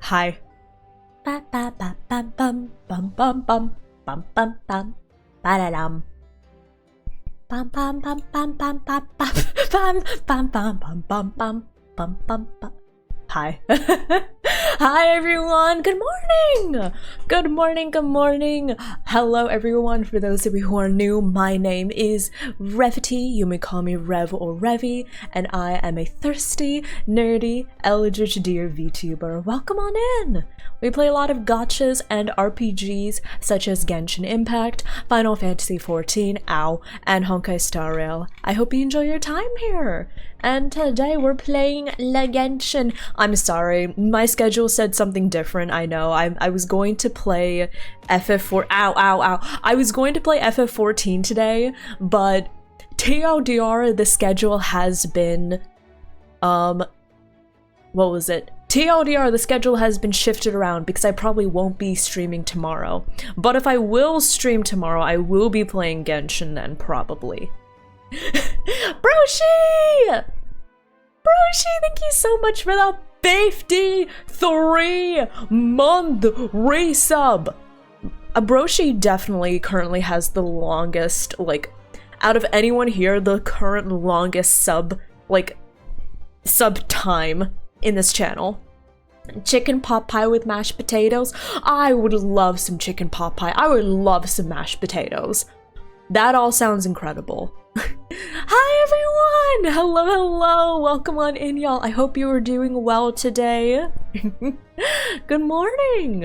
Hi. Ba ba ba bum bum bum bum bum bum bum bum ba da dum. Bum bum bum bum bum bum bum bum bum bum bum bum bum bum bum. Hi. Hi everyone. Good morning. Good morning. Good morning. Hello everyone. For those of you who are new, my name is Revity. You may call me Rev or Revy, and I am a thirsty, nerdy, eldritch deer VTuber. Welcome on in. We play a lot of gachas and RPGs such as Genshin Impact, Final Fantasy XIV, OW, and Honkai Star Rail. I hope you enjoy your time here. And today we're playing La Genshin. I'm sorry, my schedule said something different. I know. I was going to play FF4. Ow. I was going to play FF14 today, but TLDR, the schedule has been what was it? TLDR, the schedule has been shifted around because I probably won't be streaming tomorrow. But if I will stream tomorrow, I will be playing Genshin then, probably. Broshi! Broshi, thank you so much for the 53-month resub! Broshi definitely currently has the longest, like, out of anyone here, the current longest sub time in this channel. Chicken pot pie with mashed potatoes. I would love some chicken pot pie. I would love some mashed potatoes. That all sounds incredible. Hi everyone! Hello! Welcome on in, y'all. I hope you are doing well today. Good morning!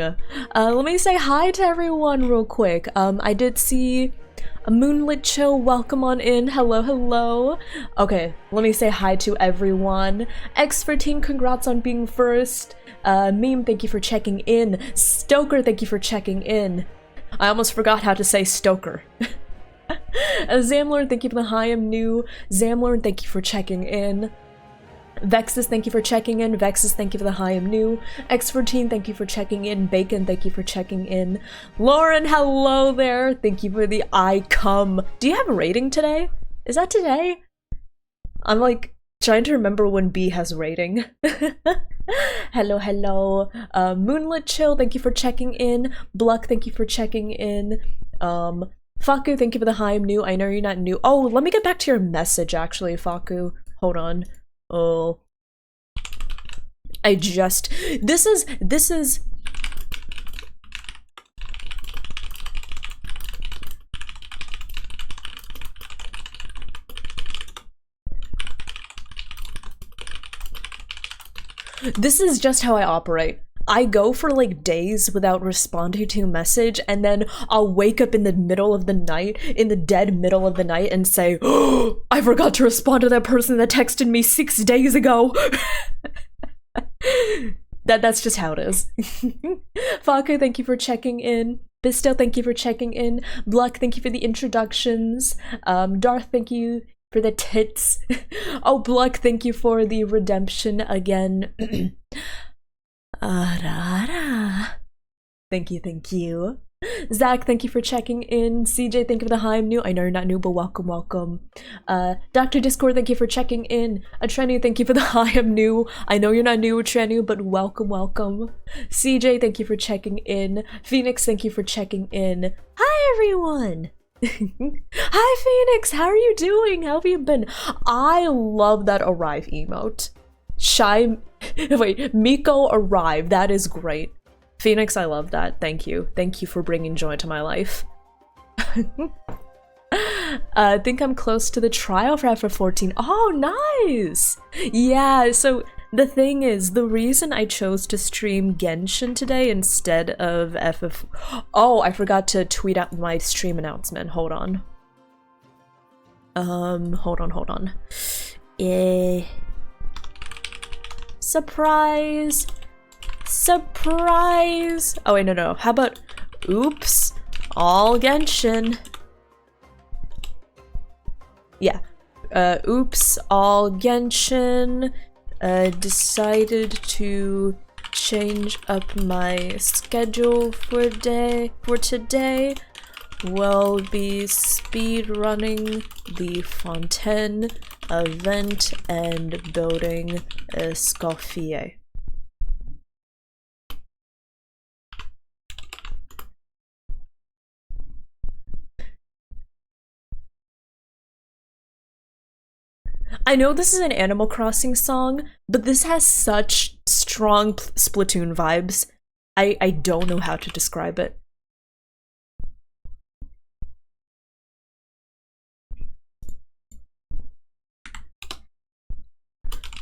Let me say hi to everyone real quick. I did see a Moonlit Chill, welcome on in. Hello. Okay, let me say hi to everyone. X14, congrats on being first. Meme, thank you for checking in. Stoker, thank you for checking in. I almost forgot how to say Stoker. Zamlord, thank you for the hi, I'm new. Zamlord, thank you for checking in. Vexus, thank you for checking in. Vexus, thank you for the hi, I'm new. X14, thank you for checking in. Bacon, thank you for checking in. Lauren, hello there. Thank you for the I come. Do you have a rating today? Is that today? I'm like trying to remember when B has rating. Hello. Moonlit Chill, thank you for checking in. Bluck, thank you for checking in. Faku, thank you for the hi, I'm new. I know you're not new. Oh, let me get back to your message actually, Faku. Hold on. Oh. This is just how I operate. I go for like days without responding to a message, and then I'll wake up in the middle of the night, in the dead middle of the night, and say, oh, I forgot to respond to that person that texted me 6 days ago. That's just how it is. Faku, thank you for checking in. Bisto, thank you for checking in. Bluck, thank you for the introductions. Darth, thank you for the tits. Oh, Bluck, thank you for the redemption again. Thank you. Zach, thank you for checking in. CJ, thank you for the hi, I'm new. I know you're not new, but welcome. Dr. Discord, thank you for checking in. Trenu, thank you for the hi, I'm new. I know you're not new, Trenu, but welcome. CJ, thank you for checking in. Phoenix, thank you for checking in. Hi, everyone! Hi, Phoenix! How are you doing? How have you been? I love that arrive emote. Miko arrived. That is great. Phoenix, I love that. Thank you. Thank you for bringing joy to my life. I think I'm close to the trial for FF14. Oh, nice! Yeah, so the thing is, the reason I chose to stream Genshin today instead of FF... Oh, I forgot to tweet out my stream announcement. Hold on. Hold on. Surprise! Oh wait, no. How about oops, all Genshin? Yeah. Oops, all Genshin. Decided to change up my schedule for today. We'll be speedrunning the Fontaine event and building a Scoffier. I know this is an Animal Crossing song, but this has such strong Splatoon vibes. I don't know how to describe it.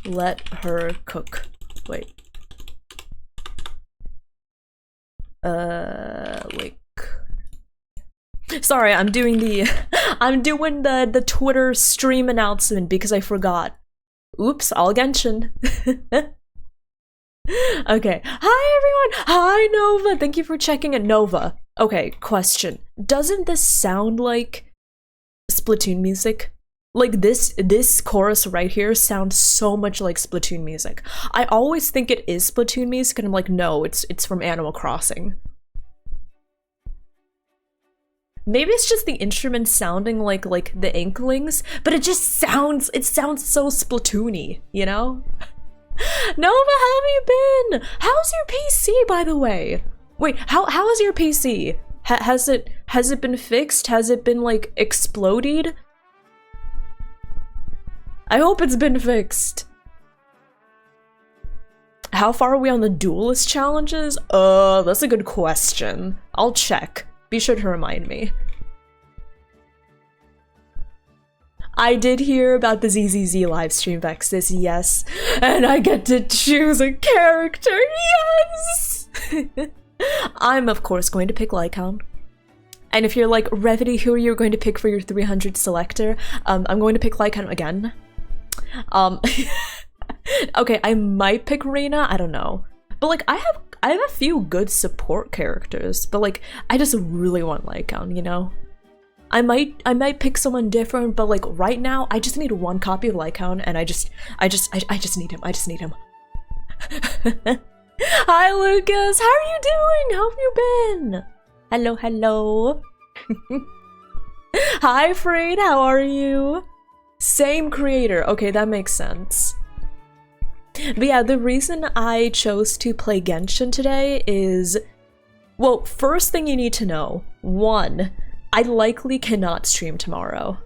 Let her cook. Wait. Like. Sorry, I'm doing the the Twitter stream announcement because I forgot. Oops, all Genshin. Okay. Hi everyone. Hi Nova. Thank you for checking in, Nova. Okay, question. Doesn't this sound like Splatoon music? Like this chorus right here sounds so much like Splatoon music. I always think it is Splatoon music and I'm like, no, it's from Animal Crossing. Maybe it's just the instruments sounding like the Inklings, but it sounds so Splatoony, you know? Nova, how have you been? How's your PC, by the way? Wait, how is your PC? Has it been fixed? Has it been like exploded? I hope it's been fixed. How far are we on the duelist challenges? That's a good question. I'll check. Be sure to remind me. I did hear about the ZZZ livestream, Vexus, yes. And I get to choose a character, yes! I'm, of course, going to pick Lycaon. And if you're like, Revity, who are you going to pick for your 300 selector? I'm going to pick Lycaon again. Okay, I might pick Reina, I don't know. But like, I have a few good support characters, but like, I just really want Lycaon, you know? I might pick someone different, but like right now, I just need one copy of Lycaon, and I just need him. I just need him. Hi Lucas, how are you doing? How have you been? Hello, hello. Hi Freyd, how are you? Same creator. Okay, that makes sense. But yeah, the reason I chose to play Genshin today is, well, first thing you need to know, 1, I likely cannot stream tomorrow,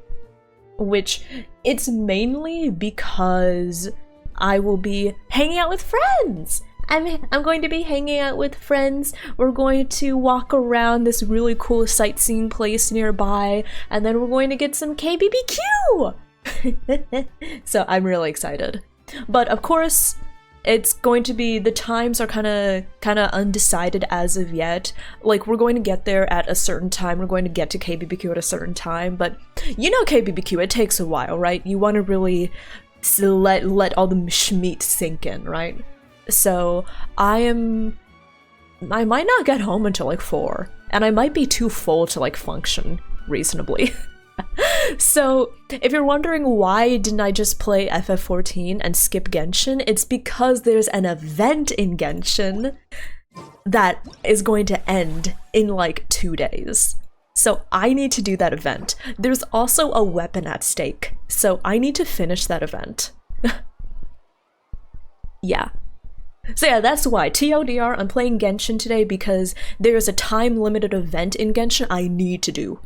which it's mainly because I will be hanging out with friends. I'm going to be hanging out with friends. We're going to walk around this really cool sightseeing place nearby, and then we're going to get some KBBQ! So I'm really excited. But of course, it's going to be, the times are kind of undecided as of yet. Like, we're going to get there at a certain time, we're going to get to KBBQ at a certain time, but you know KBBQ, it takes a while, right? You want to really let all the schmeat sink in, right? So I might not get home until like 4, and I might be too full to like function reasonably. So if you're wondering why didn't I just play FF14 and skip Genshin, it's because there's an event in Genshin that is going to end in like 2 days. So I need to do that event. There's also a weapon at stake, so I need to finish that event. Yeah. So yeah, that's why. TLDR, I'm playing Genshin today because there's a time-limited event in Genshin I need to do.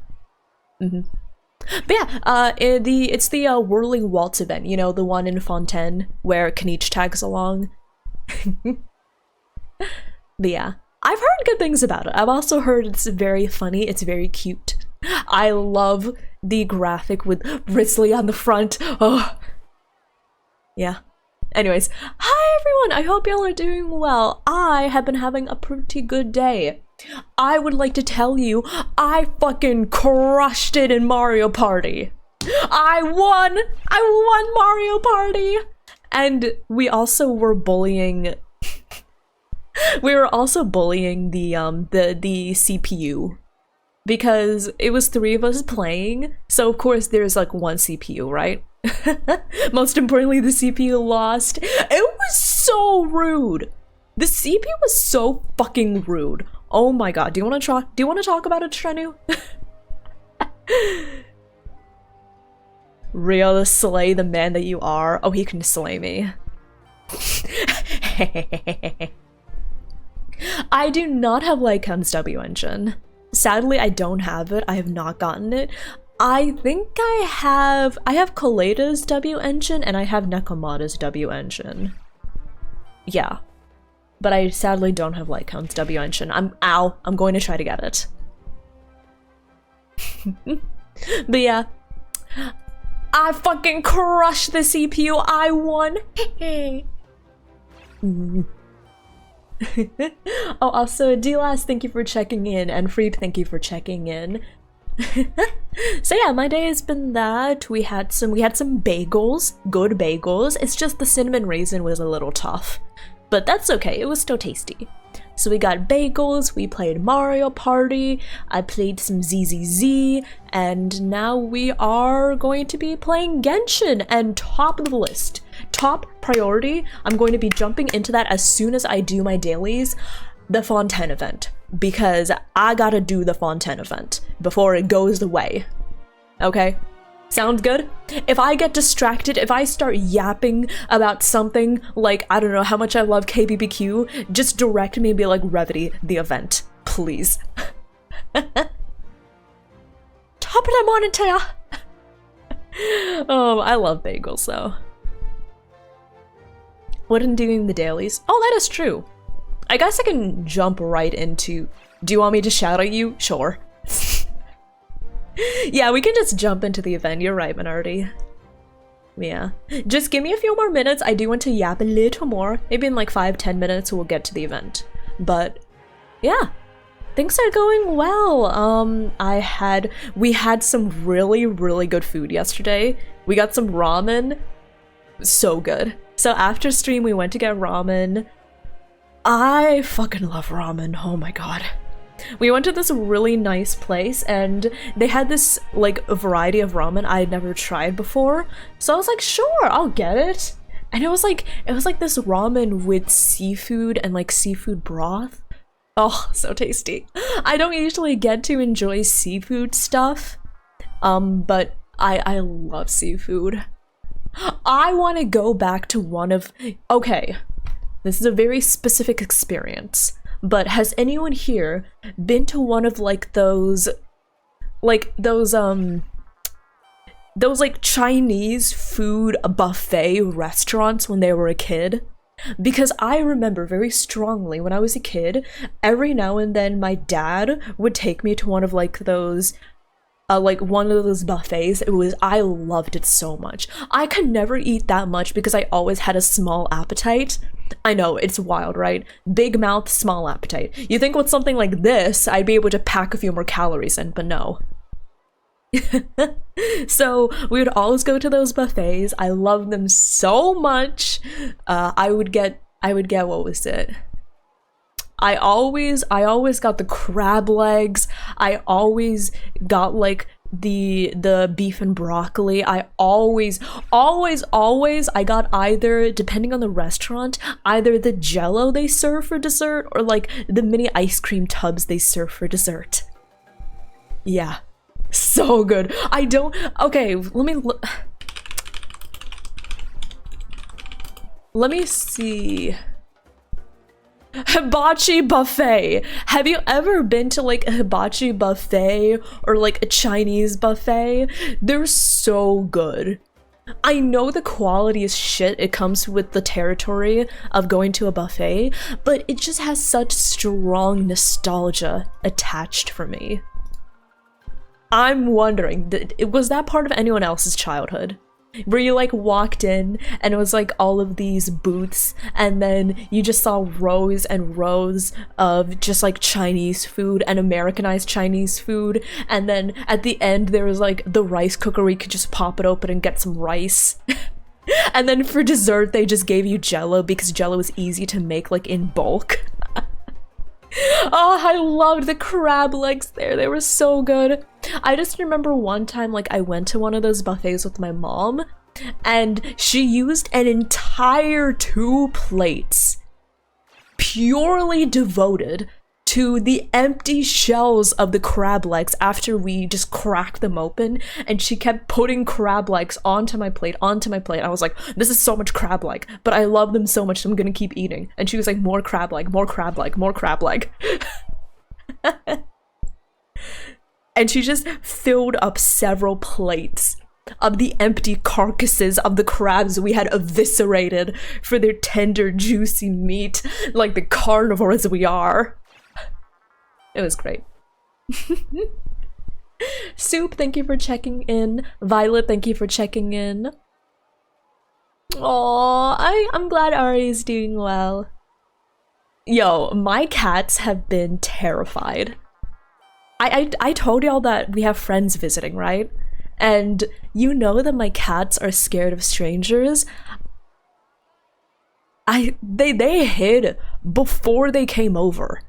But yeah, it's the Whirling Waltz event, you know, the one in Fontaine where Kaniche tags along. But yeah, I've heard good things about it. I've also heard it's very funny, it's very cute. I love the graphic with Risley on the front. Oh, yeah. Anyways, hi everyone, I hope y'all are doing well. I have been having a pretty good day. I would like to tell you, I fucking crushed it in Mario Party. I won Mario Party! And we also were bullying, we were also bullying the CPU. Because it was 3 of us playing, so of course there's like 1 CPU, right? Most importantly, the CPU lost. It was so rude. The CPU was so fucking rude. Oh my god. Do you want to talk about it, Trenu? Real slay the man that you are. Oh, he can slay me. I do not have Lycaon's W engine. Sadly, I don't have it. I have not gotten it. I think I have Kaleda's W engine and I have Nekomata's W engine. Yeah. But I sadly don't have Lycon's W engine. I'm going to try to get it. But yeah. I fucking crushed the CPU. I won. Oh, also, D-Last, thank you for checking in, and Freep, thank you for checking in. So yeah, my day has been that. We had some bagels, good bagels. It's just the cinnamon raisin was a little tough, but that's okay. It was still tasty. So we got bagels, we played Mario Party, I played some ZZZ, and now we are going to be playing Genshin, and top of the list, top priority, I'm going to be jumping into that as soon as I do my dailies, the Fontaine event, because I gotta do the Fontaine event before it goes away. Okay? Sounds good? If I get distracted, if I start yapping about something like, I don't know, how much I love KBBQ, just direct me and be like, Revity, the event, please. Top of the morning to ya! I love bagels though. What in doing the dailies? Oh, that is true. I guess I can jump right into, do you want me to shout at you? Sure. Yeah, we can just jump into the event. You're right, Minardi. Yeah. Just give me a few more minutes. I do want to yap a little more. Maybe in like 5-10 minutes we'll get to the event. But yeah, things are going well. We had some really, really good food yesterday. We got some ramen. So good. So after stream we went to get ramen. I fucking love ramen. Oh my god. We went to this really nice place and they had this like a variety of ramen I had never tried before. So I was like, sure, I'll get it. And it was like this ramen with seafood and like seafood broth. Oh, so tasty. I don't usually get to enjoy seafood stuff, but I love seafood. I want to go back to one of, okay, this is a very specific experience. But has anyone here been to one of like those Chinese food buffet restaurants when they were a kid? Because I remember very strongly when I was a kid, every now and then my dad would take me to one of like those one of those buffets. I loved it so much. I could never eat that much because I always had a small appetite. I know, it's wild, right? Big mouth, small appetite. You think with something like this, I'd be able to pack a few more calories in, but no. So we would always go to those buffets. I loved them so much. I would get, what was it? I always got the crab legs. I always got like the beef and broccoli. I always I got either, depending on the restaurant, either the jello they serve for dessert or like the mini ice cream tubs they serve for dessert. Yeah, so good. Okay, let me see. Hibachi buffet. Have you ever been to like a hibachi buffet or like a Chinese buffet? They're so good. I know the quality is shit, it comes with the territory of going to a buffet, but it just has such strong nostalgia attached for me. I'm wondering, was that part of anyone else's childhood? Where you like walked in and it was like all of these booths and then you just saw rows and rows of just like Chinese food and Americanized Chinese food, and then at the end there was like the rice cooker where you could just pop it open and get some rice. And then for dessert they just gave you jello because jello is easy to make like in bulk. Oh, I loved the crab legs there. They were so good. I just remember one time, like, I went to one of those buffets with my mom, and she used an entire 2 plates purely devoted to the empty shells of the crab legs after we just cracked them open, and she kept putting crab legs onto my plate. I was like, this is so much crab leg, but I love them so much, so I'm gonna keep eating. And she was like, more crab leg, more crab leg, more crab leg. and she just filled up several plates of the empty carcasses of the crabs we had eviscerated for their tender, juicy meat, like the carnivores we are. It was great. Soup, thank you for checking in. Violet, thank you for checking in. Aww, I'm glad Ari is doing well. Yo, my cats have been terrified. I told y'all that we have friends visiting, right? And you know that my cats are scared of strangers. They hid before they came over.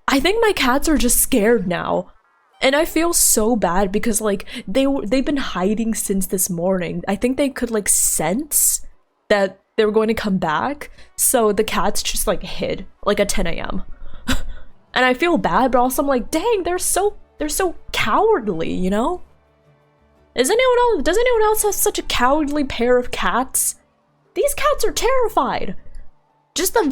I think my cats are just scared now. And I feel so bad because like they've been hiding since this morning. I think they could like sense that they were going to come back. So the cats just like hid like at 10 a.m. And I feel bad, but also I'm like, dang, they're so cowardly, you know? Does anyone else have such a cowardly pair of cats? These cats are terrified. Just the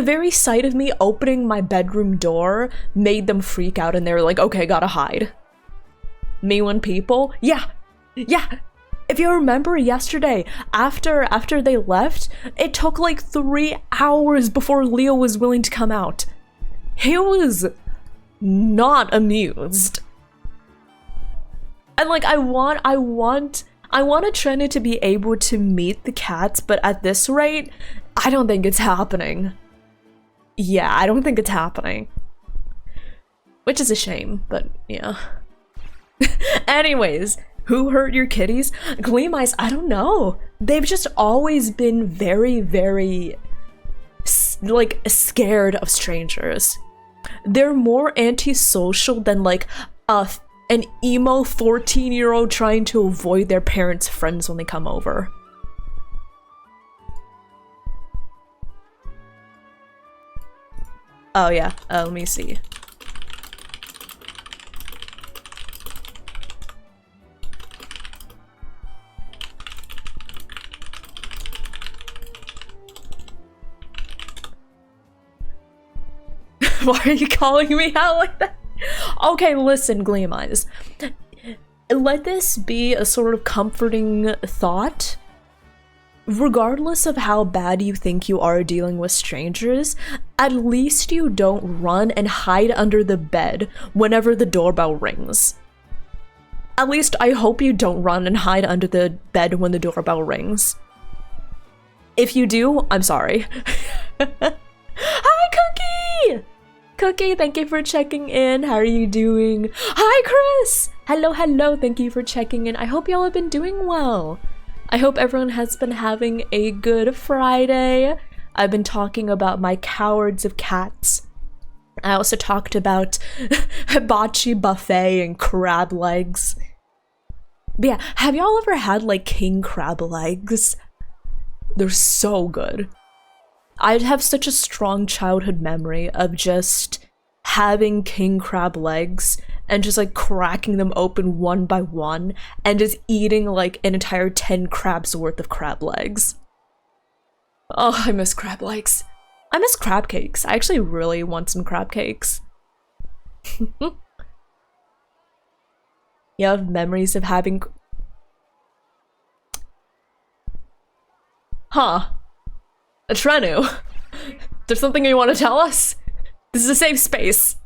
very sight of me opening my bedroom door made them freak out, and they were like, okay, gotta hide. Me when people? Yeah. If you remember yesterday, after they left, it took like 3 hours before Leo was willing to come out. He was not amused. And like I want Trina to be able to meet the cats, but at this rate, I don't think it's happening. Yeah, I don't think it's happening. Which is a shame, but yeah. Anyways, who hurt your kitties? Glee mice, I don't know. They've just always been very, very like scared of strangers. They're more antisocial than like an emo 14-year-old trying to avoid their parents' friends when they come over. Oh yeah, let me see. Why are you calling me out like that? Okay, listen, Gleamize. Let this be a sort of comforting thought. Regardless of how bad you think you are dealing with strangers, at least you don't run and hide under the bed whenever the doorbell rings. At least I hope you don't run and hide under the bed when the doorbell rings. If you do, I'm sorry. Hi, Cookie! Cookie, thank you for checking in. How are you doing? Hi, Chris! Hello, thank you for checking in. I hope y'all have been doing well. I hope everyone has been having a good Friday. I've been talking about my cowards of cats. I also talked about hibachi buffet and crab legs. But yeah, have y'all ever had like king crab legs? They're so good. I have such a strong childhood memory of just having king crab legs and just like cracking them open one by one and just eating like an entire 10 crabs worth of crab legs. Oh, I miss crab legs. I miss crab cakes. I actually really want some crab cakes. You have memories of having... Huh. Trenu, there's something you want to tell us? This is a safe space.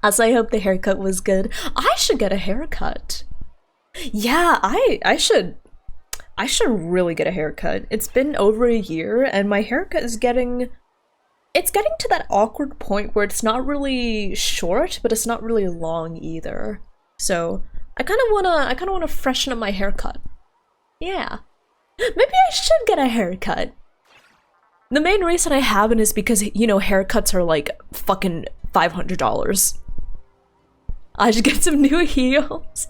Also, I hope the haircut was good. I should get a haircut. Yeah, I should really get a haircut. It's been over a year and my haircut is getting to that awkward point where it's not really short, but it's not really long either. So I kind of wanna freshen up my haircut. Yeah. Maybe I should get a haircut. The main reason I haven't is because, you know, haircuts are like fucking $500. I should get some new heels.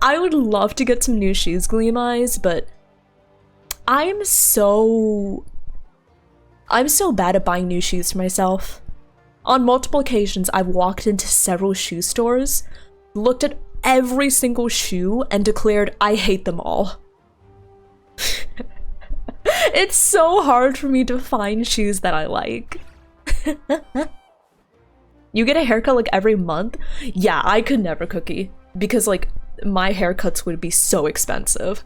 I would love to get some new shoes, Gleamize, but I'm so bad at buying new shoes for myself. On multiple occasions, I've walked into several shoe stores, looked at every single shoe, and declared I hate them all. It's so hard for me to find shoes that I like. You get a haircut like every month? Yeah, I could never, Cookie, because like my haircuts would be so expensive.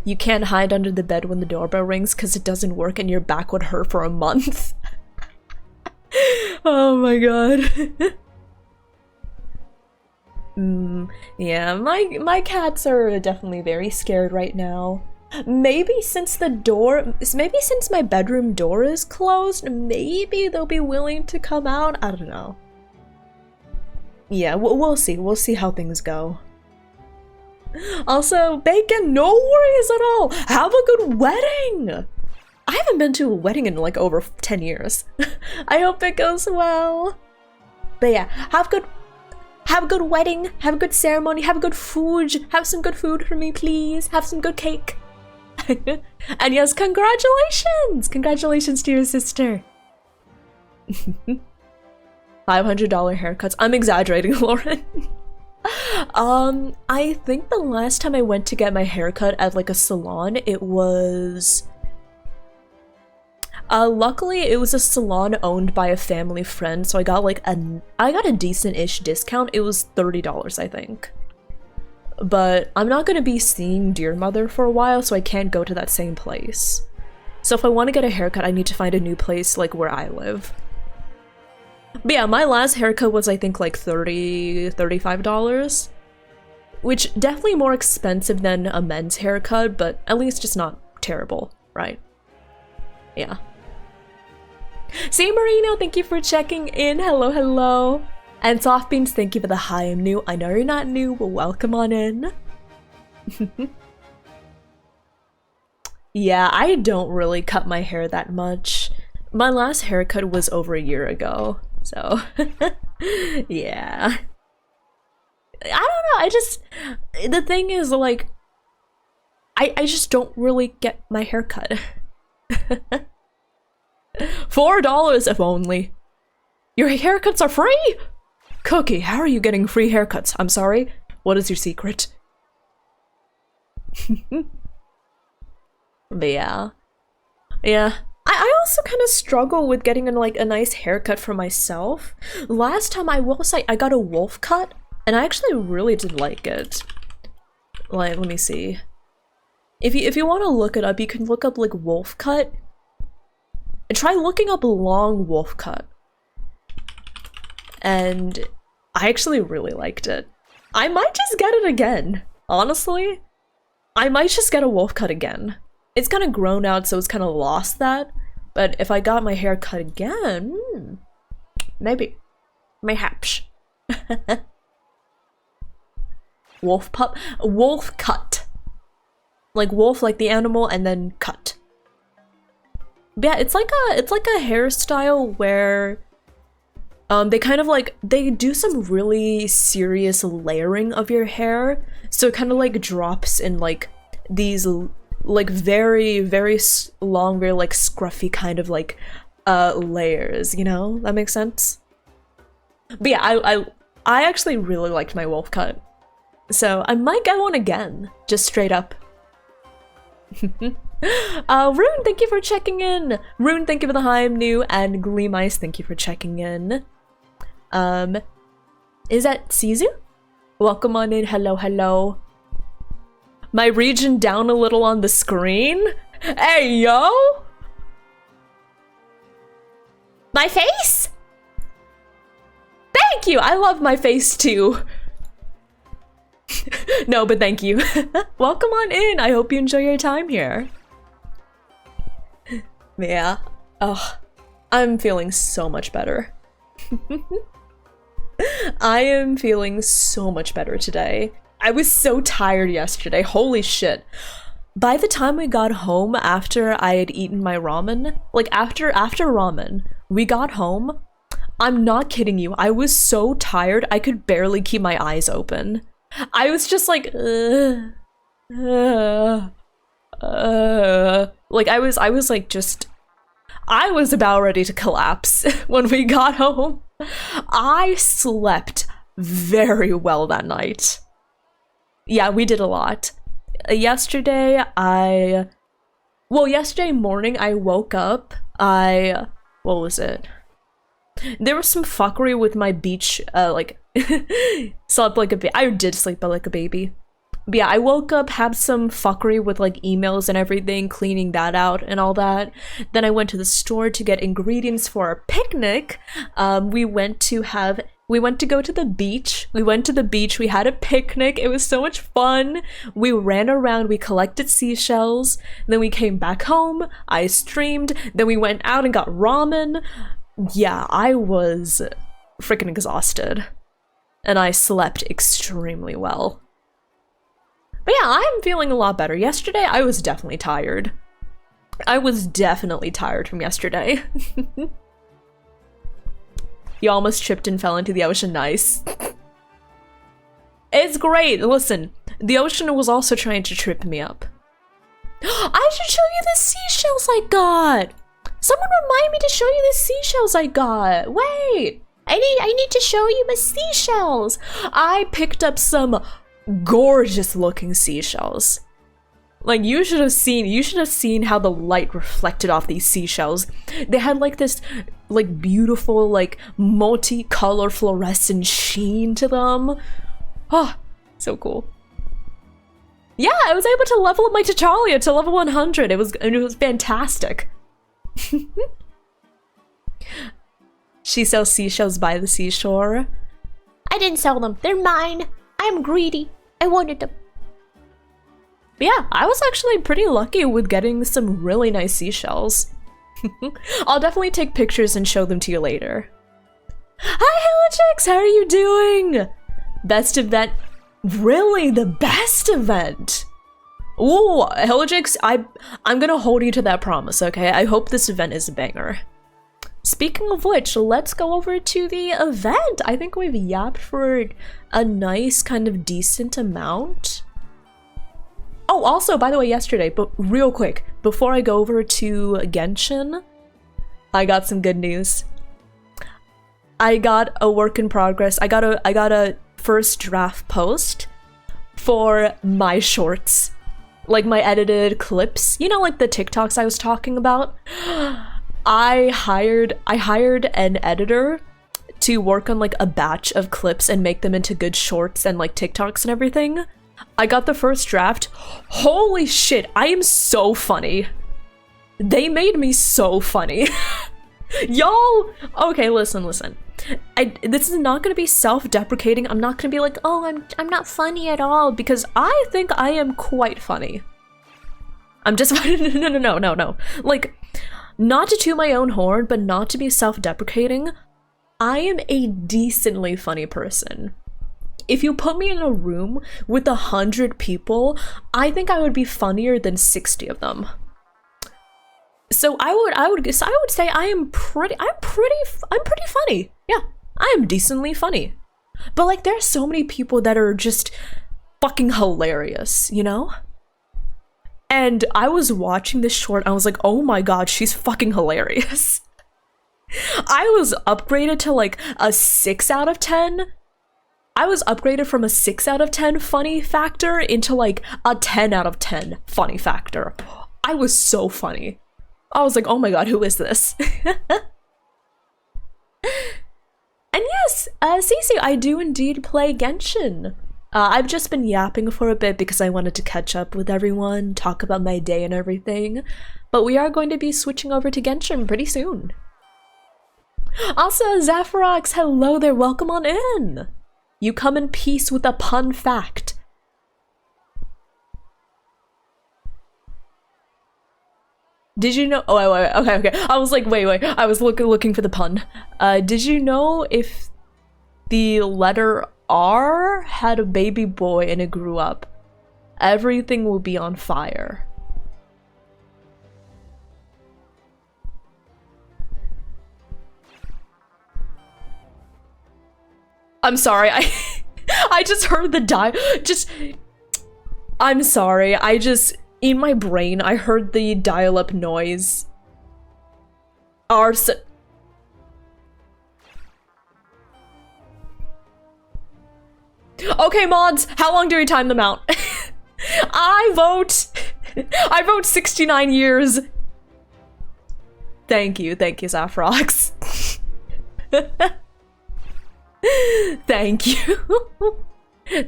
You can't hide under the bed when the doorbell rings because it doesn't work and your back would hurt for a month. Oh my god. Yeah, my cats are definitely very scared right now. Maybe since my bedroom door is closed, maybe they'll be willing to come out. I don't know. Yeah, we'll see. We'll see how things go. Also, Bacon, no worries at all. Have a good wedding. I haven't been to a wedding in like over 10 years. I hope it goes well. But yeah, have a good wedding, have a good ceremony, have a good food, have some good food for me, please. Have some good cake. And yes, congratulations! Congratulations to your sister. $500 haircuts. I'm exaggerating, Lauren. I think the last time I went to get my haircut at like a salon, it was... luckily it was a salon owned by a family friend, so I got like a decent-ish discount. It was $30, I think. But I'm not gonna be seeing Dear Mother for a while, so I can't go to that same place. So if I want to get a haircut, I need to find a new place like where I live. But yeah, my last haircut was I think like $35, which definitely more expensive than a men's haircut, but at least it's not terrible, right? Yeah. See, Marino, thank you for checking in. Hello, hello. And Soft Beans, thank you for the hi, I'm new. I know you're not new, but welcome on in. Yeah, I don't really cut my hair that much. My last haircut was over a year ago, so yeah. I don't know, the thing is, like, I just don't really get my hair cut. $4 if only. Your haircuts are free? Cookie, how are you getting free haircuts? I'm sorry, what is your secret? But yeah. I also kind of struggle with getting like a nice haircut for myself. Last time, I will say, I got a wolf cut, and I actually really did like it. Like, let me see. If you want to look it up, you can look up like wolf cut. And try looking up long wolf cut. And I actually really liked it. I might just get it again. Honestly, I might just get a wolf cut again. It's kind of grown out, so it's kind of lost that. But if I got my hair cut again, maybe. Mayhaps. Wolf cut. Like wolf, like the animal, and then cut. But yeah, it's like a hairstyle where they kind of like, they do some really serious layering of your hair, so it kind of like drops in like these like very long, very like scruffy kind of like layers, you know? That makes sense? But yeah, I actually really liked my wolf cut, so I might get one again, just straight up. Rune, thank you for checking in. Rune, thank you for the hi, I'm new. And Gleamice, thank you for checking in. Is that Sizu? Welcome on in. Hello, hello. My region down a little on the screen? Hey, yo! My face? Thank you! I love my face too. No, but thank you. Welcome on in. I hope you enjoy your time here. Yeah. Oh, I'm feeling so much better. I am feeling so much better today. I was so tired yesterday. Holy shit. By the time we got home after I had eaten my ramen, like after ramen, we got home. I'm not kidding you. I was so tired. I could barely keep my eyes open. I was just like, like I was like just, I was about ready to collapse when we got home. I slept very well that night. Yeah, we did a lot. yesterday yesterday morning I woke up. What was it? There was some fuckery with my beach, slept like a baby. I did sleep like a baby. But yeah, I woke up, had some fuckery with like emails and everything, cleaning that out and all that. Then I went to the store to get ingredients for our picnic. We went to go to the beach. We had a picnic. It was so much fun. We ran around, we collected seashells. Then we came back home. I streamed. Then we went out and got ramen. Yeah, I was freaking exhausted. And I slept extremely well. But yeah, I'm feeling a lot better. Yesterday, I was definitely tired. I was definitely tired from yesterday. You almost tripped and fell into the ocean. Nice. It's great. Listen, the ocean was also trying to trip me up. I should show you the seashells I got. Someone remind me to show you the seashells I got. Wait, I need to show you my seashells. I picked up some gorgeous looking seashells. Like, you should have seen how the light reflected off these seashells. They had like this like beautiful like multicolor fluorescent sheen to them. Oh, so cool. Yeah, I was able to level up my Tatalia to level 100. It was fantastic. She sells seashells by the seashore. I didn't sell them. They're mine. I'm greedy. I wanted them. But yeah, I was actually pretty lucky with getting some really nice seashells. I'll definitely take pictures and show them to you later. Hi, Helichix! How are you doing? Best event. Really, the best event? Ooh, Helichix, I'm gonna hold you to that promise, okay? I hope this event is a banger. Speaking of which, let's go over to the event. I think we've yapped for a nice kind of decent amount. Oh, also, by the way, yesterday, but real quick, before I go over to Genshin, I got some good news. I got a work in progress. I got a first draft post for my shorts. Like my edited clips. You know, like the TikToks I was talking about? I hired an editor to work on like a batch of clips and make them into good shorts and like TikToks and everything. I got the first draft. Holy shit, I am so funny. They made me so funny. Y'all, okay, listen. This is not gonna be self-deprecating. I'm not gonna be like, oh, I'm not funny at all, because I think I am quite funny. I'm just no. Like, not to toot my own horn, but not to be self-deprecating, I am a decently funny person. If you put me in a room with 100 people, I think I would be funnier than 60 of them. So I would say I'm pretty funny. Yeah, I am decently funny. But like, there's so many people that are just fucking hilarious, you know? And I was watching this short, I was like, oh my god, she's fucking hilarious. I was upgraded to like a 6 out of 10. I was upgraded from a 6 out of 10 funny factor into like a 10 out of 10 funny factor. I was so funny. I was like, oh my god, who is this? And yes, Cece, I do indeed play Genshin. I've just been yapping for a bit because I wanted to catch up with everyone, talk about my day and everything. But we are going to be switching over to Genshin pretty soon. Also, Zaphirox, hello there, welcome on in! You come in peace with a pun fact. Did you know? Oh, wait, okay. I was like, wait. I was looking for the pun. Did you know if the letter R had a baby boy and it grew up, everything will be on fire? I'm sorry. I just heard the I'm sorry. In my brain, I heard the dial-up noise. Okay, mods, how long do we time them out? I vote 69 years. Thank you, Zafrox. Thank you.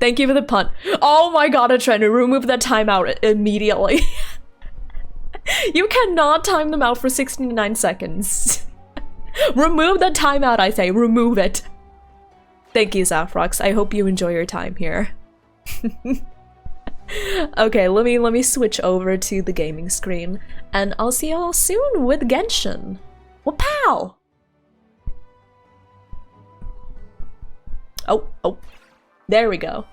Thank you for the pun. Oh my god, I'm trying to remove that timeout immediately. You cannot time them out for 69 seconds. Remove the timeout, I say. Remove it. Thank you, Zafrox. I hope you enjoy your time here. Okay, let me switch over to the gaming screen, and I'll see y'all soon with Genshin. Wapow! Oh. There we go.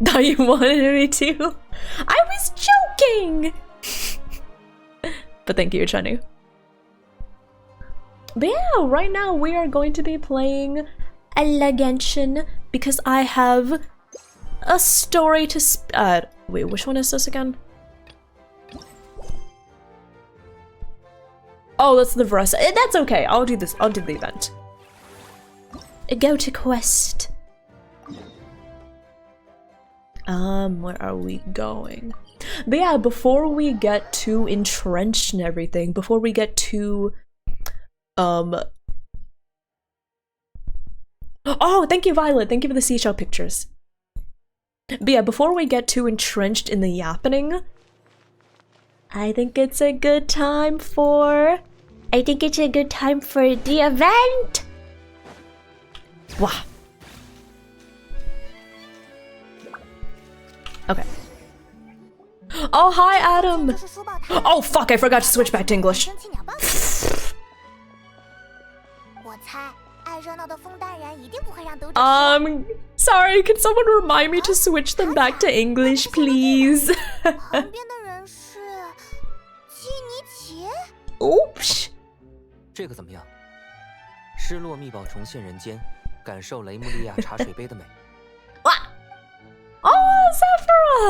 Thought you wanted me to? I was joking! But thank you, Chenu. But yeah, right now we are going to be playing La Genshin because I have a story to wait, which one is this again? Oh, that's the Versa. That's okay. I'll do this. I'll do the event. Go to quest. Where are we going? But yeah, before we get too entrenched and everything, before we get too oh, thank you, Violet. Thank you for the seashell pictures. But yeah, before we get too entrenched in the yappening, I think it's a good time for the event. Wow. Okay. Oh, hi, Adam. Oh, fuck, I forgot to switch back to English. Sorry, can someone remind me to switch them back to English, please? Oops. 这个怎么样？失落秘宝重现人间，感受雷穆利亚茶水杯的美。哇！哦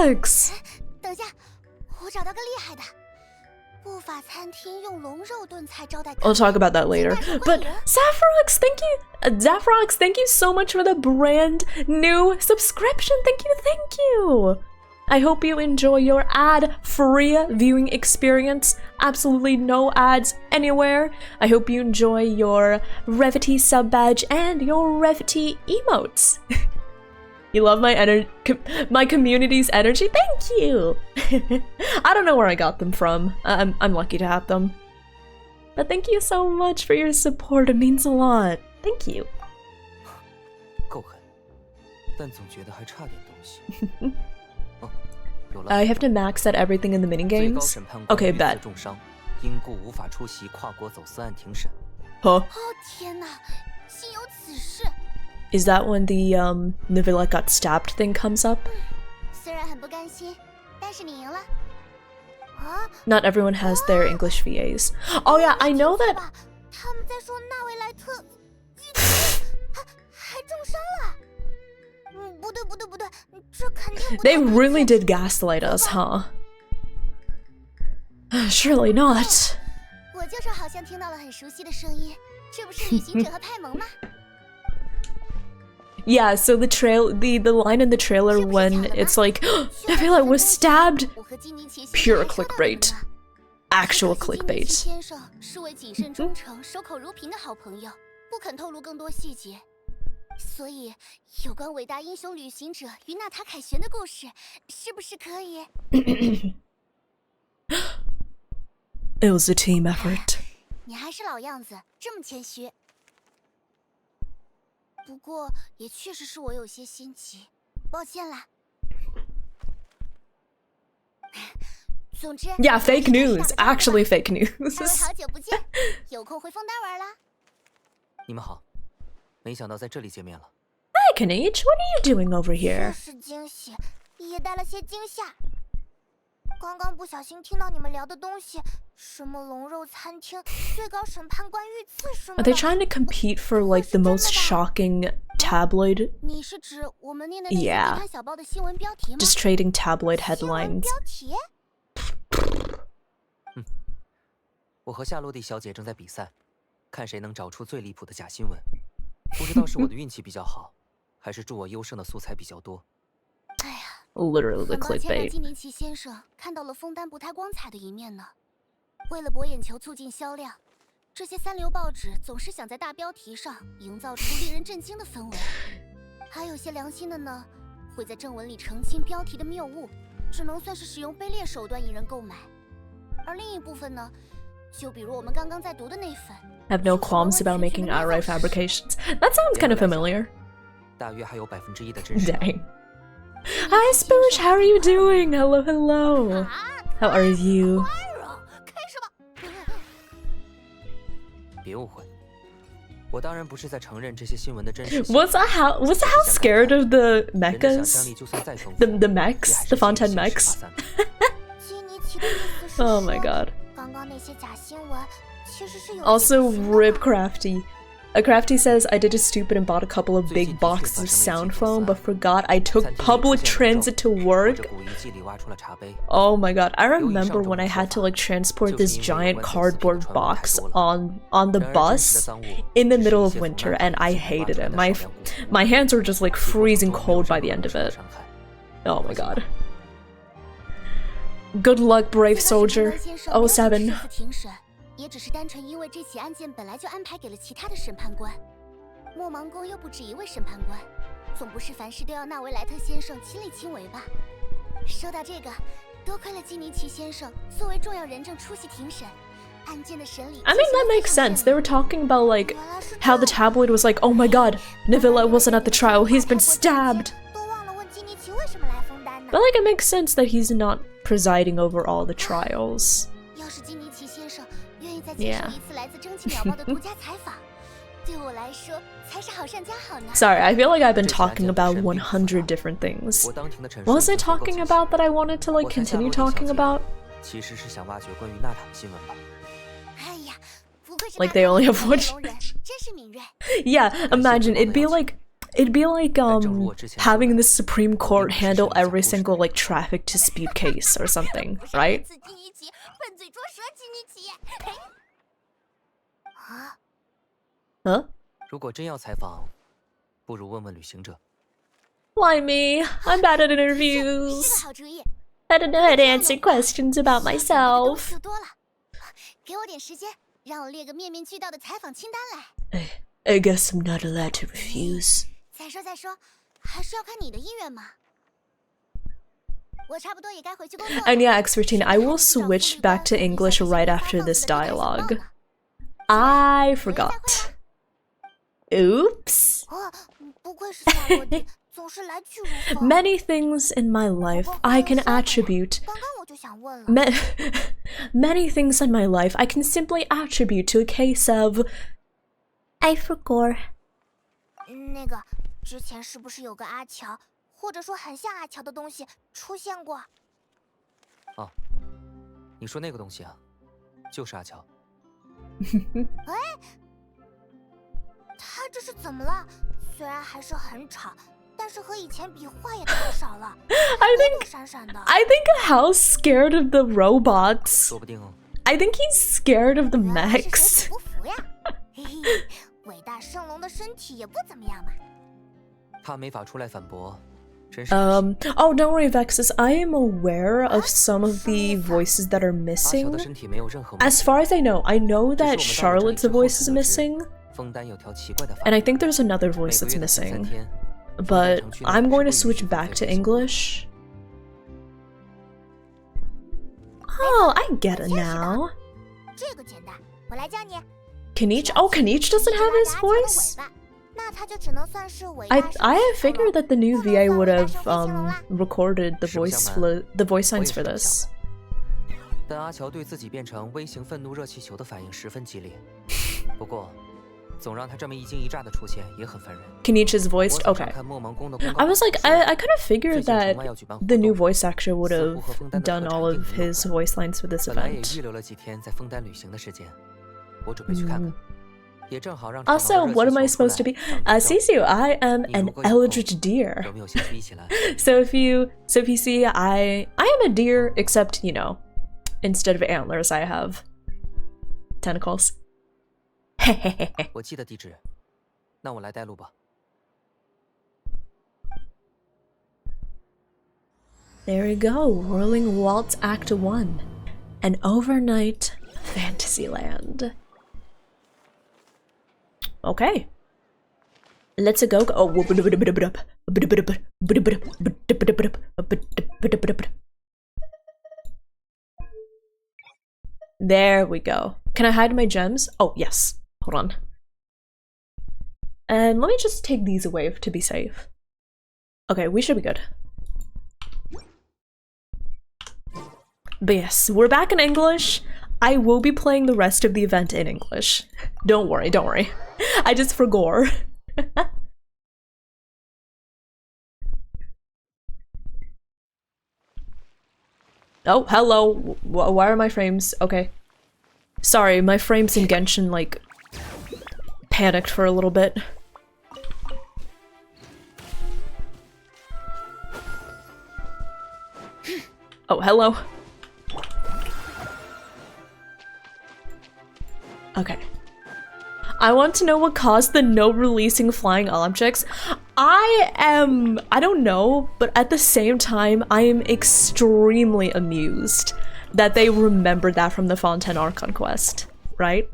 ，Zephyrox！ 等一下，我找到个厉害的。不法餐厅用龙肉炖菜招待。I'll talk about that later. But Zephyrox, thank you, Zephyrox, thank you so much for the brand new subscription. Thank you. I hope you enjoy your ad-free viewing experience. Absolutely no ads anywhere. I hope you enjoy your Revity sub badge and your Revity emotes. You love my community's energy? Thank you! I don't know where I got them from. I'm lucky to have them. But thank you so much for your support. It means a lot. Thank you. 够狠，但总觉得还差点东西。I have to max out everything in the minigames? Okay, bet. 重伤，因故无法出席跨国走私案庭审。Huh? 哦天哪，竟有此事！ Is that when the Nivilla got stabbed thing comes up? 虽然很不甘心，但是你赢了。啊 Not everyone has their English VAs. Oh yeah, I know that. 他们在说纳维莱特遇刺，还重伤了。不对，这肯定不对。 They really did gaslight us, huh? Surely not. 我就是好像听到了很熟悉的声音，这不是旅行者和派蒙吗？ Yeah, so the line in the trailer when it's like, Navila was stabbed. Pure clickbait. Actual clickbait. 先生是位谨慎忠诚、守口如瓶的好朋友，不肯透露更多细节。所以，有关伟大英雄旅行者与纳塔凯旋的故事，是不是可以？ It was a team effort. 你还是老样子，这么谦虚。 不过，也确实是我有些心急，抱歉啦。总之 Yeah, fake news. Actually fake news. 二位好久不见，有空回枫丹玩啦。你们好，没想到在这里见面了。 Hi, Kanich. What are you doing over 这 here? 是惊喜，也带了些惊吓。刚刚不小心听到你们聊的东西，什么龙肉餐厅、最高审判官遇刺什么 Are 的。 they trying to compete for like the most shocking tabloid? 你是指我们念的那些 Yeah. 地摊小报的新闻标题吗？ Just trading tabloid 新闻 headlines. 标题？我和夏洛蒂小姐正在比赛，看谁能找出最离谱的假新闻。不知道是我的运气比较好，还是助我优胜的素材比较多。哎呀， Literally the 很抱歉让 clickbait. 基尼奇先生看到了枫丹不太光彩的一面呢。为了博眼球、促进销量，这些三流报纸总是想在大标题上营造出令人震惊的氛围。还有些良心的呢，会在正文里澄清标题的谬误，只能算是使用卑劣手段引人购买。而另一部分呢，就比如我们刚刚在读的那份。I have no qualms about making outright fabrications. That sounds kind of familiar. 大约还有1%的真实。 Dang. Hi, Spoosh, how are you doing? Hello, hello. How are you? 开始吧。别误会，我当然不是在承认这些新闻的真实性。 Was I how scared of the 人的想象 mechas? 力就算再丰富， The 也 mechs? 还 The 是 Fontaine 信息 mechs? 发散。基尼奇的意思是 Oh my god. 刚刚那些假新闻其实是有 Also, 迹可循的 rip 嘛 Crafty. A Crafty says, I did a stupid and bought a couple of big boxes of sound foam, but forgot I took public transit to 我 work. 这古遗迹里挖出了茶杯， Oh my god, I remember when I had to like transport this giant cardboard box on the 然而真实的 bus 赃物 in the 只是 middle 一 of 些 winter 腐烂 and I 自己挖 hated 出来 it. 的 My 少量骨头 my hands were just like 几乎 freezing 都没有 cold by 任 the 何 end of 受到 it. 伤害。 Oh my god. Good luck, brave soldier. 07. 这次庭审也只是单纯因为这起案件本来就安排给了其他的审判官，莫芒宫又不止一位审判官，总不是凡事都要纳维莱特先生亲力亲为吧？说到这个，多亏了基尼奇先生作为重要人证出席庭审，案件的审理。 I mean, that makes sense. They were talking about like how the tabloid was like, oh my god, Nivilla wasn't at the trial, he's been stabbed. 都忘了问基尼奇为什么来枫丹呢？ But like it makes sense that he's not presiding over all the trials. 要是基尼奇先生愿意再接受一次来自蒸汽鸟报的独家采访，对我来说才是好上加好呢。 Sorry, I feel like I've been talking about 100 different things. 我当庭的陈述 What was I 已经足够 talking 清晰 about that I wanted to like 我猜夏 continue 洛蒂小 talking 姐 about? 其实是想挖掘关于娜塔的新闻吧。哎呀，不愧是 Like they only have one. 内容人，真是敏锐。 Yeah, imagine it'd be like having the Supreme Court handle every single like traffic dispute case or something, right? 基尼奇，笨嘴拙舌基尼奇。嘿啊， Huh? 如果真要采访，不如问问旅行者。 Why me? I'm bad at 是 interviews. 个好主意。 I don't know how to answer questions about 东 myself. 西就多了，给我点时间，让我列个面面俱到的采访清单来。 I guess I'm not allowed to refuse. 再说，还是要看你的意愿嘛。我差不多也该回去工作了。 And yeah, X13, I will switch back to English right after this dialogue. I forgot. Oops. 哦，不愧是夏洛蒂，总是来去如风。 Many things in my life I can attribute. 刚刚我就想问了， Many things in my life I can simply attribute to a case of. I forgot. 那个之前是不是有个阿乔，或者说很像阿乔的东西出现过？哦，你说那个东西啊，就是阿乔。他这是怎么了？虽然还是很吵，但是和以前比话也太少了。躲躲闪闪的。 I think how scared of the robots. 说不定哦。 I think he's scared of the 原来是水 mechs. 土不服呀！嘿嘿，伟大圣龙的身体也不怎么样嘛。他没法出来反驳，真是可惜。 Oh, don't worry, Vexus. I am aware of some of the voices that are 阿乔的 missing. 身体没有任何问 As 题。 far as I know that Charlotte's voice is missing, 枫丹有条奇怪的法 and 律 I think there's another 每 voice 个 that's 月的前3 missing. 天 But 城区内 I'm going to 是不允 switch 许 back 付 to 费的 English. Oh, I get it now. 这个简单，我来教你。 Kanich? Oh, Kanich doesn't have his voice? 那他就只能算是伟大 I figured that the new VA would have 圣龙啦。 recorded the voice signs for this. 但阿乔对自己变成微型愤怒热气球的反应十分激烈。不过，总让他这么一惊一乍的出现也很烦人。 Kanich's 我 voiced? 早上 Okay. 看莫芒宫的公告 I was like, 说 I kind of figured 最近 that 城外要举办活 the new 动 voice actor would 似乎和 have 枫丹的 done 特 all 产 of 定义有 his 关 voice lines for this 本来也 event. 预留了几天在枫丹旅行的时间，我准备去看看。也正好让 Also, what am I supposed to be? Sisu, I am an eldritch deer. 有没有兴趣一起来？ So if you see, I am a deer, except instead of antlers, I have tentacles. 我记得地址，那我来带路吧。There we go. Whirling Waltz Act 1. An overnight Fantasyland. Okay. Let's go. Oh. There we go. Can I hide my gems? Oh, yes. Hold on. And let me just take these away to be safe. Okay, we should be good. But yes, we're back in English. I will be playing the rest of the event in English. Don't worry, don't worry. I just forgot. Oh, hello. Why are my frames? Okay. Sorry, my frames in Genshin, like, panicked for a little bit. Oh, hello. Okay. I want to know what caused the no releasing flying objects. I don't know, but at the same time, I am extremely amused that they remembered that from the Fontaine Archon quest, right?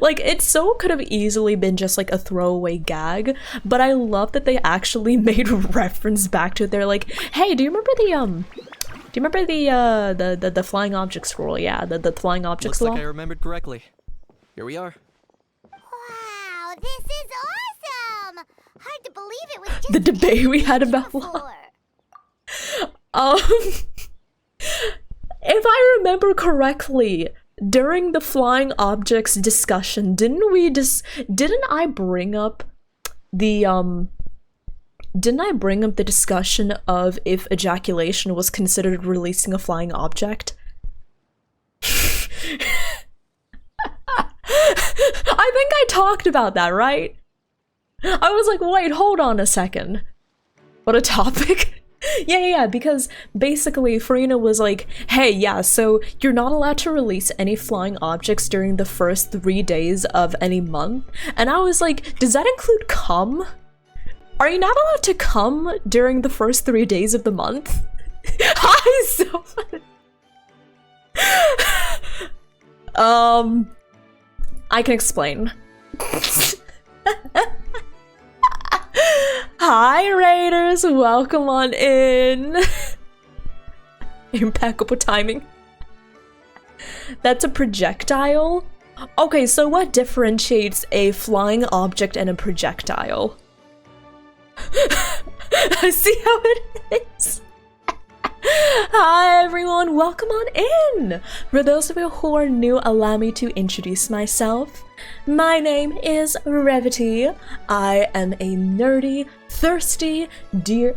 Like, it so could have easily been just like a throwaway gag, but I love that they actually made reference back to it. They're like, hey, do you remember the flying object scroll? Yeah, the flying object scroll. Looks like I remembered correctly. Here we are. Wow, this is awesome! Hard to believe it was just The debate we had about before. If I remember correctly, during the flying objects discussion, didn't I bring up the discussion of if ejaculation was considered releasing a flying object? I think I talked about that, right? I was like, wait, hold on a second. What a topic. Yeah, because basically Farina was like, hey, yeah, so you're not allowed to release any flying objects during the first 3 days of any month. And I was like, does that include cum? Are you not allowed to cum during the first 3 days of the month? I'm so funny. I can explain. Hi, Raiders! Welcome on in! Impeccable timing. That's a projectile? Okay, so what differentiates a flying object and a projectile? I see how it is. Hi everyone, welcome on in! For those of you who are new, allow me to introduce myself. My name is Revity. I am a nerdy, thirsty,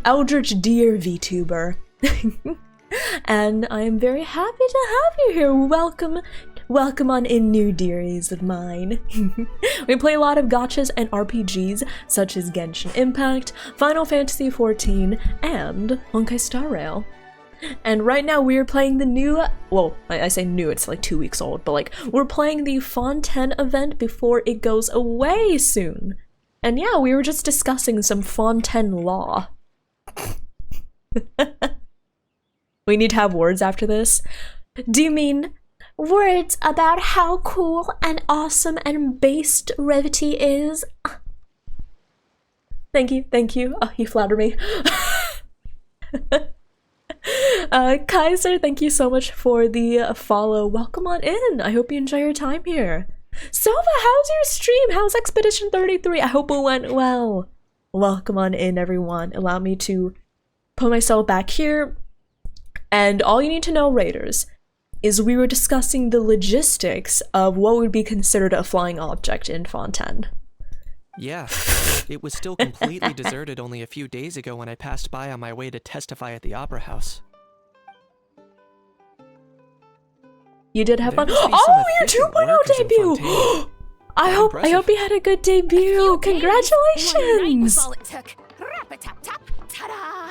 eldritch deer VTuber. And I am very happy to have you here. Welcome on in, new dearies of mine. We play a lot of gachas and RPGs such as Genshin Impact, Final Fantasy XIV, and Honkai Star Rail. And right now we are playing the new, well, I say new, it's like 2 weeks old, but like, we're playing the Fontaine event before it goes away soon. And yeah, we were just discussing some Fontaine law. We need to have words after this. Do you mean words about how cool and awesome and based Revity is? Thank you. Oh, you flatter me. Kaiser, thank you so much for the follow. Welcome on in. I hope you enjoy your time here. Sova, how's your stream? How's Expedition 33? I hope it went well. Welcome on in, everyone. Allow me to put myself back here. And all you need to know, Raiders, is we were discussing the logistics of what would be considered a flying object in Fontaine. Yeah, it was still completely deserted only a few days ago when I passed by on my way to testify at the Opera House. You did have fun. There must be Oh, some your efficient 2.0 workers in debut! Fontaine. I hope you had a good debut. Congratulations! All it took. Rap-a-tap-tap, ta-da!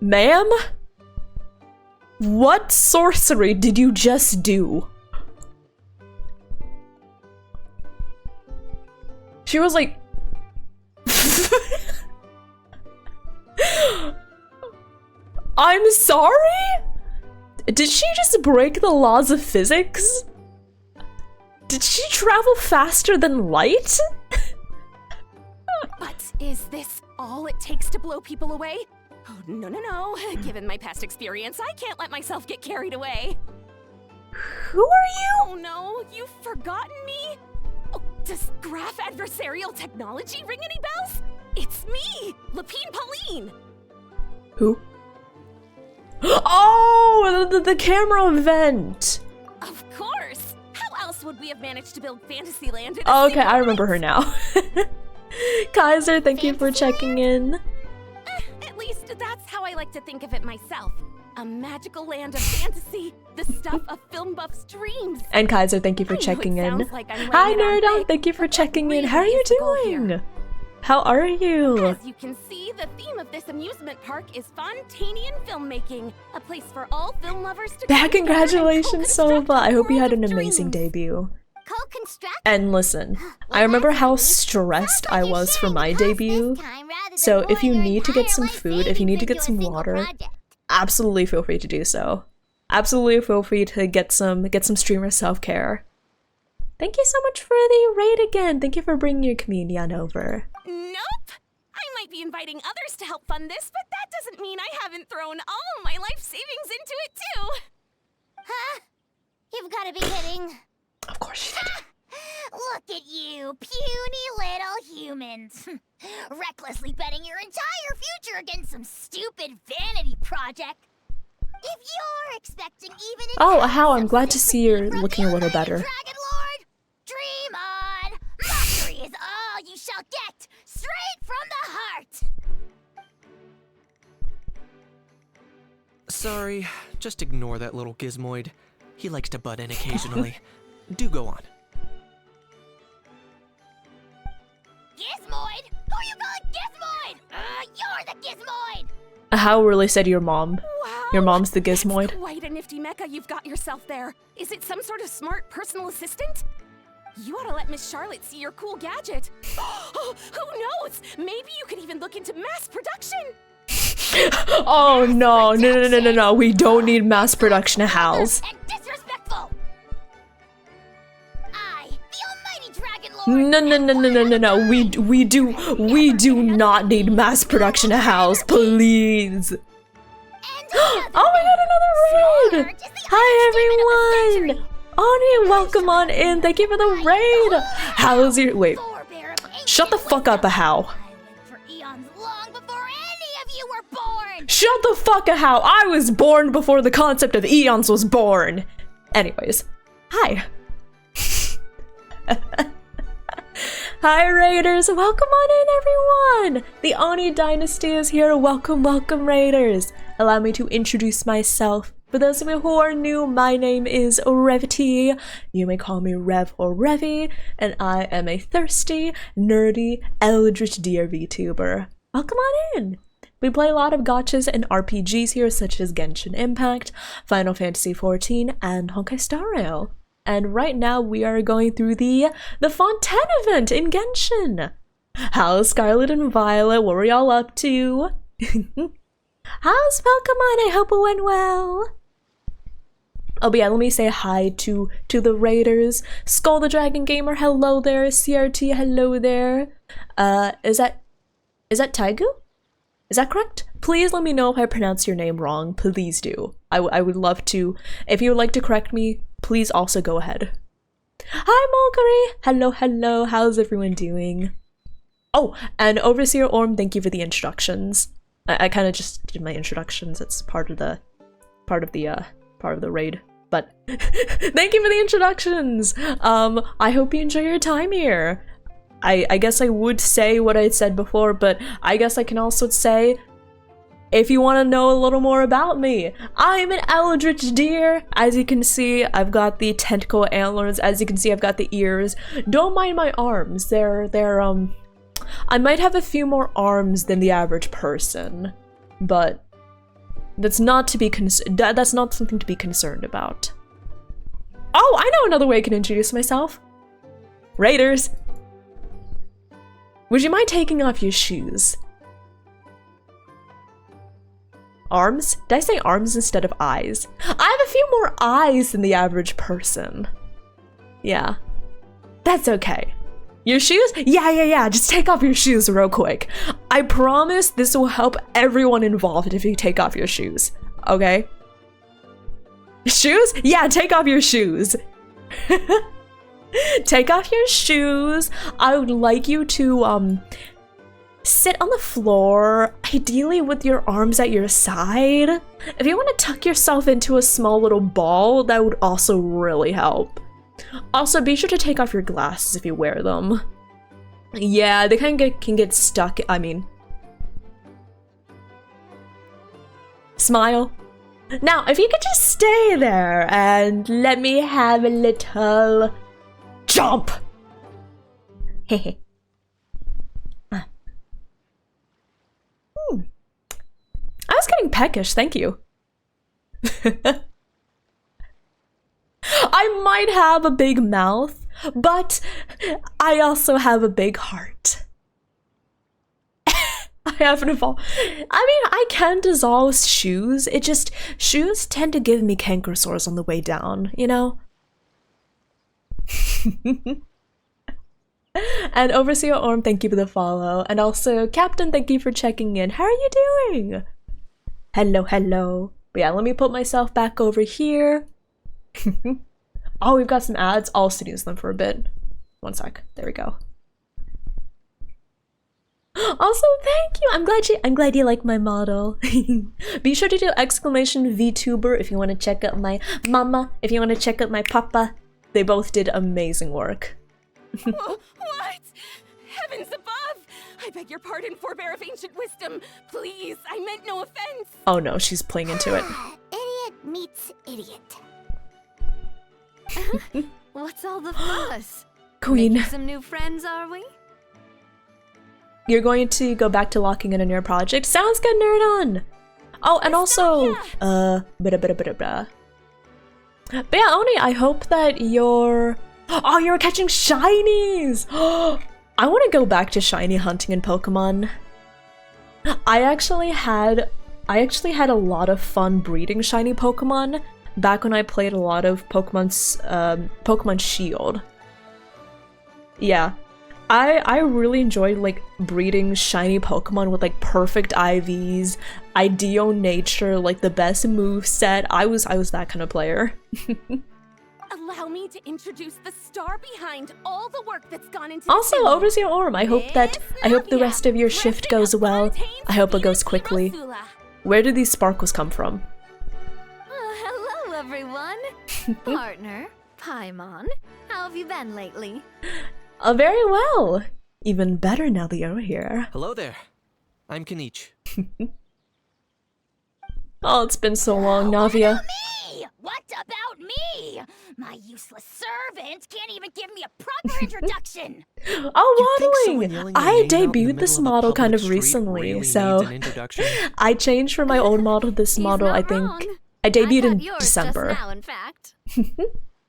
Ma'am? What sorcery did you just do? She was like, I'm sorry? Did she just break the laws of physics? Did she travel faster than light? But is this all it takes to blow people away? Oh, no, no, no. Given my past experience, I can't let myself get carried away. Who are you? Oh no, you've forgotten me? Oh, does graph adversarial technology ring any bells? It's me, Lapine Pauline. Who? Oh, the camera event. Of course. How else would we have managed to build Fantasyland in a Oh, okay, single I remember her month? now. Kaiser, thank you for checking in. At least that's how I like to think of it myself. A magical land of fantasy, the stuff of film buffs' dreams. And Kaiser, thank you for I know checking it in. sounds like I'm Hi, laying it on Nerdum, thick, thank you for but that checking in. How are really you is the goal here. doing? How are you? As you can see, the theme of this amusement park is Fontanian filmmaking, a place for all film lovers to Yeah, come together and congratulations, co-construct Sova. I a hope you world had an of amazing dreams. debut. Co-construct? And listen, I remember how stressed I was for my debut. So if you need to get some food, if you need to get some water, absolutely feel free to do so. Absolutely feel free to get some streamer self-care. Thank you so much for the raid again. Thank you for bringing your comedian over. Nope! I might be inviting others to help fund this, but that doesn't mean I haven't thrown all my life savings into it too. Huh? You've got to be kidding. Of course she did. Look at you, puny little humans. Recklessly betting your entire future against some stupid vanity project. If you're expecting even Oh, how I'm glad to see you're looking a little better. Dragon Lord, dream on. Mockery is all you shall get, straight from the heart. Sorry, just ignore that little gizmoid. He likes to butt in occasionally. Do go on. Gizmoid? Who you calling Gizmoid? You're the Gizmoid. How really said your mom? Wow! Your mom's the gizmoid? That's quite a nifty mecha you've got yourself there. Is it some sort of smart personal assistant? You ought to let Miss Charlotte see your cool gadget. Oh, who knows? Maybe you could even look into mass production. Oh no, we don't need mass production of Hals. And disrespectful. I, the almighty Dragon Lord. No, we do not need mass production of Hals, please. Oh my god, another raid! Hi everyone! Oni, welcome on in, thank you for the raid! How's your- wait, shut the fuck up, How. For eons long before any of you were born. Shut the fuck up, How! I was born before the concept of eons was born! Anyways, hi. Hi Raiders, welcome on in everyone! The Oni Dynasty is here, welcome Raiders! Allow me to introduce myself. For those of you who are new, my name is Revity. You may call me Rev or Revy, and I am a thirsty, nerdy, eldritch deer VTuber. Welcome on in! We play a lot of gachas and RPGs here, such as Genshin Impact, Final Fantasy XIV, and Honkai Star Rail. And right now we are going through the Fontaine event in Genshin. How's Scarlet and Violet? What were y'all up to? How's Pokemon? I hope it went well. Oh, but yeah, let me say hi to the Raiders. Skull the Dragon Gamer, hello there. CRT, hello there. Is that Taigu? Is that correct? Please let me know if I pronounce your name wrong. Please do. I would love to. If you would like to correct me, please also go ahead. Hi, Mulgary! Hello. How's everyone doing? Oh, and Overseer Orm, thank you for the introductions. I kind of just did my introductions. It's part of the raid. But thank you for the introductions. I hope you enjoy your time here. I guess I would say what I said before, but I guess I can also say, if you want to know a little more about me, I'm an eldritch deer. As you can see, I've got the tentacle antlers. As you can see, I've got the ears. Don't mind my arms. I might have a few more arms than the average person, but that's not something to be concerned about. Oh, I know another way I can introduce myself. Raiders. Would you mind taking off your shoes? Arms? Did I say arms instead of eyes? I have a few more eyes than the average person. Yeah. That's okay. Your shoes? Yeah. Just take off your shoes real quick. I promise this will help everyone involved if you take off your shoes. Okay? Shoes? Yeah, take off your shoes. Take off your shoes. I would like you to, sit on the floor, ideally with your arms at your side. If you want to tuck yourself into a small little ball, that would also really help. Also, be sure to take off your glasses if you wear them. Yeah, they can get stuck, I mean. Smile. Now, if you could just stay there and let me have a little jump. Hehe. I was getting peckish, thank you. I might have a big mouth, but I also have a big heart. I haven't evolved. I mean, I can dissolve shoes. It just, shoes tend to give me canker sores on the way down, you know? And Overseer Orm, thank you for the follow. And also, Captain, thank you for checking in. How are you doing? Hello. But yeah, let me put myself back over here. Oh, we've got some ads. I'll snooze them for a bit. One sec. There we go. Also, thank you. I'm glad you like my model. Be sure to do exclamation VTuber if you want to check out my mama, if you want to check out my papa. They both did amazing work. What? Heavens above! I beg your pardon, forebear of ancient wisdom. Please, I meant no offense. Oh no, she's playing into it. Idiot meets idiot. What's all the fuss? Queen. Making some new friends, are we? You're going to go back to locking in on your project? Sounds good, nerd on! Oh, and also, But yeah, Oni, I hope that you're... Oh, you're catching shinies! I want to go back to shiny hunting in Pokemon. I actually had a lot of fun breeding shiny Pokemon back when I played a lot of Pokemon Shield. Yeah. I really enjoyed like breeding shiny Pokemon with like perfect IVs, ideal nature, like the best moveset. I was that kind of player. Allow me to introduce the star behind all the work that's gone into Also, this Overseer Orm, I hope the rest of your shift goes well. I hope it goes quickly. Where do these sparkles come from? Hello, everyone. Partner, Paimon, how have you been lately? Very well. Even better now that you're here. Hello there. I'm Kanich. Oh, it's been so long, Navia. Me? What about me? My useless servant can't even give me a proper introduction. Oh, You think someone waddling! yelling your I name out in the debuted this middle of a model kind public of street recently, really so needs an introduction? I changed from my old model to this He's model, not I think. wrong. I debuted got in yours December. Just now, in fact.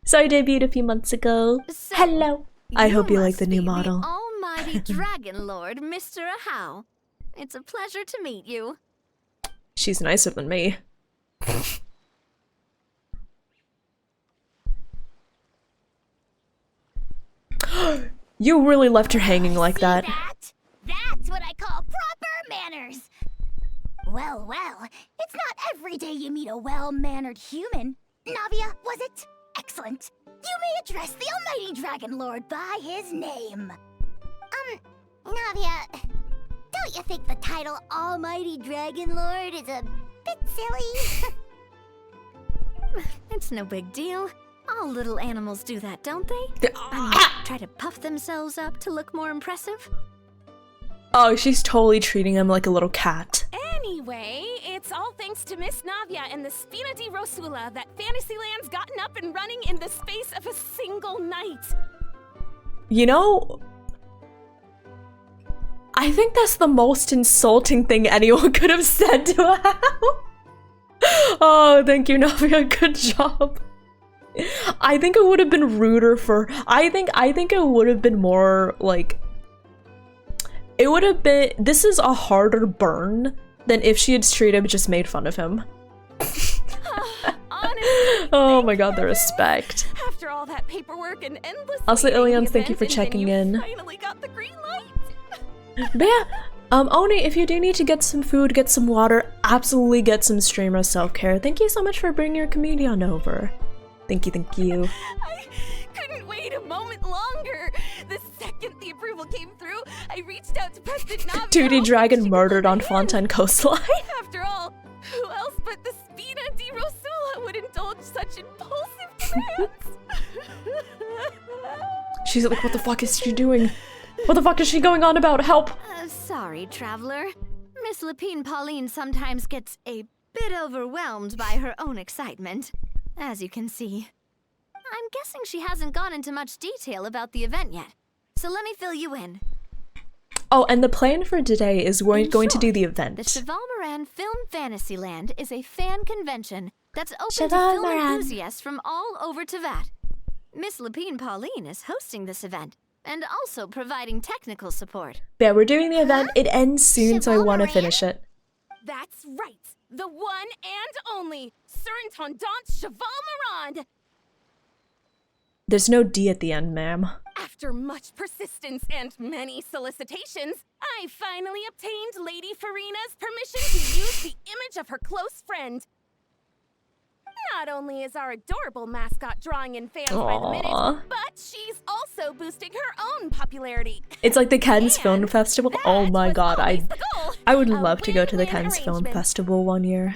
So I debuted a few months ago. So, Hello! I hope you like must the new be model. The almighty Dragon Lord, Mr. Ahau. It's a pleasure to meet you. She's nicer than me. You really left her hanging like See that. That's what I call proper manners. Well, it's not every day you meet a well-mannered human. Navia, was it? Excellent. You may address the almighty Dragon Lord by his name. Navia, don't you think the title Almighty Dragon Lord is a bit silly? It's no big deal. All little animals do that, don't they? I mean, try to puff themselves up to look more impressive. Oh, she's totally treating him like a little cat. Anyway, it's all thanks to Miss Navia and the Spina di Rosula that Fantasyland's gotten up and running in the space of a single night. You know, I think that's the most insulting thing anyone could have said to her. Oh, thank you, Navia. Good job. I think it would have been ruder for... I think it would have been more, like... It would have been. This is a harder burn than if she had straight up just made fun of him. Honestly, Oh my god, the respect. after all that paperwork and endless Also, waiting, Ilian, the thank you for event, and checking then in. you finally got the green light. But yeah, Oni, if you do need to get some food, get some water, absolutely get some streamer self-care. Thank you so much for bringing your community on over. Thank you, thank you. I couldn't wait a moment longer. The second the approval came through, I reached out to President Navia. 2D Dragon She murdered put on my hand. Fontaine Coastline. After all, who else but the Spina di Rosula would indulge such impulsive demands? She's like, what the fuck is she doing? What the fuck is she going on about? Help! Sorry, traveler. Miss Lapine Pauline sometimes gets a bit overwhelmed by her own excitement, as you can see. I'm guessing she hasn't gone into much detail about the event yet, so let me fill you in. Oh, and the plan for today is we're In going to do short, the event. The Cheval Moran Film Fantasyland is a fan convention that's open Cheval to film Moran. enthusiasts from all over Teyvat. Miss Lapine Pauline is hosting this event and also providing technical support. Yeah, we're doing the event. It ends soon, so I want to Cheval finish it. That's right. The one and only Surintendant Cheval Moran. There's no D at the end, ma'am. After much persistence and many solicitations, I finally obtained Lady Farina's permission to use the image of her close friend. Not only is our adorable mascot drawing in fans by the Aww. minute, but she's also boosting her own popularity. It's like the Cannes And Film Festival. that Oh my was god, always the goal. I would A love to go to the win-win Cannes Film arrangement. Festival one year.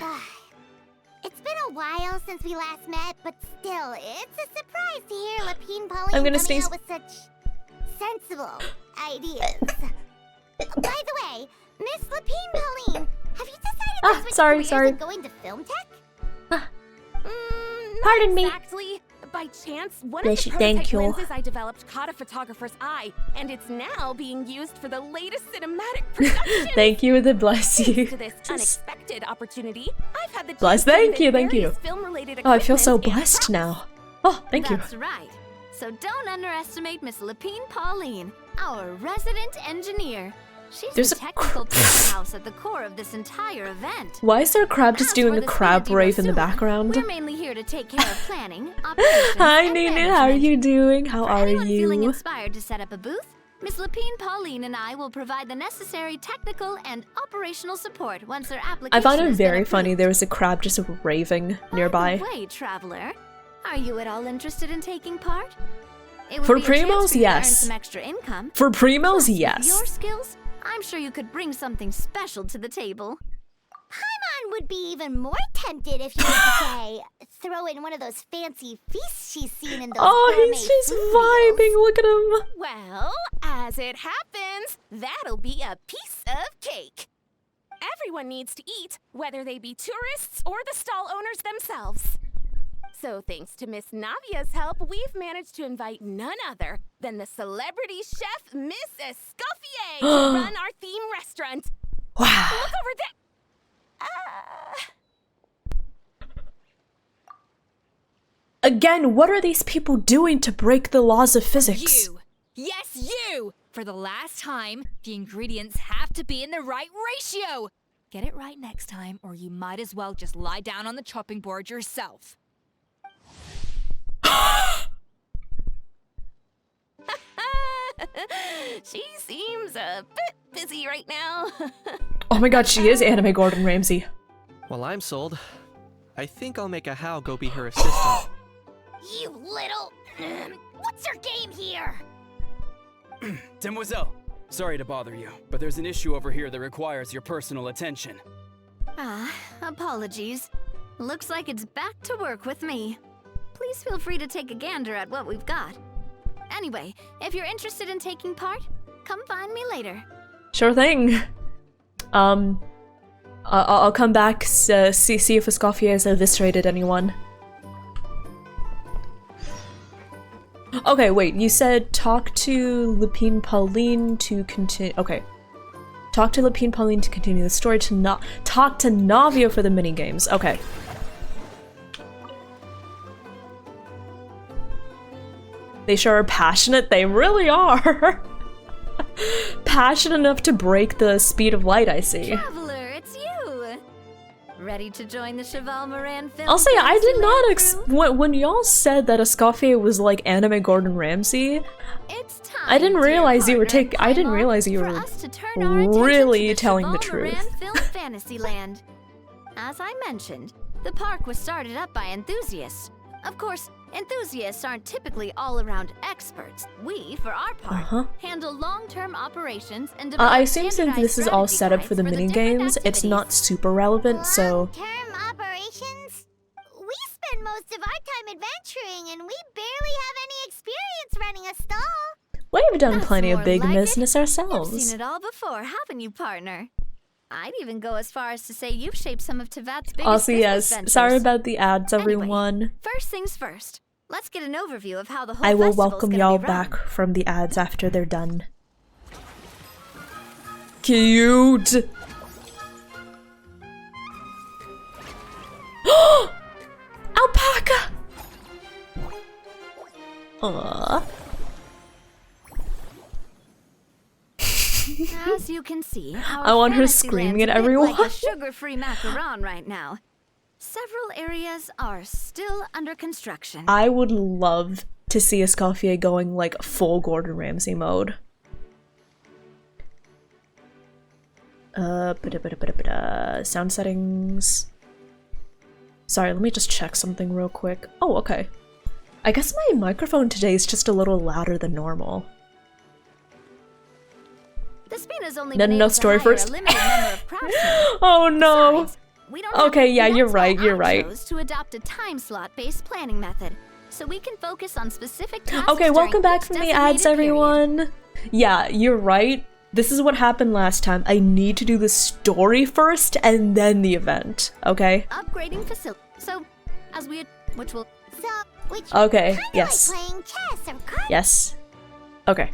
It's been a while since we last met, but still, it's a surprise to hear Lapine Pauline I'm gonna coming sneeze. out with such sensible ideas. By the way, Miss Lapine Pauline, have you decided Ah, to switch sorry, careers sorry. and go into film tech? Pardon me. Exactly. By chance, one Bless of you, the thank prototype you. lenses I developed caught a photographer's eye, and it's now being used for the latest cinematic production. Thank you, the bless you. Thanks to this unexpected opportunity, I've had the Bless, chance to thank you, invent thank you. various film-related Oh, I feel so equipment and blessed props. now. Oh, thank you. That's right. So don't underestimate Miss Lapine Pauline, our resident engineer. She's There's the a technical powerhouse at the core of this entire event. Why is there a crab just As doing for a the crab Spina di rave in the Rosula, background? We're mainly here to take care of planning, operations, Hi, and Nina. How are management. you doing? How For are anyone feeling you? inspired to set up a booth, Miss Lapine Pauline and I will provide the necessary technical and operational support once their application I find it has been very funny approved. there was a crab just raving nearby. By the way, traveler, are you at all interested in taking part? It would For be a chance primos, for you to earn yes. some extra income. For primos, Plus, with yes. your skills, I'm sure you could bring something special to the table. Paimon would be even more tempted if you were to say, throw in one of those fancy feasts she's seen in those Oh, gourmet he's just food vibing. reels. Look at him. Well, as it happens, that'll be a piece of cake. Everyone needs to eat, whether they be tourists or the stall owners themselves. So thanks to Miss Navia's help, we've managed to invite none other than the celebrity chef, Miss Escoffier, to run our theme restaurant. Wow. Look over there. Again, what are these people doing to break the laws of physics? You! Yes, you! For the last time, the ingredients have to be in the right ratio! Get it right next time, or you might as well just lie down on the chopping board yourself. She seems a bit busy right now. Oh my god, she is Anime Gordon Ramsay. Well, I'm sold. I think I'll make a Hao go be her assistant. You little... What's your game here? Demoiselle, sorry to bother you, but there's an issue over here that requires your personal attention. Ah, apologies. Looks like it's back to work with me. Please feel free to take a gander at what we've got. Anyway, if you're interested in taking part, come find me later. Sure thing. I'll come back, see if Escoffier has eviscerated anyone. Okay, wait, you said talk to Lapine Pauline to continue. Okay. Talk to Lapine Pauline to continue the story, talk to Navia for the minigames. Okay. They sure are passionate, they really are. Passionate enough to break the speed of light, I see. Traveler, it's you! Ready to join the Cheval Moran film? I'll say I did Fantasyland not crew? when y'all said that Escoffier was like anime Gordon Ramsay, It's time, I didn't dear realize you were partner I didn't Primal, realize you for were us to turn our attention really to the telling the Cheval Moran truth. Film Fantasyland. As I mentioned, the park was started up by enthusiasts. Of course, enthusiasts aren't typically all-around experts. We, for our part, handle long-term operations and develop I assume since this is all strategy set up guides for the different mini-games, it's not activities. super relevant, so... Long-term operations? We spend most of our time adventuring, and we barely have any experience running a stall. We've done That's plenty of more big like it. business You've ourselves. seen it all before, haven't you, partner? I'd even go as far as to say you've shaped some of Tevat's biggest Also, business yes, ventures. sorry about the ads, Anyway, everyone. First things first. Let's get an overview of how the whole I will festival's welcome gonna y'all be run. back from the ads after they're done. Cute! Alpaca! Aww. As you can see, our I want her Fantasyland's screaming at a bit everyone. like a sugar-free macaron right now. Several areas are still under construction. I would love to see Escoffier going like full Gordon Ramsay mode. Sound settings. Sorry, let me just check something real quick. Oh, okay. I guess my microphone today is just a little louder than normal. The Spina's only No, been no, able to story hire first. a limited number of craftsmen. Oh no! Besides, we don't Okay, have, yeah, you're that's why right, you're I right. chose to adopt a time slot-based planning method, so we can focus on specific tasks. Okay, during welcome back each from the ads, designated period. everyone! Yeah, you're right. This is what happened last time. I need to do the story first and then the event, okay? Upgrading facility. So, as we, which will. So, which Okay, kinda yes. like playing chess or cards. Yes. Okay.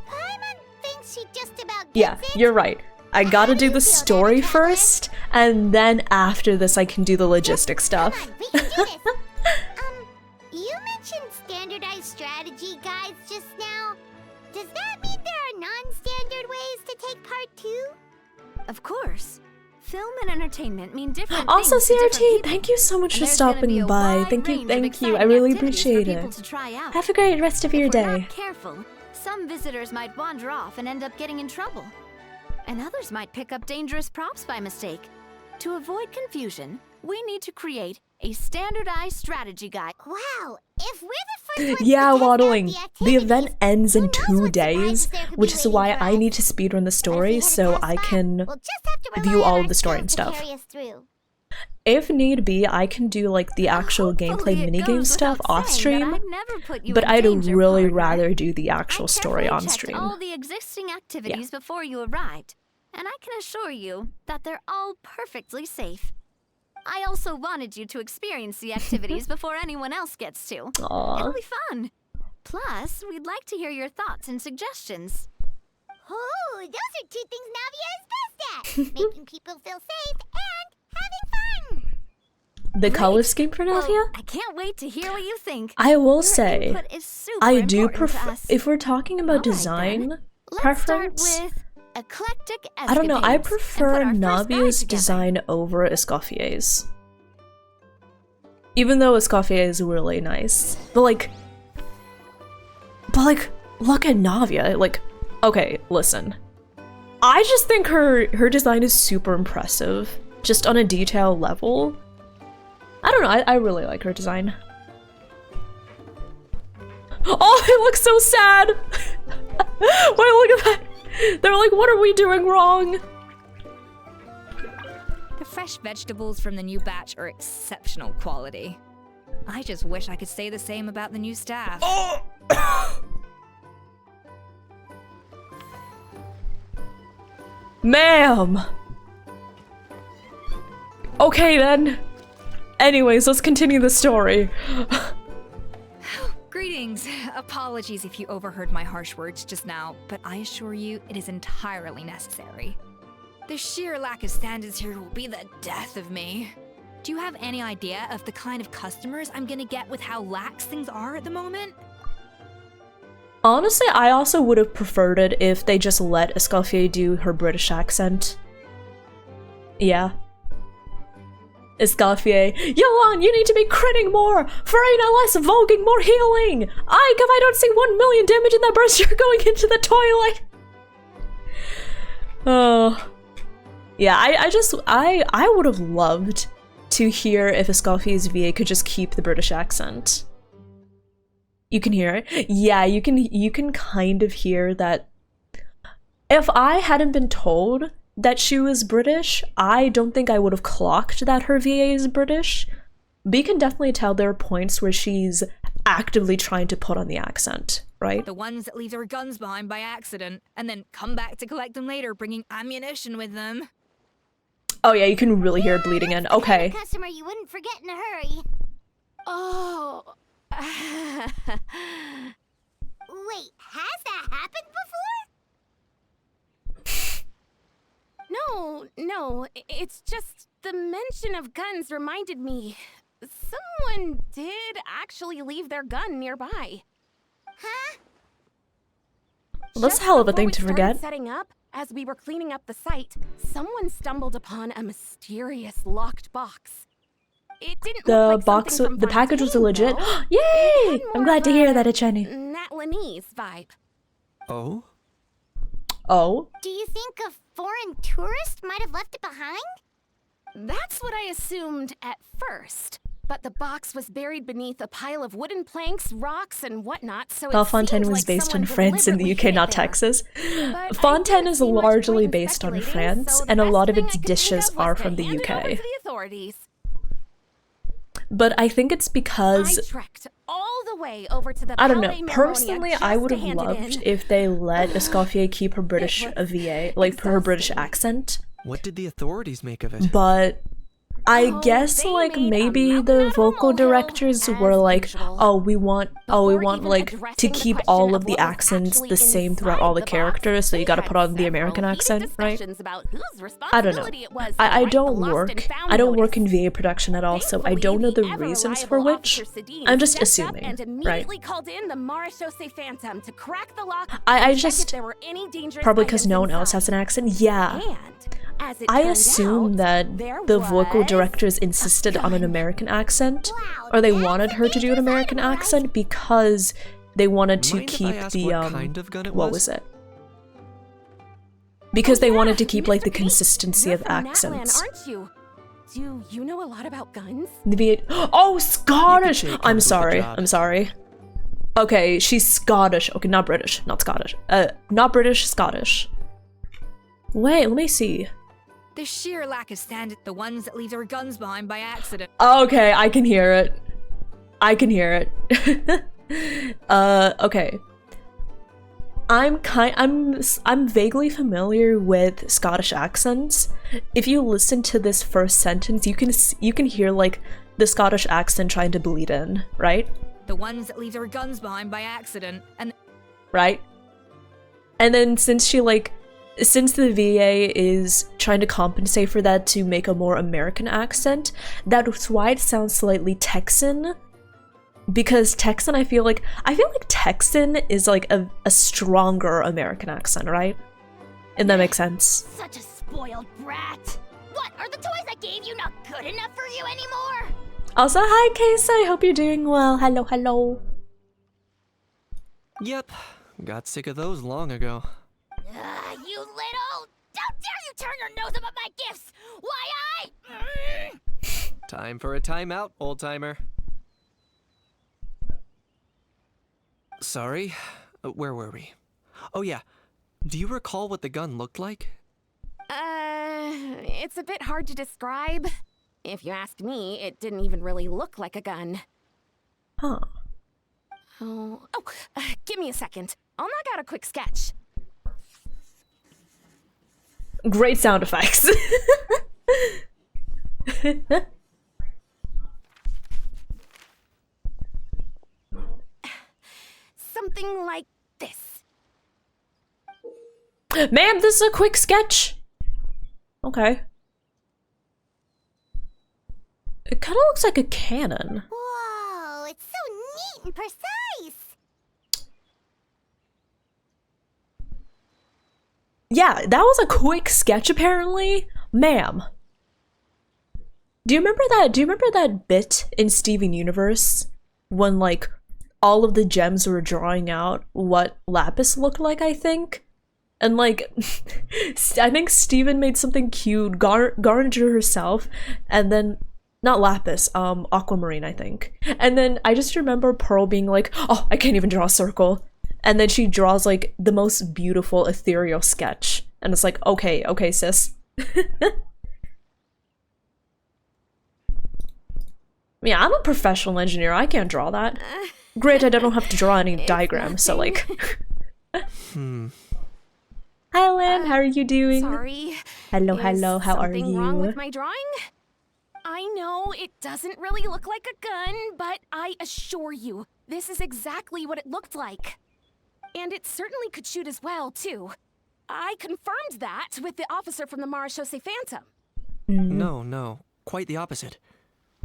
Paimon thinks she just about Yeah, gets it. you're right. I gotta do the feel, story David Traveler? first, and then after this I can do the logistic stuff. Come on, we can do this. You mentioned standardized strategy guides just now. Does that mean there are non-standard ways to take part too? Of course. Film and entertainment mean different Also, things to different CRT, people. thank you so much And for there's gonna be stopping a by. wide Thank you, range of I exciting really activities appreciate for people it. to try out. Have a great rest of your If we're day. not careful, some visitors might wander off and end up getting in trouble. And others might pick up dangerous props by mistake. To avoid confusion, we need to create a standardized strategy guide. Wow, if we're the first ones Yeah, to test out waddling. the The event activities, ends who in knows 2 what days, surprises there could which be is waiting why for I us. need to speedrun the But if we story hit a so tough I spot, can we'll just have to rely view on all our of the story and skills to stuff. carry us through. If need be, I can do like the actual Hopefully gameplay it minigame goes stuff without off saying stream, that I'd never put you but in I'd danger, really partner. rather do the actual I story carefully on checked stream. all the existing activities before you arrived, and I can assure you that they're all perfectly safe. I also wanted you to experience the activities before anyone else gets to. Aww. It'll be fun. Plus, we'd like to hear your thoughts and suggestions. Oh, those are two things Navia is best at. Making people feel safe and having fun. The color Great. scheme for Well, Navia? I can't wait to hear what you think. I will Your say, input is super I do important to prefer, us. if we're talking about All right, design then. Let's preference, start with eclectic I don't know, I escapades and put prefer our first guide Navia's together. design over Escoffier's. Even though Escoffier is really nice. But like, look at Navia. Like, okay, listen. I just think her design is super impressive. Just on a detail level. I don't know, I really like her design. Oh, it looks so sad! Wait, look at that! They're like, what are we doing wrong? The fresh vegetables from the new batch are exceptional quality. I just wish I could say the same about the new staff. Ma'am! Okay then. Anyways, let's continue the story. Greetings. Apologies if you overheard my harsh words just now, but I assure you it is entirely necessary. The sheer lack of standards here will be the death of me. Do you have any idea of the kind of customers I'm gonna get with how lax things are at the moment? Honestly, I also would have preferred it if they just let Escoffier do her British accent. Yeah. Escoffier, Yolan, you need to be critting more! Farina, less voguing, more healing! Ike, if I don't see 1 million damage in that burst, you're going into the toilet! Oh. Yeah, I would have loved to hear if Escoffier's VA could just keep the British accent. You can hear it? Yeah, you can kind of hear that. If I hadn't been told that she was British, I don't think I would have clocked that her VA is British. But you can definitely tell there are points where she's actively trying to put on the accent, right? The ones that leave their guns behind by accident and then come back to collect them later, bringing ammunition with them. Oh yeah, you can really hear it bleeding in. Okay. The customer you wouldn't forget in a hurry. Oh. Wait, has that happened before? No, it's just the mention of guns reminded me. Someone did actually leave their gun nearby. Huh? Well, that's a Just hell of a before thing we to started forget. Setting up, as we were cleaning up the site, someone stumbled upon a mysterious locked box. It didn't The look like box, something from the package was a Fontaine, legit. though. Yay! It had I'm more glad to of hear a that, Echeni. Natlanese vibe. Oh? Oh? Do you think a foreign tourist might have left it behind? That's what I assumed at first. But the box was buried beneath a pile of wooden planks, rocks, and whatnot, so it Fontaine seemed was like based in someone France and the deliberately UK, hid not it there. Texas. But I Fontaine didn't is see much largely point in based on speculating, France, so the and a best lot of thing its I could dishes think of was are to from the hand it over UK. to the authorities. But I think it's I because, trekked all the way over to the I don't know, Palais Mermonia personally just I would to have hand it loved in. if they let Escoffier keep her British was VA, like her British exhausting. accent. What did the authorities make of it? But I Oh, guess they like made a maybe mountain the out of a vocal molehill, directors as were like, usual. oh, we want Before even like to addressing the keep question all of the what was accents actually the same throughout all the inside characters, so you they gotta had put on the several American heated accent, right? discussions about whose I don't know. responsibility it was to I write the don't lost work. and found I don't work notice. in VA production at all, so I don't know the Thankfully, reasons for ever-reliable which. Officer Sedin I'm just stepped up assuming, and right? immediately called in the Marechaussee Phantom to crack the lock I and check just if there were any dangerous probably because items no one else has inside. an accent. Yeah. And as it I turned assume out, that there the vocal was directors insisted on an gun. American accent, Wow, or they that's wanted a her to do an dangerous American item, right? accent because they wanted to Mind if I keep ask the what kind of gun it what was it? Because they wanted to keep like the Mr. Pete, consistency you're of from Natlan, accents. aren't you? Do you know a lot about guns? Oh, Scottish! say it I'm comes with the sorry. job. I'm sorry. Okay, she's Scottish. Okay, not British. Not Scottish. Not British, Scottish. Wait, let me see. The sheer lack of standard, the ones that leave their guns behind by accident. Okay, I can hear it. I can hear it. Okay. I'm vaguely familiar with Scottish accents. If you listen to this first sentence, you can hear like the Scottish accent trying to bleed in, right? The ones that leave their guns behind by accident, and Right? And then since the VA is trying to compensate for that to make a more American accent, that's why it sounds slightly Texan. Because Texan, I feel like Texan is like a stronger American accent, right? If that makes sense. Such a spoiled brat. What, are the toys I gave you not good enough for you anymore? Also, hi Case, I hope you're doing well. Hello, hello. Yep, got sick of those long ago. You little... How dare you turn your nose up at my gifts? Why Time for a timeout, old-timer. Sorry, where were we? Oh yeah, do you recall what the gun looked like? It's a bit hard to describe. If you ask me, it didn't even really look like a gun. Huh. Give me a second. I'll knock out a quick sketch. Great sound effects. Something like this. Ma'am, this is a quick sketch. Okay. It kind of looks like a cannon. Whoa, it's so neat and precise. Yeah, that was a quick sketch apparently. Ma'am. Do you remember that bit in Steven Universe when like all of the gems were drawing out what Lapis looked like, I think? And like I think Steven made something cute, Garnet drew herself, and then not Lapis, Aquamarine, I think. And then I just remember Pearl being like, oh, I can't even draw a circle. And then she draws like the most beautiful ethereal sketch. And it's like, okay, sis. Yeah, I'm a professional engineer. I can't draw that. Granted, I don't have to draw any diagrams, so like... Hi, Lan. How are you doing? Sorry. Hello, Is hello. How are something wrong with you? my drawing? I know it doesn't really look like a gun, but I assure you, this is exactly what it looked like. And it certainly could shoot as well, too. I confirmed that with the officer from the Marechaussee Phantom. No, quite the opposite.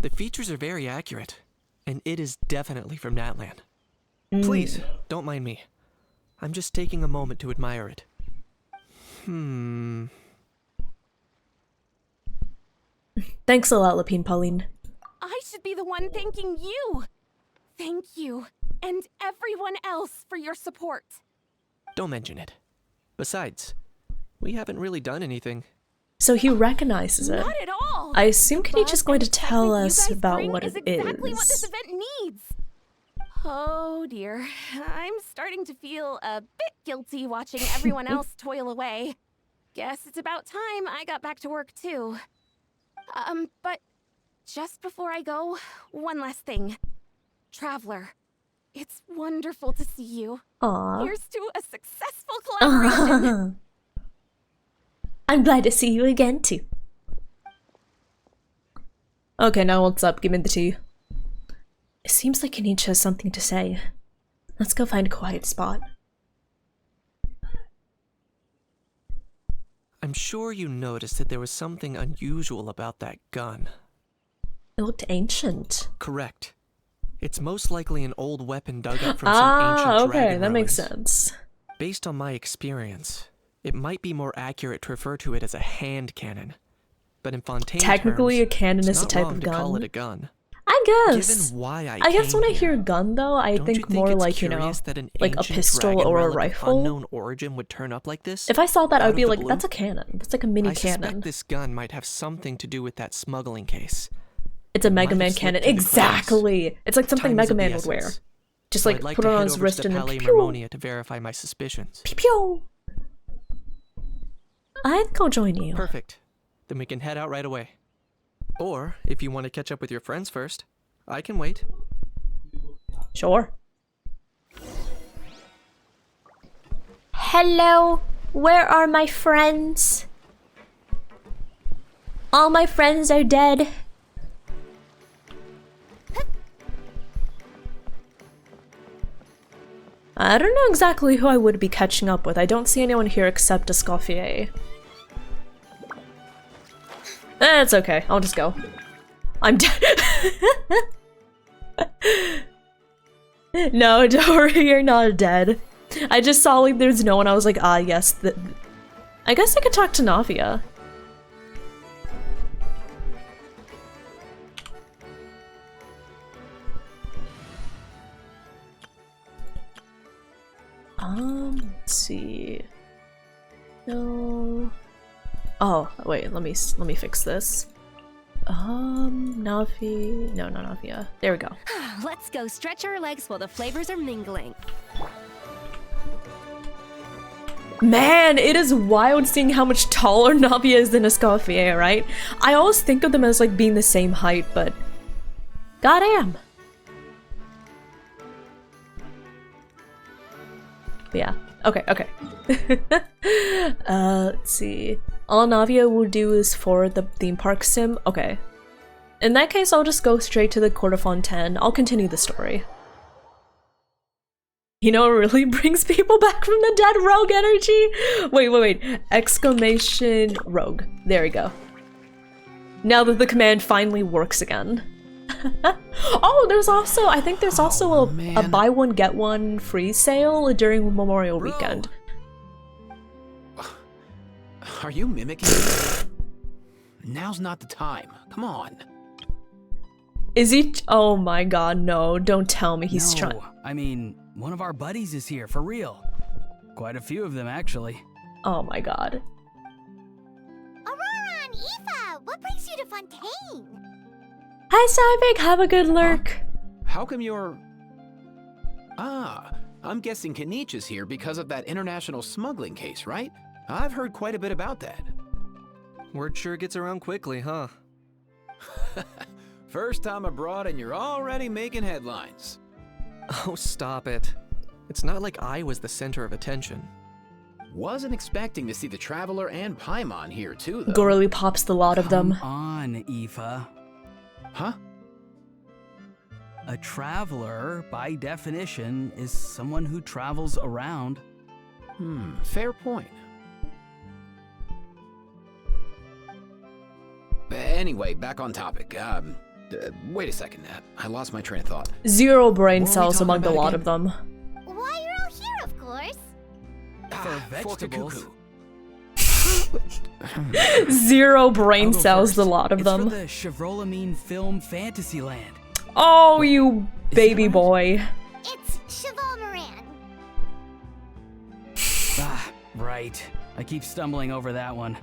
The features are very accurate, and it is definitely from Natlan. Please, don't mind me. I'm just taking a moment to admire it. Thanks a lot, Lapine Pauline. I should be the one thanking you. Thank you, and everyone else for your support. Don't mention it. Besides, we haven't really done anything. So he recognizes it. Not at all. I assume Kenny's But just going to the tell excitement you us guys about bring what is it exactly what this is. event needs. Oh dear, I'm starting to feel a bit guilty watching everyone else toil away. Guess it's about time I got back to work too. But just before I go, one last thing. Traveler, it's wonderful to see you. Aww. Here's to a successful collaboration. I'm glad to see you again, too. Okay, now what's up? Give me the tea. It seems like Kenichi has something to say. Let's go find a quiet spot. I'm sure you noticed that there was something unusual about that gun. It looked ancient. Correct. It's most likely an old weapon dug up from some ancient okay, dragon that makes ruins. sense. Based on my experience, it might be more accurate to refer to it as a hand cannon. But in Fontaine Technically, terms, a cannon it's is a not type wrong of to call gun. it a gun. I guess. Given why I guess came when I here, hear gun, though, I don't think you think more it's like, you know, curious that an like a ancient pistol dragon or a relic of rifle. unknown origin would turn up like this? If I saw that, I out would be of the like, blue? that's a cannon. That's like a mini I cannon. suspect this gun might have something to do with that smuggling case. It's a It Mega might Man have cannon. slipped through the cracks. Exactly! It's like something Time is Mega of the Man would wear. essence. Just So like I'd like put to it on head his over wrist to the and then Palais pew, Mermonia to verify my suspicions. pew, pew. I'd go join you. Perfect. Then we can head out right away. Or, if you want to catch up with your friends first, I can wait. Sure. Hello, where are my friends? All my friends are dead. I don't know exactly who I would be catching up with. I don't see anyone here except Escoffier. It's okay, I'll just go. I'm dead. No, don't worry, you're not dead. I just saw like there's no one. I was like, ah, yes. I guess I could talk to Navia. Let's see. No. Oh, wait. Let me fix this. Navi. No, not Navia. There we go. Let's go stretch our legs while the flavors are mingling. Man, it is wild seeing how much taller Navia is than Escoffier, right? I always think of them as like being the same height, but goddamn. But yeah. Okay. Let's see. All Navia will do is forward the theme park sim. Okay. In that case, I'll just go straight to the Court of Fontaine. I'll continue the story. You know what really brings people back from the dead? Rogue energy? Wait. Exclamation rogue. There we go. Now that the command finally works again. Oh, there's also, I think there's also a buy one get one free sale during Memorial Weekend. Are you mimicking me? Now's not the time. Come on. Is he? Oh my god, no. Don't tell me he's trying. No, I mean, one of our buddies is here, for real. Quite a few of them, actually. Oh my god. Aurora and Aoife, what brings you to Fontaine? Hi, Cyvic. Have a good lurk. How come you're... Ah, I'm guessing Kanich is here because of that international smuggling case, right? I've heard quite a bit about that. Word sure gets around quickly, huh? First time abroad and you're already making headlines. Oh, stop it. It's not like I was the center of attention. Wasn't expecting to see the Traveler and Paimon here too, though. Gorley pops the lot of them. Come on, Aoife. Huh? A traveler, by definition, is someone who travels around. Fair point. Anyway, back on topic. Wait a second. I lost my train of thought. 0 brain What were we cells talking among the about lot again? of them. Why you're all here, of course. For vegetables. Cuckoo. 0 brain I'll go cells, first. the lot of It's them. for the Chevrolamine film Fantasyland. Oh, you Is baby that right? boy. It's Cheval Moran. Ah, right. I keep stumbling over that one.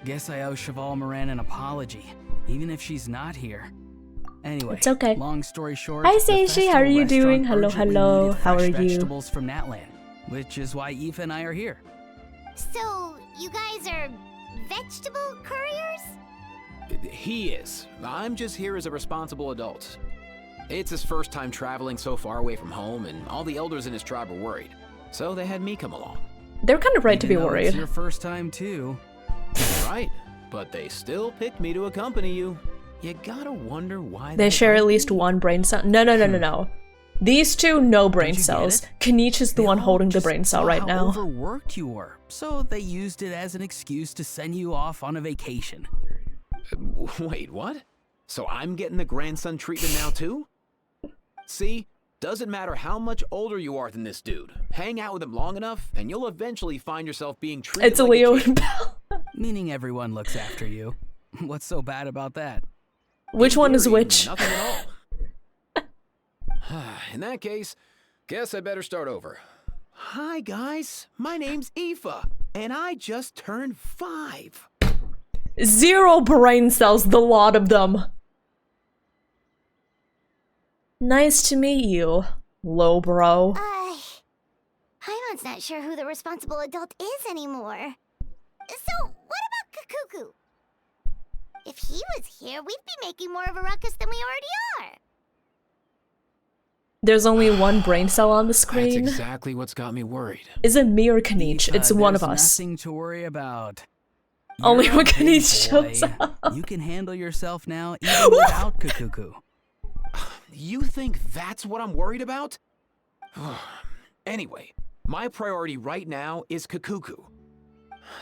Guess I owe Cheval Moran an apology, even if she's not here. Anyway, It's okay. long story short, Hi, the Seishi, how are festival you doing? restaurant Hello, urgently hello. needed How fresh are you? vegetables from Natland, which is why Aoife and I are here. So, you guys are vegetable couriers? He is. I'm just here as a responsible adult. It's his first time traveling so far away from home, and all the elders in his tribe were worried. So they had me come along. They're kind of right to be Even though It's worried. your first time too. Right, but they still picked me to accompany you. You gotta wonder why They share at least 1 brain cell. No. These two, no brain Don't you get cells. it? Kanich is the They one all holding the just brain cell saw right how now. Overworked you were, so they used it as an excuse to send you off on a vacation. Wait, what? So I'm getting the grandson treatment now too? See? Doesn't matter how much older you are than this dude. Hang out with him long enough, and you'll eventually find yourself being treated It's a like Leo kid. and Belle. Meaning everyone looks after you. What's so bad about that? Which In one is theory, which? Nothing at all. In that case, guess I better start over. Hi guys, my name's Aoife, and I just turned 5. 0 brain cells, the lot of them. Nice to meet you, low bro. Paimon's not sure who the responsible adult is anymore. So, what about Kakuku? If he was here, we'd be making more of a ruckus than we already are. There's only 1 brain cell on the That's screen. exactly what's got me worried. Is it me or Kanich? It's one of There's us. Nothing to worry about. Only You're when a big Kanich shows boy. up. You can handle yourself now, even without Kakuku. You think that's what I'm worried about? Anyway, my priority right now is Kakuku.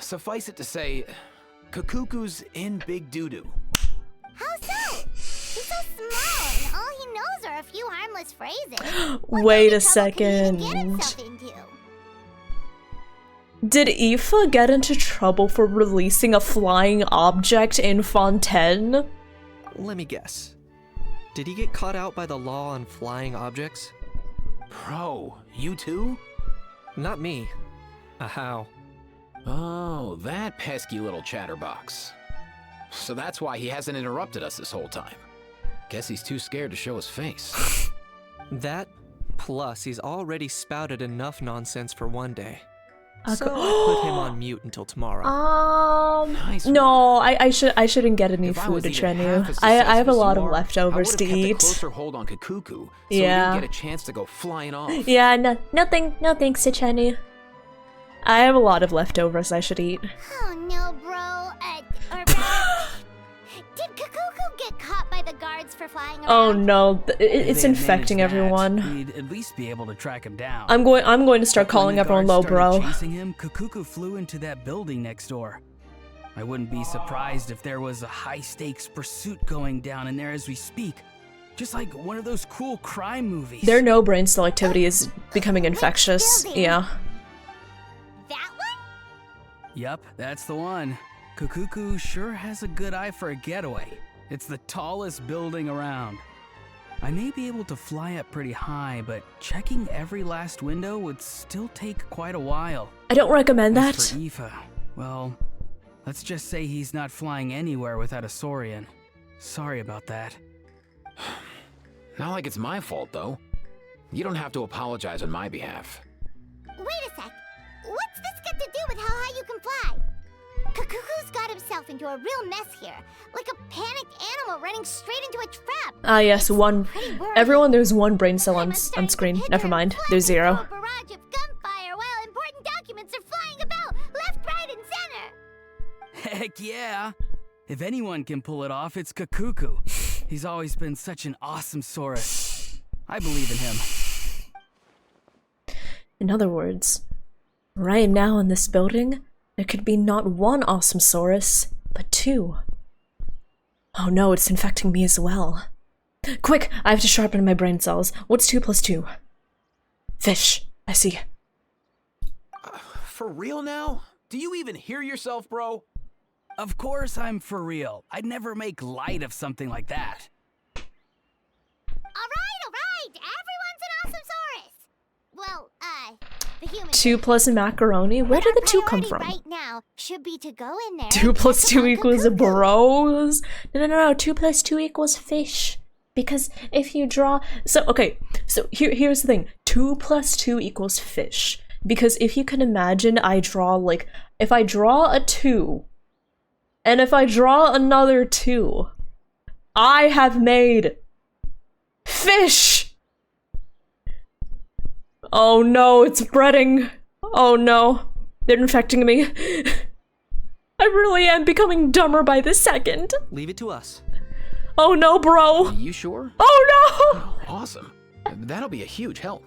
Suffice it to say, Kakuku's in big doo-doo. How so? He's so small, and all he knows are a few harmless phrases. What Wait kind a of trouble can he even get second. himself into? Did Aoife get into trouble for releasing a flying object in Fontaine? Let me guess. Did he get caught out by the law on flying objects? Bro, you too? Not me. How? Oh, that pesky little chatterbox. So that's why he hasn't interrupted us this whole time. Guess he's too scared to show his face. That, plus he's already spouted enough nonsense for one day. Okay. So I put him on mute until tomorrow. Nice No, I shouldn't get any If I food was to even train half you. as I have a successful as lot you of are, leftovers I to would've kept a eat. closer hold on Kakuku, so Yeah. he didn't get a chance to go flying off. Yeah, no thanks, Sichani. I have a lot of leftovers I should eat. Oh no, bro. Did Kakuku get caught by the guards for flying around? Oh no, If it's they had infecting managed that, everyone. We'd at least be able to track him down. I'm going to start But when calling the everyone low guards started bro. Chasing him, Kakuku flew into that building next door. I wouldn't be surprised if there was a high-stakes pursuit going down in there as we speak. Just like one of those cool crime movies. Their no brain selectivity is becoming infectious. building? Yeah. That one? Yup, that's the one. Kukuku sure has a good eye for a getaway. It's the tallest building around. I may be able to fly up pretty high, but checking every last window would still take quite a while. I don't recommend that. As for Aoife, well, let's just say he's not flying anywhere without a Saurian. Sorry about that. Not like it's my fault, though. You don't have to apologize on my behalf. Wait a sec. What's this got to do with how high you can fly? Kakuku's got himself into a real mess here. Like a panicked animal running straight into a trap. Ah, yes, one. Everyone, there's one brain cell on screen. Never mind. There's zero. A barrage of gunfire while important documents are flying about left, right, and center. Heck yeah! If anyone can pull it off, it's Kakuku. He's always been such an awesome Saurus. I believe in him. In other words, right now in this building, there could be not one awesome Saurus, but two. Oh no, it's infecting me as well. Quick, I have to sharpen my brain cells. What's 2 plus 2? Fish. I see. For real now? Do you even hear yourself, bro? Of course I'm for real. I'd never make light of something like that. Alright, everyone's an awesome Saurus. Well, the human 2 plus macaroni? Where did the 2 come from? Right now should be to go in there. 2 plus 2 equals bros? No. 2 plus 2 equals fish. Because if you draw... So, okay. So, here's the thing. 2 plus 2 equals fish. Because if you can imagine, I draw, like... If I draw a 2... And if I draw another 2... I have made... fish! Oh no, it's spreading. Oh no. They're infecting me. I really am becoming dumber by the second. Leave it to us. Oh no, bro. Are you sure? Oh no! Oh, awesome. That'll be a huge help.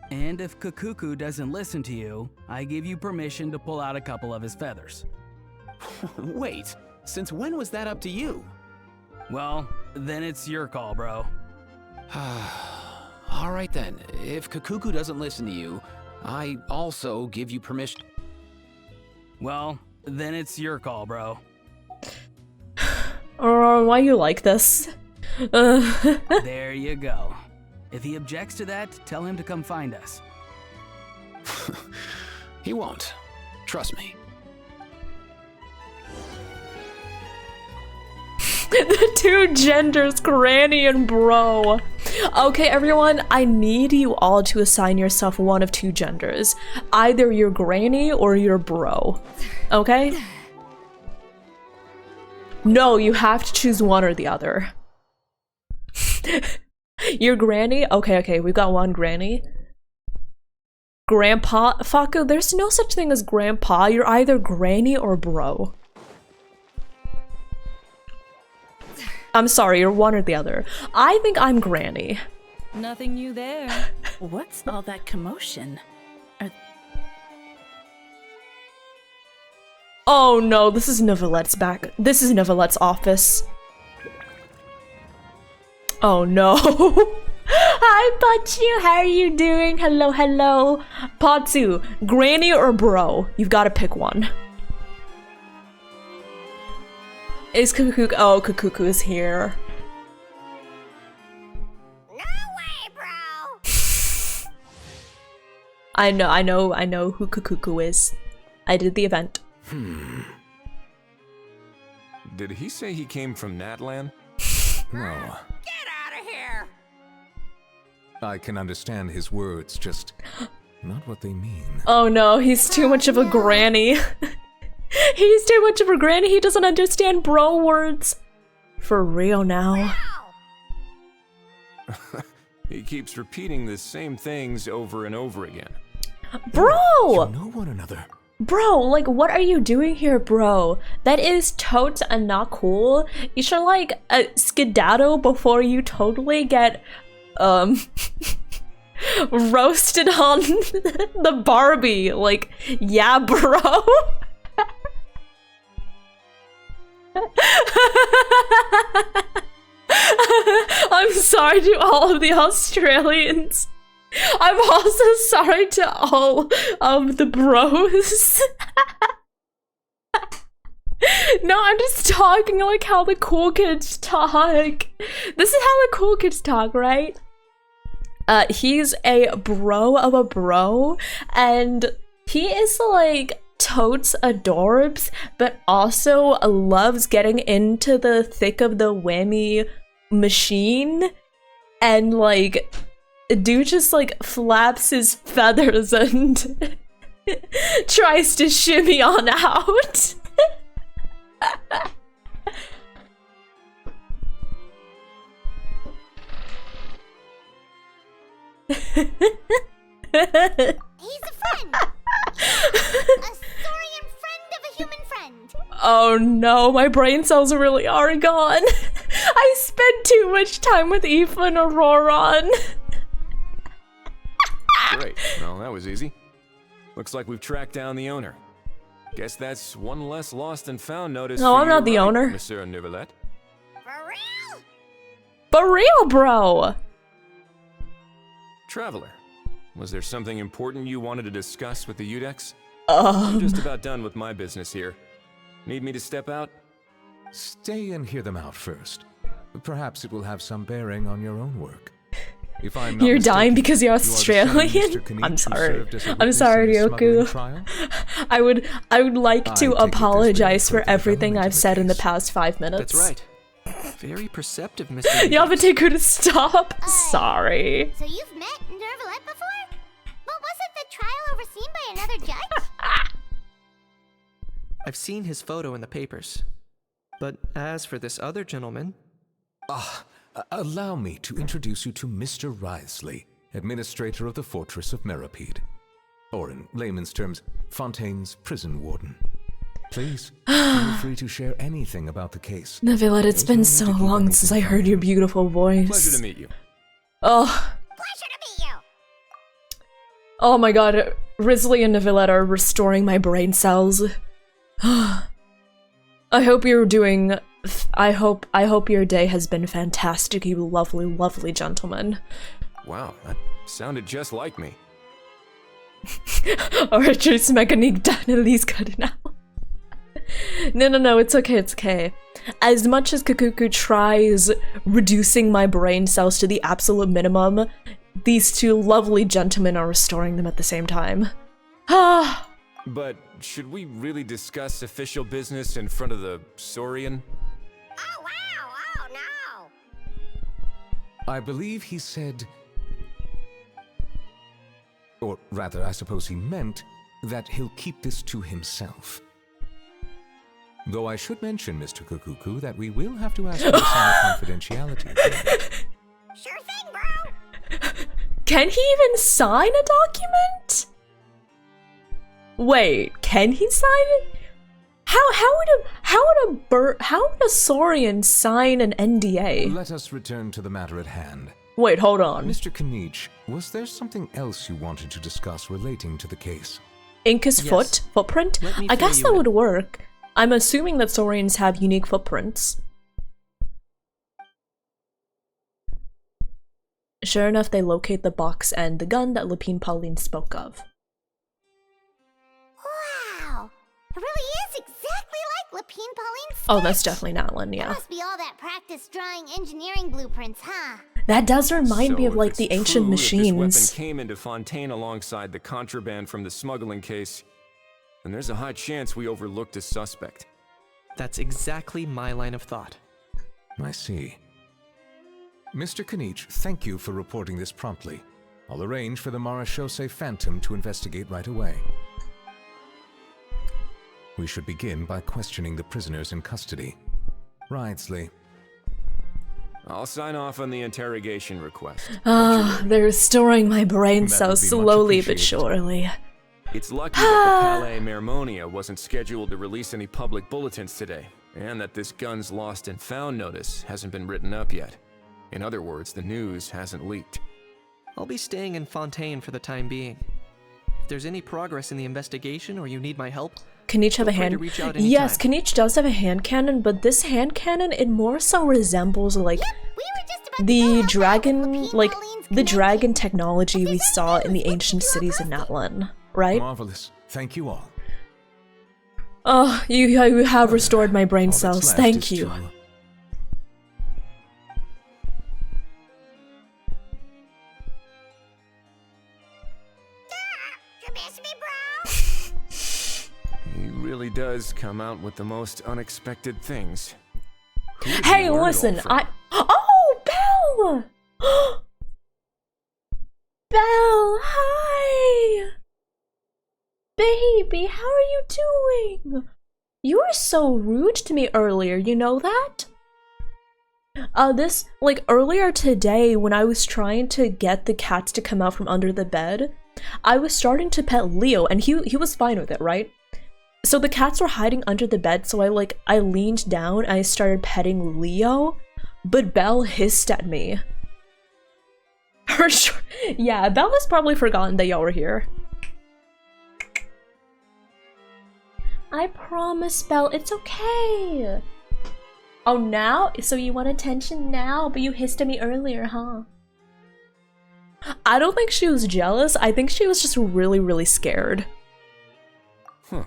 And if Kakuku doesn't listen to you, I give you permission to pull out a couple of his feathers. Wait, since when was that up to you? Well, then it's your call, bro. All right then, if Kakuku doesn't listen to you, I also give you permission. Well, then it's your call, bro. Why you like this? There you go. If he objects to that, tell him to come find us. He won't. Trust me. The 2 genders, granny and bro. Okay, everyone, I need you all to assign yourself one of 2 genders. Either your granny or your bro. Okay? No, you have to choose one or the other. Your granny? Okay, we've got one granny. Grandpa? Faku, there's no such thing as grandpa. You're either granny or bro. I'm sorry, you're one or the other. I think I'm granny. Nothing new there. What's all that commotion? Oh no, this is Novelette's back. This is Novelette's office. Oh no. Hi, Pachu. How are you doing? Hello. Patsu, granny or bro? You've got to pick one. Is Kakuku? Oh, Kakuku is here. No way, bro! I know who Kakuku is. I did the event. Did he say he came from Natlan? No. Get out of here! I can understand his words, just not what they mean. Oh no, he's too much of a granny. He's too much of a granny. He doesn't understand bro words. For real now. He keeps repeating the same things over and over again. Bro! You know one another. Bro, like, what are you doing here, bro? That is totes and not cool. You should, like, skedaddle before you totally get, roasted on the Barbie. Like, yeah, bro. I'm sorry to all of the Australians. I'm also sorry to all of the bros. No, I'm just talking like how the cool kids talk. This is how the cool kids talk, right? He's a bro of a bro, and he is like totes adorbs, but also loves getting into the thick of the whammy machine, and like dude just like flaps his feathers and tries to shimmy on out. He's a friend. A saurian friend of a human friend. Oh no, my brain cells really are gone. I spent too much time with Aoife and Auroron. Great. Well, that was easy. Looks like we've tracked down the owner. Guess that's one less lost and found notice. No, I'm not the owner. Monsieur Neuvillette. For real? For real, bro. Traveler, was there something important you wanted to discuss with the Udex? Um. I'm just about done with my business here. Need me to step out? Stay and hear them out first. Perhaps it will have some bearing on your own work. If I'm not You're mistaken, dying because you're you are the same Australian? Mr. Knight I'm who sorry. served as a I'm witness sorry, in the smuggling Ryoku. trial? I would like I to take it there's been apologize for further everything development I've in the said in the case. past 5 minutes. That's right. Very perceptive, Mr. Yavate to stop. Sorry. So you've met Neuvillette before? But wasn't the trial overseen by another judge? I've seen his photo in the papers. But as for this other gentleman... Allow me to introduce you to Mr. Wriothesley, administrator of the Fortress of Meripede. Or in layman's terms, Fontaine's prison warden. Please, feel free to share anything about the case. Neuvillette, it's been so long since I heard your beautiful voice. Pleasure to meet you. Oh. Pleasure to meet you. Oh my god, Risley and Neuvillette are restoring my brain cells. I hope you're doing... I hope your day has been fantastic, you lovely, lovely gentlemen. Wow, that sounded just like me. Archer's mechanique done, at least cut it out. No, it's okay, it's okay. As much as Kakuku tries reducing my brain cells to the absolute minimum, these two lovely gentlemen are restoring them at the same time. Ah. But should we really discuss official business in front of the Saurian? Oh, wow. Oh, no. I believe he said... Or rather, I suppose he meant that he'll keep this to himself. Though I should mention, Mr. Kukuku, that we will have to ask for a sign of confidentiality. Sure thing, bro. Can he even sign a document? Wait, can he sign it? How would a Saurian sign an NDA? Let us return to the matter at hand. Wait, hold on. Mr. Knight, was there something else you wanted to discuss relating to the case? Inca's footprint? Let me I fill guess you that in. would work. I'm assuming that Saurians have unique footprints. Sure enough, they locate the box and the gun that Lapine Pauline spoke of. Wow. It really is exactly like Lapine Pauline's Oh, that's sketch. definitely Natlin, That yeah. must be all that practice drawing engineering blueprints, huh? That does remind me So of if like it's the ancient true that This weapon machines. came into Fontaine alongside the contraband from the smuggling case, then there's a high chance we overlooked a suspect. That's exactly my line of thought. I see. Mr. Knight, thank you for reporting this promptly. I'll arrange for the Marechaussee Phantom to investigate right away. We should begin by questioning the prisoners in custody. Wriothesley. I'll sign off on the interrogation request. Ah, they're restoring my brain That cells would be much slowly but appreciated. surely. It's lucky that the Palais Mermonia wasn't scheduled to release any public bulletins today, and that this guns lost and found notice hasn't been written up yet. In other words, the news hasn't leaked. I'll be staying in Fontaine for the time being. If there's any progress in the investigation or you need my help, Kanich have a feel free hand? to reach out Yes, anytime. Kanich does have a hand cannon, but this hand cannon, it more so resembles like We were just about to go the help out dragon, with Lapine like Pauline's the connection. dragon technology we saw in the Looking ancient through a cities in basket. Natlin, right? Marvelous. Thank you all. Oh, you have restored my brain cells. Thank you. He really does come out with the most unexpected things. Hey, listen, Oh, Belle! Belle, hi! Baby, how are you doing? You were so rude to me earlier, you know that? Earlier today when I was trying to get the cats to come out from under the bed, I was starting to pet Leo and he was fine with it, right? So the cats were hiding under the bed, so I leaned down and I started petting Leo, but Belle hissed at me. Yeah, Belle has probably forgotten that y'all were here. I promise, Belle, it's okay. Oh, now? So you want attention now, but you hissed at me earlier, huh? I don't think she was jealous. I think she was just really, really scared. Huh.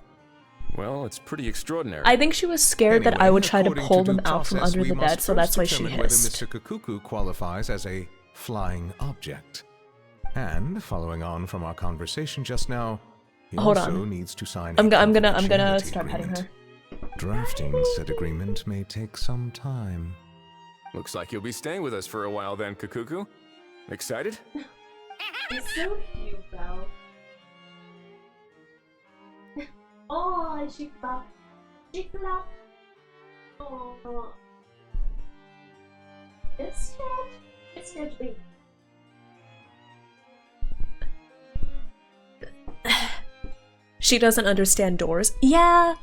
Well, it's pretty extraordinary. I think she was scared that I would try to pull them out from under the bed, so that's why she hissed. Whether Mr. Kukuku qualifies as a flying object. And, following on from our conversation just now, he also needs to sign I'm gonna start petting her. Drafting said agreement may take some time. Looks like you'll be staying with us for a while then, Kukuku. Excited? It's so cute, Belle. Oh, she clapped. She clapped. Oh. It's stretch, baby. She doesn't understand doors. Yeah,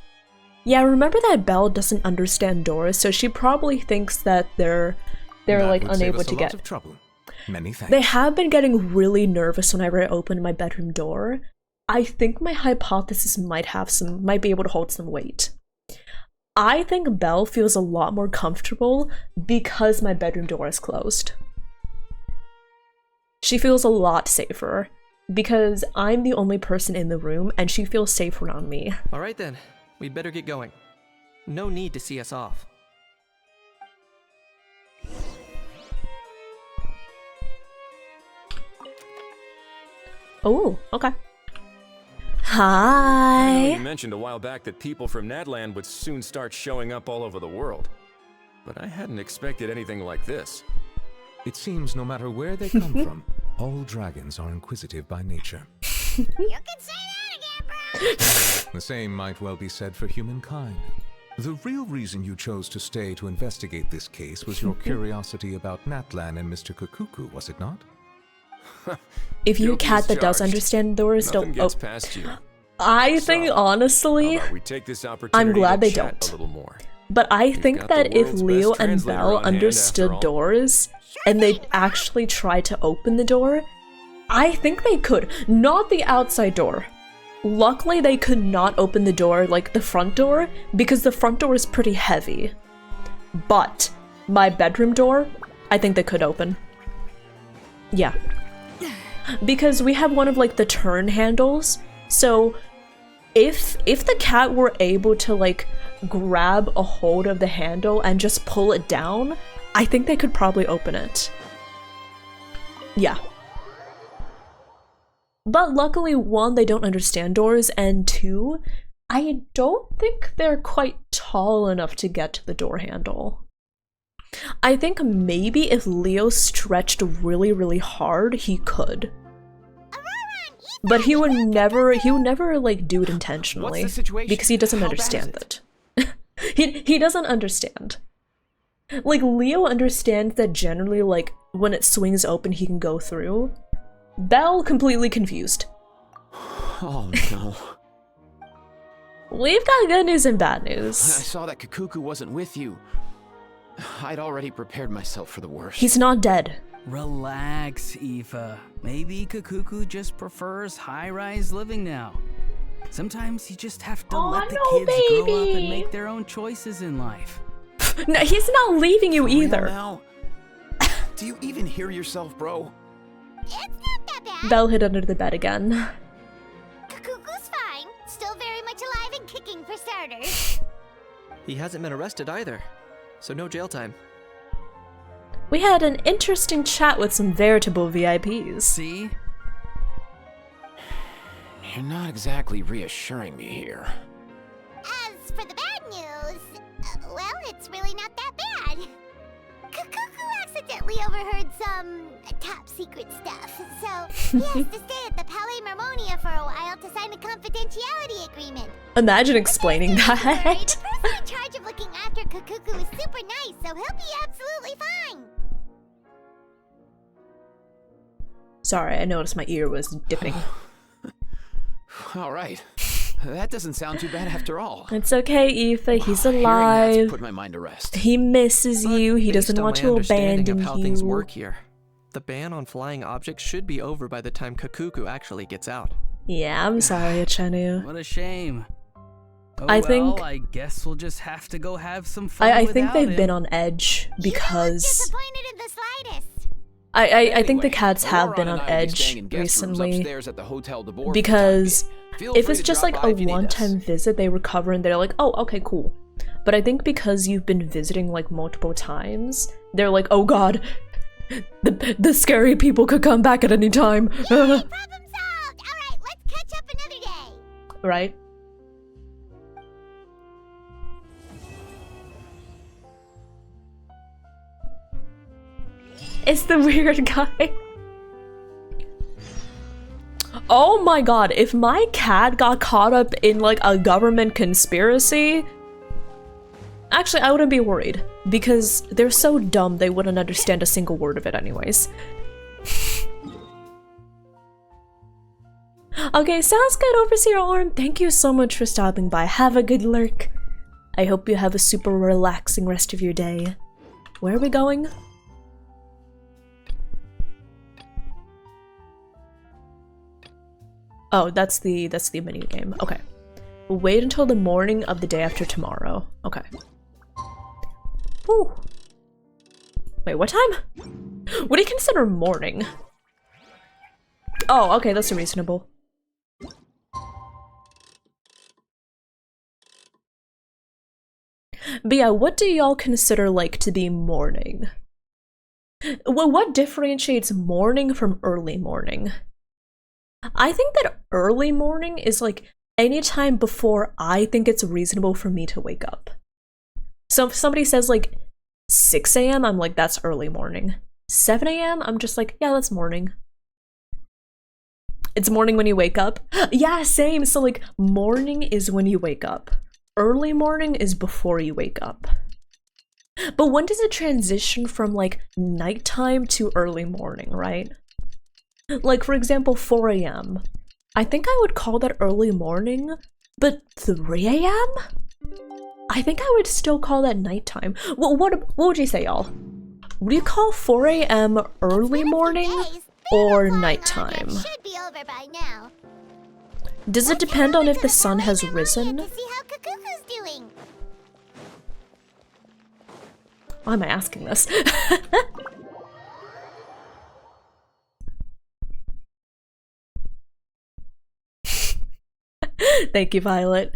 remember that Belle doesn't understand doors, so she probably thinks that they're like unable to get. Of trouble. Many thanks. They have been getting really nervous whenever I open my bedroom door. I think my hypothesis might be able to hold some weight. I think Belle feels a lot more comfortable because my bedroom door is closed. She feels a lot safer because I'm the only person in the room and she feels safe around me. Alright then, we'd better get going. No need to see us off. Oh, okay. I Hi. know you mentioned a while back that people from Natland would soon start showing up all over the world. But I hadn't expected anything like this. It seems no matter where they come from, all dragons are inquisitive by nature. You can say that again, bro! The same might well be said for humankind. The real reason you chose to stay to investigate this case was your curiosity about Natlan and Mr. Kukuku, was it not? If you're a Guilty cat as that does charged. understand doors, Nothing don't. gets past you. I think So, honestly, How about we take this opportunity I'm glad to they chat don't. a little more. But I You've think got that the if world's Leo best and translator Belle on hand, understood after all. doors and they actually tried to open the door, I think they could. Not the outside door. Luckily, they could not open the door, like the front door, because the front door is pretty heavy. But my bedroom door, I think they could open. Yeah. Because we have one of like the turn handles, so if the cat were able to like grab a hold of the handle and just pull it down, I think they could probably open it. Yeah. But luckily, one, they don't understand doors, and two, I don't think they're quite tall enough to get to the door handle. I think maybe if Leo stretched really, really hard, he could. But he would never like do it intentionally. What's the situation? Because he doesn't How bad understand is it. He doesn't understand. Like, Leo understands that generally, like, when it swings open, he can go through. Belle completely confused. Oh no. We've got good news and bad I news. saw that Kukuku wasn't with you. I'd already prepared myself for the worst. He's not dead. Relax, Aoife. Maybe Kukuku just prefers high-rise living now. Sometimes you just have to let the kids grow up and make their own choices in life. No, he's not leaving you For real either. now? Do you even hear yourself, bro? It's not that bad. Belle hid under the bed again. Kukuku's fine. Still very much alive and kicking for starters. He hasn't been arrested either, so no jail time. We had an interesting chat with some veritable VIPs. See? You're not exactly reassuring me here. As for the bad news, well, it's really not that bad. Kukuku accidentally overheard some top secret stuff, so he has to stay at the Palais Mermonia for a while to sign a confidentiality agreement. Imagine explaining that. The person in charge of looking after Kukuku is super nice, so he'll be absolutely fine. Sorry, I noticed my ear was dipping. All right. That doesn't sound too bad after all. It's okay, Aoife. He's Hearing alive. that's put my mind to rest. He misses you. He Based doesn't on want my to understanding abandon of how things you. work here, the ban on flying objects should be over by the time Kukuku actually gets out. Yeah, I'm sorry, Achenu. What a shame. Oh, I think- well, I guess we'll just have to go have some fun I think without they've him. been on edge because Disappointed in the slightest. I think the Anyway, cats have Aurora been on and I will be edge staying in guest rooms recently upstairs at the Hotel de Boer for the time because being. Feel if free it's to just drop like by a if you need us. one-time visit, they recover and they're like, oh, okay, cool. But I think because you've been visiting like multiple times, they're like, oh god, the scary people could come back at any time. Yay, problem solved! Alright, let's catch up another day. Right? It's the weird guy. Oh my god, if my cat got caught up in like a government conspiracy, actually I wouldn't be worried because they're so dumb they wouldn't understand a single word of it anyways. Okay, sounds good, Overseer Arm. Thank you so much for stopping by. Have a good lurk. I hope you have a super relaxing rest of your day. Where are we going? Oh, that's the mini game. Okay. Wait until the morning of the day after tomorrow. Okay. Whew. Wait, what time? What do you consider morning? Oh, okay, that's reasonable. But yeah, what do y'all consider like to be morning? Well, what differentiates morning from early morning? I think that early morning is like any time before I think it's reasonable for me to wake up. So if somebody says like 6 a.m., I'm like, that's early morning. 7 a.m., I'm just like, yeah, that's morning. It's morning when you wake up. Yeah, same. So like morning is when you wake up. Early morning is before you wake up. But when does it transition from like nighttime to early morning, right? Like for example, 4 a.m. I think I would call that early morning, but 3 a.m.? I think I would still call that nighttime. What would you say, y'all? Would you call 4 a.m. early morning or nighttime? Should be over by now. Does it depend on if the sun has risen? To see how Kukuku's doing. Why am I asking this? Thank you, Violet.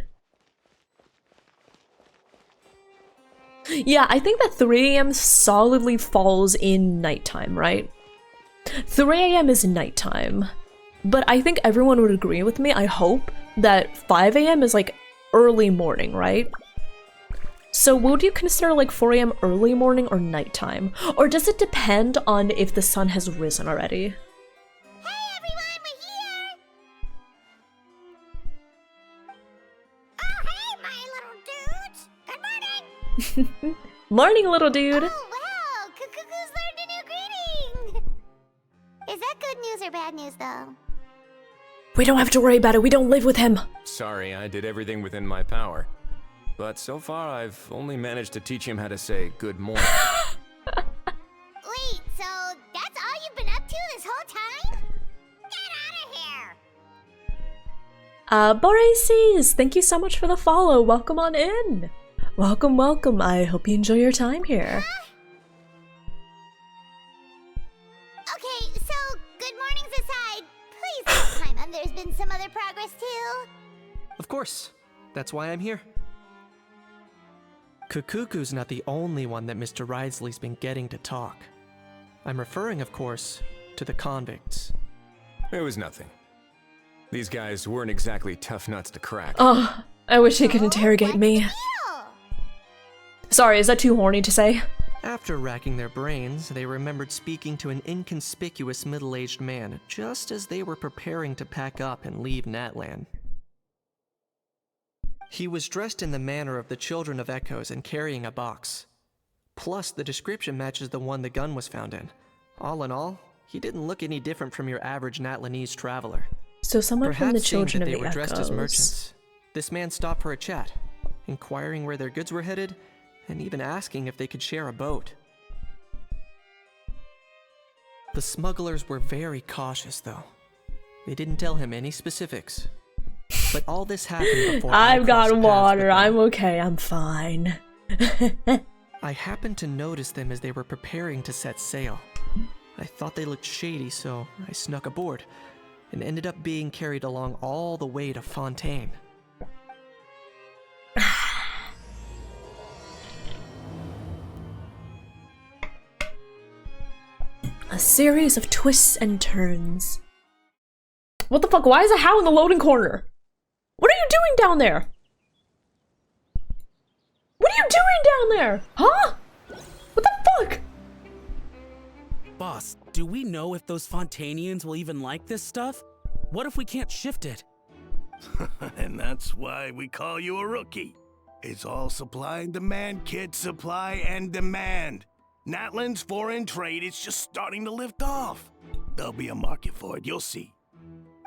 Yeah, I think that 3 a.m. solidly falls in nighttime, right? 3 a.m. is nighttime. But I think everyone would agree with me, I hope, that 5 a.m. is like early morning, right? So would you consider like 4 a.m. early morning or nighttime? Or does it depend on if the sun has risen already? Hey everyone, we're here! Oh hey, my little dudes! Good morning! Morning, little dude! Oh wow, Kukuku's learned a new greeting! Is that good news or bad news though? We don't have to worry about it, we don't live with him! Sorry, I did everything within my power. But so far, I've only managed to teach him how to say good morning. Wait, so that's all you've been up to this whole time? Get out of here! Boresis, thank you so much for the follow, welcome on in! Welcome, welcome, I hope you enjoy your time here. Okay, so good mornings aside, please don't climb on. There's been some other progress too. Of course. That's why I'm here. Kukuku's not the only one that Mr. Ridesley's been getting to talk. I'm referring, of course, to the convicts. It was nothing. These guys weren't exactly tough nuts to crack. Oh, I wish he could interrogate me. Sorry, is that too horny to say? After racking their brains, they remembered speaking to an inconspicuous middle-aged man just as they were preparing to pack up and leave Natlan. He was dressed in the manner of the Children of Echoes and carrying a box. Plus, the description matches the one the gun was found in. All in all, he didn't look any different from your average Natlanese traveler. So someone from the Children of they the were dressed as Echoes. merchants. This man stopped for a chat, inquiring where their goods were headed, and even asking if they could share a boat. The smugglers were very cautious, though. They didn't tell him any specifics. But all this happened before I've got crossed paths water, with them. I'm okay, I'm fine. I happened to notice them as they were preparing to set sail. I thought they looked shady, so I snuck aboard, and ended up being carried along all the way to Fontaine. A series of twists and turns. What the fuck? Why is a How in the loading corner? What are you doing down there? What are you doing down there? Huh? What the fuck? Boss, do we know if those Fontanians will even like this stuff? What if we can't shift it? And that's why we call you a rookie. It's all supply and demand, kid. Supply and demand. Natlan's foreign trade is just starting to lift off. There'll be a market for it, you'll see.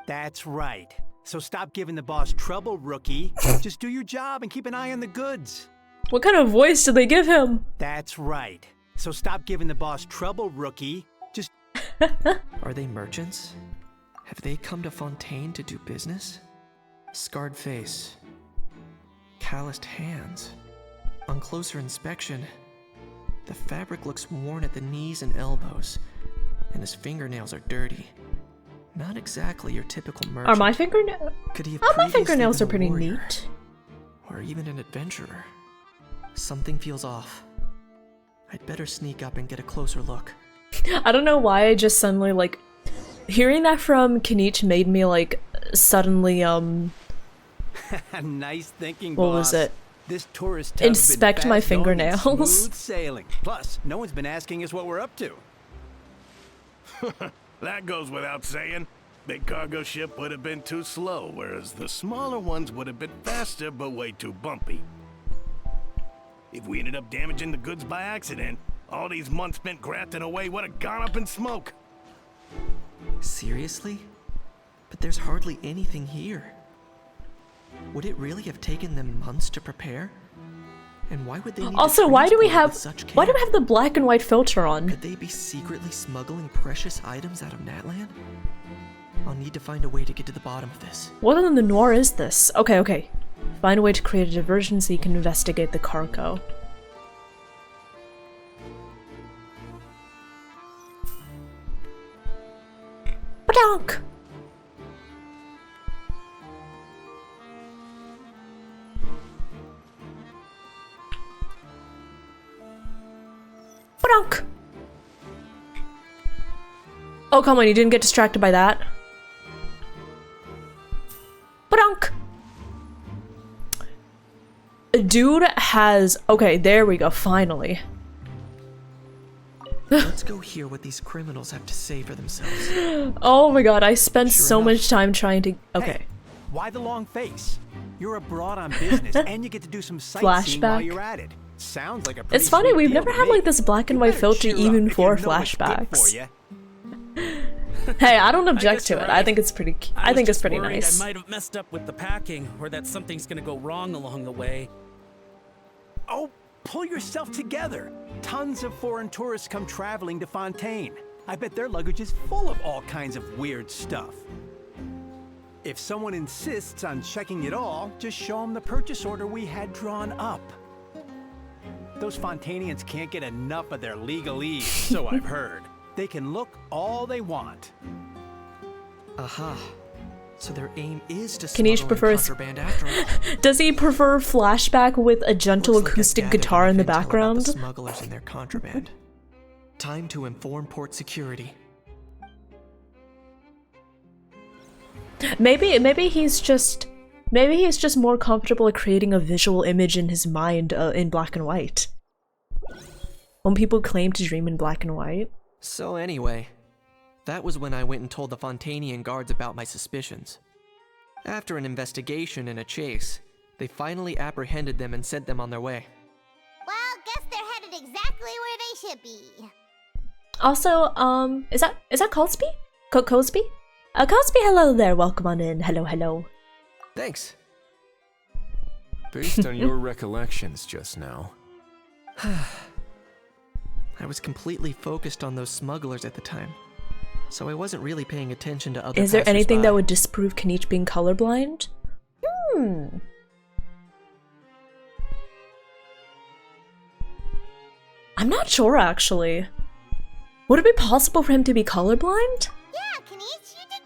That's right. So stop giving the boss trouble, rookie. Just do your job and keep an eye on the goods. What kind of voice did they give him? That's right. So stop giving the boss trouble, rookie. Just... Are they merchants? Have they come to Fontaine to do business? Scarred face. Calloused hands. On closer inspection, the fabric looks worn at the knees and elbows, and his fingernails are dirty. Not exactly your typical merchant. Are my fingernails? Could he have Oh, my previously fingernails been are a pretty warrior? neat. Or even an adventurer? Something feels off. I'd better sneak up and get a closer look. I don't know why I just suddenly, like, hearing that from Kinich made me, like, suddenly, Nice thinking, what boss. was it? This tourist tub's Inspect been my fast going and fingernails. Smooth sailing. Plus, no one's been asking us what we're up to. That goes without saying. Big cargo ship would have been too slow, whereas the smaller ones would have been faster but way too bumpy. If we ended up damaging the goods by accident, all these months spent grafting away would have gone up in smoke. Seriously? But there's hardly anything here. Would it really have taken them months to prepare? And why would they need Also, to why do we transport have with such care? why do we have the black and white filter on? Could they be secretly smuggling precious items out of Natlan? I'll need to find a way to get to the bottom of this. What in the noir is this? Okay, okay. Find a way to create a diversion so you can investigate the cargo. Badonk! Badonk! Oh, come on, you didn't get distracted by that. Badonk! Dude has... Okay, there we go, finally. Let's go hear what these criminals have to say for themselves. Oh my god, I spent so much time trying to... Okay. Hey, why the long face? You're abroad on business and you get to do some sightseeing while Flashback. you're at it. Sounds like a pretty It's funny, sweet we've deal never to had me. like this black and white filter cheer up even if for you know what's good for flashbacks. ya. Hey, I don't object guess to you're it. I right. think it's pretty. I was think it's just pretty worried nice. I might have messed up with the packing, or that something's gonna go wrong along the way. Oh, pull yourself together. Tons of foreign tourists come traveling to Fontaine. I bet their luggage is full of all kinds of weird stuff. If someone insists on checking it all, just show them the purchase order we had drawn up. Those Fontanians can't get enough of their legalese, so I've heard. They can look all they want. Aha. So their aim is to Can each smuggle in prefer contraband after all. Does he prefer flashback with a gentle Looks like I've acoustic gathered guitar in the enough intel about background? the smugglers and their contraband. Time to inform port security. Maybe he's just more comfortable at creating a visual image in his mind in black and white. When people claim to dream in black and white. So anyway, that was when I went and told the Fontanian guards about my suspicions. After an investigation and a chase, they finally apprehended them and sent them on their way. Well, guess they're headed exactly where they should be. Also, is that Cosby? Cosby? Cosby, hello there. Welcome on in. Hello, hello. Thanks. Based on your recollections just now. I was completely focused on those smugglers at the time, so I wasn't really paying attention to other Is there anything passersby. that would disprove Kanichi being colorblind? I'm not sure, actually. Would it be possible for him to be colorblind? Yeah, Kanichi, you did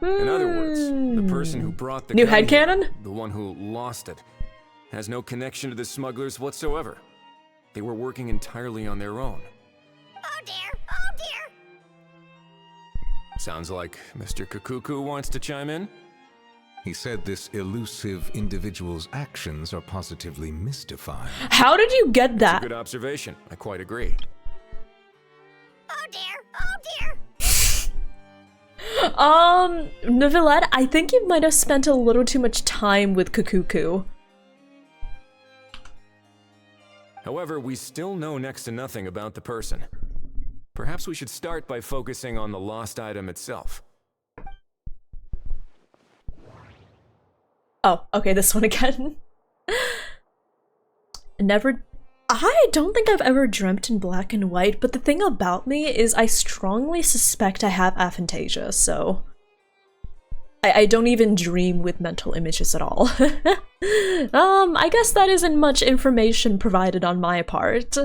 great. In other words, the person who brought the New gun here, headcanon? the one who lost it, has no connection to the smugglers whatsoever. They were working entirely on their own. Oh dear, oh dear. Sounds like Mr. Kakuku wants to chime in. He said this elusive individual's actions are positively mystifying. How did you get that? That's a good observation. I quite agree. Oh dear, oh dear. Neuvillette, I think you might have spent a little too much time with Kakuku. However, we still know next to nothing about the person. Perhaps we should start by focusing on the lost item itself. Oh, okay, this one again. I don't think I've ever dreamt in black and white, but the thing about me is I strongly suspect I have aphantasia, so I don't even dream with mental images at all. I guess that isn't much information provided on my part.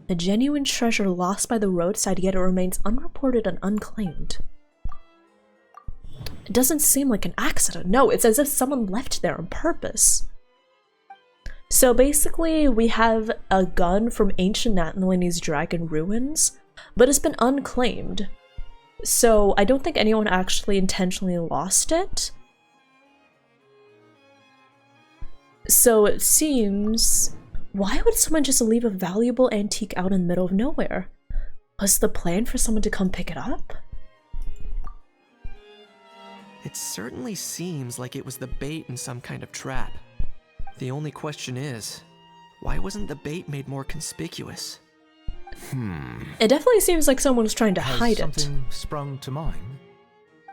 A genuine treasure lost by the roadside, yet it remains unreported and unclaimed. It doesn't seem like an accident. No, it's as if someone left there on purpose. So basically, we have a gun from ancient Atlanese dragon ruins, but it's been unclaimed. So I don't think anyone actually intentionally lost it. So it seems... Why would someone just leave a valuable antique out in the middle of nowhere? Was the plan for someone to come pick it up? It certainly seems like it was the bait in some kind of trap. The only question is, why wasn't the bait made more conspicuous? It definitely seems like someone was trying to Has hide something sprung to mind?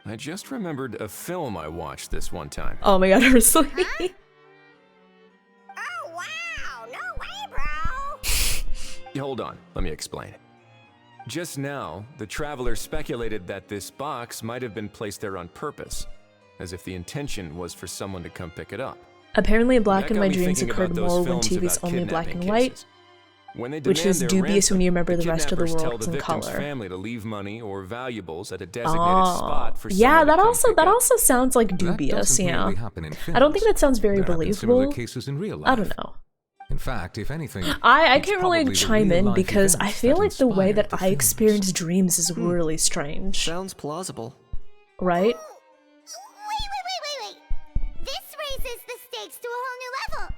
I just remembered a film I watched this one time. Oh my god, Ursula. Oh wow, no way, bro. Hold on, let me explain. Just now, the traveler speculated that this box might have been placed there on purpose, as if the intention was for someone to come pick it up. Apparently black That and got white me dreams thinking occurred about those more when films TV's about only black kidnapping and white, cases. When they which demand is their dubious when you remember the rest of the kidnappers tell world the in victim's color. family to leave money or valuables at a designated spot for Yeah, someone to that come also pick up. sounds like That dubious, doesn't yeah. really happen in I don't think that sounds very There have been similar believable. cases in real I life. don't know. In fact, if anything, I it's can't really probably the chime in real-life because I events feel that like the way inspired that the I experience dreams is really strange. Sounds plausible. Right? Wait. This raises the stakes to a whole new level.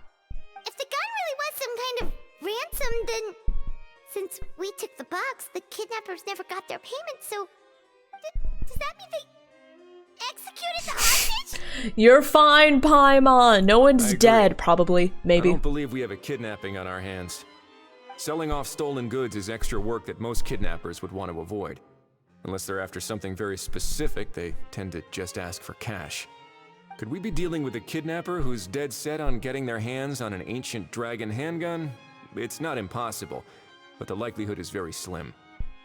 If the gun really was some kind of ransom, then since we took the box, the kidnappers never got their payment, so does that mean they executed the hostage? You're fine, Paimon. No I one's agree. dead, probably. I Maybe. don't believe we have a kidnapping on our hands. Selling off stolen goods is extra work that most kidnappers would want to avoid. Unless they're after something very specific, they tend to just ask for cash. Could we be dealing with a kidnapper who's dead set on getting their hands on an ancient dragon handgun? It's not impossible, but the likelihood is very slim.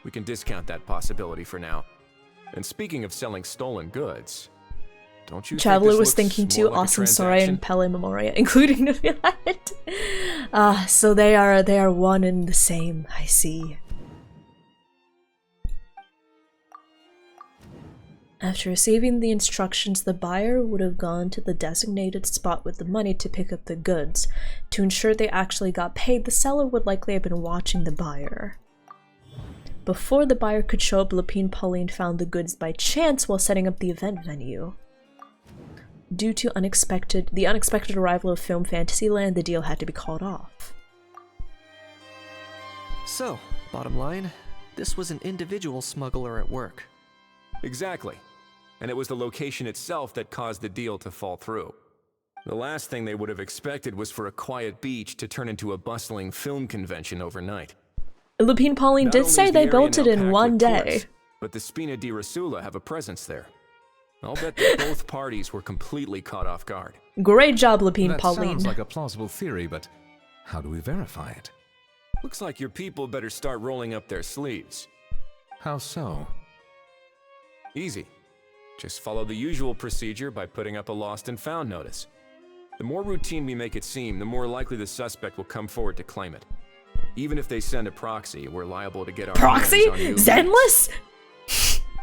We can discount that possibility for now. And speaking of selling stolen goods, don't you Traveler think this was thinking looks too. more like a Awesome Soraya transaction? and Pele Memoria, including Neuvillette. So they are one and the same. I see. After receiving the instructions, the buyer would have gone to the designated spot with the money to pick up the goods. To ensure they actually got paid, the seller would likely have been watching the buyer. Before the buyer could show up, Lapine Pauline found the goods by chance while setting up the event venue. Due to the unexpected arrival of Film Fantasyland, the deal had to be called off. So, bottom line, this was an individual smuggler at work. Exactly. And it was the location itself that caused the deal to fall through. The last thing they would have expected was for a quiet beach to turn into a bustling film convention overnight. Lapine Pauline did say they built it in one day. Tourists, but the Spina di Rasula have a presence there. I'll bet that both parties were completely caught off guard. Great job, Lapine Pauline. That sounds like a plausible theory, but how do we verify it? Looks like your people better start rolling up their sleeves. How so? Easy. Just follow the usual procedure by putting up a lost and found notice. The more routine we make it seem, the more likely the suspect will come forward to claim it. Even if they send a proxy, we're liable to get our proxy? hands on you. Zenless?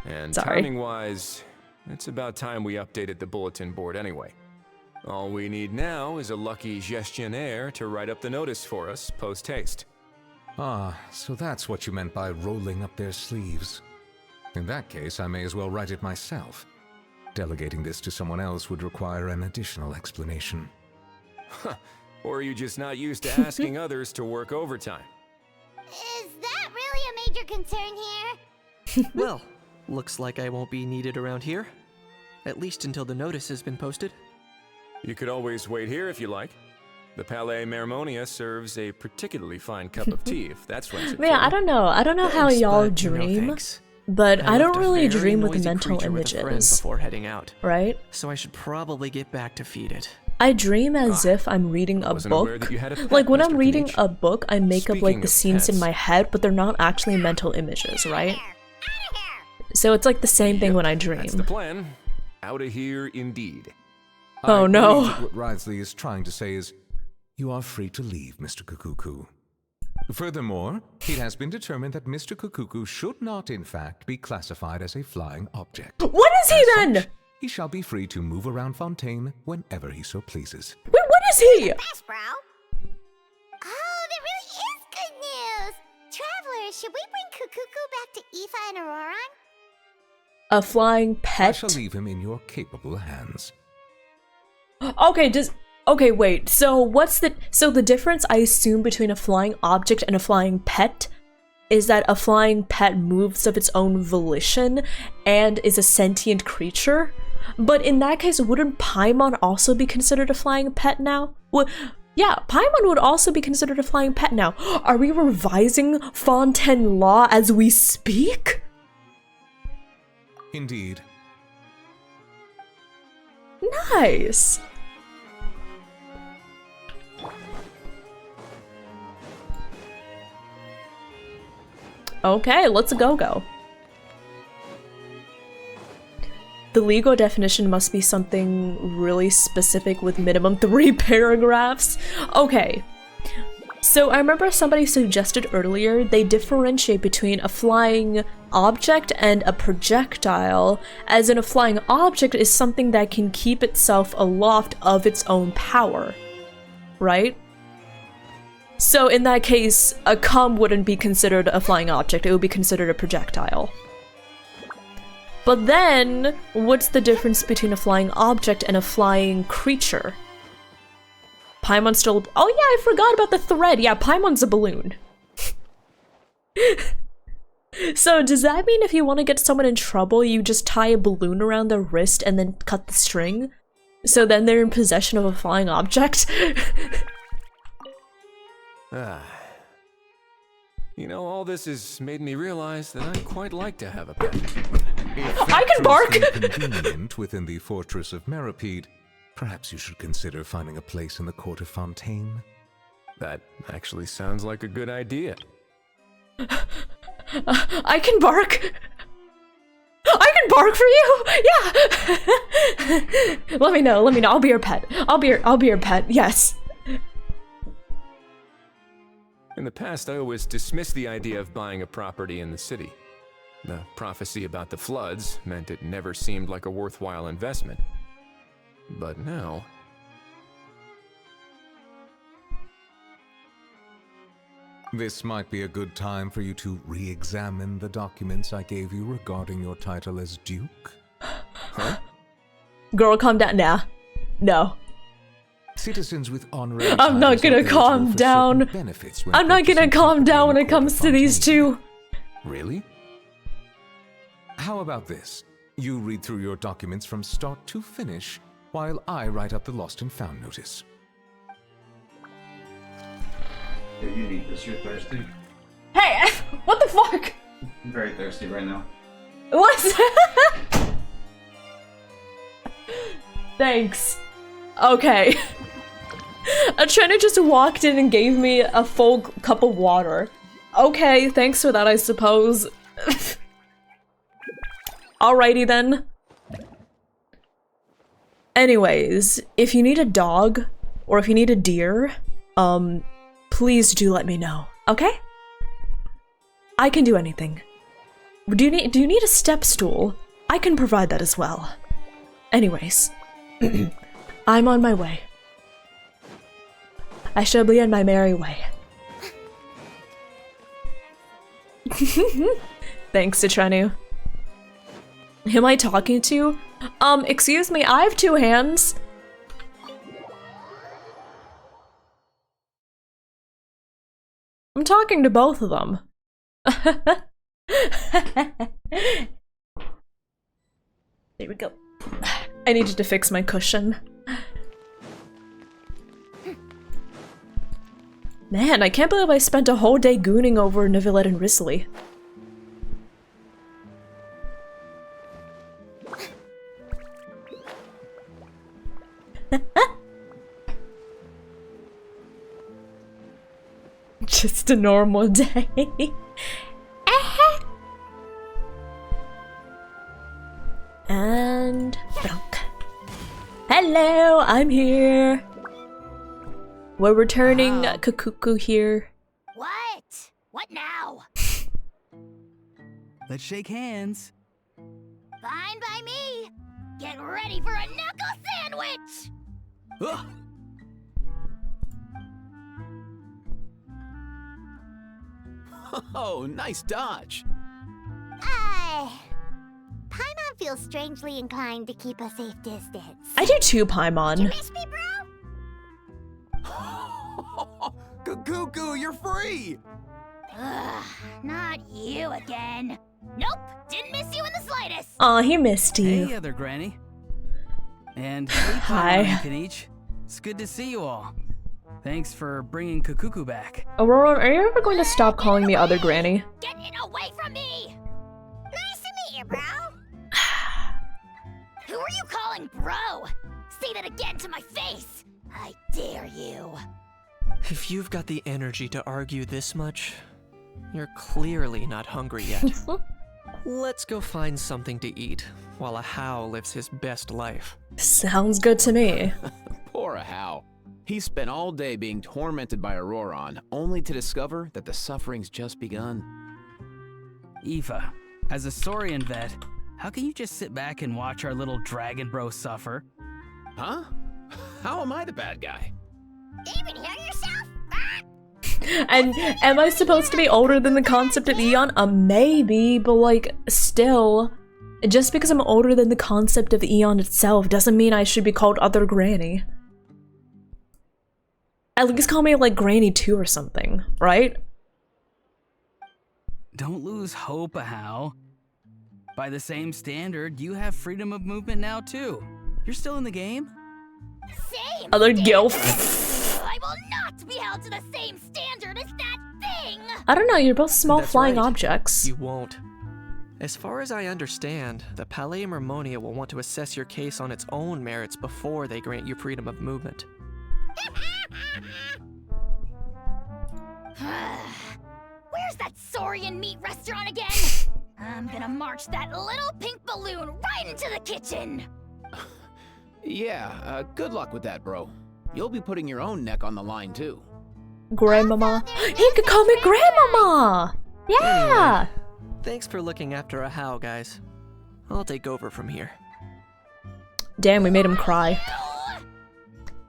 And Sorry. timing-wise, it's about time we updated the bulletin board anyway. All we need now is a lucky gestionnaire to write up the notice for us post-haste. Ah, so that's what you meant by rolling up their sleeves. In that case, I may as well write it myself. Delegating this to someone else would require an additional explanation. Or are you just not used to asking others to work overtime? Is that really a major concern here? Well, looks like I won't be needed around here. At least until the notice has been posted. You could always wait here if you like. The Palais Mermonia serves a particularly fine cup of tea, if that's what it's Man, I don't know. I don't know how y'all dream, but I don't really dream with mental images. Before heading out, right? So I should probably get back to feed it. I dream as if I'm reading a book. Like when I'm reading a book, I make up like the scenes in my head, but they're not actually mental images, right? So it's like the same thing when I dream. That's the plan. Out of here, indeed. Oh no. What Wriothesley is trying to say is, you are free to leave, Mr. Kukuku. Furthermore, it has been determined that Mr. Kukuku should not, in fact, be classified as a flying object. What is he then? Such, he shall be free to move around Fontaine whenever he so pleases. Wait, what is he? Best, bro. Oh, that really is good news. Travelers, should we bring Kukuku back to Aoife and Auroran? A flying pet? I shall leave him in your capable hands. Okay, wait. So the difference I assume between a flying object and a flying pet is that a flying pet moves of its own volition and is a sentient creature? But in that case, wouldn't Paimon also be considered a flying pet now? Well, yeah, Paimon would also be considered a flying pet now. Are we revising Fontaine law as we speak? Indeed. Nice. Okay, let's go. The legal definition must be something really specific with minimum 3 paragraphs. Okay. So I remember somebody suggested earlier they differentiate between a flying object and a projectile, as in a flying object is something that can keep itself aloft of its own power, right? So in that case, a cum wouldn't be considered a flying object, it would be considered a projectile. But then, what's the difference between a flying object and a flying creature? Paimon still— oh yeah, I forgot about the thread! Yeah, Paimon's a balloon. So does that mean if you want to get someone in trouble, you just tie a balloon around their wrist and then cut the string? So then they're in possession of a flying object? You know, all this has made me realize that I'd quite like to have a pet. I can bark! Convenient within the fortress of Meripede, perhaps you should consider finding a place in the court of Fontaine. That actually sounds like a good idea. I can bark! I can bark for you! Yeah! Let me know, I'll be your pet. I'll be your pet, yes. In the past, I always dismissed the idea of buying a property in the city. The prophecy about the floods meant it never seemed like a worthwhile investment. But now... This might be a good time for you to re-examine the documents I gave you regarding your title as Duke. Huh? Girl, calm down now. No. Citizens with honorary I'm not titles gonna are eligible calm for down. certain benefits when I'm not gonna purchasing calm down when property it in the comes to these two. Really? How about this? You read through your documents from start to finish, while I write up the lost and found notice. Here, you need this. You're thirsty. Hey, what the fuck? I'm very thirsty right now. What? Thanks. Okay. Trina just walked in and gave me a full cup of water. Okay, thanks for that, I suppose. Alrighty then. Anyways, if you need a dog, or if you need a deer, please do let me know, okay? I can do anything. Do you need a step stool? I can provide that as well. Anyways, I'm on my way. I shall be on my merry way. Thanks to Trenu. Who am I talking to? Excuse me, I have two hands. I'm talking to both of them. There we go. I needed to fix my cushion. Man, I can't believe I spent a whole day gooning over Neuvillette and Risley. Just a normal day. And... hello, I'm here. We're returning Kakuku here. What? What now? Let's shake hands. Fine by me. Get ready for a knuckle sandwich. Ugh. Oh, nice dodge. Paimon feels strangely inclined to keep a safe distance. I do too, Paimon. You miss me, bro? Cuckoo, you're free! Ugh, not you again. Nope, didn't miss you in the slightest. Aw, he missed you. Hey, other granny. And Hi. hey, Kenichi. It's good to see you all. Thanks for bringing Kakuku back. Aurora, are you ever going to stop calling me other granny? Get it away from me! Nice to meet you, bro. Who are you calling bro? Say that again to my face. I dare you. If you've got the energy to argue this much, you're clearly not hungry yet. Let's go find something to eat while Ahau lives his best life. Sounds good to me. Poor Ahau. He spent all day being tormented by Auroron, only to discover that the suffering's just begun. Aoife, as a Saurian vet, how can you just sit back and watch our little dragon bro suffer? Huh? How am I the bad guy? Even hear yourself? And am I supposed to be older than the concept of Eon? Maybe, but like, still. Just because I'm older than the concept of Eon itself doesn't mean I should be called other granny. At least call me like Granny 2 or something, right? Don't lose hope, Ahau. By the same standard, you have freedom of movement now too. You're still in the game? Same Other standard. gilf. I will not be held to the same standard as that thing! I don't know, you're both small That's flying right. objects. You won't. As far as I understand, the Palais Mermonia will want to assess your case on its own merits before they grant you freedom of movement. Where's that Saurian meat restaurant again? I'm gonna march that little pink balloon right into the kitchen! Yeah, good luck with that, bro. You'll be putting your own neck on the line, too. Grandmama. He could call me Grandmama! Yeah! Thanks for looking after a How, guys. I'll take over from here. Damn, we made him cry.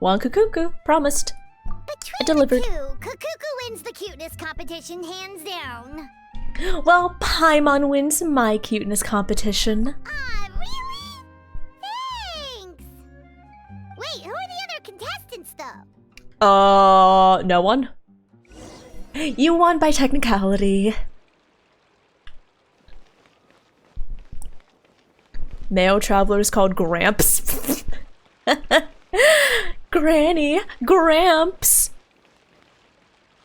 Wonka Cuckoo, promised. I delivered. Kukuku wins the cuteness competition hands down. Well, Paimon wins my cuteness competition. Ah, really? Thanks! Wait, who are the other contestants, though? No one. You won by technicality. Male traveler is called Gramps. Granny, Gramps.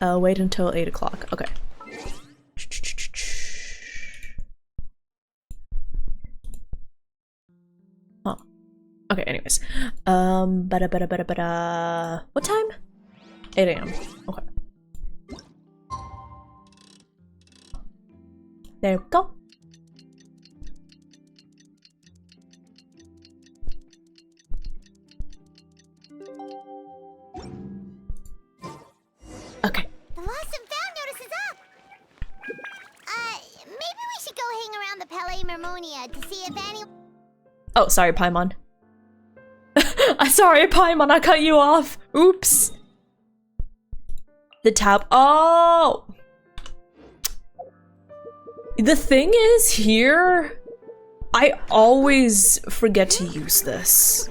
Wait until 8 o'clock. Okay. Huh. Okay, anyways. What time? 8 a.m. Okay. There we go. Okay. The lost and found notice is up! Maybe we should go hang around the Palais Mermonia to see if any— Oh, sorry, Paimon. Sorry, Paimon, I cut you off. Oops. The tab— Oh! The thing is, here, I always forget to use this.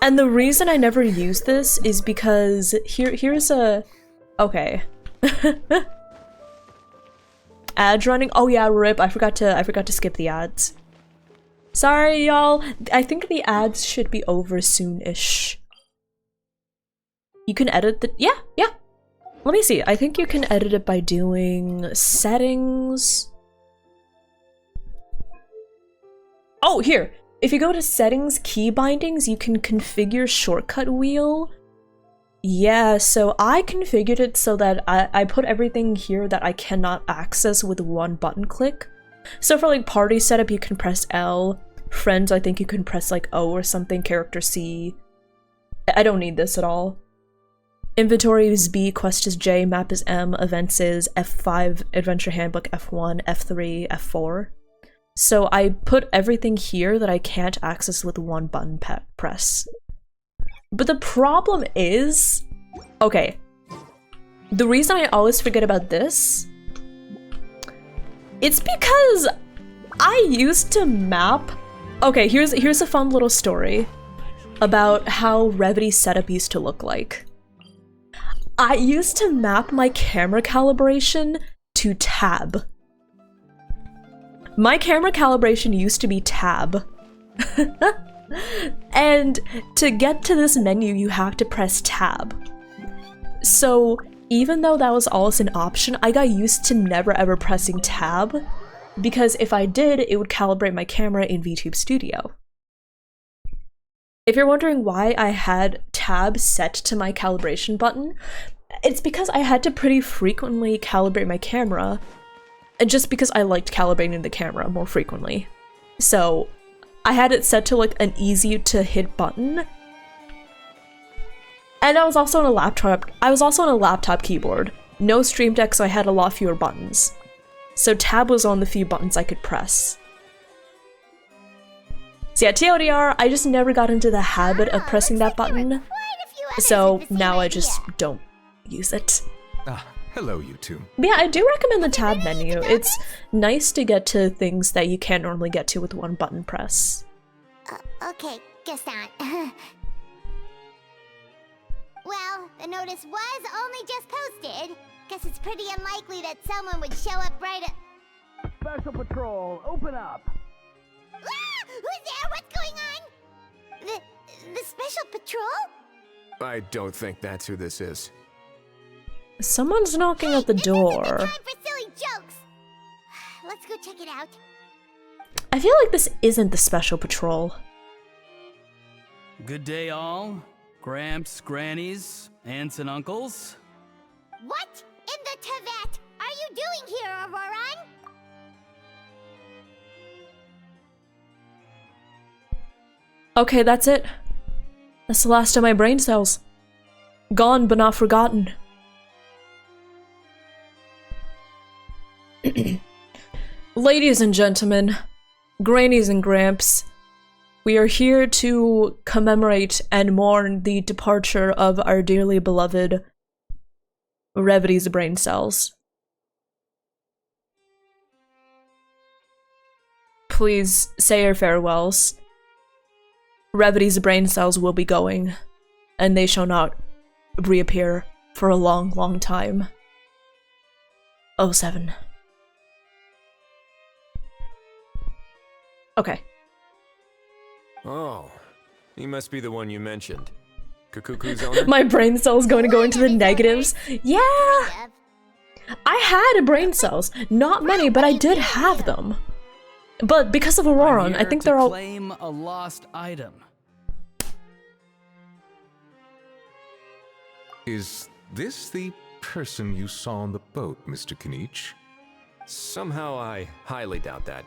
And the reason I never use this is because here's a— Okay. Ads running? Oh yeah, rip. I forgot to skip the ads. Sorry, y'all. I think the ads should be over soon-ish. You can edit the— Yeah. Let me see. I think you can edit it by doing settings. Oh, here. If you go to settings, key bindings, you can configure shortcut wheel. Yeah, so I configured it so that I put everything here that I cannot access with one button click. So for like party setup, you can press L. Friends, I think you can press like O or something, character C. I don't need this at all. Inventory is B, quest is J, map is M, events is F5, adventure handbook F1, F3, F4. So I put everything here that I can't access with one button press. But the problem is, okay, the reason I always forget about this, it's because I used to map— Okay, here's a fun little story about how Revity setup used to look like. I used to map my camera calibration to tab. My camera calibration used to be tab. And to get to this menu, you have to press tab. So even though that was always an option, I got used to never ever pressing tab, because if I did, it would calibrate my camera in VTube Studio. If you're wondering why I had tab set to my calibration button, it's because I had to pretty frequently calibrate my camera, just because I liked calibrating the camera more frequently. So I had it set to like an easy to hit button. And I was also on a laptop keyboard. No Stream Deck, so I had a lot fewer buttons. So tab was on the few buttons I could press. So yeah, TLDR, I just never got into the habit of pressing that button. So now I just don't use it. Hello, you two. But yeah, I do recommend the tab menu. It's nice to get to things that you can't normally get to with one button press. Okay, guess not. Well, the notice was only just posted. Guess it's pretty unlikely that someone would show up right at— Special Patrol, open up! Ah! Who's there? What's going on? The Special Patrol? I don't think that's who this is. Someone's knocking at the door. This isn't the time for silly jokes. Let's go check it out. I feel like this isn't the Special Patrol. Good day, all. Gramps, grannies, aunts, and uncles. What in the Tevet are you doing here, Auroran? Okay, that's it. That's the last of my brain cells. Gone but not forgotten. Ladies and gentlemen, grannies and gramps, we are here to commemorate and mourn the departure of our dearly beloved Revity's brain cells. Please say your farewells. Revity's brain cells will be going, and they shall not reappear for a long, long time. 07. Okay. Oh, he must be the one you mentioned. Kukuku's owner? My brain cell's going to go into the negatives. Yeah! I had brain cells. Not many, but I did have them. But because of Auroron, I think they're all... claim a lost item. Is this the person you saw on the boat, Mr. Kinich? Somehow I highly doubt that.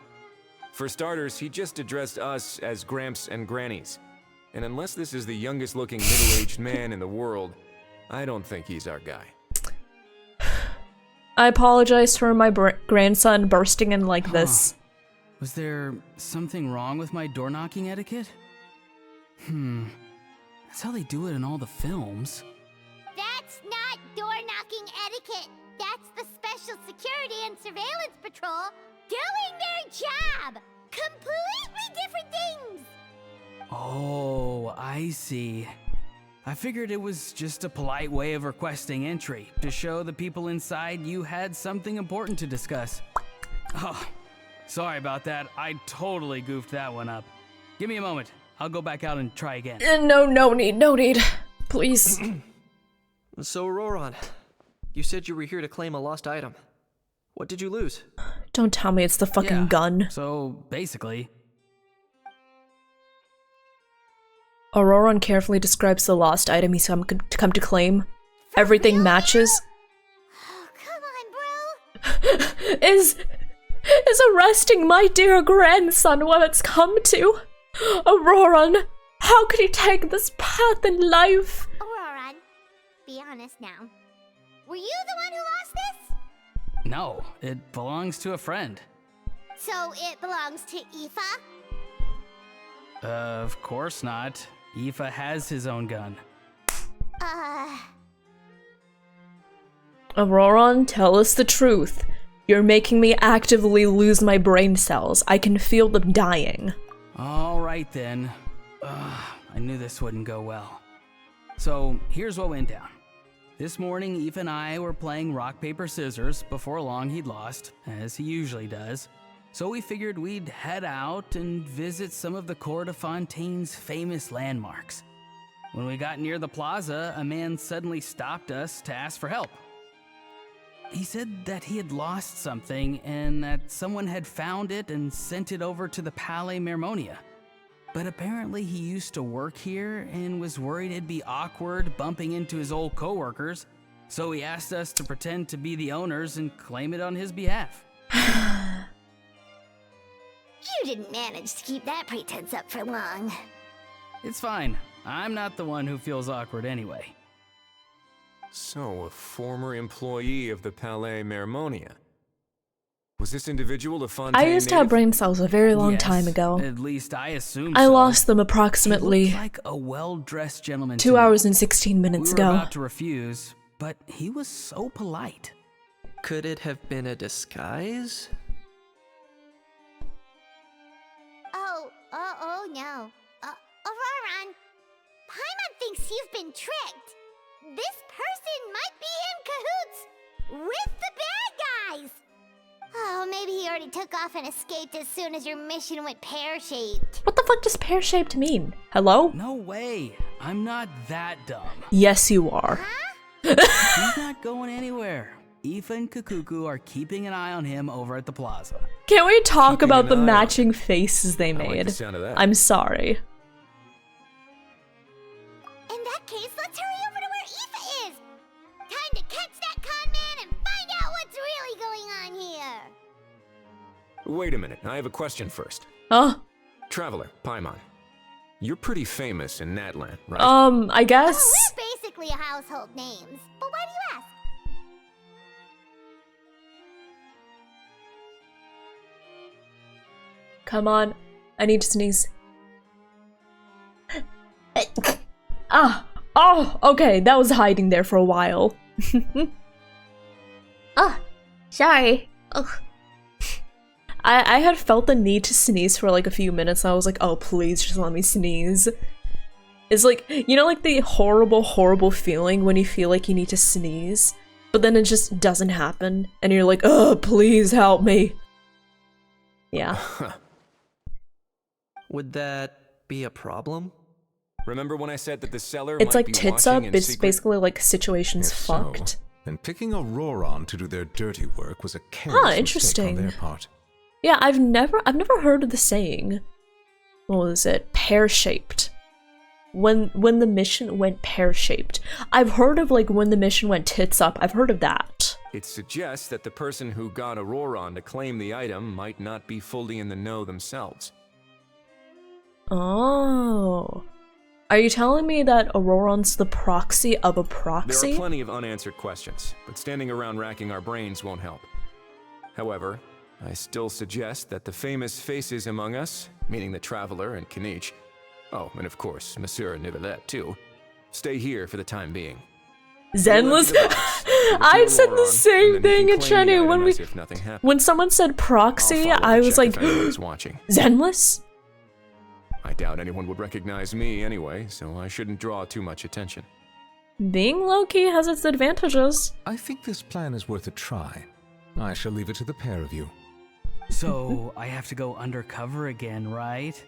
For starters, he just addressed us as Gramps and Grannies. And unless this is the youngest looking middle-aged man in the world, I don't think he's our guy. I apologize for my grandson bursting in like this. Was there something wrong with my door-knocking etiquette? That's how they do it in all the films. That's not door-knocking etiquette. That's the Special Security and Surveillance Patrol doing their job. Completely different things. Oh, I see. I figured it was just a polite way of requesting entry, to show the people inside you had something important to discuss. Oh, sorry about that. I totally goofed that one up. Give me a moment. I'll go back out and try again. No need. Please. So, Auroron, you said you were here to claim a lost item. What did you lose? Don't tell me it's the fucking gun. So, basically... Auroron carefully describes the lost item he's come to claim. Everything matches. Oh, come on, bro. Is arresting my dear grandson what it's come to? Auroron, how could he take this path in life? Auroron, be honest now. Were you the one who lost this? No, it belongs to a friend. So it belongs to Aoife? Of course not. Aoife has his own gun. Auroron, tell us the truth. You're making me actively lose my brain cells. I can feel them dying. Alright then. I knew this wouldn't go well. So, here's what went down. This morning, Aoife and I were playing rock, paper, scissors. Before long, he'd lost, as he usually does. So we figured we'd head out and visit some of the Cour de Fontaine's famous landmarks. When we got near the plaza, a man suddenly stopped us to ask for help. He said that he had lost something and that someone had found it and sent it over to the Palais Mermonia. But apparently he used to work here and was worried it'd be awkward bumping into his old coworkers, so he asked us to pretend to be the owners and claim it on his behalf. You didn't manage to keep that pretense up for long. It's fine. I'm not the one who feels awkward anyway. So, a former employee of the Palais Mermonia. Was this individual a Fontaine I used to have brain cells a very long time ago. At least I assume I so. lost them approximately He looked like a well-dressed gentleman 2 hours and 16 minutes we were ago. about to refuse, but he was so polite. Could it have been a disguise? Oh no. Auroron, Paimon thinks you've been tricked. This person might be in cahoots with the bad guys. Oh, maybe he already took off and escaped as soon as your mission went pear-shaped. What the fuck does pear-shaped mean? Hello? No way. I'm not that dumb. Yes, you are. He's not going anywhere. Aoife and Kukuku are keeping an eye on him over at the plaza. Can we talk about the matching faces they made? I like the sound of that. I'm sorry. In that case, let's hurry over to where Aoife is. Time to catch that con man and find out what's really going on here. Wait a minute, I have a question first. Traveler, Paimon. You're pretty famous in Natlan, right? I guess. Oh, we're basically household names. But why do you ask? Come on. I need to sneeze. Ah! Oh! Okay, that was hiding there for a while. Ah! Sorry. Ugh. I had felt the need to sneeze for like a few minutes. I was like, oh, please just let me sneeze. It's like, you know, like the horrible, horrible feeling when you feel like you need to sneeze, but then it just doesn't happen, and you're like, oh, please help me. Yeah. Would that be a problem? Remember when I said that the seller It's might like be tits watching up, in it's secret? basically like situations If so, fucked. then picking Auroron to do their dirty work was a careless mistake Interesting. on their part. Yeah, I've never heard of the saying. What was it? Pear-shaped. When the mission went pear-shaped. I've heard of like when the mission went tits up. I've heard of that. It suggests that the person who got Auroron to claim the item might not be fully in the know themselves. Oh. Are you telling me that Auroron's the proxy of a proxy? There are plenty of unanswered questions, but standing around racking our brains won't help. However, I still suggest that the famous faces among us, meaning the Traveler and Kinich, oh, and of course, Monsieur Nivelet too, stay here for the time being. Zenless? I said the same thing in Chenu when someone said proxy, I was like, Zenless? I doubt anyone would recognize me anyway, so I shouldn't draw too much attention. Being low-key has its advantages. I think this plan is worth a try. I shall leave it to the pair of you. So, I have to go undercover again, right?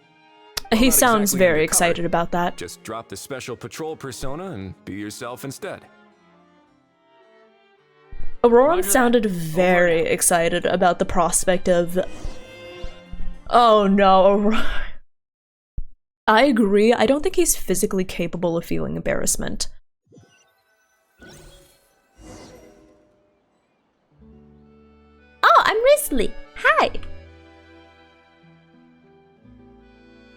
He sounds very excited about that. Just drop the special patrol persona and be yourself instead. Auroron sounded very excited about the prospect of... Oh no, I agree. I don't think he's physically capable of feeling embarrassment. Oh, I'm Risley. Hi.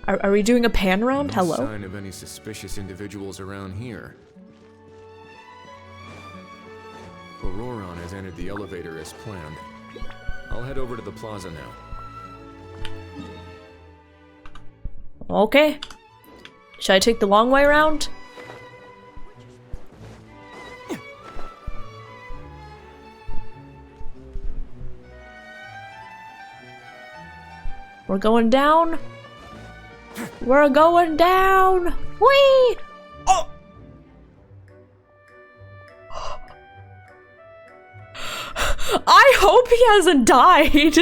Are we doing a pan round? Hello? No sign of any suspicious individuals around here. Auroron has entered the elevator as planned. I'll head over to the plaza now. Okay. Should I take the long way around? We're going down. We're going down. Whee! Oh! I hope he hasn't died.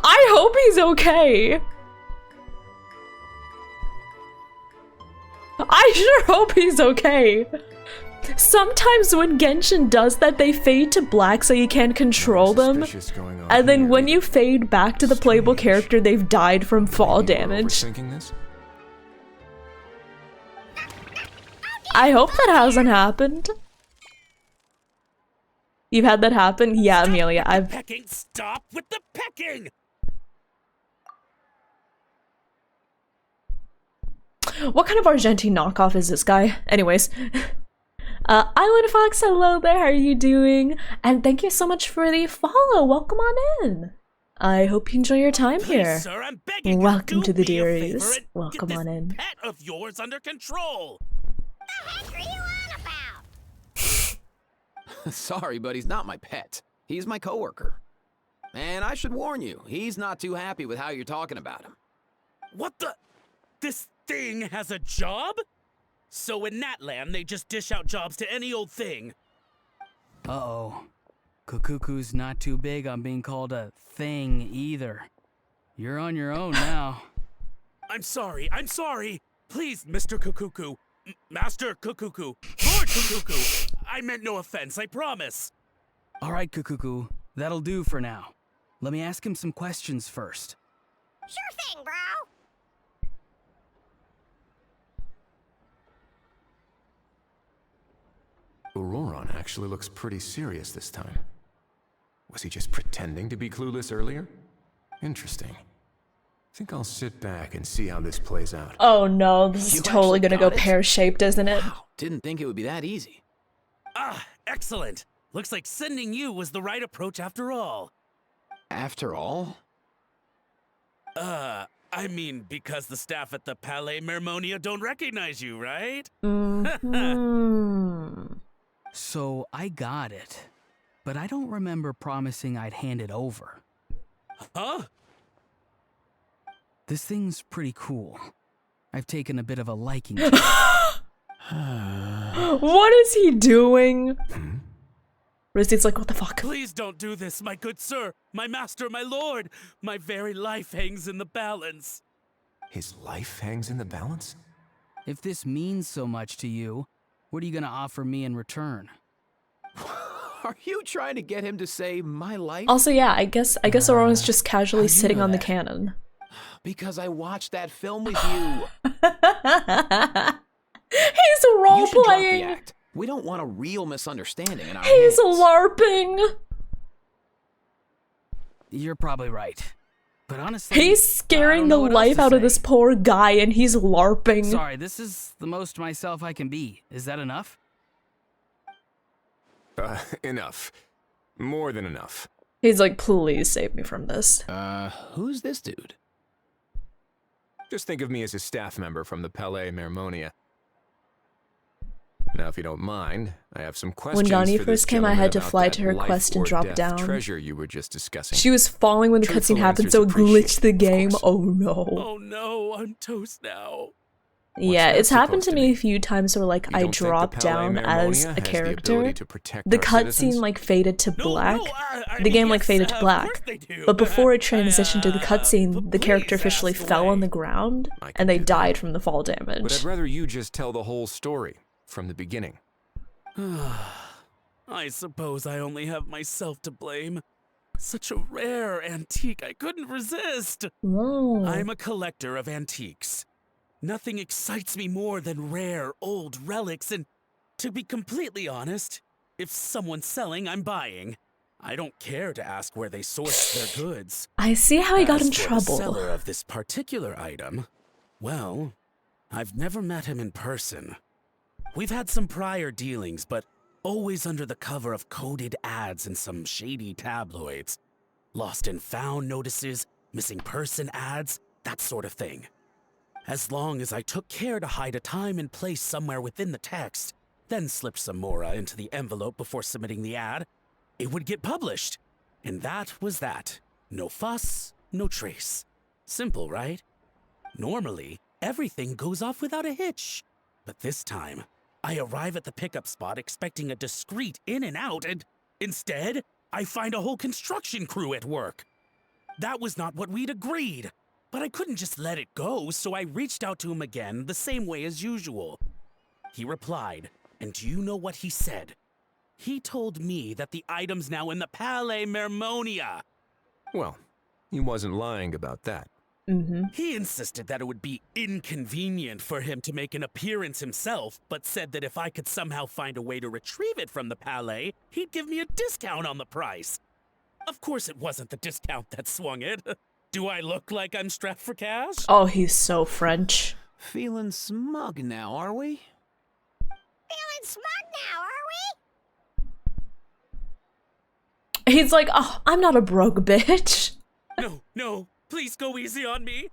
I hope he's okay. I sure hope he's okay. Sometimes when Genshin does that, they fade to black so you can't control them. And then when you fade back to the playable character, they've died from fall damage. I hope that hasn't happened. You've had that happen? Yeah, Amelia, I've... Pecking! Stop with the pecking! What kind of Argentine knockoff is this guy? Anyways. Island Fox, hello there, how are you doing? And thank you so much for the follow, welcome on in. I hope you enjoy your time here. Sir, I'm begging Welcome you, to the do me a favor Dearies. and Welcome get on this in. pet of yours under control. Sorry, but he's not my pet. He's my coworker. And I should warn you, he's not too happy with how you're talking about him. What the? This thing has a job? So in Natland, they just dish out jobs to any old thing. Uh-oh. Kukuku's not too big on being called a thing either. You're on your own now. I'm sorry. Please, Mr. Kukuku. Master Kukuku. Lord Kukuku. I meant no offense, I promise. All right, Kukuku. That'll do for now. Let me ask him some questions first. Sure thing, bro. Auroron actually looks pretty serious this time. Was he just pretending to be clueless earlier? Interesting. Think I'll sit back and see how this plays out. Oh no, this is totally gonna go pear-shaped, isn't it? Wow, didn't think it would be that easy. Ah, excellent. Looks like sending you was the right approach after all. After all? I mean, because the staff at the Palais Mermonia don't recognize you, right? So I got it, but I don't remember promising I'd hand it over. Huh? This thing's pretty cool. I've taken a bit of a liking to it. What is he doing? Rizzy's like, what the fuck? Please don't do this, my good sir, my master, my lord. My very life hangs in the balance. His life hangs in the balance? If this means so much to you, what are you gonna offer me in return? Are you trying to get him to say my life? Also, yeah, I guess Aurora's just casually sitting on the cannon. Because I watched that film with you. He's role playing. We don't want a real misunderstanding in our He's hands. LARPing. You're probably right. But honestly, He's scaring the life out of this poor guy and he's LARPing. Sorry, this is the most myself I can be. Is that enough? Enough. More than enough. He's like, please save me from this. Who's this dude? Just think of me as a staff member from the Palais Mermonia. Now, if you don't mind, I have some questions. When Gani for this first came, I had to gentleman fly about to her that quest and life or drop death down. treasure you were just discussing. She was falling when the cutscene happened, so it glitched the game. Oh no. Oh no, I'm toast now. Yeah, it's happened to me a few times where like I dropped down as a character. The cutscene like faded to black. The game like faded to black. But before it transitioned to the cutscene, the character officially fell on the ground and they died from the fall But I'd damage. rather you just tell the whole story from the beginning. I suppose I only have myself to blame. Such a rare antique, I couldn't resist. Whoa. I'm a collector of antiques. Nothing excites me more than rare, old relics, and to be completely honest, if someone's selling, I'm buying. I don't care to ask where they sourced their goods. I see how he got As in for trouble. The seller of this particular item, well, I've never met him in person. We've had some prior dealings, but always under the cover of coded ads in some shady tabloids. Lost and found notices, missing person ads, that sort of thing. As long as I took care to hide a time and place somewhere within the text, then slipped some mora into the envelope before submitting the ad, it would get published. And that was that. No fuss, no trace. Simple, right? Normally, everything goes off without a hitch. But this time, I arrive at the pickup spot expecting a discreet in and out, and instead, I find a whole construction crew at work. That was not what we'd agreed. But I couldn't just let it go, so I reached out to him again the same way as usual. He replied, and do you know what he said? He told me that the item's now in the Palais Mermonia. Well, he wasn't lying about that. He insisted that it would be inconvenient for him to make an appearance himself, but said that if I could somehow find a way to retrieve it from the Palais, he'd give me a discount on the price. Of course it wasn't the discount that swung it. Do I look like I'm strapped for cash? Oh, he's so French. Feeling smug now, are we? Feeling smug now, are we? He's like, oh, I'm not a broke bitch. No, please go easy on me.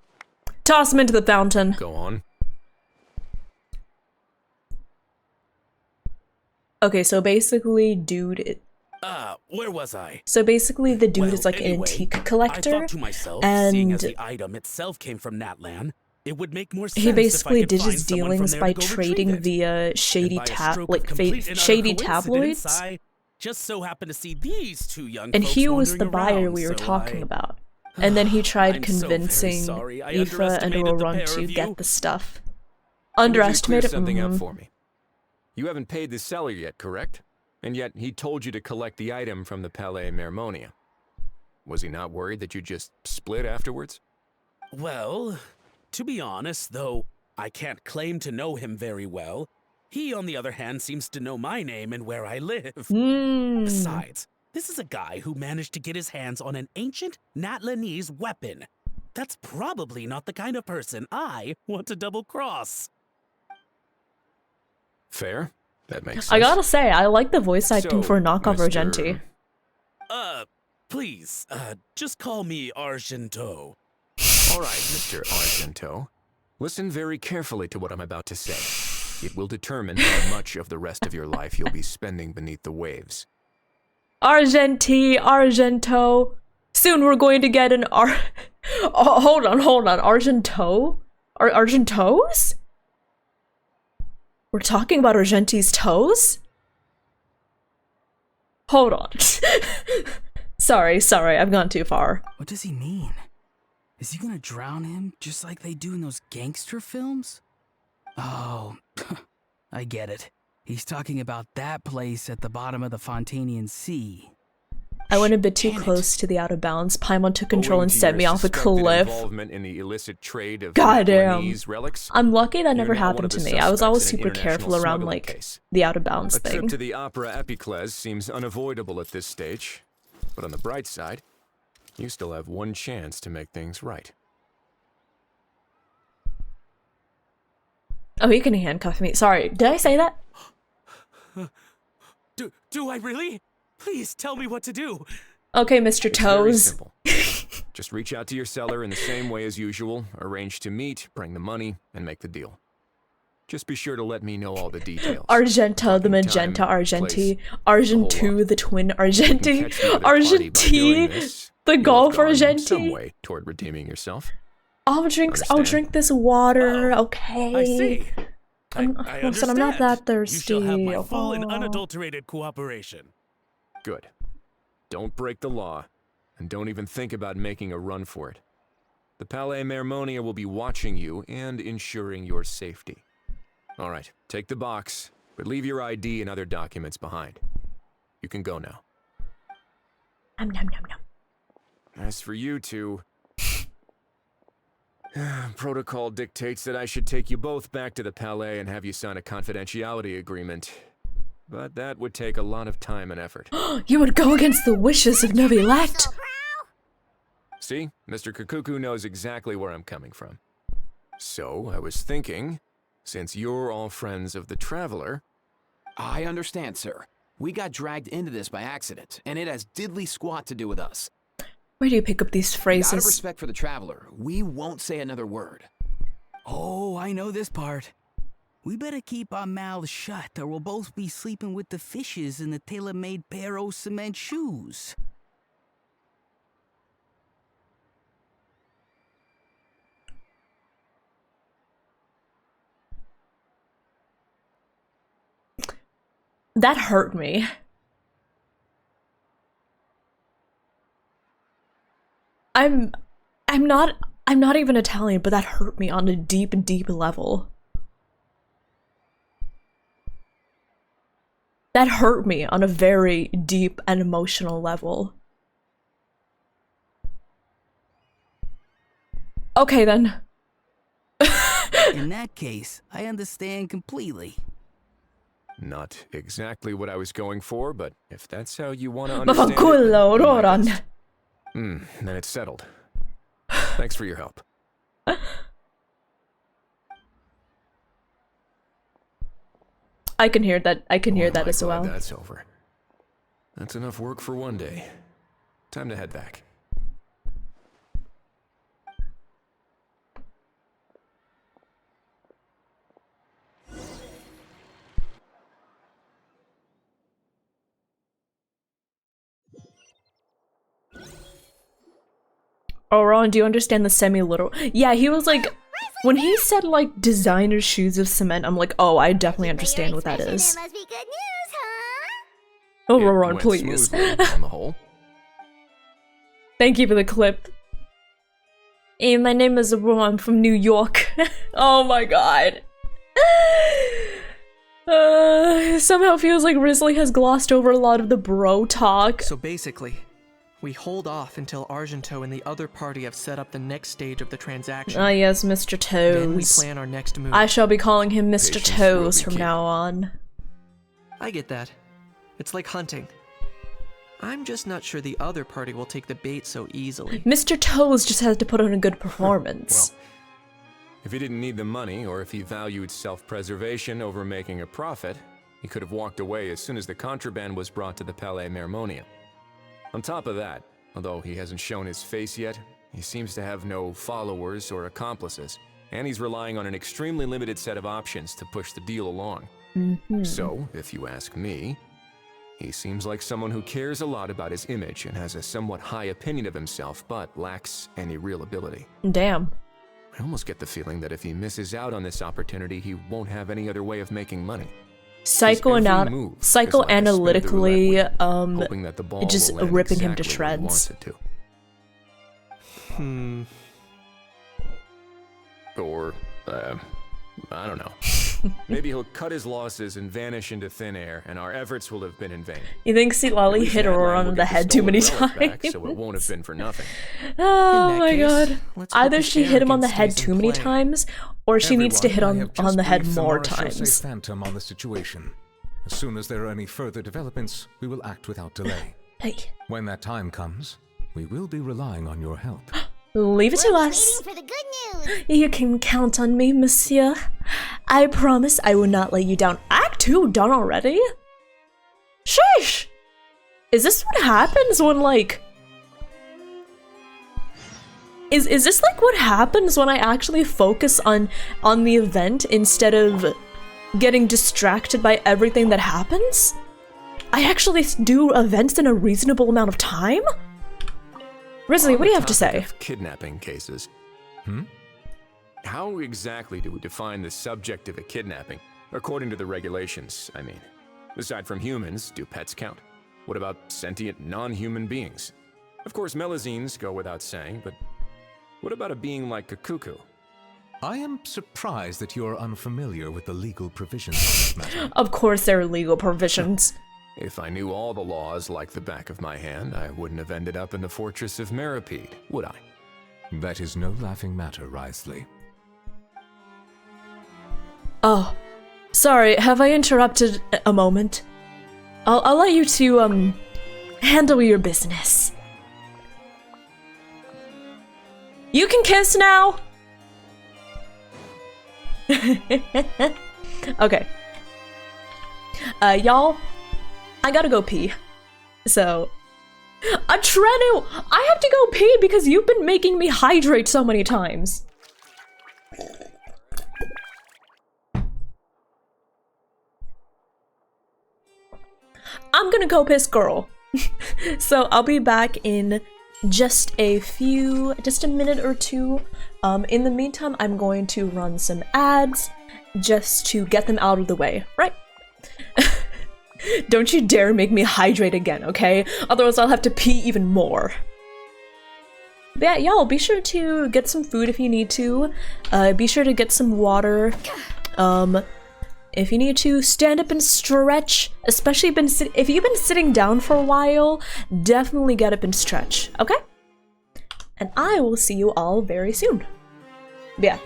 Toss him into the fountain. Go on. Okay, so basically, dude... Where was I? So basically, the dude is like an Anyway, antique collector, I thought to myself, and seeing as the item itself came from Natlan, it would make more sense he if I basically could did find his someone from dealings there by to go trading retrieve it. via shady And by a stroke of complete and utter shady coincidence, tabloids. I just so happened to see these two young And folks he was the wandering buyer around, we were so talking I- about. And then he tried I'm so very convincing sorry. I Aoife and underestimated the Orun pair to of get you. the stuff. Let me Underestimated? clear something up for me. You haven't paid the seller yet, correct? And yet he told you to collect the item from the Palais Mermonia. Was he not worried that you just split afterwards? Well, to be honest, though I can't claim to know him very well, he, on the other hand, seems to know my name and where I live. Besides, this is a guy who managed to get his hands on an ancient Natlanese weapon. That's probably not the kind of person I want to double-cross. Fair. That makes sense. I gotta say, I like the voice acting So, for knockoff Mr. Please, Argenti. just call me Argento. All right, Mr. Argento. Listen very carefully to what I'm about to say. It will determine how much of the rest of your life you'll be spending beneath the waves. Argento. Soon we're going to get an oh, hold on. Argento? Argentos? We're talking about Argenti's toes? Hold on. Sorry, I've gone too far. What does he mean? Is he gonna drown him just like they do in those gangster films? Oh, I get it. He's talking about that place at the bottom of the Fontanian Sea. I went a bit too close to the out of bounds. Paimon took control and set me off a cliff. In the illicit trade of Goddamn. relics, I'm lucky that never happened to me. I was always super careful around, like, the out of bounds a thing. trip to the Opera Epicles seems unavoidable at this stage. But on the bright side, you still have one chance to make things right. Oh, you can handcuff me. Sorry, did I say that? Do I really? Please tell me what to do. Okay, Mr. It's very Toes. simple. Just reach out to your seller in the same way as usual, arrange to meet, bring the money, and make the deal. Just be sure to let me know all the details. Argenta, the magenta Argenti. Argentu, the twin Argenti. Argenti, the golf Argenti. Some way toward redeeming yourself. I'll drink this water, okay? I see. Listen, I'm not that thirsty. You shall have my full and unadulterated cooperation. Good. Don't break the law, and don't even think about making a run for it. The Palais Mermonia will be watching you and ensuring your safety. All right, take the box, but leave your ID and other documents behind. You can go now. As for you two, protocol dictates that I should take you both back to the Palais and have you sign a confidentiality agreement. But that would take a lot of time and effort. You would go against the wishes of Neuvillette. See, Mr. Kukuku knows exactly where I'm coming from. So, I was thinking, since you're all friends of the Traveler... I understand, sir. We got dragged into this by accident, and it has diddly squat to do with us. Where do you pick up these phrases? Out of respect for the Traveler, we won't say another word. Oh, I know this part. We better keep our mouths shut, or we'll both be sleeping with the fishes in the tailor-made pair of cement shoes. That hurt me. I'm not even Italian, but that hurt me on a deep level. That hurt me on a very deep and emotional level. Okay then. In that case, I understand completely. Not exactly what I was going for, but if that's how you want to understand it, then it's settled. Thanks for your help. I can hear that. I can hear that as well. That's over. That's enough work for one day. Time to head back. Oh, Ron, do you understand the semi-literal? Yeah, he was like, when he said like designer shoes of cement, I'm like, oh, I definitely understand what that is. Must be good news, huh? Oh, Ron, please. On the whole. Thank you for the clip. Hey, my name is Ron from New York. Oh my god. Somehow feels like Risley has glossed over a lot of the bro talk. So basically, we hold off until Argento and the other party have set up the next stage of the transaction. Ah yes, Mr. Toes. Then we plan our next move. I shall be calling him Mr. Toes from now on. I get that. It's like hunting. I'm just not sure the other party will take the bait so easily. Mr. Toes just has to put on a good performance. Well, if he didn't need the money, or if he valued self-preservation over making a profit, he could have walked away as soon as the contraband was brought to the Palais Mermonia. On top of that, although he hasn't shown his face yet, He seems to have no followers or accomplices, and he's relying on an extremely limited set of options to push the deal along. So, if you ask me, he seems like someone who cares a lot about his image and has a somewhat high opinion of himself, but lacks any real ability. Damn. I almost get the feeling that if he misses out on this opportunity, he won't have any other way of making money. Psychoanalytically, hoping that the ball just will land ripping him to exactly where he wants shreds. it to. Or, I don't know. Maybe he'll cut his losses and vanish into thin air, and our efforts will have been in vain. You think Lolly hit her on the head too many times? Back, so it won't have been for nothing. Oh my god. let's Either hope she the hit him on the head arrogance too stays in many play. times, or she needs to hit Everyone, I have on just the head briefed the more Marechaussee times. Phantom on the situation. As soon as there are any further developments, we will act without delay. Hey. When that time comes, we will be relying on your help. Leave it to us. Waiting for the good news. You can count on me, monsieur. I promise I will not let you down. Act 2 done already? Sheesh! Is this what happens when, like... Is this like what happens when I actually focus on the event instead of getting distracted by everything that happens? I actually do events in a reasonable amount of time? Risley, what do you have to say? Kidnapping cases. How exactly do we define the subject of a kidnapping? According to the regulations, I mean. Aside from humans, do pets count? What about sentient non-human beings? Of course, melazines go without saying, but what about a being like a cuckoo? I am surprised that you are unfamiliar with the legal provisions of this matter. Of course there are legal provisions. If I knew all the laws like the back of my hand, I wouldn't have ended up in the fortress of Meripede, would I? That is no laughing matter, Risley. Oh, sorry, have I interrupted a moment? I'll let you two, handle your business. You can kiss now! Okay. Y'all, I gotta go pee. So... Trenu! I have to go pee because you've been making me hydrate so many times. I'm gonna go piss, girl. So I'll be back in just a minute or two. In the meantime, I'm going to run some ads just to get them out of the way, right? Don't you dare make me hydrate again, okay? Otherwise I'll have to pee even more. But yeah, y'all, be sure to get some food if you need to. Be sure to get some water. If you need to, stand up and stretch. Especially if you've been sitting down for a while, definitely get up and stretch, okay? And I will see you all very soon. Yeah.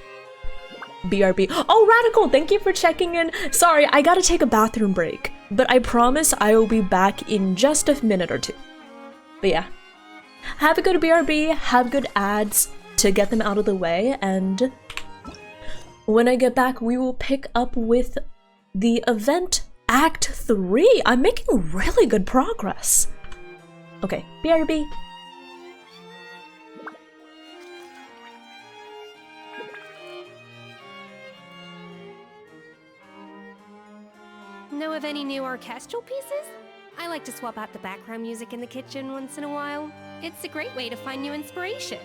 BRB. Oh, Radical, thank you for checking in. Sorry, I gotta take a bathroom break. But I promise I will be back in just a minute or two. But yeah. Have a good BRB, have good ads to get them out of the way, and when I get back, we will pick up with the event Act 3. I'm making really good progress. Okay, BRB. Know of any new orchestral pieces? I like to swap out the background music in the kitchen once in a while. It's a great way to find new inspiration.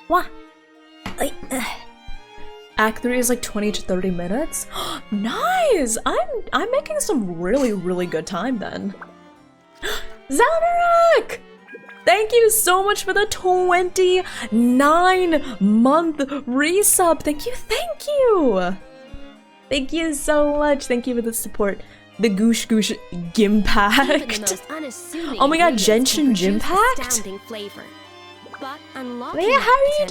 What? Act 3 is like 20 to 30 minutes. Nice! I'm making some really good time then. Zanarak! Thank you so much for the 29-month resub. Thank you. Thank you so much. Thank you for the support. The Goosh Gimpact. Oh my god, Genshin Impact? But Yeah, how are you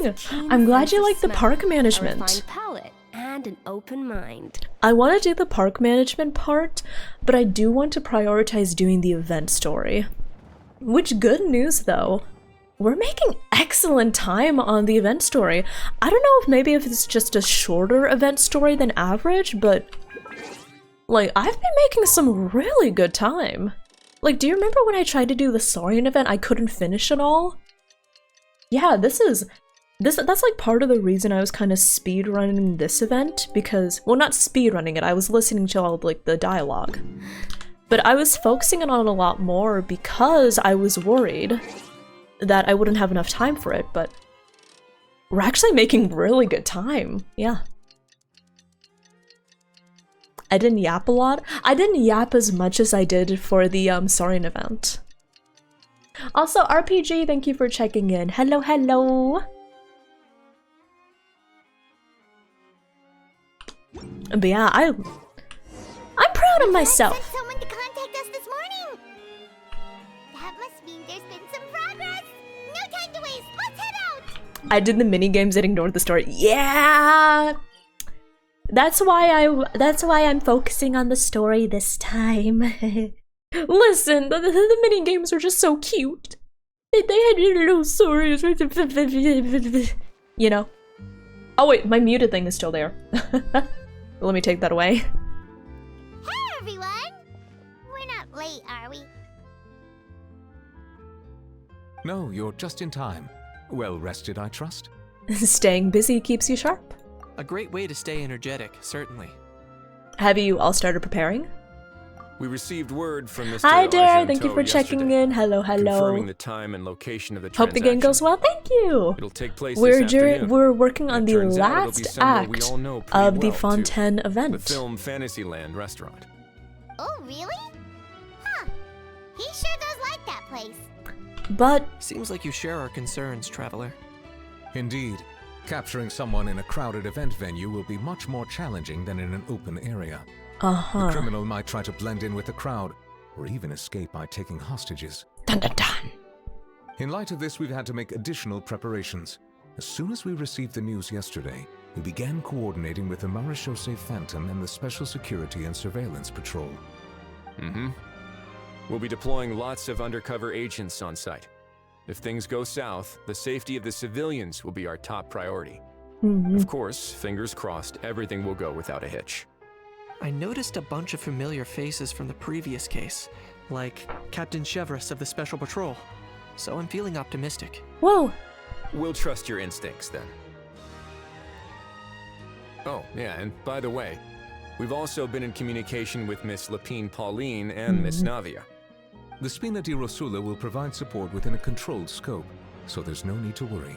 doing? I'm glad you like the park management. Palette and an open mind. I want to do the park management part, but I do want to prioritize doing the event story. Which, good news though, we're making excellent time on the event story. I don't know if it's just a shorter event story than average, but like, I've been making some really good time. Like, do you remember when I tried to do the Saurian event, I couldn't finish it all? Yeah, that's like part of the reason I was kind of speedrunning this event, because, well, not speedrunning it, I was listening to all like the dialogue. But I was focusing on it a lot more because I was worried that I wouldn't have enough time for it, but we're actually making really good time. Yeah. I didn't yap a lot. I didn't yap as much as I did for the Saurian event. Also, RPG, thank you for checking in. Hello, hello! But yeah, I'm proud of myself. Someone to contact us this morning. That must mean there's been some progress. No time to waste. Let's head out. I did the mini games and ignored the story. Yeah. That's why I'm focusing on the story this time. Listen, the mini games are just so cute. They had little stories. You know. Oh wait, my muted thing is still there. Let me take that away. Hey everyone! We're not late, are we? No, you're just in time. Well rested, I trust? Staying busy keeps you sharp. A great way to stay energetic, certainly. Have you all started preparing? We received word from Mr. Hi there, thank you Argento for checking yesterday, in. Hello, confirming hello. the time and location of the Hope the game goes well. Thank you. It'll take place this afternoon. We're working on the Turns out it'll be last somewhere we act all know pretty of the well, too. Fontaine event. The film Fantasyland restaurant. Oh, really? Huh. He sure does like that place. But seems like you share our concerns, Traveler. Indeed. Capturing someone in a crowded event venue will be much more challenging than in an open area. The criminal might try to blend in with the crowd, or even escape by taking hostages. Dun dun dun. In light of this, we've had to make additional preparations. As soon as we received the news yesterday, we began coordinating with the Marechaussee Phantom and the Special Security and Surveillance Patrol. We'll be deploying lots of undercover agents on site. If things go south, the safety of the civilians will be our top priority. Of course, fingers crossed, everything will go without a hitch. I noticed a bunch of familiar faces from the previous case, like Captain Chevres of the Special Patrol, so I'm feeling optimistic. Whoa! We'll trust your instincts then. Oh, yeah, and by the way, we've also been in communication with Miss Lapine Pauline and Miss Navia. The Spina di Rosula will provide support within a controlled scope, so there's no need to worry.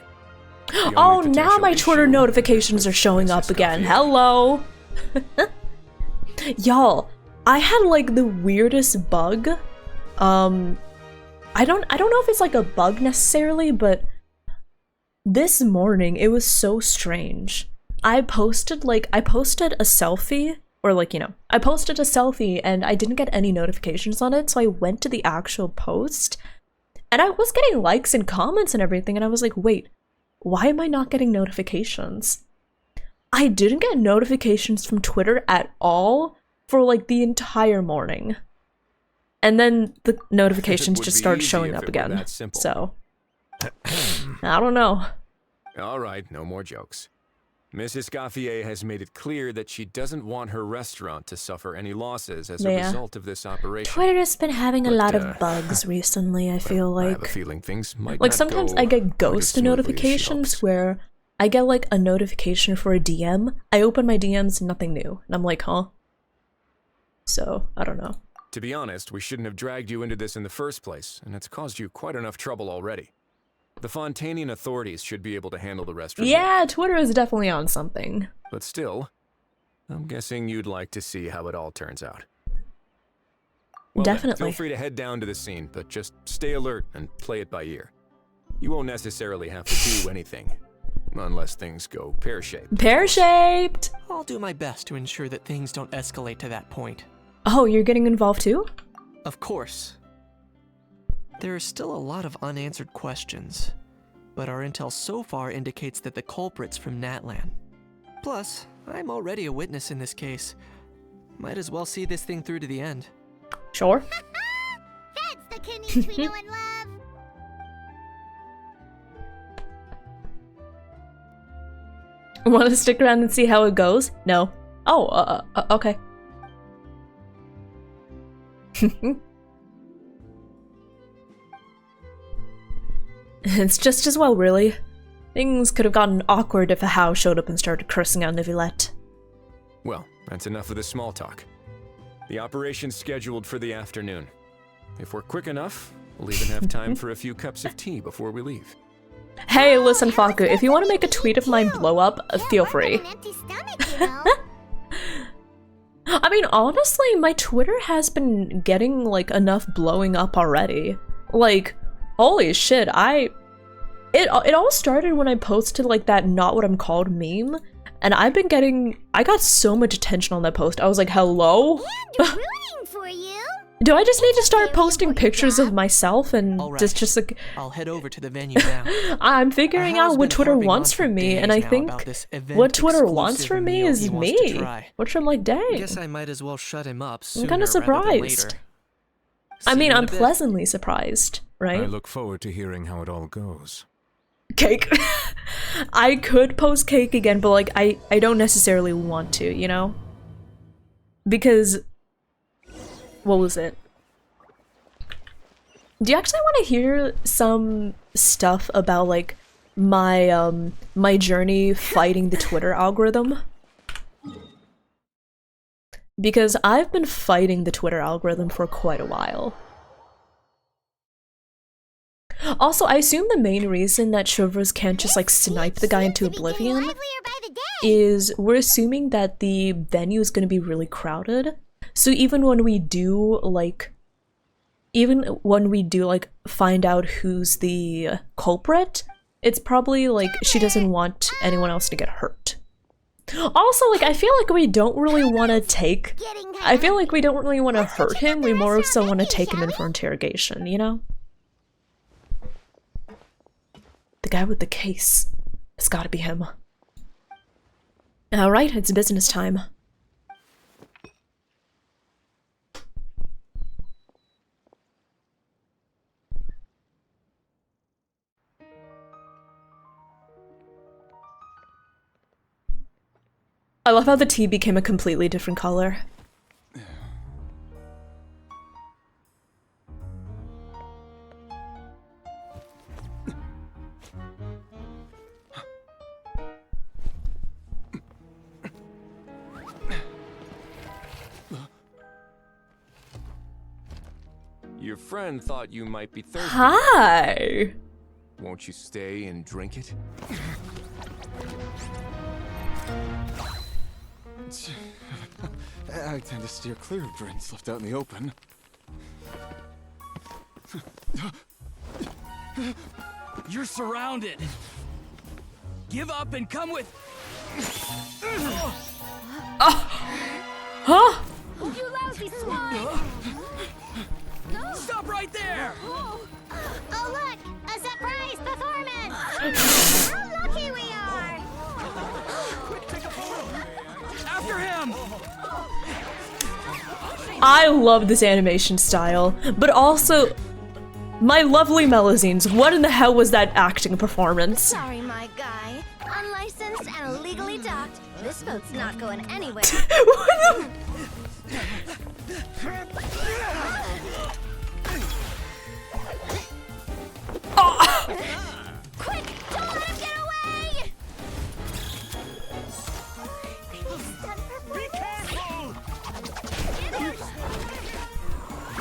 Oh, now my Twitter notifications are showing up again. Hello! Y'all, I had like the weirdest bug. I don't know if it's like a bug necessarily, but this morning it was so strange. I posted a selfie, or like, you know, I posted a selfie and I didn't get any notifications on it, so I went to the actual post and I was getting likes and comments and everything, and I was like, wait, why am I not getting notifications? I didn't get notifications from Twitter at all for like the entire morning. And then the notifications just started showing up again. So, I don't know. All right, no more jokes. Mrs. Gaffier has made it clear that she doesn't want her restaurant to suffer any losses as a result of this operation. Twitter's been having a lot of bugs recently, I feel like. I have a feeling things might like not sometimes go I get quite as ghost smoothly as she notifications where I get like a notification for a DM. I open my DMs, nothing new. And I'm like, huh? So, I don't know. To be honest, we shouldn't have dragged you into this in the first place, and it's caused you quite enough trouble already. The Fontainian authorities should be able to handle the rest. Yeah, Twitter is definitely on something. But still, I'm guessing you'd like to see how it all turns out. Well, Definitely. Then, feel free to head down to the scene, but just stay alert and play it by ear. You won't necessarily have to do anything, unless things go pear-shaped. Pear-shaped! I'll do my best to ensure that things don't escalate to that point. Oh, you're getting involved too? Of course. There are still a lot of unanswered questions, but our intel so far indicates that the culprit's from Natlan. Plus, I'm already a witness in this case. Might as well see this thing through to the end. Sure. That's the Knights we know and love. Want to stick around and see how it goes? No. Oh, okay. It's just as well, really. Things could have gotten awkward if a How showed up and started cursing out Neuvillette. Well, that's enough of the small talk. The operation's scheduled for the afternoon. If we're quick enough, we'll even have time for a few cups of tea before we leave. Hey, listen, Faku, if you want to make a tweet of mine blow up, feel free. I mean, honestly, my Twitter has been getting, like, enough blowing up already. Like, holy shit, it all started when I posted, like, that Not What I'm Called meme, and I got so much attention on that post. I was like, hello? Do I just need to start posting pictures of myself and just like... I'll head over to the venue now. I'm figuring out what Twitter wants from me, and I think what Twitter wants from me is me. Which I'm like, dang. Guess I might as well shut him up I'm kind of surprised. I mean, I'm pleasantly surprised, right? I look forward to hearing how it all goes. Cake. I could post Cake again, but like, I don't necessarily want to, you know? Because... what was it? Do you actually want to hear some stuff about like my my journey fighting the Twitter algorithm? Because I've been fighting the Twitter algorithm for quite a while. Also, I assume the main reason that Chivers can't just like snipe the guy into oblivion is we're assuming that the venue is going to be really crowded. So even when we do like find out who's the culprit, it's probably like she doesn't want anyone else to get hurt. Also, like, I feel like we don't really want to hurt him. We more so want to take him in for interrogation, you know? The guy with the case. It's gotta be him. Alright, it's business time. I love how the tea became a completely different color. Your friend thought you might be thirsty. Hi! Won't you stay and drink it? I tend to steer clear of drinks left out in the open. You're surrounded. Give up and come with. Huh? You lousy swine! Stop right there! Oh look! A surprise performance! How lucky we are! After him! I love this animation style, but also my lovely Melusines. What in the hell was that acting performance? Sorry, my guy. Unlicensed and illegally docked. This boat's not going anywhere. Quick! Don't let him get away!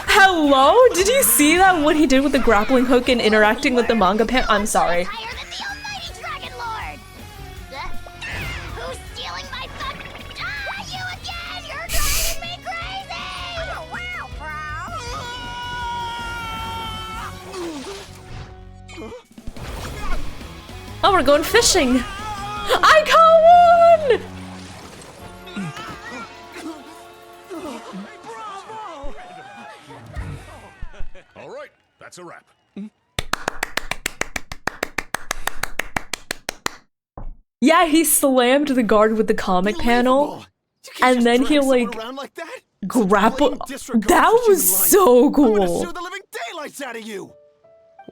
Hello! Hello? Did you see that what he did with the grappling hook and interacting with the manga pan? I'm sorry. Who's stealing my fuck? Ah, you again! You're driving me crazy! Oh, wow, bro! Oh, we're going fishing! I caught one! All right, that's a wrap. Yeah, he slammed the guard with the comic panel, and then he like grapple. That was so cool. Daylights out of you.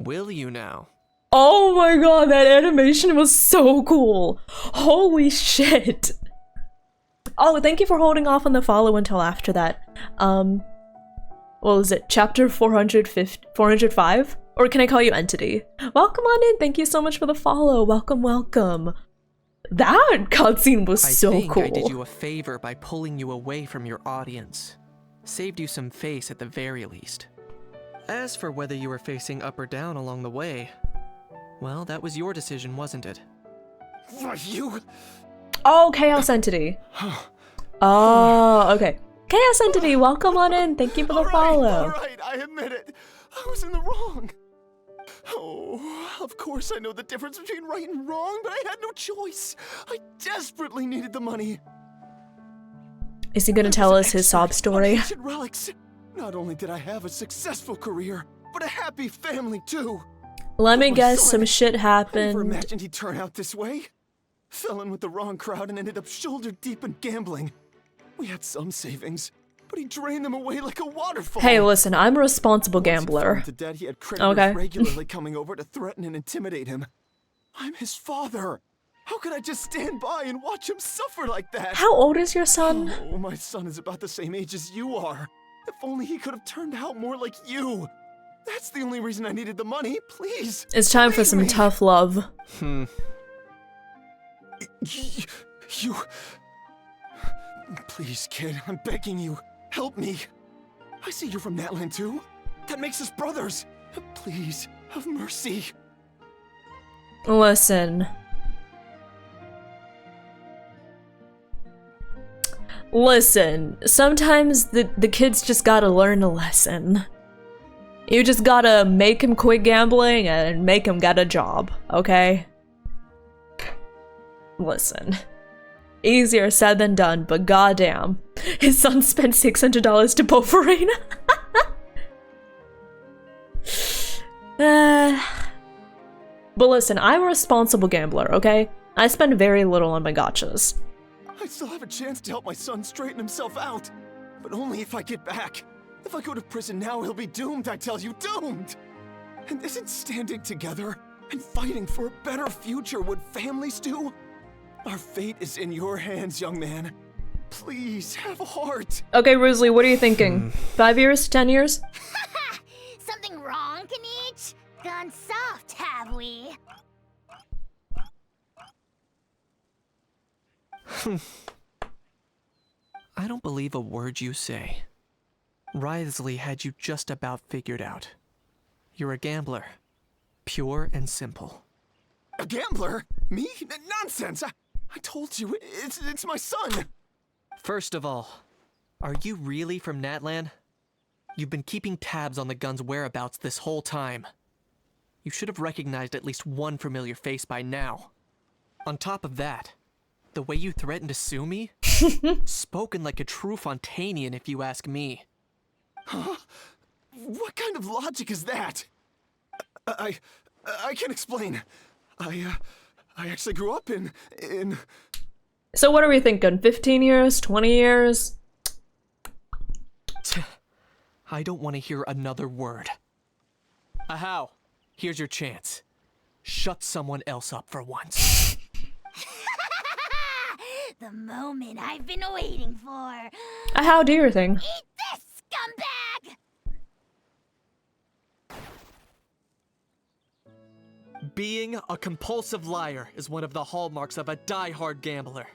Will you now? Oh my god, that animation was so cool. Holy shit. Oh, thank you for holding off on the follow until after that. What was it? Chapter 405? Or can I call you Entity? Welcome on in. Thank you so much for the follow. Welcome, welcome. That cutscene was so cool. I did you a favor by pulling you away from your audience. Saved you some face at the very least. As for whether you were facing up or down along the way, well, that was your decision, wasn't it? You? Oh, Chaos Entity. Oh, okay. Chaos Entity, welcome on in. Thank you for the follow. Alright, I admit it. I was in the wrong. Oh, of course I know the difference between right and wrong, but I had no choice. I desperately needed the money. Is he gonna tell us his sob story? Ancient relics. Not only did I have a successful career, but a happy family too. Let me guess, some shit I never happened. imagined he'd turn out this way. Fell in with the wrong crowd and ended up shoulder deep in gambling. We had some savings, but he drained them away like a waterfall. Hey, listen, I'm a responsible gambler. To debt, he had creditors Okay. regularly coming over to threaten and intimidate him. I'm his father. How could I just stand by and watch him suffer like that? How old is your son? Oh, my son is about the same age as you are. If only he could have turned out more like you. That's the only reason I needed the money. Please. It's time for some tough love. You... Please, kid, I'm begging you. Help me. I see you're from Natland too. That makes us brothers. Please, have mercy. Listen. Listen, sometimes the kids just gotta learn a lesson. You just gotta make him quit gambling and make him get a job, okay? Listen. Easier said than done, but goddamn. His son spent $600 to boat for Reina. But listen, I'm a responsible gambler, okay? I spend very little on my gotchas. I still have a chance to help my son straighten himself out. But only if I get back. If I go to prison now, he'll be doomed, I tell you, doomed! And isn't standing together and fighting for a better future what families do? Our fate is in your hands, young man. Please, have a heart. Okay, Rosalie, what are you thinking? 5 years? 10 years? Something wrong, Kanich? Gone soft, have we? I don't believe a word you say. Wriothesley had you just about figured out. You're a gambler. Pure and simple. A gambler? Me? Nonsense! I told you, it's my son! First of all, are you really from Natlan? You've been keeping tabs on the gun's whereabouts this whole time. You should have recognized at least one familiar face by now. On top of that, the way you threatened to sue me? Spoken like a true Fontanian, if you ask me. Huh? What kind of logic is that? I can explain. I actually grew up in... So what are we thinking? 15 years? 20 years? I don't want to hear another word. Ahau, here's your chance. Shut someone else up for once. The moment I've been waiting for. Ahau, do your thing. Eat this, scumbag! Being a compulsive liar is one of the hallmarks of a die-hard gambler.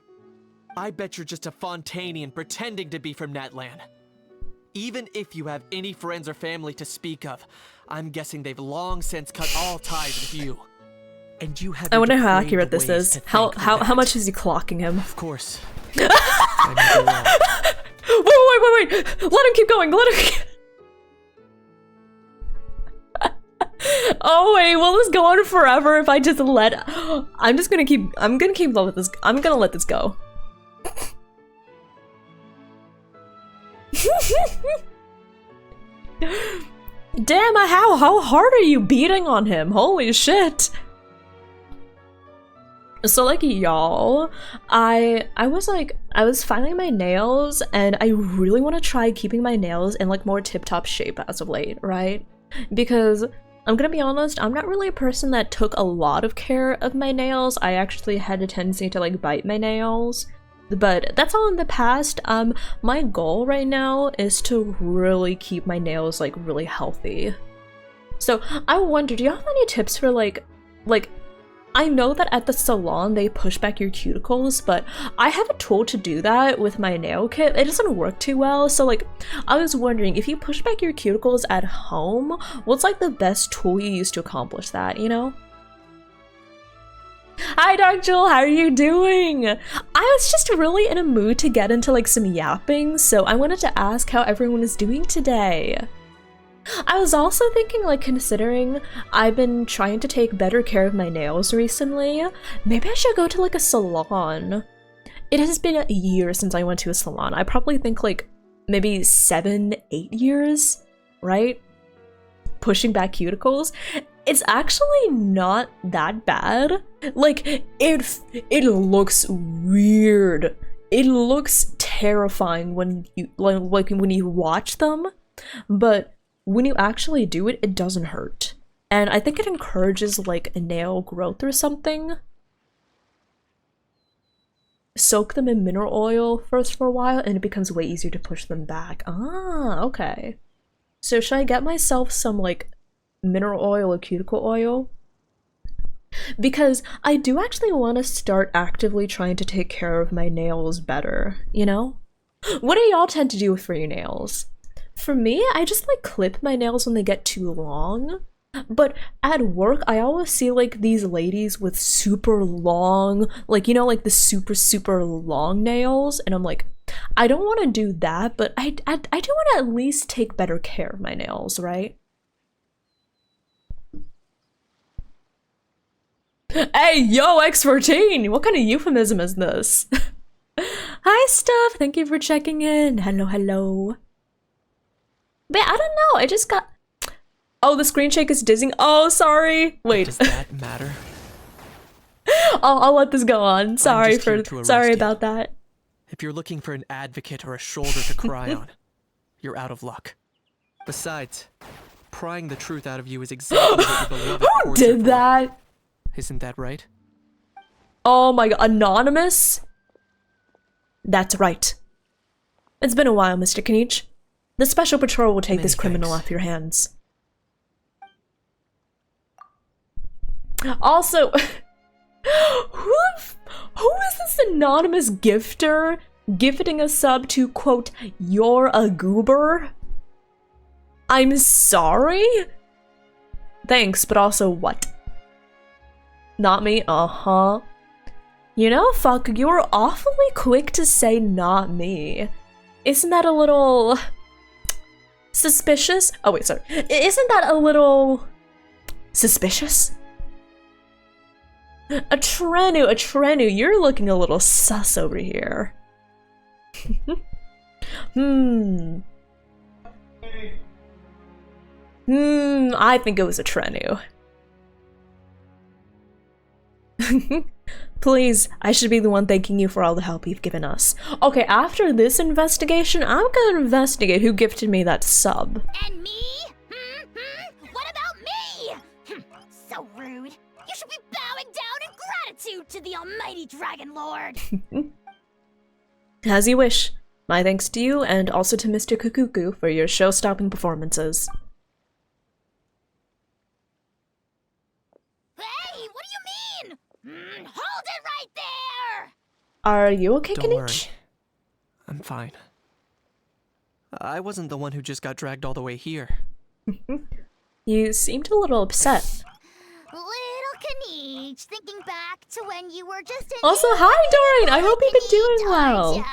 I bet you're just a Fontanian pretending to be from Natlan. Even if you have any friends or family to speak of, I'm guessing they've long since cut all ties with you. And you have. I wonder how accurate this is. How much is he clocking him? Of course. I may be wrong. Wait! Let him keep going. Let him. Oh wait, will this go on forever if I just let? I'm gonna keep with this. I'm gonna let this go. Damn! How hard are you beating on him? Holy shit! So like y'all, I was filing my nails and I really want to try keeping my nails in like more tip-top shape as of late, right? Because I'm gonna be honest, I'm not really a person that took a lot of care of my nails. I actually had a tendency to like bite my nails, but that's all in the past. My goal right now is to really keep my nails like really healthy. So I wonder, do you have any tips for like I know that at the salon they push back your cuticles, but I have a tool to do that with my nail kit. It doesn't work too well, so like I was wondering if you push back your cuticles at home, what's like the best tool you use to accomplish that, you know? Hi Dark Jewel, how are you doing? I was just really in a mood to get into like some yapping, so I wanted to ask how everyone is doing today. I was also thinking, like, considering I've been trying to take better care of my nails recently, maybe I should go to like a salon. It has been a year since I went to a salon. I probably think like maybe 7-8 years, right? Pushing back cuticles. It's actually not that bad. Like, it looks weird. It looks terrifying when you like when you watch them, but when you actually do it, it doesn't hurt. And I think it encourages like a nail growth or something. Soak them in mineral oil first for a while and it becomes way easier to push them back. Ah, okay. So should I get myself some like mineral oil or cuticle oil? Because I do actually want to start actively trying to take care of my nails better, you know? What do y'all tend to do for your nails? For me, I just like clip my nails when they get too long. But at work, I always see like these ladies with super long, like, you know, like the super long nails. And I'm like, I don't want to do that, but I do want to at least take better care of my nails, right? Hey, yo, X14! What kind of euphemism is this? Hi, Stuff! Thank you for checking in. Hello. But I don't know, I just got... Oh, the screen shake is dizzying. Oh, sorry. Wait. Does that matter? I'll let this go on. Sorry about that. If you're looking for an advocate or a shoulder to cry on, you're out of luck. Besides, prying the truth out of you is exactly what your beloved Who did that? Isn't that right? Oh my god, Anonymous? That's right. It's been a while, Mr. Kniech. The Special Patrol will take this criminal off your hands. Also, who is this anonymous gifter gifting a sub to, quote, "You're a goober"? I'm sorry? Thanks, but also what? Not me? Uh-huh. You know, fuck, you were awfully quick to say not me. Isn't that a little... suspicious? Oh wait, sorry. Isn't that a little... suspicious? A Trenu, you're looking a little sus over here. I think it was a Trenu. Please, I should be the one thanking you for all the help you've given us. Okay, after this investigation, I'm gonna investigate who gifted me that sub. And me? What about me? So rude. You should be bowing down in gratitude to the almighty Dragon Lord. As you wish. My thanks to you and also to Mr. Kukuku for your show-stopping performances. Hey, what do you mean? Hold it right there! Are you okay, Don't worry. Kenichi? I'm fine. I wasn't the one who just got dragged all the way here. You seemed a little upset. Little Kaniche, thinking back to when you were just an Also, hi Dorian! I hope you've been doing well.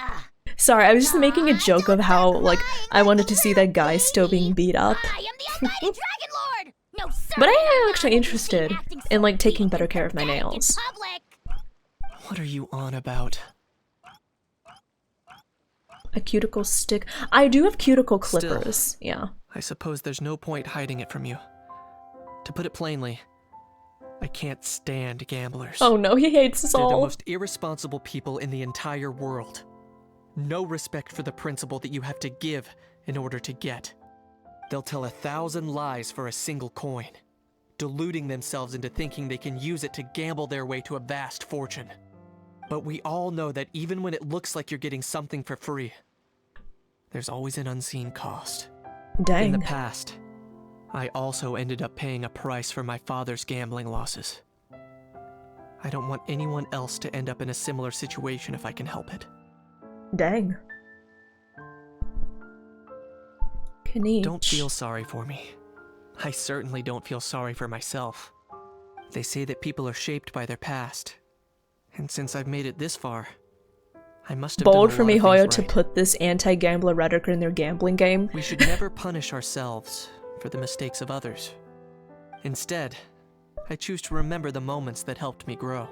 Sorry, I was just making a joke of how, like, I wanted to see that guy still being beat up. But I am actually interested in, like, taking better care of my nails. What are you on about? A cuticle stick. I do have cuticle clippers. Still, yeah. I suppose there's no point hiding it from you. To put it plainly, I can't stand gamblers. Oh no, he hates us They're all. the most irresponsible people in the entire world. No respect for the principle that you have to give in order to get. They'll tell 1,000 lies for a single coin, deluding themselves into thinking they can use it to gamble their way to a vast fortune. But we all know that even when it looks like you're getting something for free, there's always an unseen cost. Dang. In the past, I also ended up paying a price for my father's gambling losses. I don't want anyone else to end up in a similar situation if I can help it. Dang. Kaniche. Don't feel sorry for me. I certainly don't feel sorry for myself. They say that people are shaped by their past. And since I've made it this far, I must have Bold done a for lot of MiHoYo things to right. put this anti-gambler rhetoric in their gambling game. We should never punish ourselves for the mistakes of others. Instead, I choose to remember the moments that helped me grow.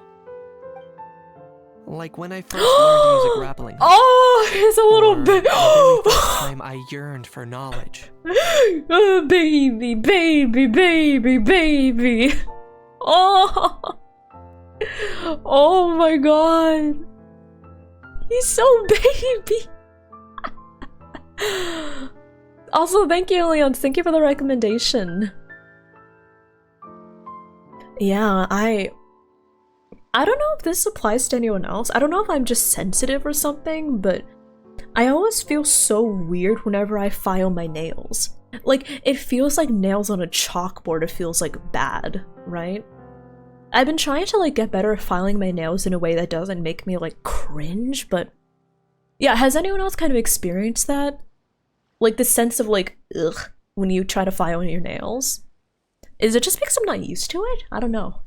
Like when I first learned to use a grappling hook. Oh, it's a little bit. The very first time I yearned for knowledge. Oh, baby, baby, baby, baby. Oh. Oh my god. He's so baby. Also, thank you, Leon. Thank you for the recommendation. Yeah, I don't know if this applies to anyone else. I don't know if I'm just sensitive or something, but I always feel so weird whenever I file my nails. Like, it feels like nails on a chalkboard. It feels like bad, right? I've been trying to, like, get better at filing my nails in a way that doesn't make me, like, cringe, but yeah, has anyone else kind of experienced that? Like, the sense of, like, ugh, when you try to file your nails? Is it just because I'm not used to it? I don't know.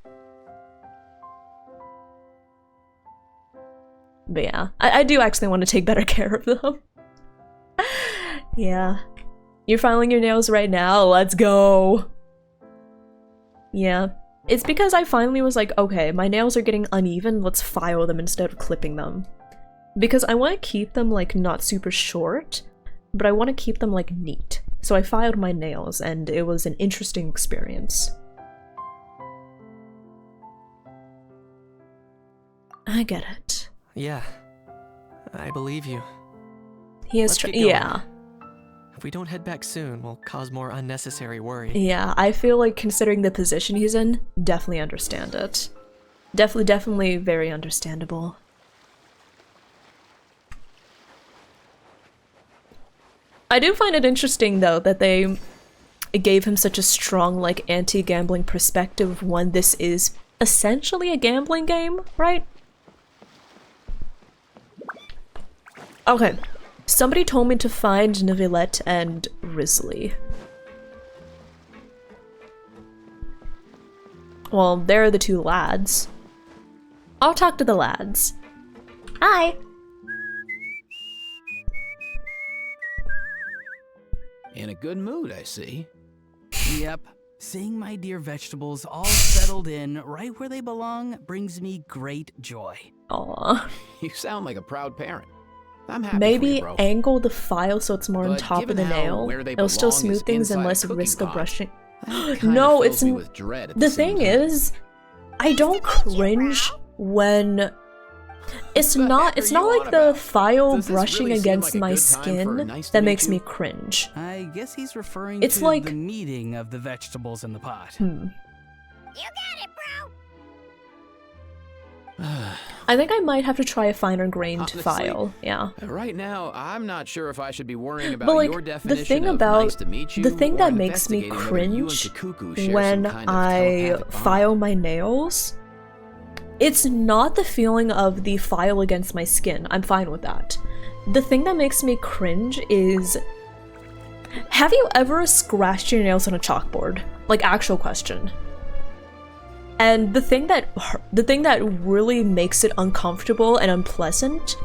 But yeah, I do actually want to take better care of them. Yeah. You're filing your nails right now? Let's go! Yeah. It's because I finally was like, okay, my nails are getting uneven, let's file them instead of clipping them. Because I want to keep them, like, not super short, but I want to keep them, like, neat. So I filed my nails, and it was an interesting experience. I get it. Yeah, I believe you. He is yeah. If we don't head back soon, we'll cause more unnecessary worry. Yeah, I feel like considering the position he's in, definitely understand it. Definitely very understandable. I do find it interesting, though, that they gave him such a strong, like, anti-gambling perspective when this is essentially a gambling game, right? Okay. Somebody told me to find Neuvillette and Risley. Well, they're the two lads. I'll talk to the lads. Hi! In a good mood, I see. Yep. Seeing my dear vegetables all settled in right where they belong brings me great joy. Aww. You sound like a proud parent. I'm happy Maybe for you, bro. angle the file so it's more on But top of given the how nail. where they It'll still belong smooth is things and inside a less cookie risk of pot, brushing. kinda No, fills it's me with dread at the the same thing time. is, I don't cringe when it's not like the file Does this brushing really seem against like a my good time for skin nice to that meet makes you? me cringe. I guess he's referring It's to like- the meeting of the vegetables in the pot. I think I might have to try a finer grained Honestly, file. Yeah. Right now, I'm not sure if I should be worrying about But like your the definition thing of about nice to meet you the thing or that makes me investigating whether you and cringe Kakuku share when some kind of I telepathic bond. file my nails, it's not the feeling of the file against my skin. I'm fine with that. The thing that makes me cringe is Have you ever scratched your nails on a chalkboard? Like, actual question. And the thing that really makes it uncomfortable and unpleasant,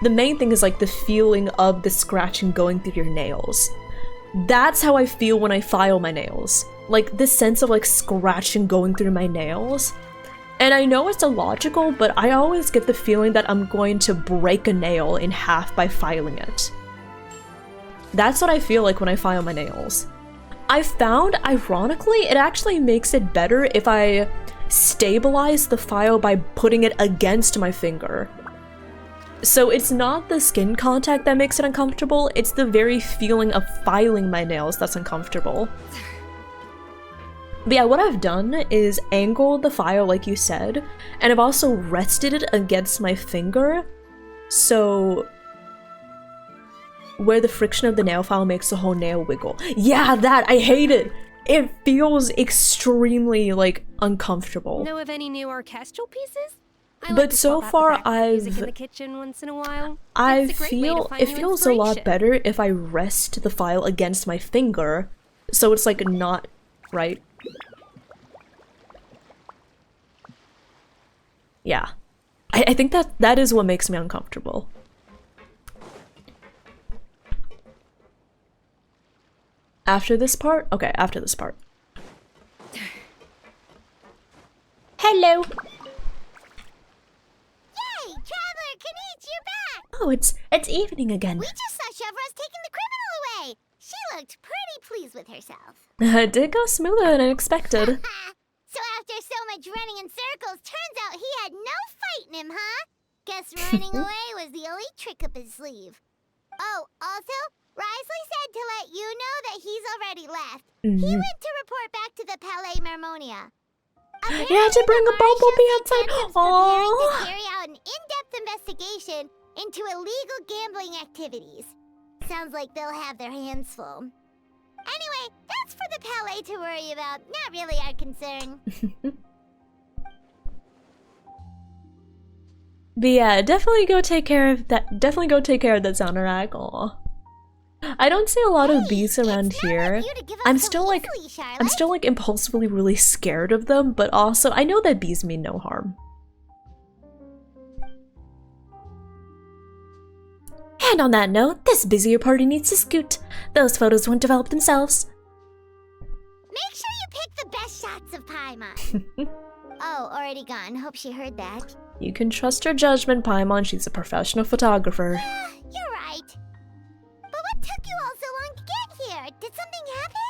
the main thing is like the feeling of the scratching going through your nails. That's how I feel when I file my nails. Like this sense of like scratching going through my nails. And I know it's illogical, but I always get the feeling that I'm going to break a nail in half by filing it. That's what I feel like when I file my nails. I found, ironically, it actually makes it better if I stabilize the file by putting it against my finger. So it's not the skin contact that makes it uncomfortable, it's the very feeling of filing my nails that's uncomfortable. But yeah, what I've done is angled the file like you said, and I've also rested it against my finger, so where the friction of the nail file makes the whole nail wiggle. Yeah, that! I hate it! It feels extremely, like, uncomfortable. Know of any new orchestral pieces? I But so far, music in the kitchen once in a while. it feels a lot better if I rest the file against my finger, so it's like not right. Yeah, I think that is what makes me uncomfortable. After this part? Okay, after this part. Hello! Yay! Traveler, Kanich, you're back! Oh, it's evening again. We just saw Chevro's taking the criminal away! She looked pretty pleased with herself. It did go smoother than expected. So after so much running in circles, turns out he had no fight in him, huh? Guess running away was the only trick up his sleeve. Oh, also, Risley said to let you know that he's already left. He went to report back to the Palais Mermonia. You had to bring a bumblebee outside. Preparing to carry out an in-depth investigation into illegal gambling activities. Sounds like they'll have their hands full. Anyway, that's for the Palais to worry about, not really our concern. But yeah, definitely go take care of that. Definitely go take care of that Xanarak. Aw. I don't see a lot of bees around here. I'm still like impulsively really scared of them, but also I know that bees mean no harm. And on that note, this busier party needs to scoot. Those photos won't develop themselves. Make sure you pick the best shots of Paimon. Oh, already gone. Hope she heard that. You can trust her judgment, Paimon. She's a professional photographer. Yeah, you're right. But what took you all so long to get here? Did something happen?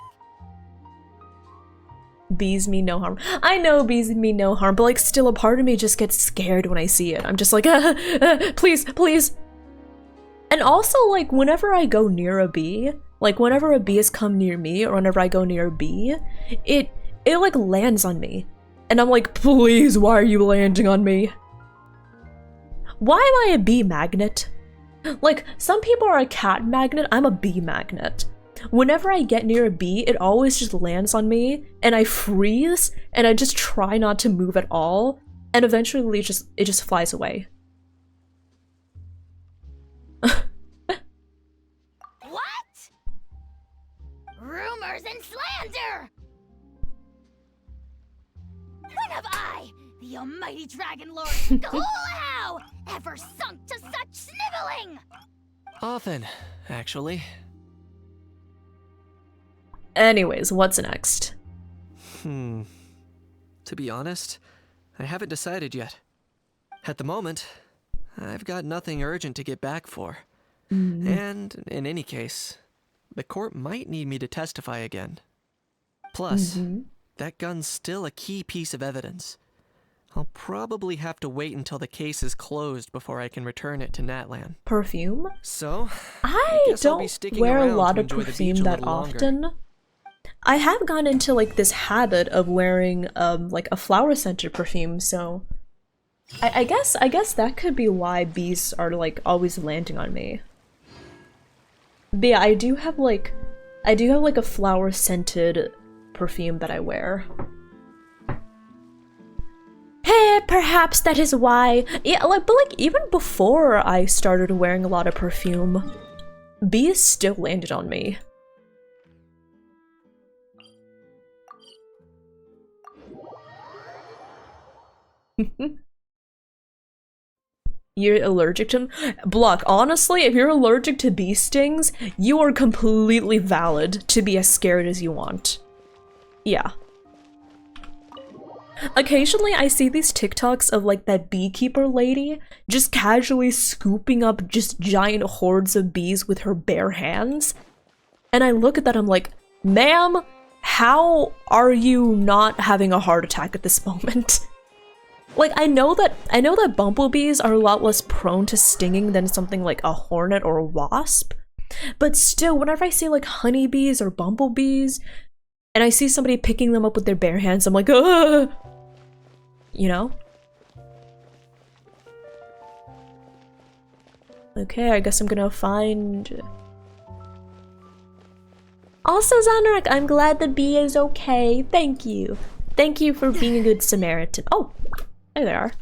Bees mean no harm. I know bees mean no harm, but like still a part of me just gets scared when I see it. I'm just like, please, please. And also, like, whenever I go near a bee, like, whenever a bee has come near me, or whenever I go near a bee, it like, lands on me. And I'm like, please, why are you landing on me? Why am I a bee magnet? Like, some people are a cat magnet, I'm a bee magnet. Whenever I get near a bee, it always just lands on me, and I freeze, and I just try not to move at all, and eventually it just flies away. What? Rumors and slander! When have I, the almighty dragon lord Kahoolahau, ever sunk to such sniveling? Often, actually. Anyways, what's next? To be honest, I haven't decided yet. At the moment, I've got nothing urgent to get back for. And, in any case, the court might need me to testify again. Plus, that gun's still a key piece of evidence. I'll probably have to wait until the case is closed before I can return it to Natlan. Perfume? So, I don't wear a lot of perfume that often. I have gone into like this habit of wearing like a flower-scented perfume, so I guess that could be why bees are like always landing on me. But yeah, I do have like a flower-scented perfume that I wear. Hey, perhaps that is why. Yeah, like, but like even before I started wearing a lot of perfume, bees still landed on me. You're allergic to them? Block, honestly, if you're allergic to bee stings, you are completely valid to be as scared as you want. Yeah. Occasionally I see these TikToks of like that beekeeper lady just casually scooping up just giant hordes of bees with her bare hands. And I look at that, I'm like, ma'am, how are you not having a heart attack at this moment? Like, I know that bumblebees are a lot less prone to stinging than something like a hornet or a wasp, but still, whenever I see like honeybees or bumblebees, and I see somebody picking them up with their bare hands, I'm like, ugh! You know? Okay, I guess I'm gonna find... Also, Xanarak, I'm glad the bee is okay. Thank you. Thank you for being a good Samaritan. Oh, there they are.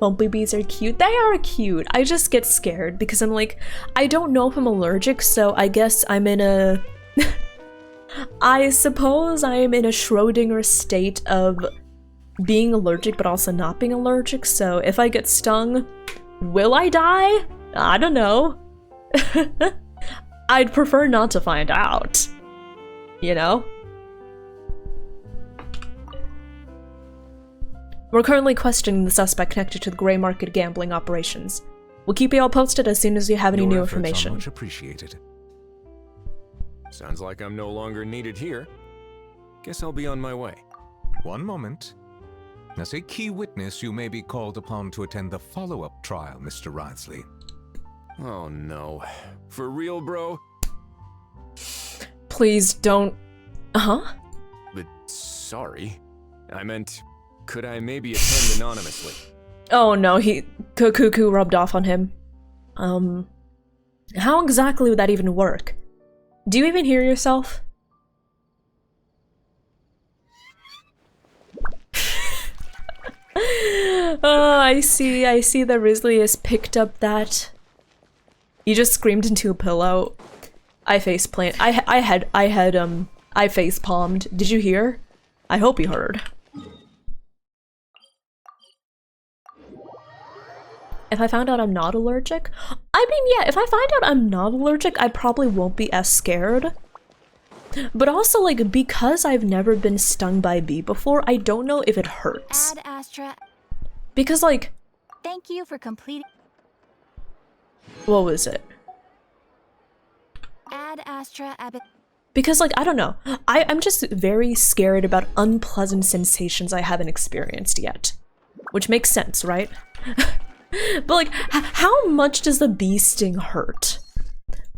Bumblebees are cute. They are cute. I just get scared because I'm like, I don't know if I'm allergic, so I guess I'm in a... I suppose I am in a Schrödinger state of being allergic but also not being allergic, so if I get stung, will I die? I don't know. I'd prefer not to find out. You know? We're currently questioning the suspect connected to the grey market gambling operations. We'll keep you all posted as soon as we have any new information. Much appreciated. Sounds like I'm no longer needed here. Guess I'll be on my way. One moment. As a key witness, you may be called upon to attend the follow-up trial, Mr. Wriothesley. Oh no. For real, bro? Please don't... Uh-huh? But sorry. I meant, could I maybe attend anonymously? Oh no, Cuckoo rubbed off on him. How exactly would that even work? Do you even hear yourself? Oh, I see that Risley has picked up that. You just screamed into a pillow. I face palmed. Did you hear? I hope you heard. If I found out I'm not allergic? I mean, yeah, if I find out I'm not allergic, I probably won't be as scared. But also, like, because I've never been stung by a bee before, I don't know if it hurts. Ad Astra. Because, like... Thank you for completing... What was it? Ad Astra Abbott. Because, like, I don't know. I'm just very scared about unpleasant sensations I haven't experienced yet. Which makes sense, right? But, like, how much does the bee sting hurt?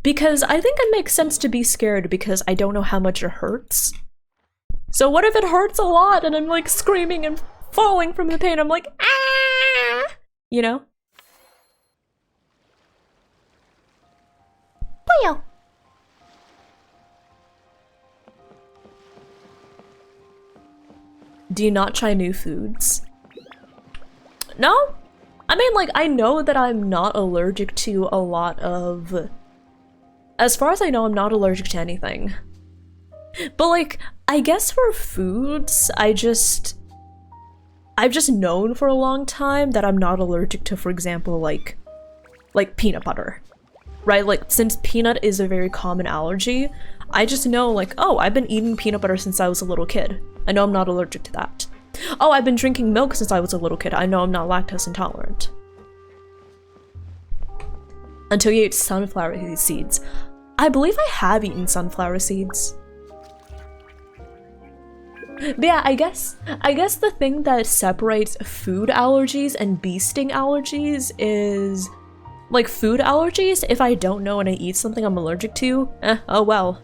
Because I think it makes sense to be scared because I don't know how much it hurts. So what if it hurts a lot and I'm, like, screaming and falling from the pain? I'm like, ah! You know? Puyo! Do you not try new foods? No? I mean, like, I know that I'm not allergic to a lot of... As far as I know, I'm not allergic to anything. But, like, I guess for foods, I've just known for a long time that I'm not allergic to, for example, like peanut butter. Right? Like, since peanut is a very common allergy, I just know, like, oh, I've been eating peanut butter since I was a little kid. I know I'm not allergic to that. Oh, I've been drinking milk since I was a little kid. I know I'm not lactose intolerant. Until you ate sunflower seeds. I believe I have eaten sunflower seeds. But yeah, I guess the thing that separates food allergies and bee sting allergies is... Like, food allergies, if I don't know and I eat something I'm allergic to, oh well.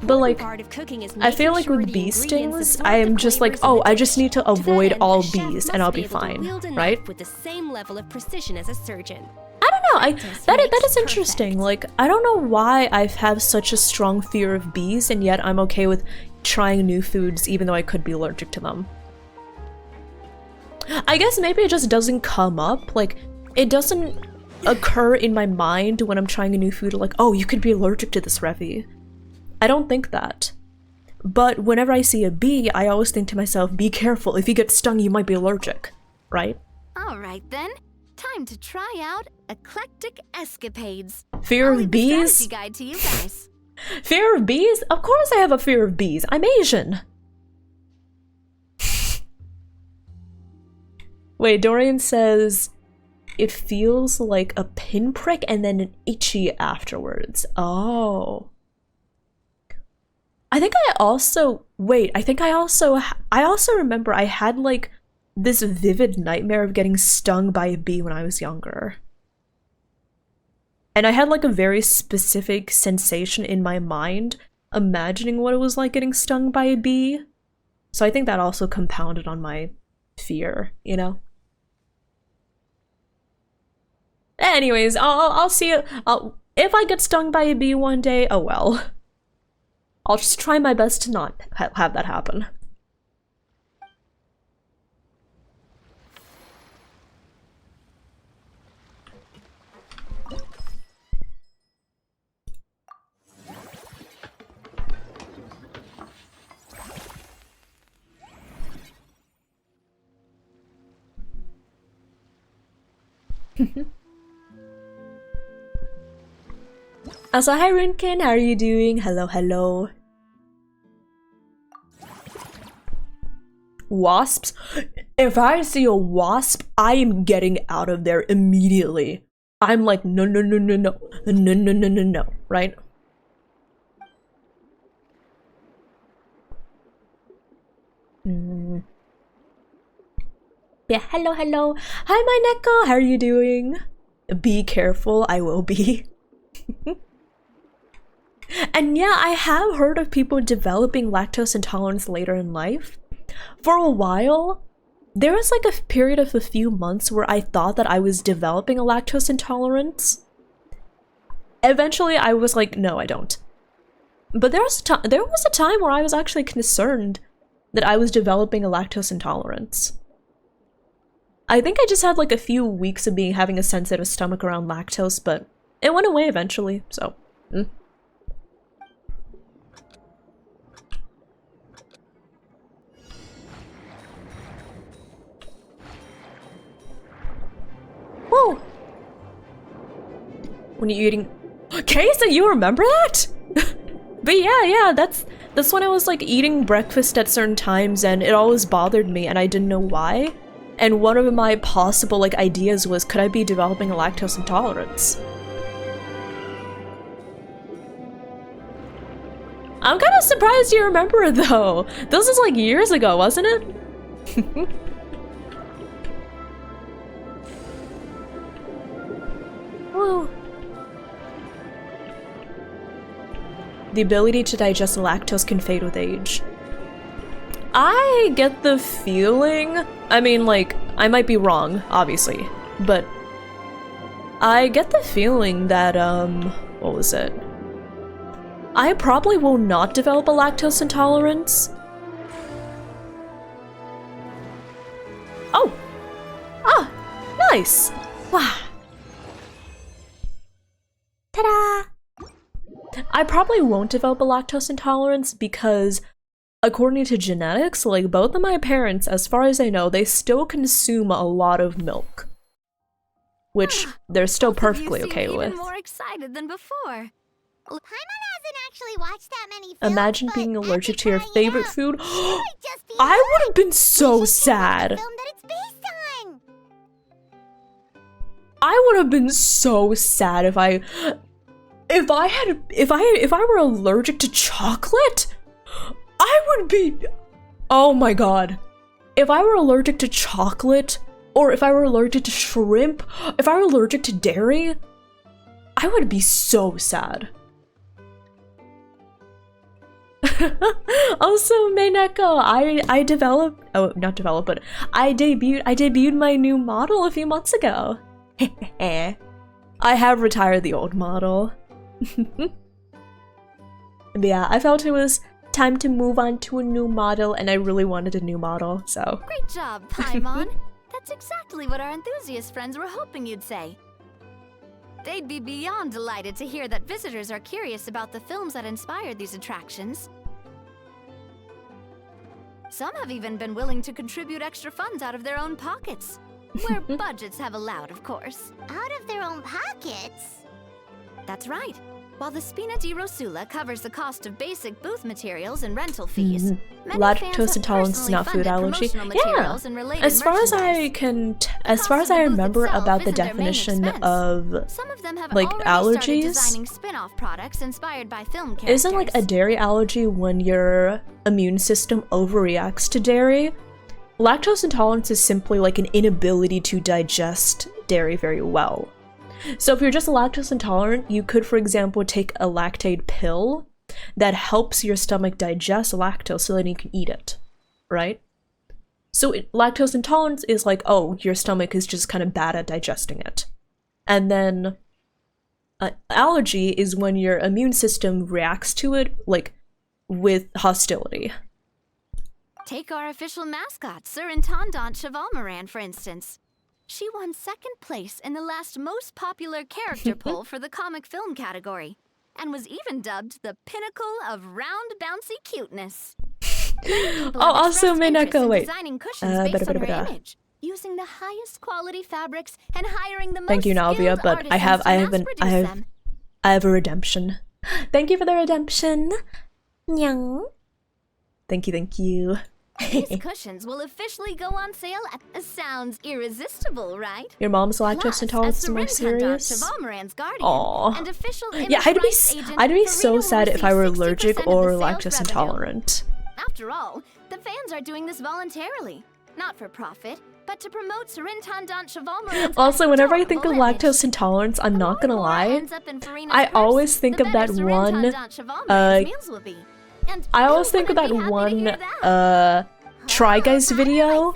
But like, I feel like with bee stings, I am just like, oh, I just need to avoid all bees and I'll be fine, right? With the same level of precision as a surgeon. I don't know, that is interesting. Like, I don't know why I have such a strong fear of bees and yet I'm okay with trying new foods even though I could be allergic to them. I guess maybe it just doesn't come up, like, it doesn't occur in my mind when I'm trying a new food, like, oh, you could be allergic to this, Revi. I don't think that. But whenever I see a bee, I always think to myself, be careful, if you get stung, you might be allergic, right? Alright then, time to try out Eclectic Escapades. Fear I'll of leave the bees? strategy guide to you guys. Fear of bees? Of course I have a fear of bees. I'm Asian. Wait, Dorian says it feels like a pinprick and then an itchy afterwards. Oh. I think I also remember I had like this vivid nightmare of getting stung by a bee when I was younger. And I had like a very specific sensation in my mind imagining what it was like getting stung by a bee. So I think that also compounded on my fear, you know? Anyways, I'll see it. If I get stung by a bee one day, oh well. I'll just try my best to not have that happen. Also, hi Rinkin, how are you doing? Hello, hello. Wasps? If I see a wasp, I am getting out of there immediately. I'm like, no, no, no, no, no, no, no, no, no, no, right? Yeah, hello, hello. Hi, my Neko, how are you doing? Be careful, I will be. And yeah, I have heard of people developing lactose intolerance later in life. For a while, there was like a period of a few months where I thought that I was developing a lactose intolerance. Eventually, I was like, no, I don't. But there was a time where I was actually concerned that I was developing a lactose intolerance. I think I just had like a few weeks of having a sensitive stomach around lactose, but it went away eventually, so. Whoa! When you're eating... Kaysa, you remember that? But yeah, that's when I was like eating breakfast at certain times and it always bothered me and I didn't know why. And one of my possible like ideas was, could I be developing a lactose intolerance? I'm kind of surprised you remember it though. This was like years ago, wasn't it? Whoa. The ability to digest lactose can fade with age. I get the feeling, I mean like, I might be wrong, obviously, but I get the feeling that, what was it? I probably will not develop a lactose intolerance. Oh! Ah! Nice! Wow! Ta-da! I probably won't develop a lactose intolerance because, according to genetics, like both of my parents, as far as I know, they still consume a lot of milk. Which they're still perfectly okay with. Even more excited than before. Paimon hasn't actually watched that many films, Imagine being allergic to your favorite food. I would have been so sad. I would have been so sad if I were allergic to chocolate. I would be, oh my god. If I were allergic to chocolate, or if I were allergic to shrimp, if I were allergic to dairy, I would be so sad. Also, Maineko, I debuted my new model a few months ago. I have retired the old model. But yeah, I felt it was time to move on to a new model, and I really wanted a new model, so. Great job, Paimon. That's exactly what our enthusiast friends were hoping you'd say. They'd be beyond delighted to hear that visitors are curious about the films that inspired these attractions. Some have even been willing to contribute extra funds out of their own pockets. Where budgets have allowed, of course. Out of their own pockets? That's right. While the Spina di Rosula covers the cost of basic booth materials and rental fees, many fans Lactose have intolerance is personally not food funded allergy. promotional Yeah. materials and related As far as merchandise. as far as I remember itself about the isn't their main definition expense. of Some of them have like already started allergies, designing spin-off products inspired by film characters. isn't like a dairy allergy when your immune system overreacts to dairy? Lactose intolerance is simply like an inability to digest dairy very well. So if you're just lactose intolerant, you could, for example, take a lactate pill that helps your stomach digest lactose so then you can eat it, right? So lactose intolerance is like, oh, your stomach is just kind of bad at digesting it. And then allergy is when your immune system reacts to it, like, with hostility. Take our official mascot, Sir Intendant Chevalmoran, for instance. She won second place in the last most popular character poll for the comic film category, and was even dubbed the pinnacle of round, bouncy cuteness. Oh, also Minako, wait. Designing cushions based on her image, using the highest quality fabrics and hiring the most Thank you, Nalvia, but I have a redemption. Thank you for the redemption. Nyang. Thank you. These cushions will officially go on sale at... Sounds irresistible, right? Your mom's lactose intolerance is more serious? Aww. Yeah, I'd be so sad if I were allergic or lactose intolerant. After all, the fans are doing this voluntarily. Not for profit, but to promote Sir Intendant Chevalmoran's Also, whenever I think of lactose intolerance, I'm not gonna lie, I always think of that one, I always think of that one, Try Guys video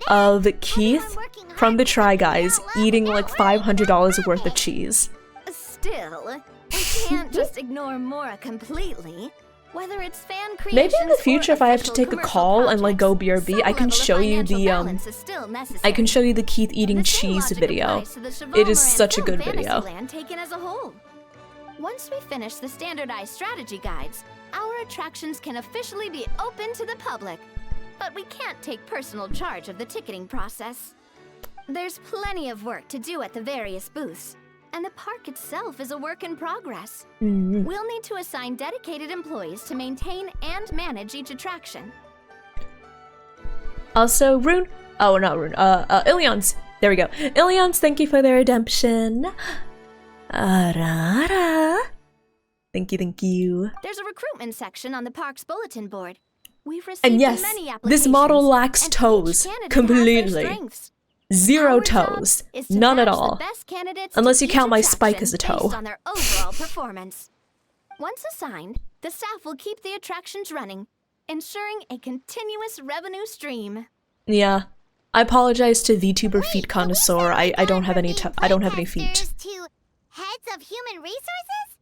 of Keith from the Try Guys eating like $500 worth of cheese. Still, we can't just ignore Mora completely. Whether it's fan creations Maybe in the future, if I have to take a call and like go BRB, I can show you the Keith eating cheese video. It is such a good video. Taken as a whole. Once we finish the standardized strategy guides, our attractions can officially be open to the public. But we can't take personal charge of the ticketing process. There's plenty of work to do at the various booths, and the park itself is a work in progress. We'll need to assign dedicated employees to maintain and manage each attraction. Also, Rune, oh, not Rune, Ilions, there we go. Ilions, thank you for the redemption. Thank you. There's a recruitment section on the park's bulletin board. We've received And yes, many this model lacks toes, completely. Zero toes, none at all. Unless you count my spike as a toe. Based on their overall performance. Once assigned, the staff will keep the attractions running, ensuring a continuous revenue stream. Yeah, I apologize to VTuber feet connoisseur. I don't have any feet. To heads of human resources?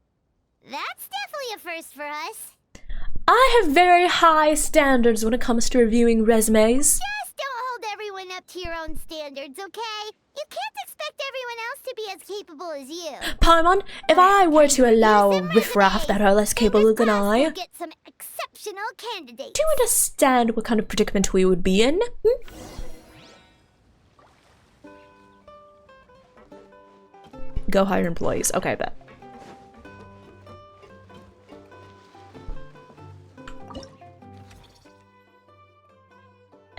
That's definitely a first for us. I have very high standards when it comes to reviewing resumes. Just don't hold everyone up to your own standards, okay? You can't expect everyone else to be as capable as you. Paimon, if I were to allow riffraff that are less capable than I, Get some exceptional candidates. do you understand what kind of predicament we would be in? Go hire employees. Okay, I bet.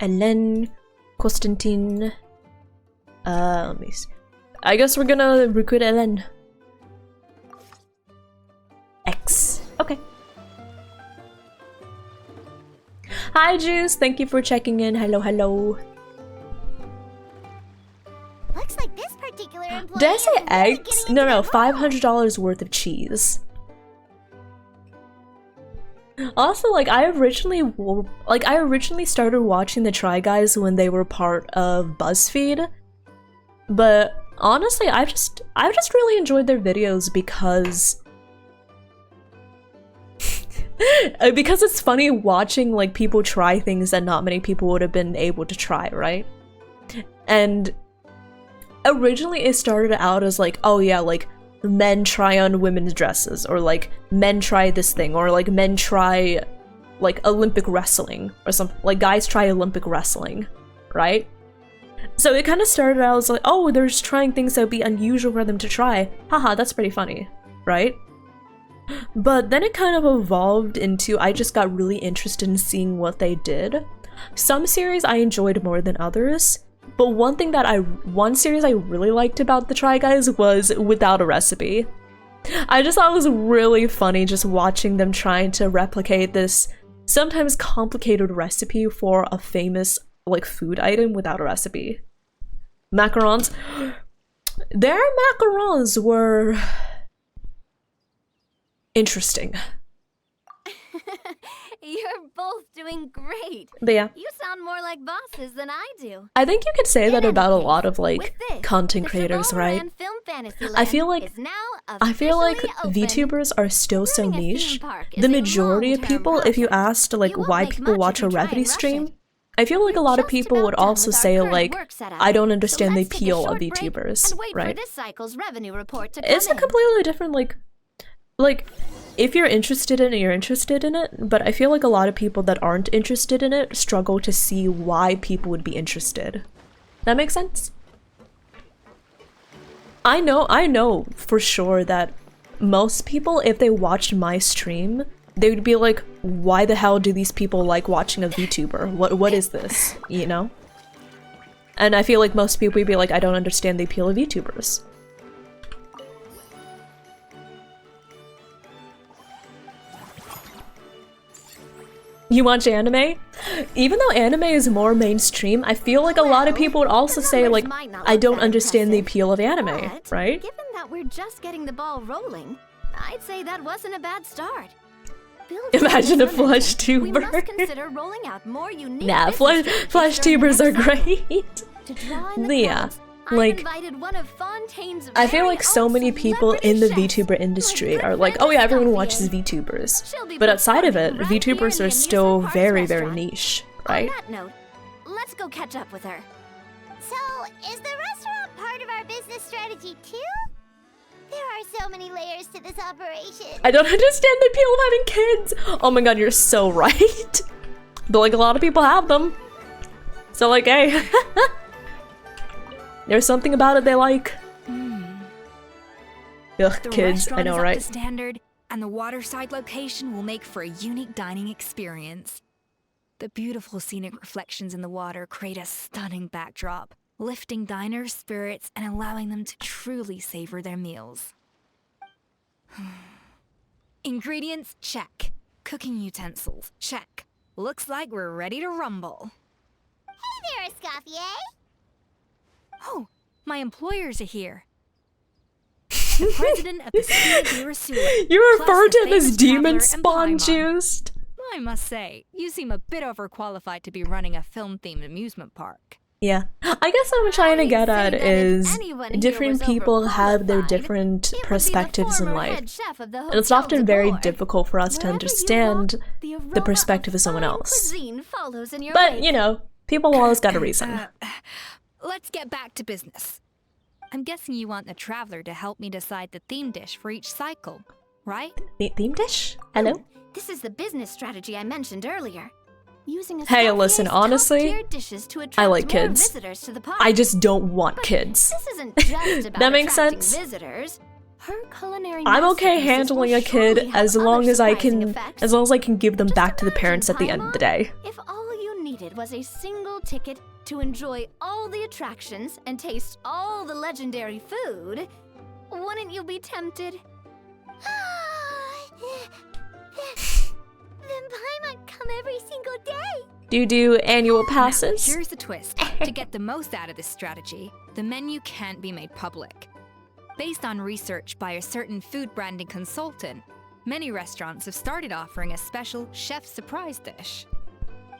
Ellen, Konstantin. Let me see. I guess we're gonna recruit Ellen. X. Okay. Hi, Juice. Thank you for checking in. Hello. Looks like this particular employee. Did I say eggs? No, $500 worth of cheese. Also, like I originally started watching the Try Guys when they were part of BuzzFeed, but honestly, I've just really enjoyed their videos because it's funny watching like people try things that not many people would have been able to try, right? And originally it started out as like, oh yeah, like men try on women's dresses, or like men try this thing, or like men try like Olympic wrestling or something. Like guys try Olympic wrestling, right? So it kind of started out as like, oh, they're just trying things that would be unusual for them to try. Haha, that's pretty funny, right? But then it kind of evolved into I just got really interested in seeing what they did. Some series I enjoyed more than others, but one series I really liked about the Try Guys was Without a Recipe. I just thought it was really funny just watching them trying to replicate this sometimes complicated recipe for a famous like food item without a recipe. Macarons. Their macarons were interesting. You're both doing great. But yeah. You sound more like bosses than I do. I think you could say that about a lot of like content creators, right? I feel like VTubers are still so niche. The majority of people, if you asked like why people watch a Revity stream, I feel like a lot of people would also say like, I don't understand the appeal of VTubers, right? It's a completely different like if you're interested in it, you're interested in it, but I feel like a lot of people that aren't interested in it struggle to see why people would be interested. That makes sense? I know for sure that most people, if they watched my stream, they would be like, why the hell do these people like watching a VTuber? What is this? You know? And I feel like most people would be like, I don't understand the appeal of VTubers. You watch anime? Even though anime is more mainstream, I feel like a lot of people would also say like, I don't understand the appeal of anime, right? Given that we're just getting the ball rolling, I'd say that wasn't a bad start. Imagine a flush tuber. Nah, flush tubers are great. Yeah, like, I feel like so many people in the VTuber industry are like, oh yeah, everyone watches VTubers. But outside of it, VTubers are still very, very niche, right? On that note, let's go catch up with her. So, is the restaurant part of our business strategy too? There are so many layers to this operation. I don't understand the appeal of having kids. Oh my god, you're so right. But like a lot of people have them. So like, hey. There's something about it they like. Ugh, kids, I know, right? The standard, and the waterside location will make for a unique dining experience. The beautiful scenic reflections in the water create a stunning backdrop, lifting diners' spirits and allowing them to truly savor their meals. Ingredients, check. Cooking utensils, check. Looks like we're ready to rumble. Hey there, Escoffier! Oh, my employers are here. The president of the Speedrunning. You refer to him as demon spawn juiced? I must say, you seem a bit overqualified to be running a film-themed amusement park. Yeah. I guess what I'm trying to get at is different people have their different perspectives in life. And it's often very difficult for us to understand the perspective of someone else. But, you know, people always got a reason. Let's get back to business. I'm guessing you want the traveler to help me decide the theme dish for each cycle, right? The theme dish? Hello? This is the business strategy I mentioned earlier. Using Hey, listen, honestly, I like kids. I just don't want kids. This isn't just about that makes sense? Visitors. Her culinary I'm okay handling a kid as long as I can give them back to the parents at the end of the day. If all you needed was a single ticket to enjoy all the attractions and taste all the legendary food, wouldn't you be tempted? Then Paimon come every single day. Do you do annual passes? Now, here's the twist. To get the most out of this strategy, the menu can't be made public. Based on research by a certain food branding consultant, many restaurants have started offering a special chef surprise dish.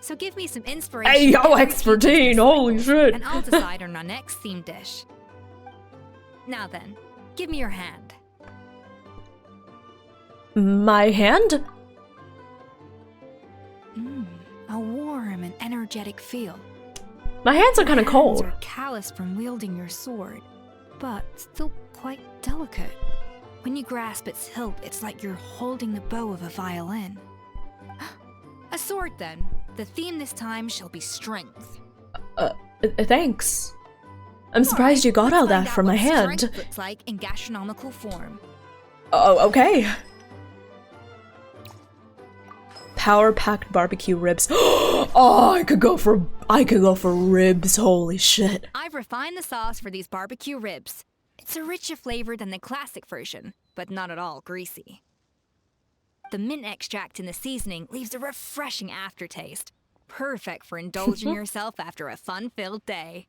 So give me some inspiration. Hey, yo, expertise, holy shit. And I'll decide on our next theme dish. Now then, give me your hand. My hand? A warm and energetic feel. My hands are kind of cold. Your hands are calloused from wielding your sword, but still quite delicate. When you grasp its hilt, it's like you're holding the bow of a violin. A sword then. The theme this time shall be strength. Thanks. I'm surprised you got all that from my hand. Strength looks like in gastronomical form. Oh, okay. Power-packed barbecue ribs. Oh, I could go for ribs. Holy shit. I've refined the sauce for these barbecue ribs. It's a richer flavor than the classic version, but not at all greasy. The mint extract in the seasoning leaves a refreshing aftertaste, perfect for indulging yourself after a fun-filled day.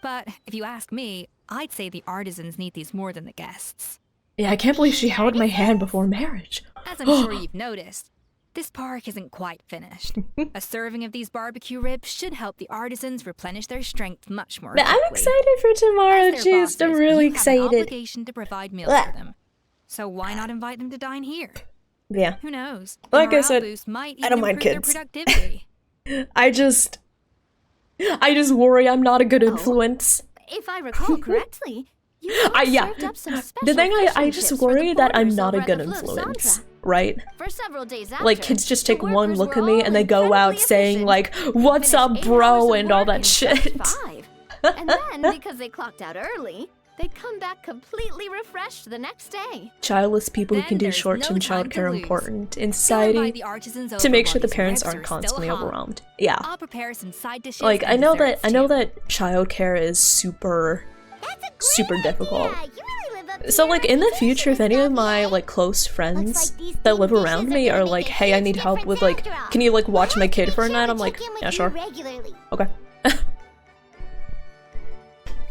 But if you ask me, I'd say the artisans need these more than the guests. Yeah, I can't believe she held my hand before marriage. As I'm sure you've noticed, this park isn't quite finished. A serving of these barbecue ribs should help the artisans replenish their strength much more quickly. I'm excited for tomorrow, jeez. I'm really excited. You have an obligation to provide meals for them. So why not invite them to dine here? Yeah. Who knows? Like I said, might I don't mind improve their kids. productivity. I just worry I'm not a good influence. If I recall correctly, you served up some special The thing I fish just and chips for worry the that I'm porters not a over at good the Flute influence, Sandra. right? For several days after, Like kids just take the one workers look were at me all and they go out saying like, "What's up, bro?" and all that shit. And then, because they clocked out early, they'd come back completely refreshed the next day. Childless people who Then can do there's short-term no time to childcare are lose. important in Go society invite the artisans to over make sure while the these parents ribs aren't are still constantly hot. overwhelmed. Yeah. I'll prepare some side dishes. Like I and know that desserts, childcare is super difficult. So like in the future, if any of my like close friends that live around me are like, "Hey, I need help with like, can you like watch my kid for a night?" I'm like, "Yeah, sure." Okay.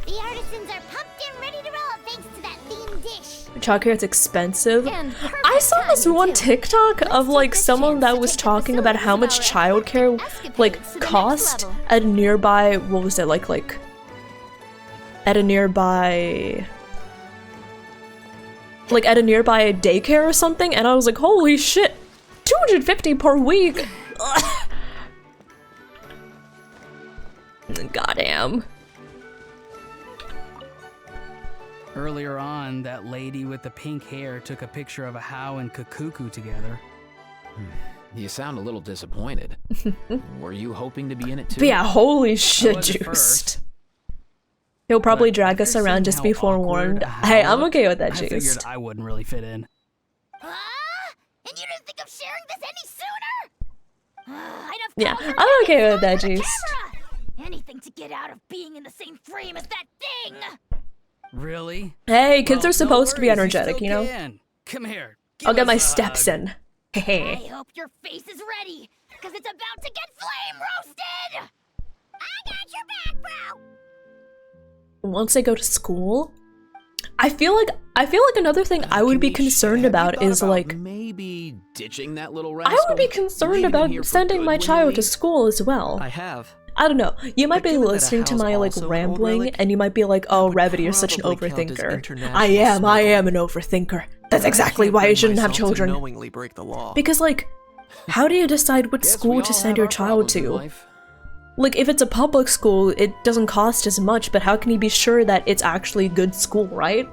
The artisans are pumped and ready to roll thanks to that themed dish. Childcare is expensive. I saw this one TikTok of like someone that was talking about how much childcare like cost at a nearby, what was it, like at a nearby daycare or something, and I was like, holy shit, $250 per week. Goddamn. Earlier on, that lady with the pink hair took a picture of a Hao and Kakuku together. You sound a little disappointed. Were you hoping to be in it too? But yeah, holy shit, Juiced. He'll probably drag us around just to be forewarned. Hey, I'm okay with that, I figured Juiced. I wouldn't really fit in. And you didn't think of sharing this any sooner? Yeah, I'm okay with that, Juiced. Anything to get out of being in the same frame as that thing! Really? Hey, kids Well, are supposed no to be worries, energetic, still you know? can. Come here. I'll get give my us a steps hug. in. I Hehe. hope your face is ready, because it's about to get flame roasted! I got your back, bro! Once I go to school, I feel like another thing I would be concerned about is like maybe ditching that little I would be rascal? concerned Leaving him about here for sending good my when you child to leave? school as well. I have. I don't know. You might But be given that a listening to Hal's my like also an old rambling, relic, and you might be like, "Oh, Revity, you're such an probably count as overthinker." international I am smuggle. an overthinker. That's exactly can't why I bring shouldn't have myself to children. knowingly break the law. Because like, how do you decide what Guess we school all to send have your our child problems in to? life. Like, if it's a public school, it doesn't cost as much, but how can you be sure that it's actually a good school, right?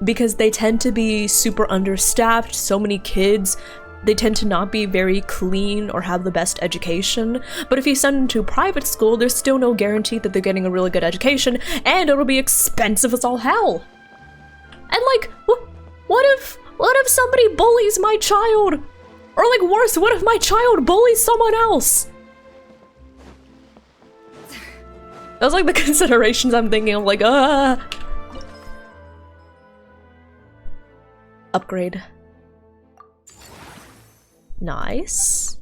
Because they tend to be super understaffed, so many kids, they tend to not be very clean or have the best education. But if you send them to a private school, there's still no guarantee that they're getting a really good education, and it'll be expensive as all hell. And like, what if somebody bullies my child? Or like worse, what if my child bullies someone else? Those like the considerations I'm thinking of, like, upgrade. Nice.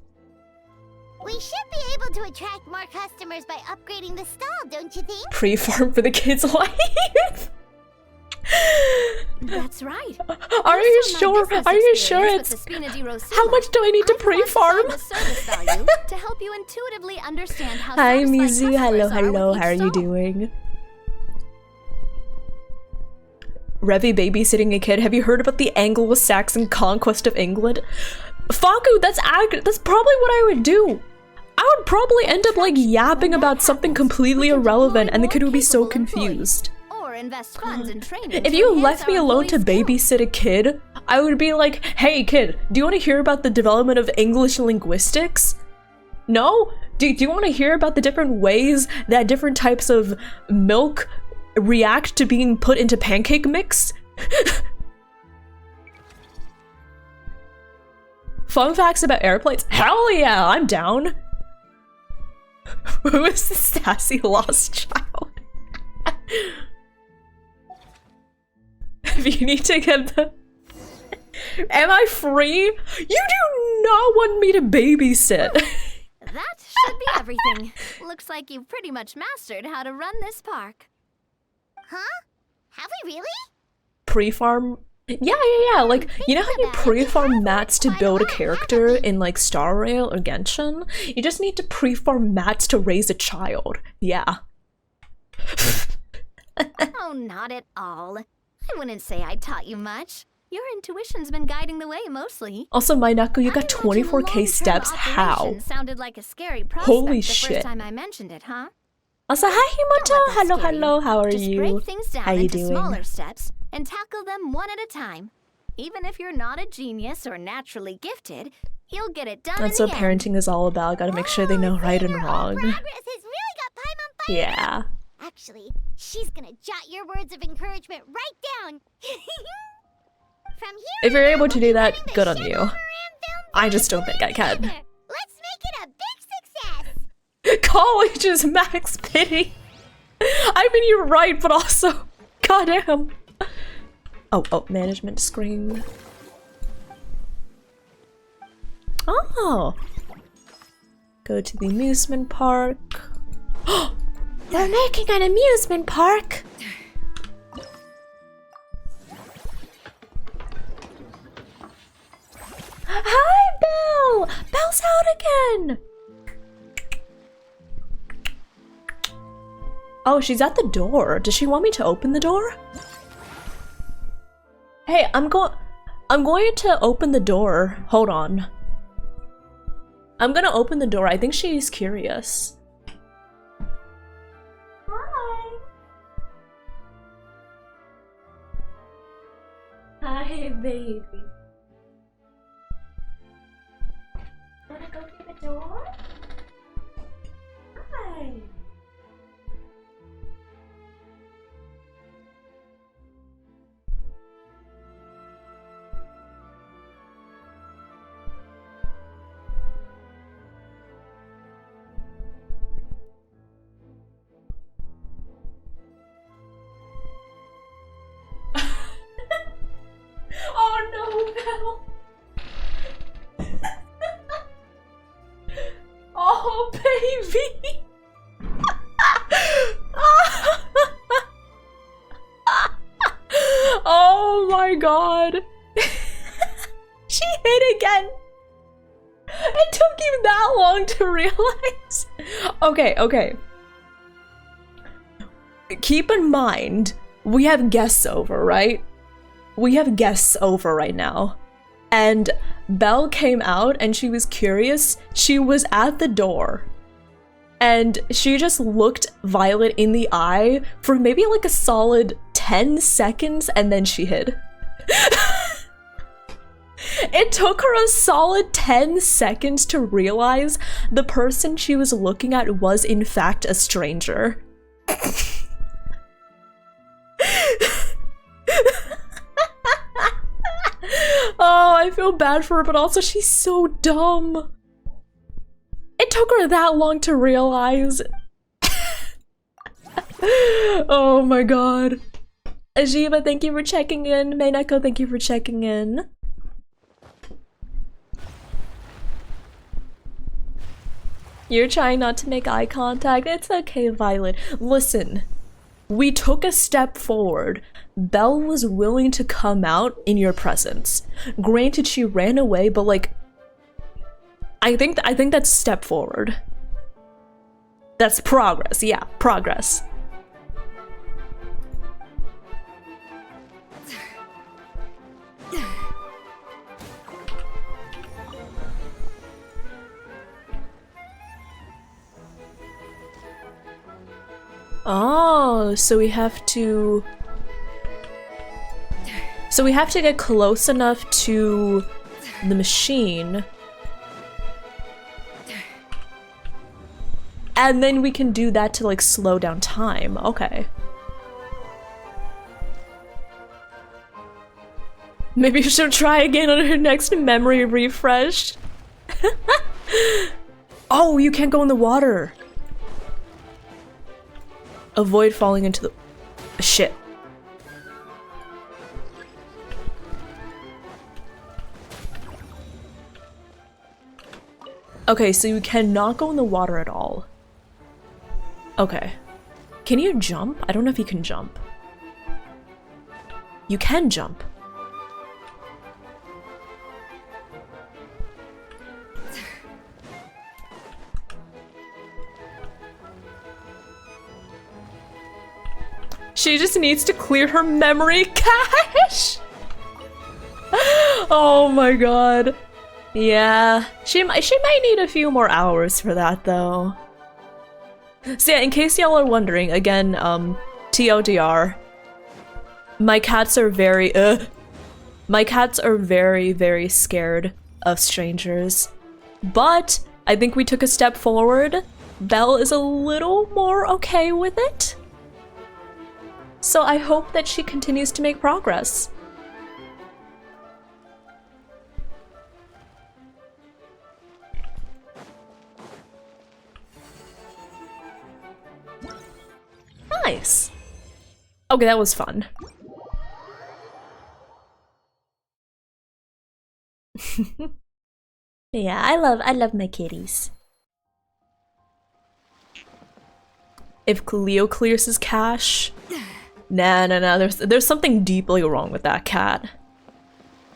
We should be able to attract more customers by upgrading the stall, don't you think? Pre-farm for the kids' life. That's right. Are you sure? Are you sure it's... How much do I need to pre-farm? To help you intuitively understand how Hi, satisfied Mizu. Hello, customers are with hello. each How are you stall. doing? Revy babysitting a kid. Have you heard about the Anglo-Saxon conquest of England? Faku, that's probably what I would do. I would probably end up like yapping about something completely irrelevant, and the kid would be so confused. Or invest funds in training. If you left me alone to babysit a kid, I would be like, "Hey kid, do you want to hear about the development of English linguistics?" No? Do you want to hear about the different ways that different types of milk react to being put into pancake mix? Fun facts about airplanes? Hell yeah, I'm down. Who is the sassy lost child? If you need to get the... Am I free? You do not want me to babysit. That should be everything. Looks like you've pretty much mastered how to run this park. Huh? Have we really? Pre-farm? Yeah. Like, you know how you pre-farm mats to build a character in like Star Rail or Genshin? You just need to pre-farm mats to raise a child. Yeah. Oh, not at all. I wouldn't say I taught you much. Your intuition's been guiding the way mostly. Also, Minako, you got 24k steps. How? Sounded like a scary prospect Holy the shit. first time I mentioned it, huh? Also, hi Himoto. Hello. How are Just you? break things down How you into doing? smaller steps and tackle them one at a time. Even if you're not a genius or naturally gifted, you'll get it done. That's in what the end. parenting is all about. Gotta make sure they know right and wrong. Progress has really got Paimon fired Yeah. up. Actually, she's gonna jot your words of encouragement right down. From here If you're on able out, to we'll do be that, running the good on Shadow you. Moran I just don't think I can. together. Let's make it a big success. College is max pity. I mean, you're right, but also, goddamn. Oh, management screen. Oh. Go to the amusement park. They're making an amusement park. Hi, Belle! Belle's out again! Oh, she's at the door. Does she want me to open the door? Hey, I'm going to open the door. Hold on. I'm gonna open the door. I think she's curious. Hi. Hi, baby. Wanna go through the door? Hi. Oh no, Belle. Oh, baby. Oh my god. She hit again. It took you that long to realize. Okay. Keep in mind, we have guests over, right? We have guests over right now. And Belle came out and she was curious. She was at the door. And she just looked Violet in the eye for maybe like a solid 10 seconds and then she hid. It took her a solid 10 seconds to realize the person she was looking at was in fact a stranger. Oh, I feel bad for her, but also she's so dumb. It took her that long to realize. Oh my god. Ajiba, thank you for checking in. Maineko, thank you for checking in. You're trying not to make eye contact. It's okay, Violet. Listen, we took a step forward. Belle was willing to come out in your presence. Granted, she ran away, but like, I think that's a step forward. That's progress. Yeah, progress. Oh, so we have to get close enough to the machine. And then we can do that to like slow down time. Okay. Maybe she'll try again on her next memory refresh. Oh, you can't go in the water. Avoid falling into the... Shit. Okay, so you cannot go in the water at all. Okay. Can you jump? I don't know if you can jump. You can jump. She just needs to clear her memory cache! Oh my god. Yeah, she might need a few more hours for that though. So yeah, in case y'all are wondering, again, TLDR, my cats are very very scared of strangers. But I think we took a step forward. Belle is a little more okay with it. So I hope that she continues to make progress. Nice. Okay, that was fun. Yeah, I love my kitties. If Cleo clears his cache, nah, there's something deeply wrong with that cat.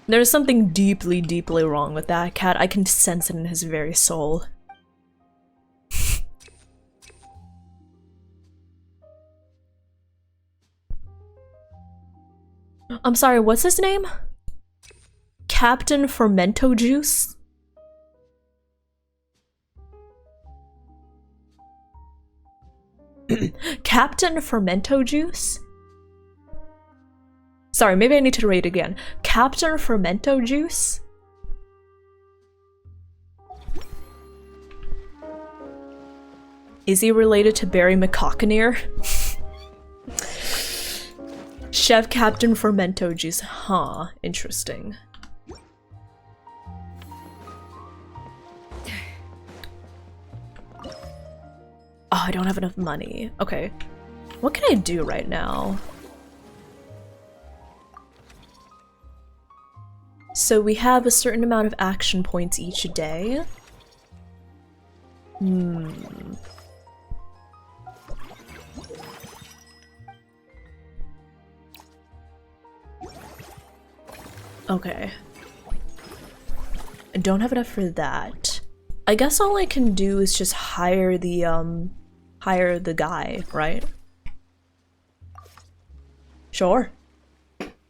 There's something deeply wrong with that cat. I can sense it in his very soul. I'm sorry, what's his name? Captain Fermento Juice? Captain Fermento Juice? Sorry, maybe I need to read again. Captain Fermento Juice? Is he related to Barry McCockneer? Chef Captain Fermento Juice. Huh, interesting. Oh, I don't have enough money. Okay. What can I do right now? So we have a certain amount of action points each day. Okay. I don't have enough for that. I guess all I can do is just hire the guy, right? Sure.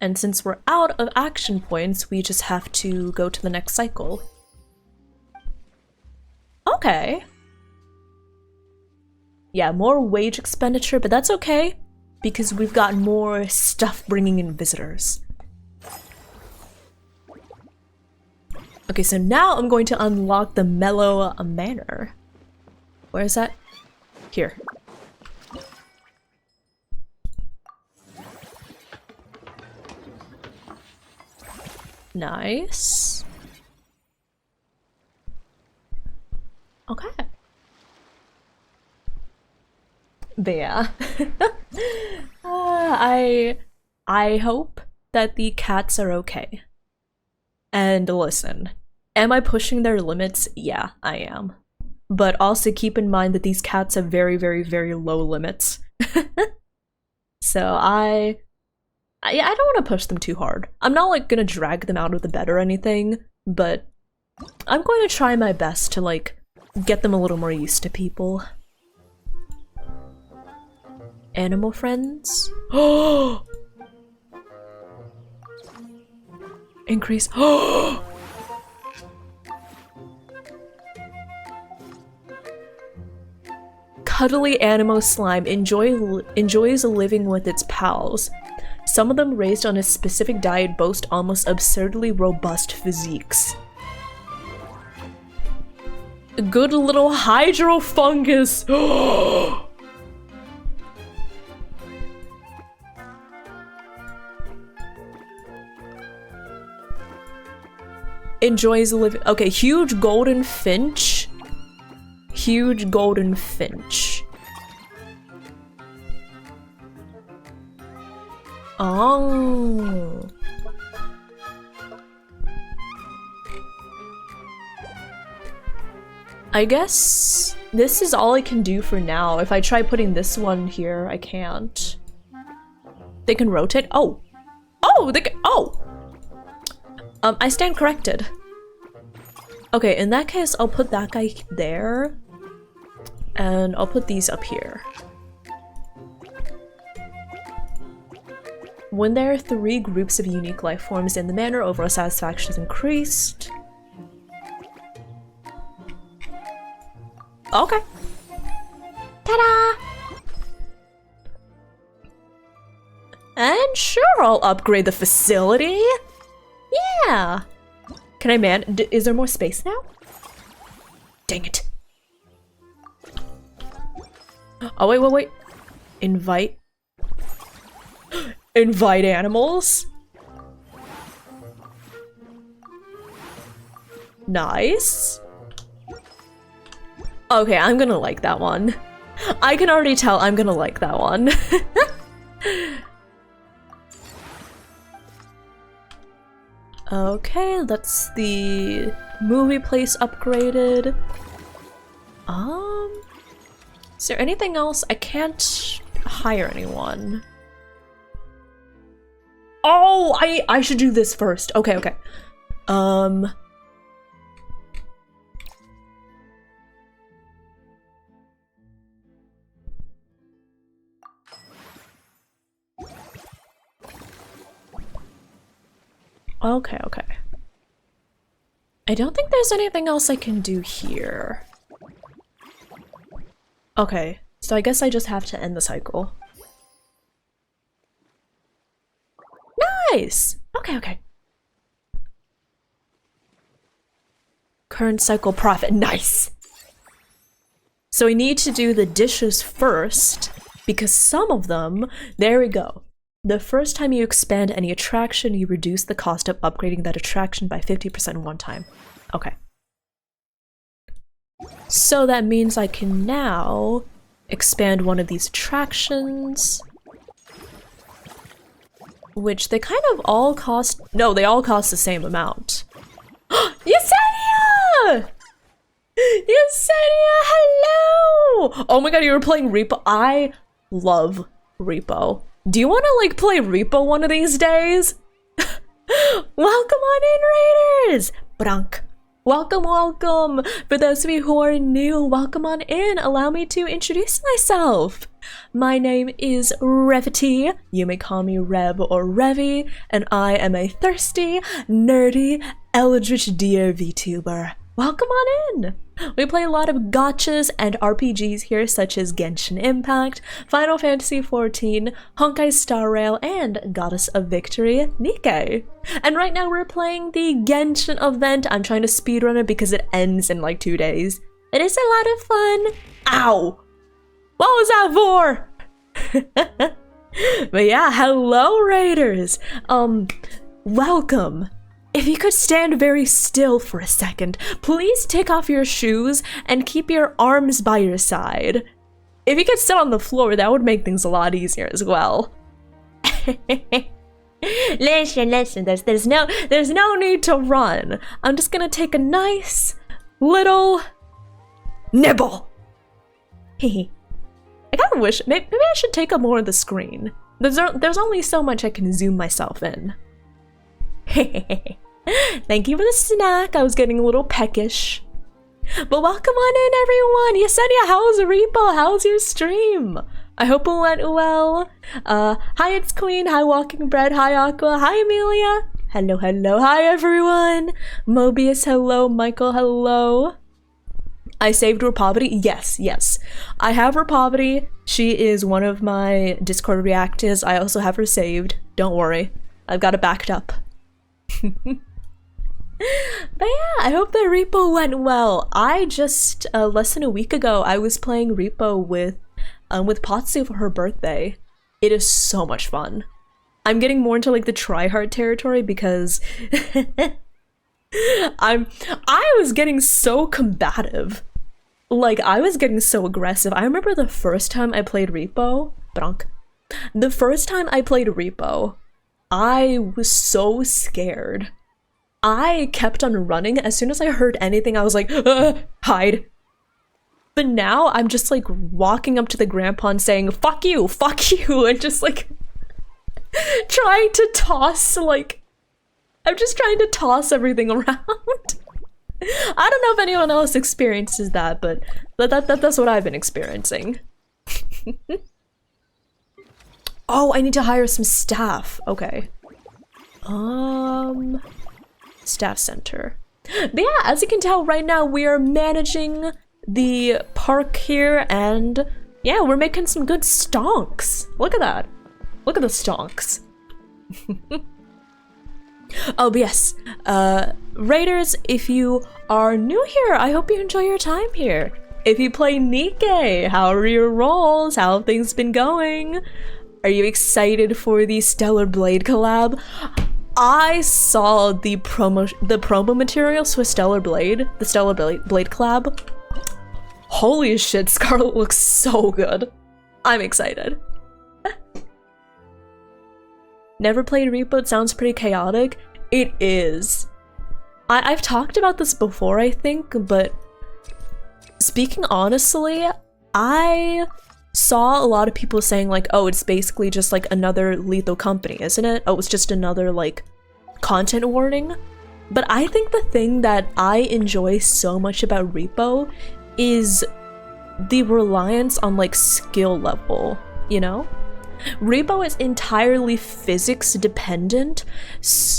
And since we're out of action points, we just have to go to the next cycle. Okay. Yeah, more wage expenditure, but that's okay, because we've got more stuff bringing in visitors. Okay, so now I'm going to unlock the Mellow Manor. Where is that? Here. Nice. Okay. But yeah. I hope that the cats are okay. And listen, am I pushing their limits? Yeah, I am. But also keep in mind that these cats have very low limits. So I don't want to push them too hard. I'm not like gonna drag them out of the bed or anything, but I'm going to try my best to like get them a little more used to people. Animal friends? Oh! Increase. Oh! Cuddly Animo Slime enjoys living with its pals. Some of them raised on a specific diet boast almost absurdly robust physiques. Good little hydro fungus. Enjoys living. Okay, huge golden finch. Huge golden finch. Oh. I guess this is all I can do for now. If I try putting this one here, I can't. They can rotate. Oh. Oh, they can. Oh. I stand corrected. Okay, in that case, I'll put that guy there. And I'll put these up here. When there are 3 groups of unique life forms in the manor, overall satisfaction is increased. Okay. Ta-da! And sure, I'll upgrade the facility. Yeah. Can I is there more space now? Dang it. Oh, wait. Invite. Invite animals. Nice. Okay, I'm gonna like that one. I can already tell I'm gonna like that one. Okay, that's the movie place upgraded. Is there anything else? I can't hire anyone. Oh, I should do this first. Okay. Okay. I don't think there's anything else I can do here. Okay, so I guess I just have to end the cycle. Nice! Okay. Current cycle profit, nice! So we need to do the dishes first, because some of them, there we go. The first time you expand any attraction, you reduce the cost of upgrading that attraction by 50% one time. Okay. So that means I can now expand one of these attractions. Which they kind of all cost... No, they all cost the same amount. Yesenia! Yesenia, hello! Oh my god, you were playing Repo. I love Repo. Do you want to, like, play Repo one of these days? Welcome on in, Raiders! Brank. Welcome. For those of you who are new, welcome on in. Allow me to introduce myself. My name is Revity. You may call me Reb or Revy, and I am a thirsty, nerdy, eldritch deer VTuber. Welcome on in! We play a lot of gachas and RPGs here, such as Genshin Impact, Final Fantasy XIV, Honkai Star Rail, and Goddess of Victory, Nikke. And right now we're playing the Genshin event. I'm trying to speedrun it because it ends in like 2 days. It is a lot of fun. Ow! What was that for? But yeah, hello Raiders! Welcome. If you could stand very still for a second, please take off your shoes and keep your arms by your side. If you could sit on the floor, that would make things a lot easier as well. Listen, there's no need to run. I'm just gonna take a nice little nibble. I kinda wish, maybe I should take up more of the screen. There's only so much I can zoom myself in. Thank you for the snack. I was getting a little peckish. But welcome on in, everyone. Yesenia, how's Repo? How's your stream? I hope it went well. Hi, it's Queen. Hi, Walking Bread. Hi, Aqua. Hi, Amelia. Hello. Hi, everyone. Mobius, hello. Michael, hello. I saved Repovity. Yes. I have Repovity. She is one of my Discord reactors. I also have her saved. Don't worry. I've got it backed up. But yeah, I hope the repo went well. I just less than a week ago I was playing repo with Potsu for her birthday. It is so much fun. I'm getting more into like the tryhard territory because I was getting so combative. Like I was getting so aggressive. I remember the first time I played repo, the first time I played repo, I was so scared. I kept on running. As soon as I heard anything, I was like, hide. But now I'm just like walking up to the grandpa and saying, fuck you, and just like trying to toss, like, I'm just trying to toss everything around. I don't know if anyone else experiences that, but that's what I've been experiencing. Oh, I need to hire some staff. Okay. Staff center. But yeah, as you can tell right now, we are managing the park here, and yeah, we're making some good stonks. Look at that. Look at the stonks. Oh, but yes. Raiders, if you are new here, I hope you enjoy your time here. If you play Nikke, how are your rolls? How have things been going? Are you excited for the Stellar Blade collab? I saw the promo materials for Stellar Blade, the Stellar Blade collab. Holy shit, Scarlet looks so good. I'm excited. Never played Repo, it sounds pretty chaotic. It is. I've talked about this before, I think, but speaking honestly, I saw a lot of people saying like, oh, it's basically just like another Lethal Company, isn't it? Oh, it's just another like content warning. But I think the thing that I enjoy so much about Repo is the reliance on like skill level, you know? Repo is entirely physics dependent,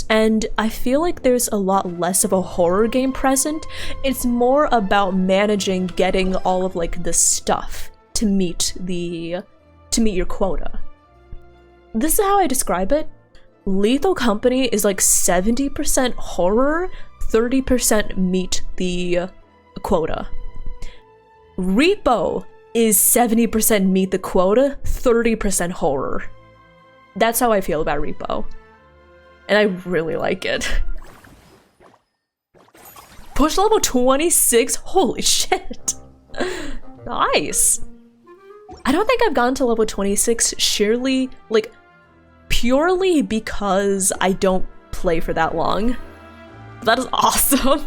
and I feel like there's a lot less of a horror game present. It's more about managing getting all of like the stuff to meet your quota. This is how I describe it. Lethal Company is like 70% horror, 30% meet the quota. Repo is 70% meet the quota, 30% horror. That's how I feel about Repo. And I really like it. Push level 26? Holy shit. Nice. I don't think I've gone to level 26 sheerly, like, purely because I don't play for that long. That is awesome.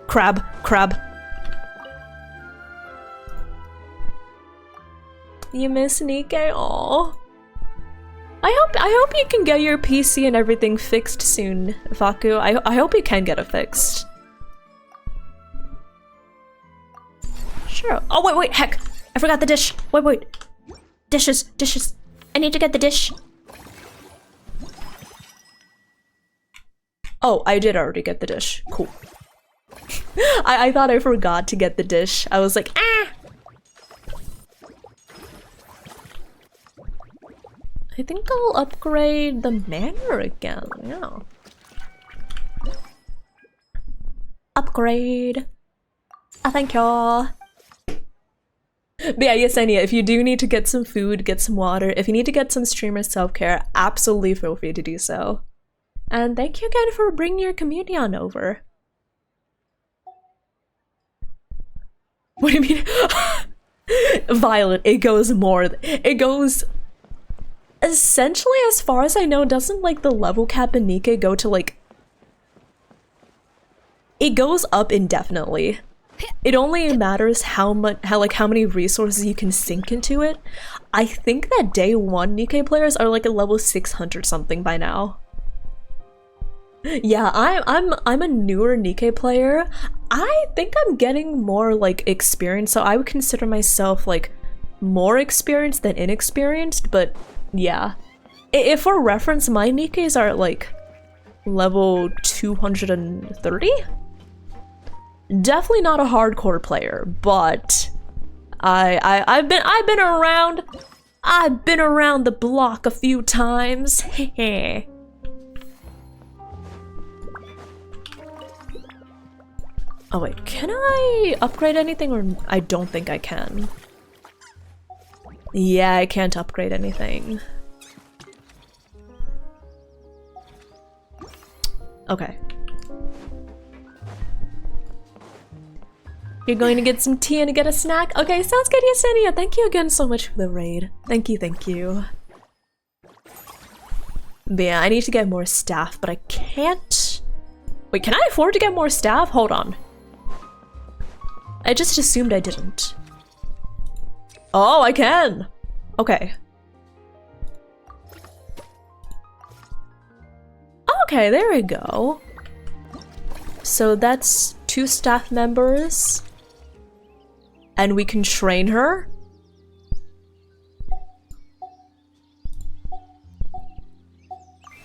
Crab. You miss Nikke? Aww. I hope you can get your PC and everything fixed soon, Faku. I hope you can get it fixed. Sure. Oh wait, heck! I forgot the dish. Wait. Dishes. I need to get the dish. Oh, I did already get the dish. Cool. I thought I forgot to get the dish. I was like, ah! I think I'll upgrade the manor again, yeah. Upgrade. Thank y'all. But yeah, Yesenia, if you do need to get some food, get some water, if you need to get some streamer self-care, absolutely feel free to do so. And thank you again for bringing your community on over. What do you mean? Violet, it goes more. It goes... Essentially, as far as I know, doesn't like the level cap in Nikke go to like... It goes up indefinitely. It only matters how many resources you can sink into it. I think that day 1 Nikke players are like a level 600 something by now. Yeah, I'm a newer Nikke player. I think I'm getting more like experience, so I would consider myself like more experienced than inexperienced, but yeah. If for reference, my Nikkes are at like level 230? Definitely not a hardcore player, but I've been around the block a few times. Oh wait, can I upgrade anything or I don't think I can. Yeah, I can't upgrade anything. Okay. You're going to get some tea and to get a snack? Okay, sounds good, Yesenia. Thank you again so much for the raid. Thank you, thank you. But yeah, I need to get more staff, but I can't... Wait, can I afford to get more staff? Hold on. I just assumed I didn't. Oh, I can! Okay. Okay, there we go. So that's 2 staff members. And we can train her.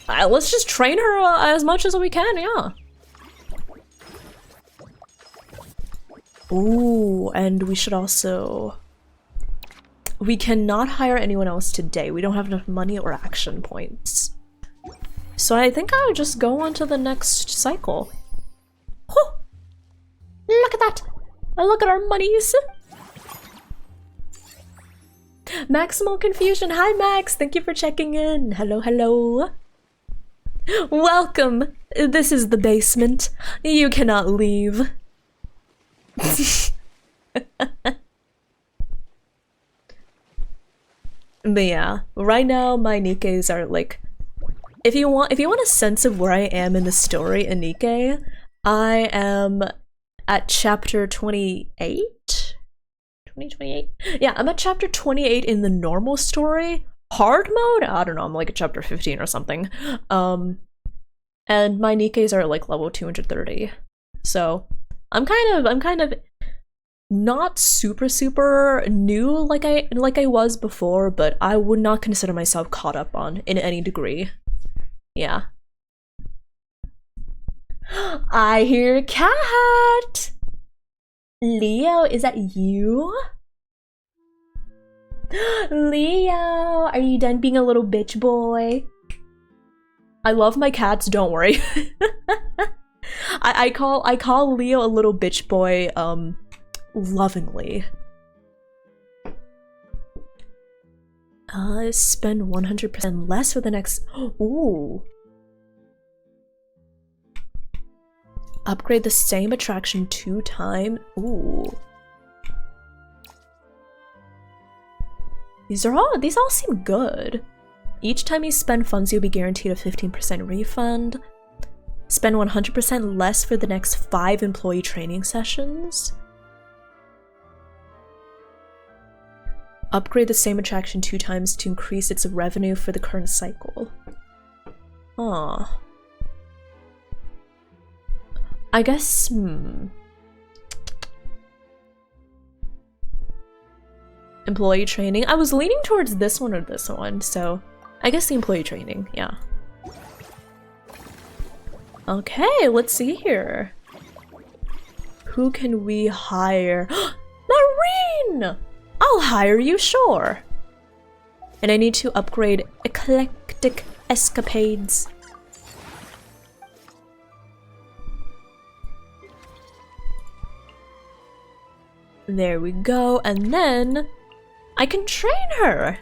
Let's just train her as much as we can, yeah. Ooh, and we should also... We cannot hire anyone else today. We don't have enough money or action points. So I think I would just go on to the next cycle. Oh, look at that! Look at our monies! Maximal confusion. Hi Max, thank you for checking in. Hello, hello. Welcome. This is the basement. You cannot leave. But yeah, right now my Nikkes are like, if you want a sense of where I am in the story in Nikkei, I am at chapter 28? 2028? Yeah, I'm at chapter 28 in the normal story. Hard mode? I don't know, I'm like at chapter 15 or something. And my Nikkes are like level 230. So I'm kind of not super new like I was before, but I would not consider myself caught up on in any degree. Yeah. I hear a cat! Leo, is that you? Leo, are you done being a little bitch boy? I love my cats, don't worry. I call Leo a little bitch boy, lovingly. Spend 100% less for the next... Ooh. Upgrade the same attraction 2 times. Ooh. These all seem good. Each time you spend funds, you'll be guaranteed a 15% refund. Spend 100% less for the next 5 employee training sessions. Upgrade the same attraction 2 times to increase its revenue for the current cycle. Aw. I guess, Employee training? I was leaning towards this one or this one, so I guess the employee training, yeah. Okay, let's see here. Who can we hire? Marine! I'll hire you, sure. And I need to upgrade eclectic escapades. There we go, and then I can train her.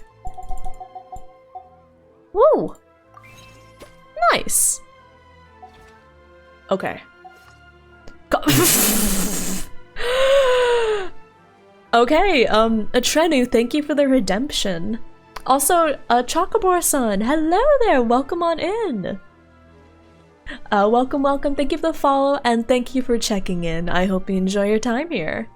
Woo! Nice. Okay. Okay, Trenu, thank you for the redemption. Also, Chocobor-san, hello there, welcome on in. Welcome, thank you for the follow, and thank you for checking in. I hope you enjoy your time here.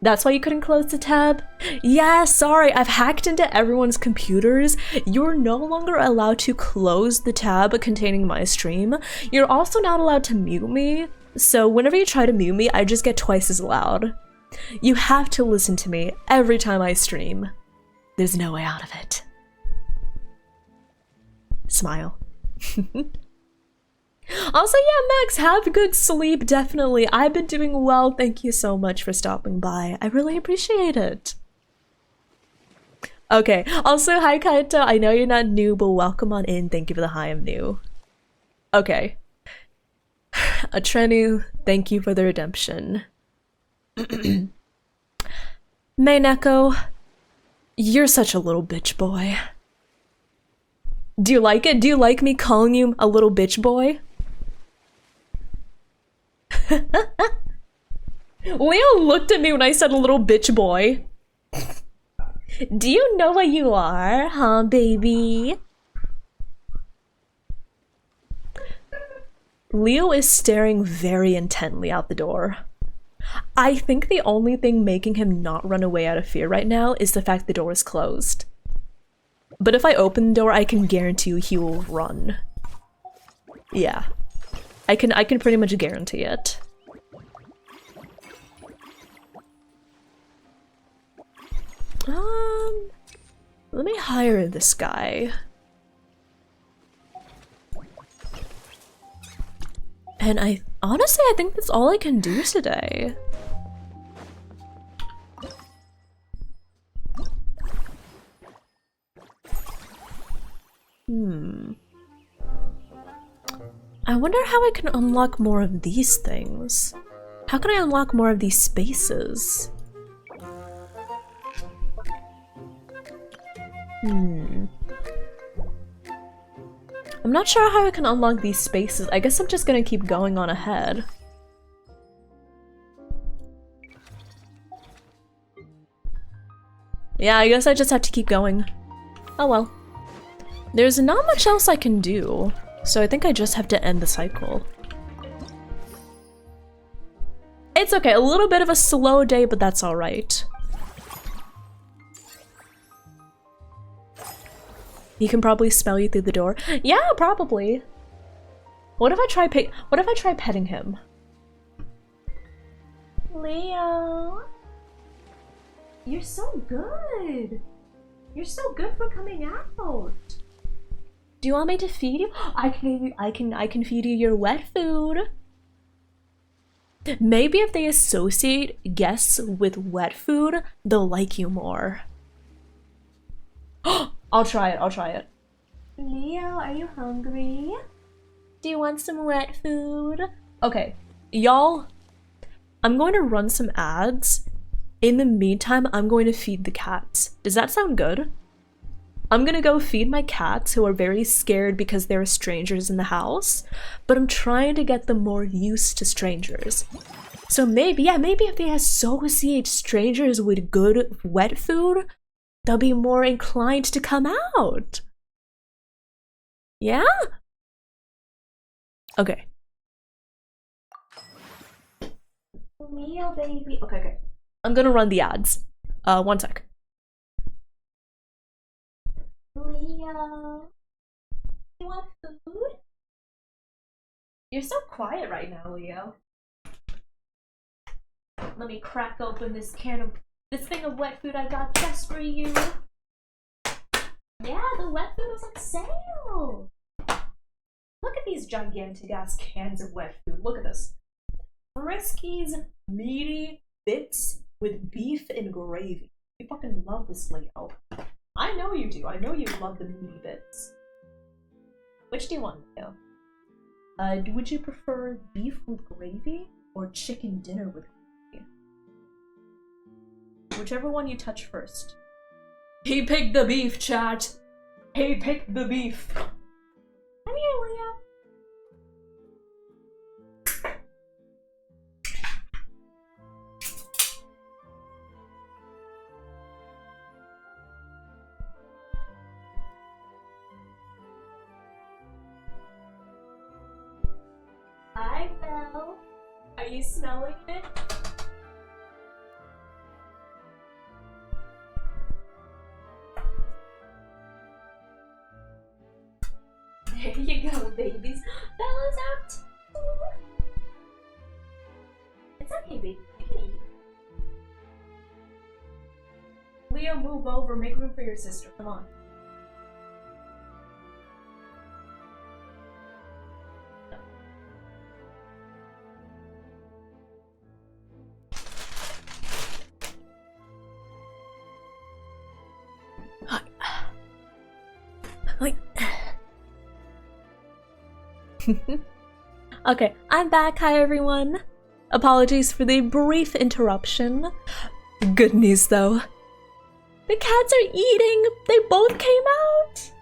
That's why you couldn't close the tab? Yeah, sorry, I've hacked into everyone's computers. You're no longer allowed to close the tab containing my stream. You're also not allowed to mute me, so whenever you try to mute me, I just get twice as loud. You have to listen to me every time I stream. There's no way out of it. Smile. Also, yeah, Max, have good sleep, definitely. I've been doing well. Thank you so much for stopping by. I really appreciate it. Okay, also, hi Kaito. I know you're not new, but welcome on in. Thank you for the hi, I'm new. Okay. Atrenu, thank you for the redemption. Maineko, you're such a little bitch boy. Do you like it? Do you like me calling you a little bitch boy? Leo looked at me when I said a little bitch boy. Do you know what you are, huh, baby? Leo is staring very intently out the door. I think the only thing making him not run away out of fear right now is the fact the door is closed. But if I open the door, I can guarantee you he will run. Yeah. I can pretty much guarantee it. Let me hire this guy. And honestly, I think that's all I can do today. I wonder how I can unlock more of these things. How can I unlock more of these spaces? I'm not sure how I can unlock these spaces. I guess I'm just gonna keep going on ahead. Yeah, I guess I just have to keep going. Oh well. There's not much else I can do, so I think I just have to end the cycle. It's okay, a little bit of a slow day, but that's alright. He can probably smell you through the door. Yeah, probably. What if I try petting him? Leo, you're so good. You're so good for coming out. Do you want me to feed you? I can feed you your wet food. Maybe if they associate guests with wet food, they'll like you more. I'll try it. Leo, are you hungry? Do you want some wet food? Okay, y'all, I'm going to run some ads. In the meantime, I'm going to feed the cats. Does that sound good? I'm gonna go feed my cats who are very scared because there are strangers in the house, but I'm trying to get them more used to strangers. So maybe if they associate strangers with good wet food, they'll be more inclined to come out. Yeah? Okay. Leo, baby. Okay. I'm gonna run the ads. One sec. Leo, you want food? You're so quiet right now, Leo. Let me crack open this thing of wet food I got just for you. Yeah, the wet food was on sale. Look at these gigantic ass cans of wet food. Look at this. Friskies meaty bits with beef and gravy. You fucking love this, Leo. I know you do. I know you love the meaty bits. Which do you want, Leo? Would you prefer beef with gravy or chicken dinner with gravy? Whichever one you touch first. He picked the beef, chat. He picked the beef. Come here, Leo. Hi, Belle. Are you smelling it? There you go, babies. Bella's out too. It's okay, baby. You can eat. Leo, move over. Make room for your sister. Come on. Okay, I'm back. Hi everyone. Apologies for the brief interruption. Good news though. The cats are eating. They both came out.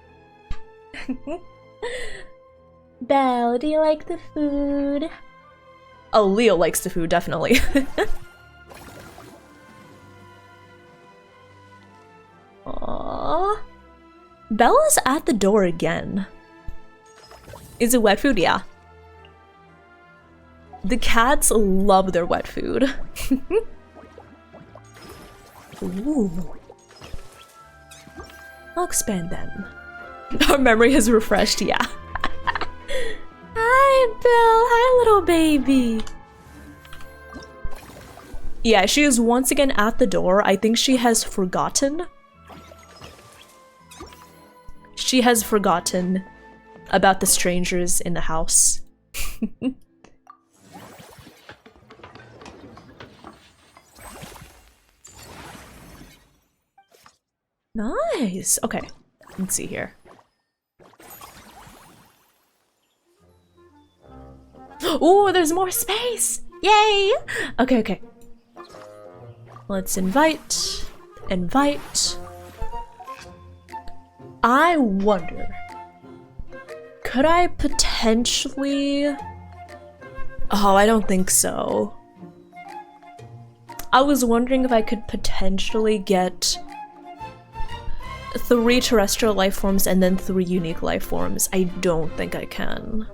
Belle, do you like the food? Oh, Leo likes the food, definitely. Aww. Bella's at the door again. Is it wet food? Yeah. The cats love their wet food. Ooh. I'll expand them. Our memory has refreshed, yeah. Hi, Bill. Hi, little baby. Yeah, she is once again at the door. I think she has forgotten. She has forgotten about the strangers in the house. Nice. Okay, let's see here. Oh, there's more space! Yay! Okay, okay. Let's invite. Invite. I wonder, could I potentially... Oh, I don't think so. I was wondering if I could potentially get 3 terrestrial life forms and then 3 unique life forms. I don't think I can.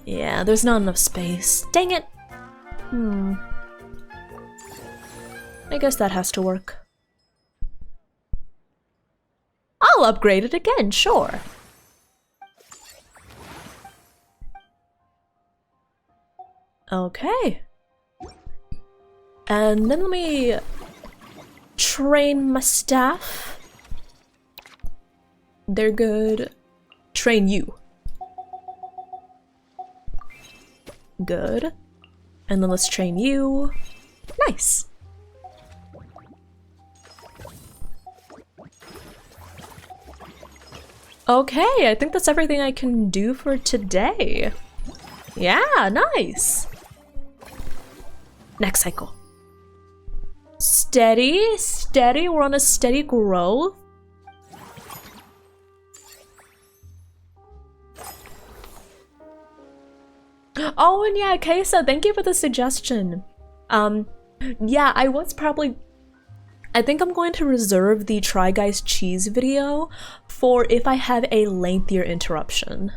Yeah, there's not enough space. Dang it! I guess that has to work. I'll upgrade it again, sure. Okay. And then let me train my staff. They're good. Train you. Good. And then let's train you. Nice. Okay, I think that's everything I can do for today. Yeah, nice. Next cycle. Steady, steady, we're on a steady growth. Oh, and yeah, Kesa, thank you for the suggestion. Yeah, I think I'm going to reserve the Try Guys Cheese video for if I have a lengthier interruption.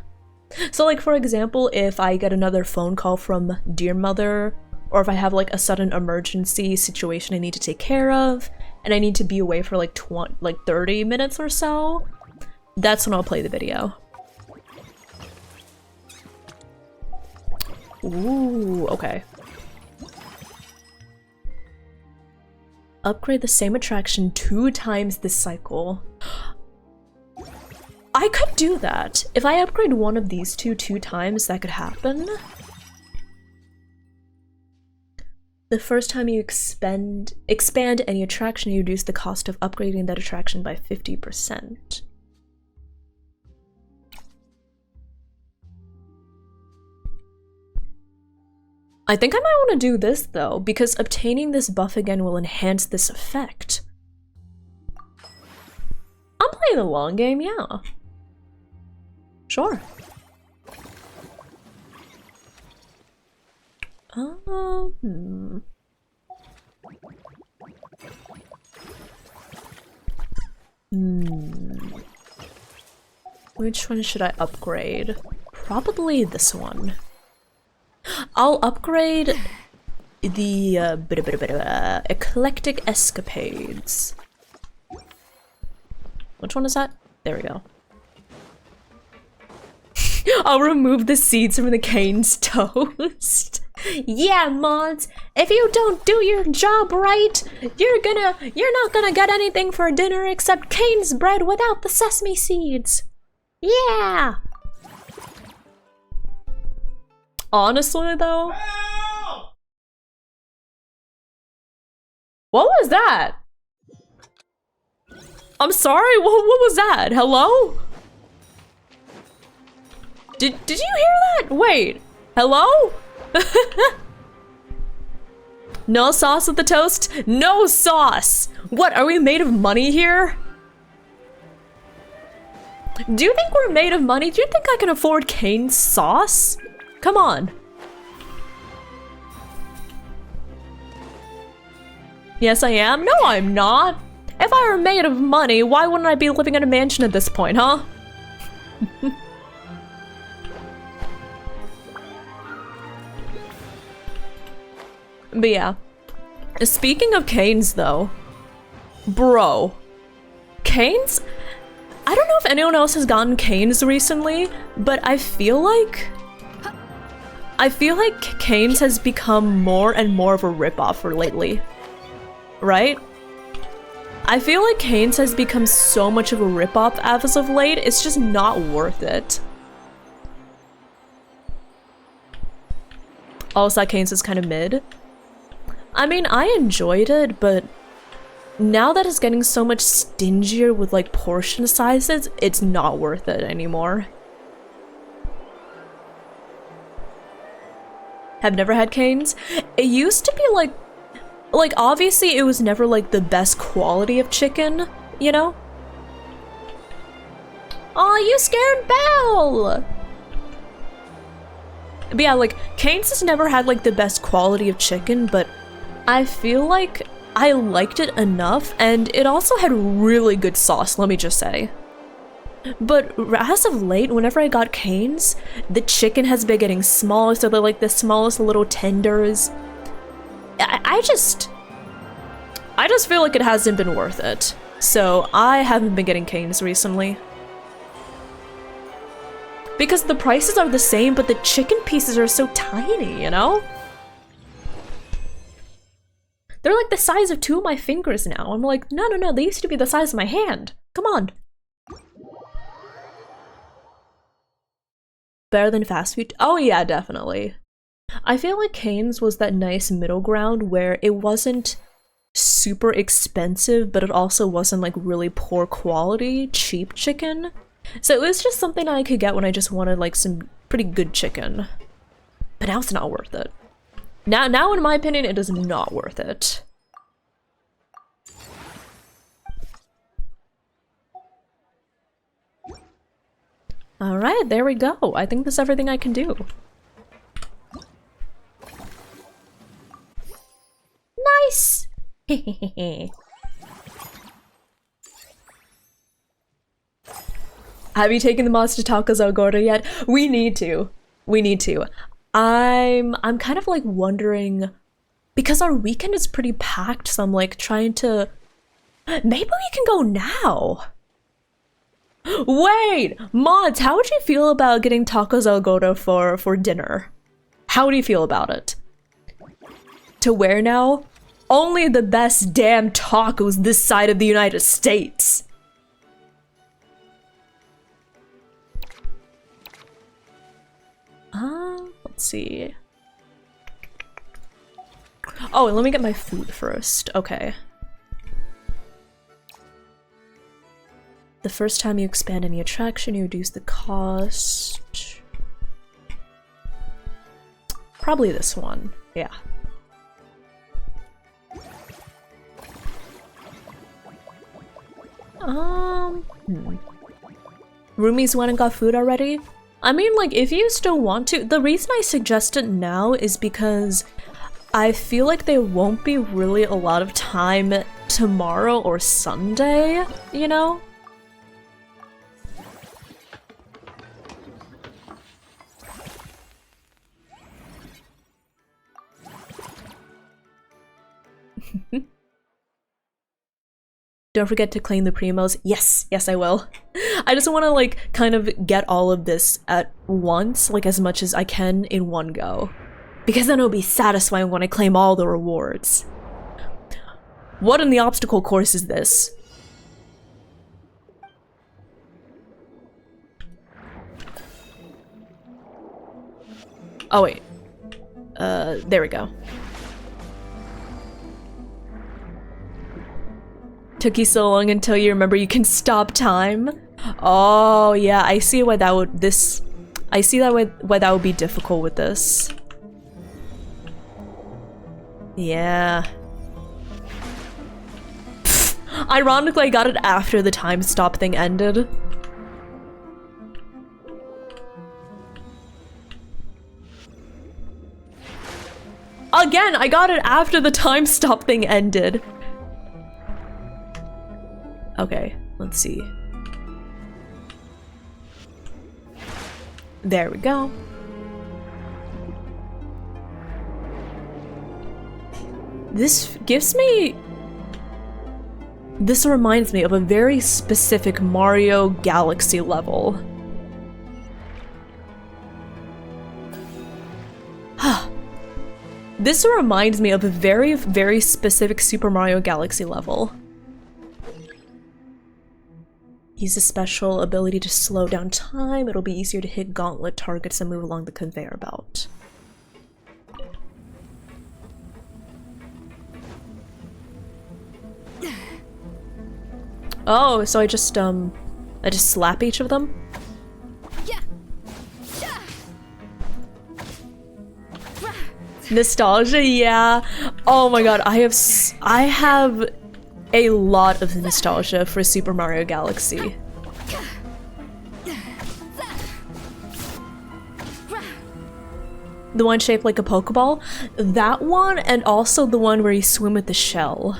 So like, for example, if I get another phone call from Dear Mother, or if I have like a sudden emergency situation I need to take care of, and I need to be away for like 30 minutes or so, that's when I'll play the video. Ooh, okay. Upgrade the same attraction 2 times this cycle. I could do that. If I upgrade one of these 2 times, that could happen. The first time you expand any attraction, you reduce the cost of upgrading that attraction by 50%. I think I might want to do this though, because obtaining this buff again will enhance this effect. I'm playing the long game, yeah. Sure. Which one should I upgrade? Probably this one. I'll upgrade the Eclectic Escapades. Which one is that? There we go. I'll remove the seeds from the Cane's toast. Yeah, mods, if you don't do your job right, you're not gonna get anything for dinner except Cane's bread without the sesame seeds. Yeah! Honestly, though... What was that? I'm sorry, what was that? Hello? Did you hear that? Wait. Hello? No sauce with the toast? No sauce! What, are we made of money here? Do you think we're made of money? Do you think I can afford Kane's sauce? Come on. Yes, I am. No, I'm not. If I were made of money, why wouldn't I be living in a mansion at this point, huh? But yeah. Speaking of canes, though. Bro. Canes? I don't know if anyone else has gotten canes recently, but I feel like canes has become more and more of a ripoff for lately. Right? I feel like canes has become so much of a ripoff as of late, it's just not worth it. Also, canes is kind of mid. I mean, I enjoyed it, but now that it's getting so much stingier with like portion sizes, it's not worth it anymore. Have never had canes? It used to be like obviously it was never like the best quality of chicken, you know? Aw, you scared Belle! But yeah, like, Cane's has never had like the best quality of chicken, but I feel like I liked it enough, and it also had really good sauce, let me just say. But as of late, whenever I got Cane's, the chicken has been getting smaller, so they're like the smallest little tenders. I just feel like it hasn't been worth it. So I haven't been getting Cane's recently. Because the prices are the same, but the chicken pieces are so tiny, you know? They're like the size of 2 of my fingers now. I'm like, no, they used to be the size of my hand. Come on. Better than fast food? Oh yeah, definitely. I feel like Cane's was that nice middle ground where it wasn't super expensive, but it also wasn't like really poor quality, cheap chicken. So it was just something I could get when I just wanted like some pretty good chicken. But now it's not worth it. Now in my opinion, it is not worth it. Alright, there we go. I think that's everything I can do. Nice! Have you taken the mods to Tacos El Gordo yet? We need to. We need to. I'm kind of like wondering, because our weekend is pretty packed, so I'm like trying to, maybe we can go now. Wait, mods, how would you feel about getting Tacos El Gordo for dinner? How do you feel about it? To where now? Only the best damn tacos this side of the United States. Let's see. Oh, let me get my food first. Okay. The first time you expand any attraction, you reduce the cost. Probably this one. Yeah. Roomies went and got food already? I mean, like, if you still want to, the reason I suggest it now is because I feel like there won't be really a lot of time tomorrow or Sunday, you know? Don't forget to claim the primos. Yes, yes I will. I just want to like kind of get all of this at once, like as much as I can in one go. Because then it'll be satisfying when I claim all the rewards. What in the obstacle course is this? Oh wait. There we go. Took you so long until you remember you can stop time? Oh yeah, I see why that would I see that why that would be difficult with this. Yeah. Ironically, I got it after the time stop thing ended. Again, I got it after the time stop thing ended. Okay, let's see. There we go. This reminds me of a very specific Mario Galaxy level. This reminds me of a very, very specific Super Mario Galaxy level. Use a special ability to slow down time. It'll be easier to hit gauntlet targets and move along the conveyor belt. Oh, so I just slap each of them? Nostalgia, yeah. Oh my god, I have a lot of nostalgia for Super Mario Galaxy. The one shaped like a Pokeball? That one, and also the one where you swim with the shell.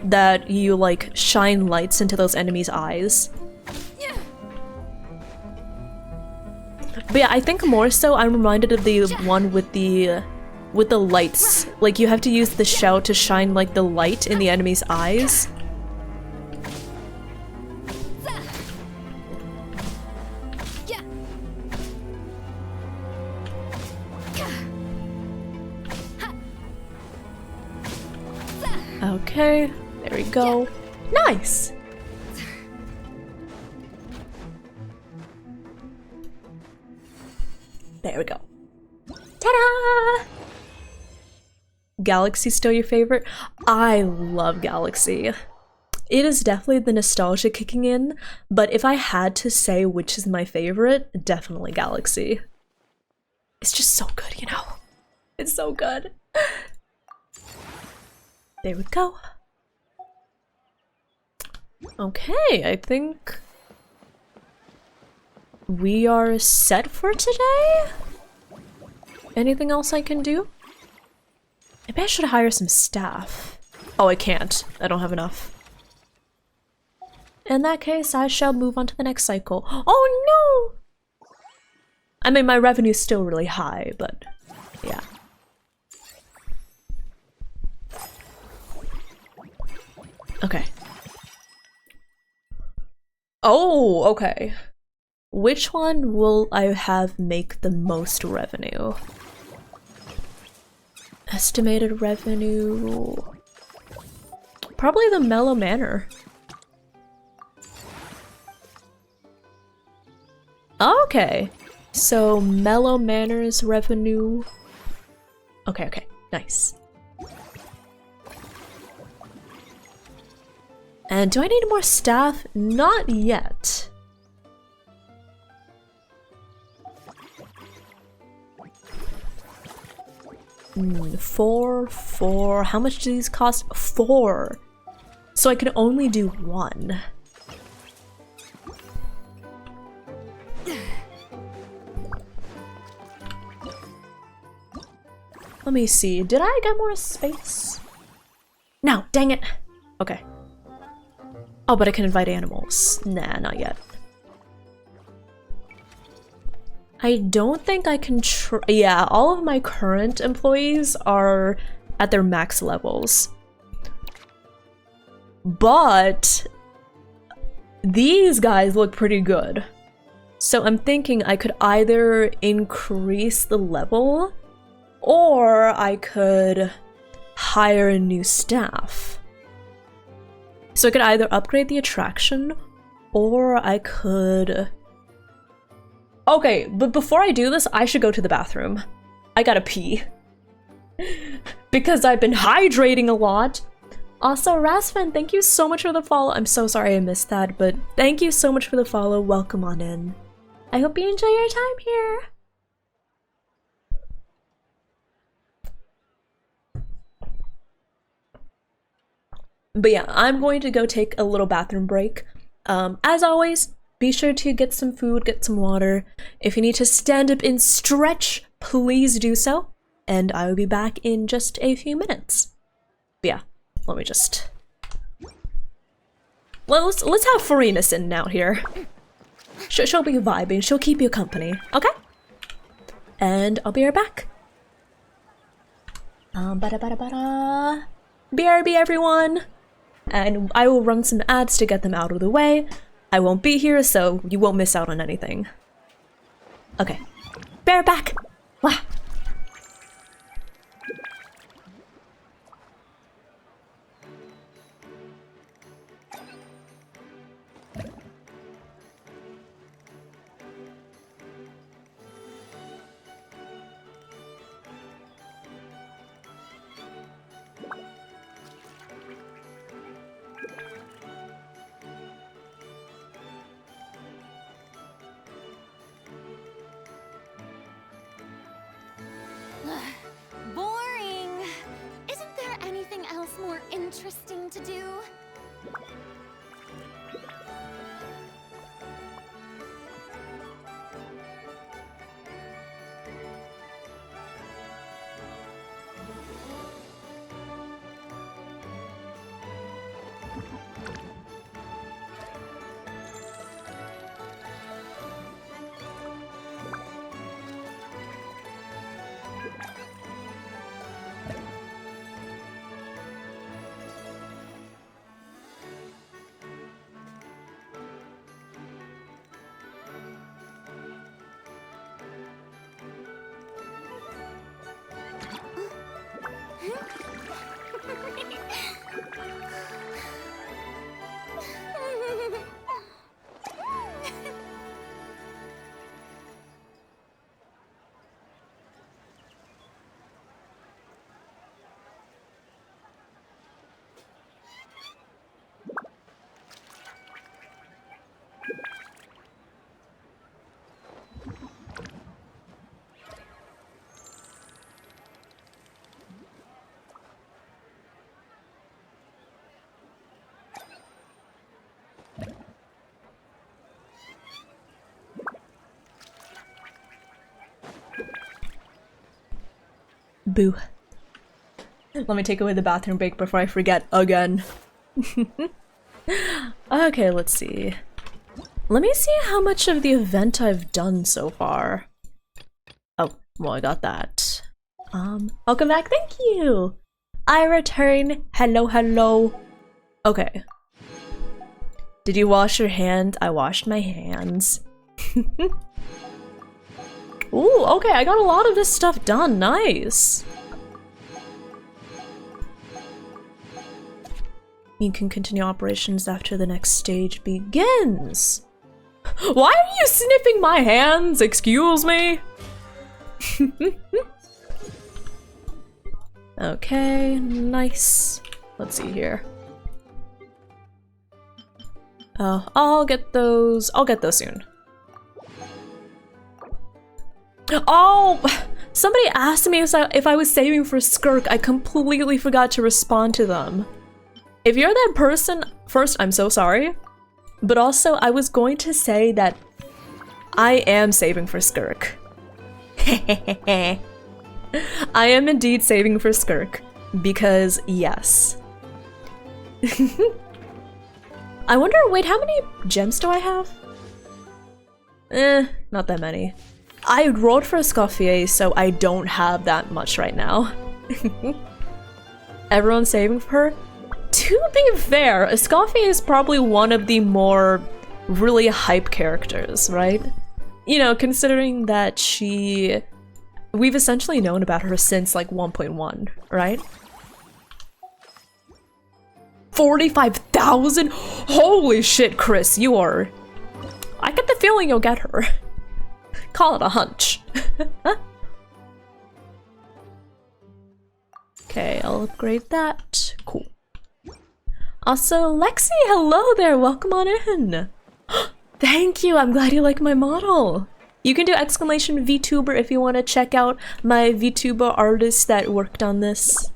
That you, like, shine lights into those enemies' eyes. But yeah, I think more so I'm reminded of the one with the lights. Like, you have to use the shell to shine, like, the light in the enemy's eyes. Okay, there we go. Nice! There we go. Ta-da! Galaxy still your favorite? I love Galaxy. It is definitely the nostalgia kicking in, but if I had to say which is my favorite, definitely Galaxy. It's just so good, you know? It's so good. There we go. Okay, I think we are set for today? Anything else I can do? Maybe I should hire some staff. Oh, I can't. I don't have enough. In that case, I shall move on to the next cycle. Oh no! I mean, my revenue's still really high, but yeah. Okay. Oh, okay. Which one will I have make the most revenue? Estimated revenue... Probably the Mellow Manor. Okay. So, Mellow Manor's revenue... Okay, nice. And do I need more staff? Not yet. Four. How much do these cost? 4. So I can only do 1. Let me see. Did I get more space? No, dang it. Okay. Oh, but I can invite animals. Nah, not yet. I don't think I can yeah, all of my current employees are at their max levels. But these guys look pretty good. So I'm thinking I could either increase the level or I could hire new staff. So I could either upgrade the attraction, or I could... Okay, but before I do this, I should go to the bathroom. I gotta pee. Because I've been hydrating a lot. Also, Rasfan, thank you so much for the follow. I'm so sorry I missed that, but thank you so much for the follow. Welcome on in. I hope you enjoy your time here. But yeah, I'm going to go take a little bathroom break. As always, be sure to get some food, get some water. If you need to stand up and stretch, please do so. And I will be back in just a few minutes. But yeah, let me just... let's have Farina sitting out here. She'll be vibing, she'll keep you company, okay? And I'll be right back. BRB everyone! And I will run some ads to get them out of the way. I won't be here, so you won't miss out on anything. Okay. Bear back! Wah! Boring. Isn't there anything else more interesting to do? Boo. Let me take away the bathroom break before I forget again. Okay, let's see. Let me see how much of the event I've done so far. Oh, well, I got that. Welcome back, thank you! I return. Hello, hello. Okay. Did you wash your hands? I washed my hands. Ooh, okay, I got a lot of this stuff done. Nice. You can continue operations after the next stage begins. Why are you sniffing my hands? Excuse me? Okay, nice. Let's see here. I'll get those. I'll get those soon. Oh! Somebody asked me if I was saving for Skirk. I completely forgot to respond to them. If you're that person, first, I'm so sorry. But also, I was going to say that I am saving for Skirk. I am indeed saving for Skirk. Because, yes. I wonder, wait, how many gems do I have? Not that many. I rolled for a Escoffier, so I don't have that much right now. Everyone's saving for her? To be fair, Escoffier is probably one of the more really hype characters, right? You know, considering that we've essentially known about her since like 1.1, right? 45,000? Holy shit, Chris, you are... I get the feeling you'll get her. Call it a hunch. Okay, I'll upgrade that. Cool. Also, Lexi, hello there, welcome on in. Thank you. I'm glad you like my model. You can do exclamation VTuber if you want to check out my VTuber artists that worked on this.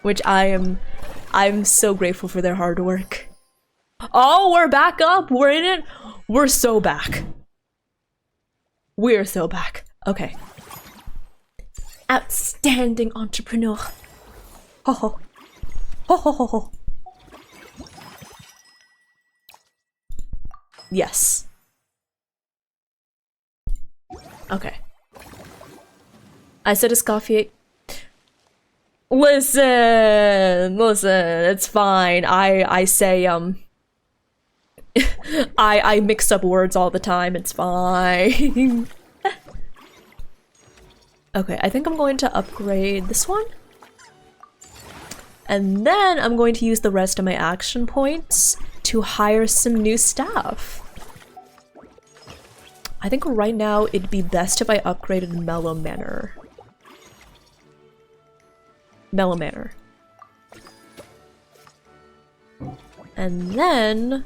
Which I'm so grateful for their hard work. Oh, we're back up. We're in it. We're so back. We're so back. Okay. Outstanding entrepreneur. Ho ho. Ho ho ho ho. Yes. Okay. I said Escoffier. Listen, it's fine. I say, I mix up words all the time, it's fine. Okay, I think I'm going to upgrade this one. And then I'm going to use the rest of my action points to hire some new staff. I think right now it'd be best if I upgraded Mellow Manor. Mellow Manor. And then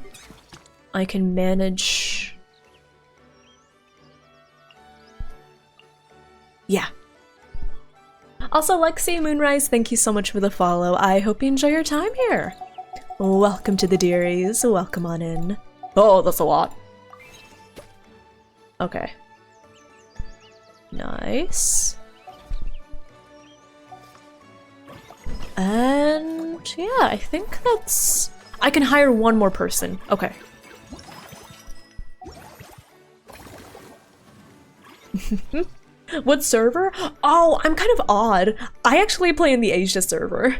I can manage... Yeah. Also, Lexi Moonrise, thank you so much for the follow. I hope you enjoy your time here. Welcome to the dearies. Welcome on in. Oh, that's a lot. Okay. Nice. And yeah, I think that's... I can hire one more person. Okay. What server? Oh, I'm kind of odd. I actually play in the Asia server.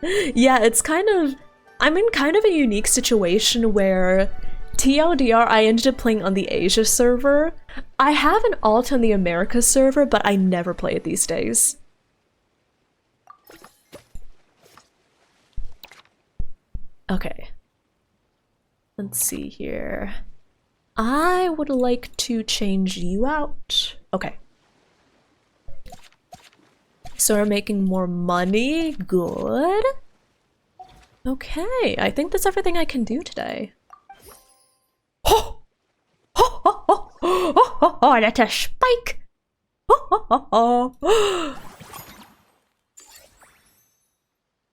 Yeah, it's kind of... I'm in kind of a unique situation where TLDR, I ended up playing on the Asia server. I have an alt on the America server, but I never play it these days. Okay. Let's see here. I would like to change you out. Okay. So we're making more money. Good. Okay, I think that's everything I can do today. Oh! Oh, oh, oh, oh, oh, oh, that's a spike! Oh, oh, oh, oh.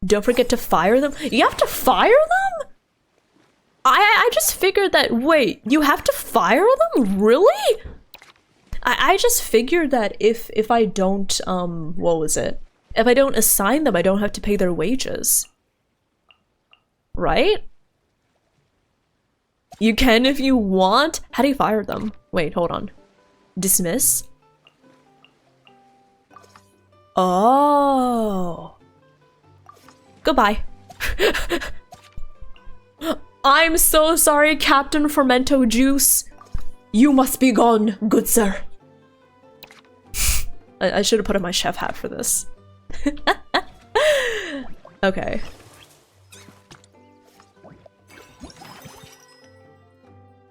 Don't forget to fire them. You have to fire them? I just figured that, wait, you have to fire them? Really? I just figured that if I don't, what was it? If I don't assign them, I don't have to pay their wages. Right? You can if you want. How do you fire them? Wait, hold on. Dismiss? Oh. Goodbye. I'm so sorry, Captain Fermento Juice. You must be gone, good sir. I should have put on my chef hat for this. Okay.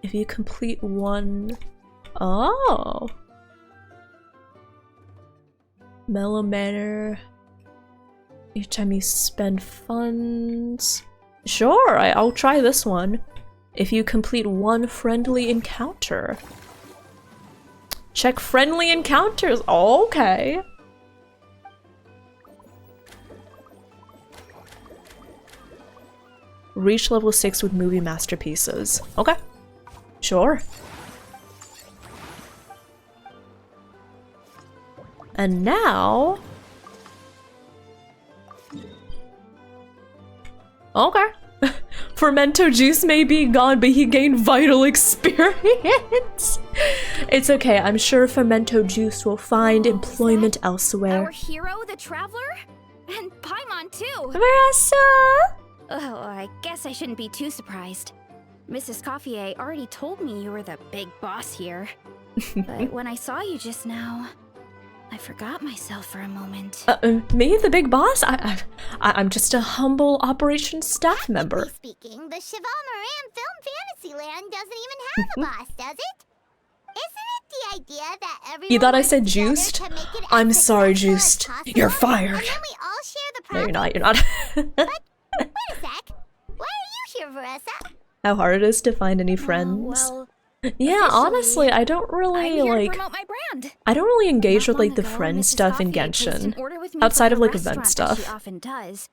If you complete one... Oh! Mellow Manor. Each time you spend funds... Sure, I'll try this one. If you complete one friendly encounter. Check friendly encounters. Okay. Reach level 6 with movie masterpieces. Okay. Sure. And now... Okay. Fermento Juice may be gone, but he gained vital experience. It's okay, I'm sure Fermento Juice will find employment elsewhere. Our hero, the Traveler? And Paimon too! Marissa! Oh, I guess I shouldn't be too surprised. Mrs. Coiffier already told me you were the big boss here. But when I saw you just now, I forgot myself for a moment. Me, the big boss? I'm just a humble operations staff member. Speaking, the Cheval Moran Film Fantasyland doesn't even have a boss, does it? Isn't it the idea that everyone You thought I said juiced? I'm sorry, juiced. You're fired. And then we all share the No, profit? you're not. But, wait a sec. Why are you here, Marissa? how hard it is to find any friends. Yeah, honestly, I don't really like. I don't really engage with like the friend stuff in Genshin, outside of like event stuff. She often does.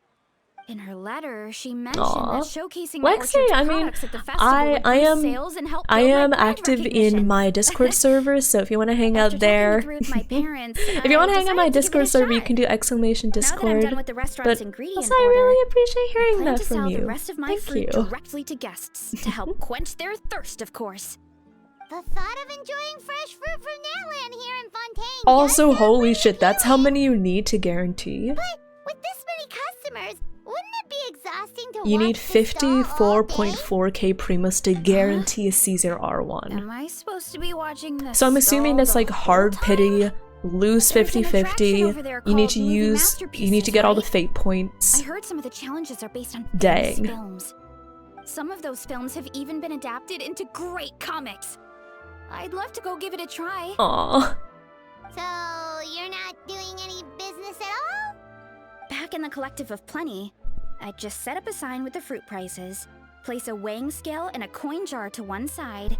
In her letter, she mentioned Aw. that showcasing my Lexi, orchard's I mean, products at the festival would boost sales and help I build my am brand active recognition. in my Discord server, so if you want to hang out there, if you want to hang out my Discord server, you can do exclamation Discord. done with the restaurant's But ingredient also, I really appreciate hearing plan that to from sell you. the rest of my Thank fruit you. directly to guests to help quench their thirst, of course. The thought of enjoying fresh fruit from Natlan here in Fontaine. Also, holy shit, that's how many you need to guarantee. But with this many customers, wouldn't it be exhausting to You watch need the stall all day? 54.4k primus to guarantee a Caesar R1. Am I supposed to be watching this? So I'm assuming that's like hard pity, lose 50-50. You need to use, you need to get all the fate points. I heard some of the challenges are based on Dang. famous films. Some of those films have even been adapted into great comics. I'd love to go give it a try. Aww. So you're not doing any business at all? Back in the Collective of Plenty, I'd just set up a sign with the fruit prices, place a weighing scale and a coin jar to one side,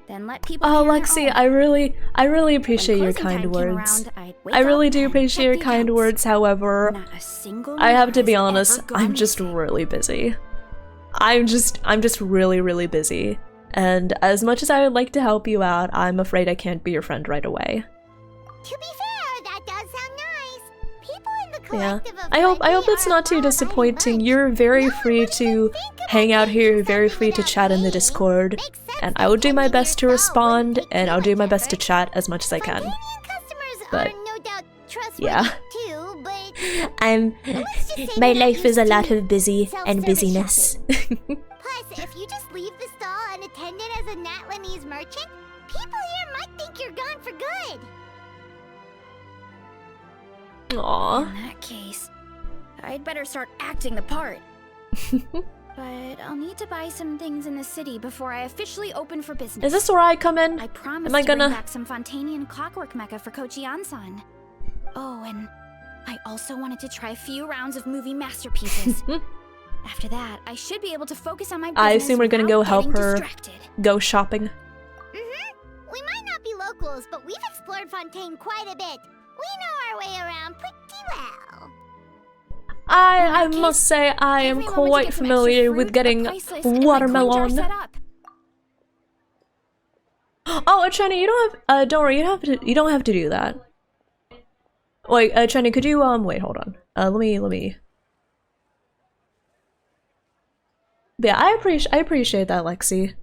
then let people. Oh, Lexi, I really appreciate your kind words. I really do appreciate your kind words. However, I have to be honest, I'm just really busy. I'm just really busy. And as much as I would like to help you out, I'm afraid I can't be your friend right away. To be fair, that does sound nice. People in the Yeah. collective of I hope it's not too disappointing. You're very free to hang out here, you're very free to chat in the Discord, and I will do my best to respond, and I'll do my best to chat as much as I can. But yeah. too, but My life is a lot of busy and busyness. plus, if you just leave the stall unattended as a Natlanese merchant, people here might think you're gone for good. Aww. In that case, I'd better start acting the part. But I'll need to buy some things in the city before I officially open for business. Is this where I come in? I promised Am I to gonna... bring back some Fontanian clockwork mecha for Kochi-an-san. Oh, and I also wanted to try a few rounds of movie masterpieces. After that, I should be able to focus on my business. I assume we're gonna go without help getting her distracted. go shopping. We might not be locals, but we've explored Fontaine quite a bit. We know our way around pretty well. I must say I am quite familiar with getting watermelon. Oh, Chani, you don't have don't worry, you don't have to do that. Wait, Chani, could you wait, hold on. Let me. Yeah, I appreciate that, Lexi.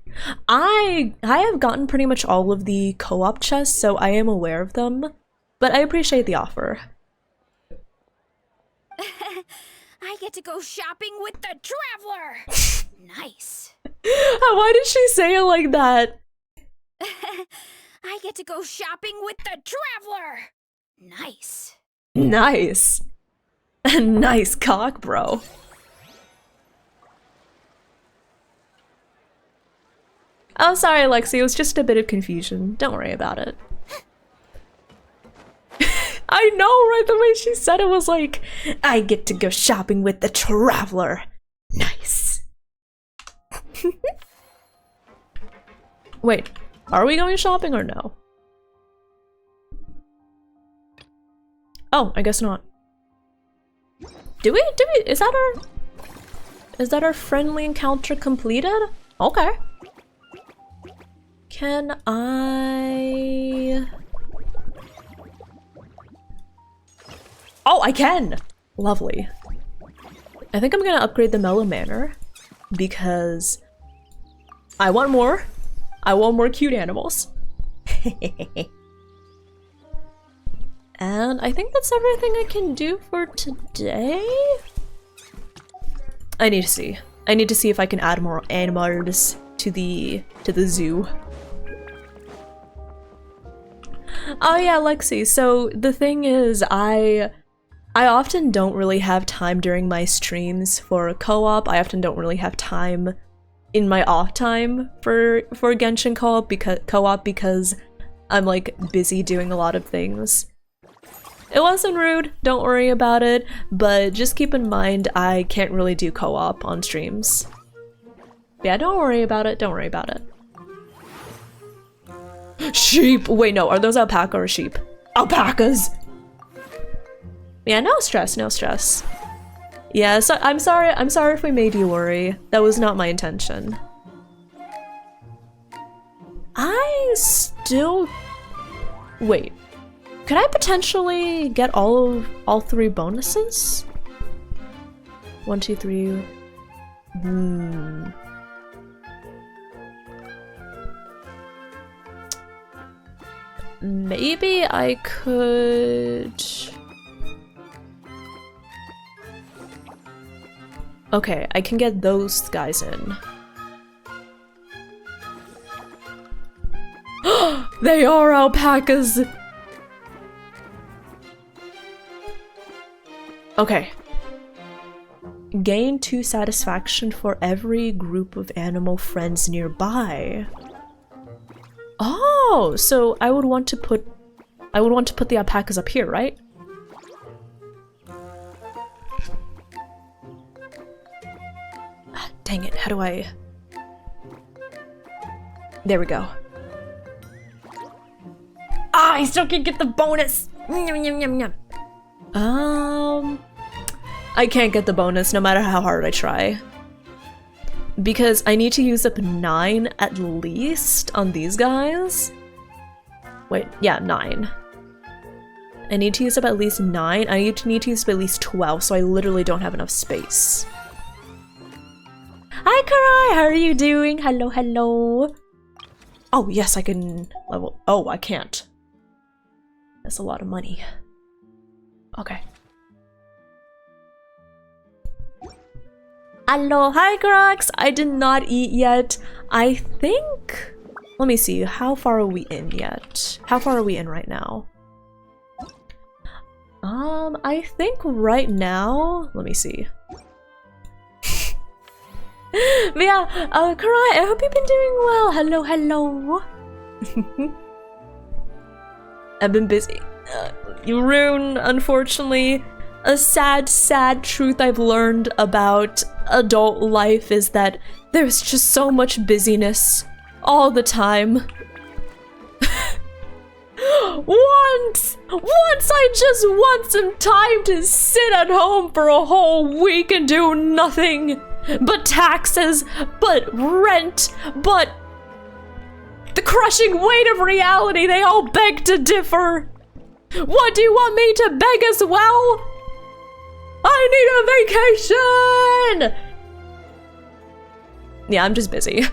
I have gotten pretty much all of the co-op chests, so I am aware of them, but I appreciate the offer. I get to go shopping with the Traveler! Nice. Why did she say it like that? I get to go shopping with the Traveler! Nice. Nice. Nice cock, bro. Oh, sorry, Lexi, it was just a bit of confusion. Don't worry about it. I know, right? The way she said it was like, I get to go shopping with the Traveler. Nice. Wait, are we going shopping or no? Oh, I guess not. Do we, is that our friendly encounter completed? Okay. Can I... Oh, I can! Lovely. I think I'm gonna upgrade the Mellow Manor because I want more. I want more cute animals. And I think that's everything I can do for today. I need to see. I need to see if I can add more animals to the zoo. Oh yeah, Lexi, so the thing is, I often don't really have time during my streams for co-op. I often don't really have time in my off time for Genshin co-op because I'm like busy doing a lot of things. It wasn't rude, don't worry about it, but just keep in mind I can't really do co-op on streams. Yeah, don't worry about it. Don't worry about it. Sheep! Wait, no. Are those alpaca or sheep? Alpacas! Yeah, no stress, no stress. Yeah, so I'm sorry if we made you worry. That was not my intention. I still... Wait. Could I potentially get all 3 bonuses? 1, 2, 3... Maybe I could... Okay, I can get those guys in. They are alpacas! Okay. Gain 2 satisfaction for every group of animal friends nearby. Oh, so I would want to put the alpacas up here, right? Dang it, how do I... There we go. Ah, I still can't get the bonus! I can't get the bonus no matter how hard I try. Because I need to use up 9 at least on these guys. Wait, yeah, 9. I need to use up at least 9. I need to use up at least 12, so I literally don't have enough space. Hi, Karai! How are you doing? Hello, hello. Oh, yes, I can level. Oh, I can't. That's a lot of money. Okay. Hello, hi, Grox! I did not eat yet. I think... Let me see, how far are we in yet? How far are we in right now? I think right now... Let me see. But yeah, Karai, I hope you've been doing well. Hello, hello. I've been busy. Rune, unfortunately, a sad, sad truth I've learned about adult life is that there's just so much busyness all the time. Once I just want some time to sit at home for a whole week and do nothing but taxes, but rent, but the crushing weight of reality. They all beg to differ. What do you want me to beg as well? I need a vacation! Yeah, I'm just busy.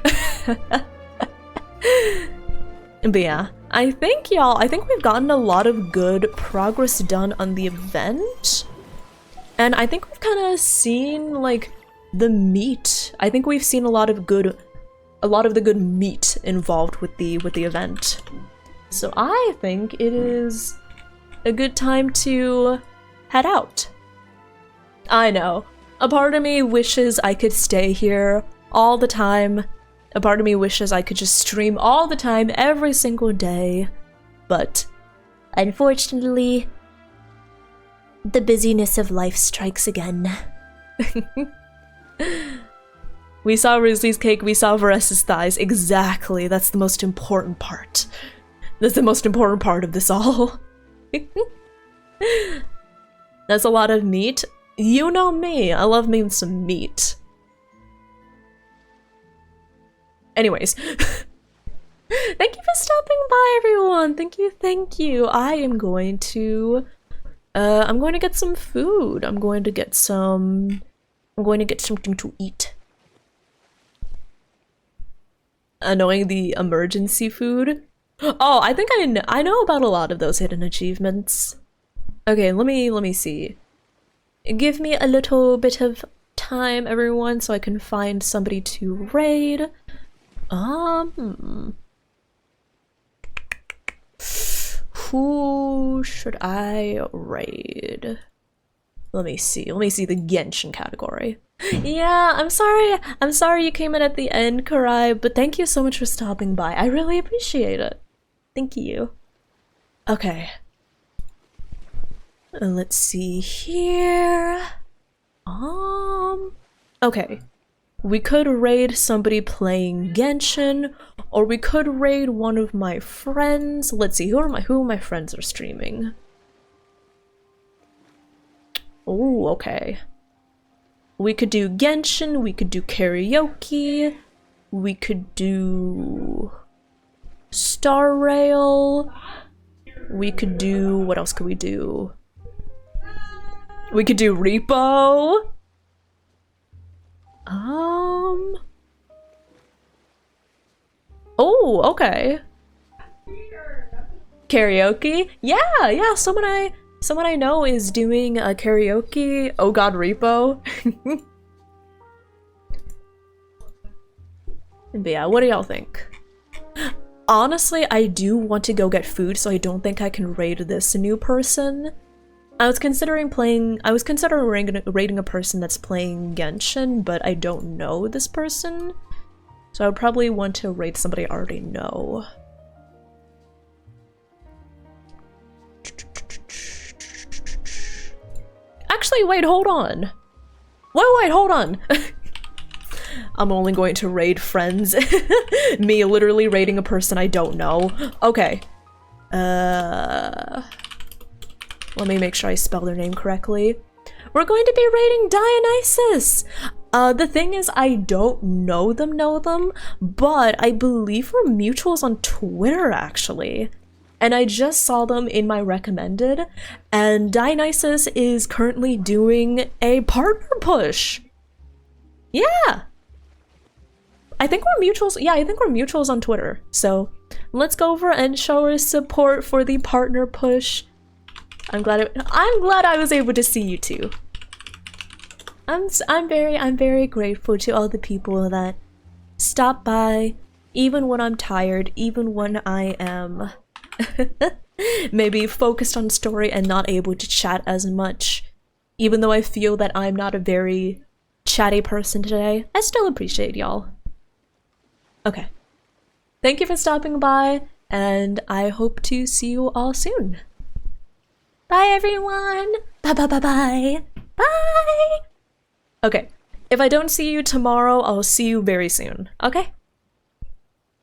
But yeah, I think we've gotten a lot of good progress done on the event. And I think we've kind of seen, like, the meat. I think we've seen a lot of the good meat involved with the event. So I think it is a good time to head out. I know. A part of me wishes I could stay here all the time. A part of me wishes I could just stream all the time, every single day. But unfortunately, the busyness of life strikes again. We saw Risley's cake, we saw Varessa's thighs. Exactly, that's the most important part. That's the most important part of this all. That's a lot of meat. You know me, I love me some meat. Anyways, thank you for stopping by, everyone. Thank you. I am going to get some food. I'm going to get something to eat. Knowing the emergency food. Oh, I think I know about a lot of those hidden achievements. Okay, let me see. Give me a little bit of time, everyone, so I can find somebody to raid. Who should I raid? Let me see the Genshin category. Yeah, I'm sorry you came in at the end, Karai, but thank you so much for stopping by. I really appreciate it. Thank you. Okay. Let's see here. Okay. We could raid somebody playing Genshin, or we could raid one of my friends. Let's see, who of my friends are streaming? Oh, okay. We could do Genshin, we could do karaoke, we could do Star Rail, we could do, what else could we do? We could do Repo. Oh, okay. Karaoke? Yeah, someone I know is doing a karaoke. Oh god, Repo. But yeah, what do y'all think? Honestly, I do want to go get food, so I don't think I can raid this new person. I was considering raiding a person that's playing Genshin, but I don't know this person. So I would probably want to raid somebody I already know. Actually, wait, hold on. Wait, hold on. I'm only going to raid friends. Me literally raiding a person I don't know. Okay. Let me make sure I spell their name correctly. We're going to be raiding Dionysus! The thing is, I don't know them, but I believe we're mutuals on Twitter, actually. And I just saw them in my recommended, and Dionysus is currently doing a partner push. Yeah! I think we're mutuals. Yeah, I think we're mutuals on Twitter. So let's go over and show our support for the partner push. I'm glad I was able to see you two. I'm very grateful to all the people that stop by, even when I'm tired, even when I am maybe focused on story and not able to chat as much. Even though I feel that I'm not a very chatty person today, I still appreciate y'all. Okay. Thank you for stopping by, and I hope to see you all soon. Bye everyone! Bye! Okay, if I don't see you tomorrow, I'll see you very soon, okay?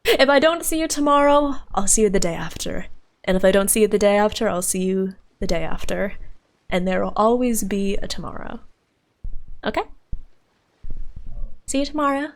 If I don't see you tomorrow, I'll see you the day after. And if I don't see you the day after, I'll see you the day after. And there will always be a tomorrow. Okay? See you tomorrow.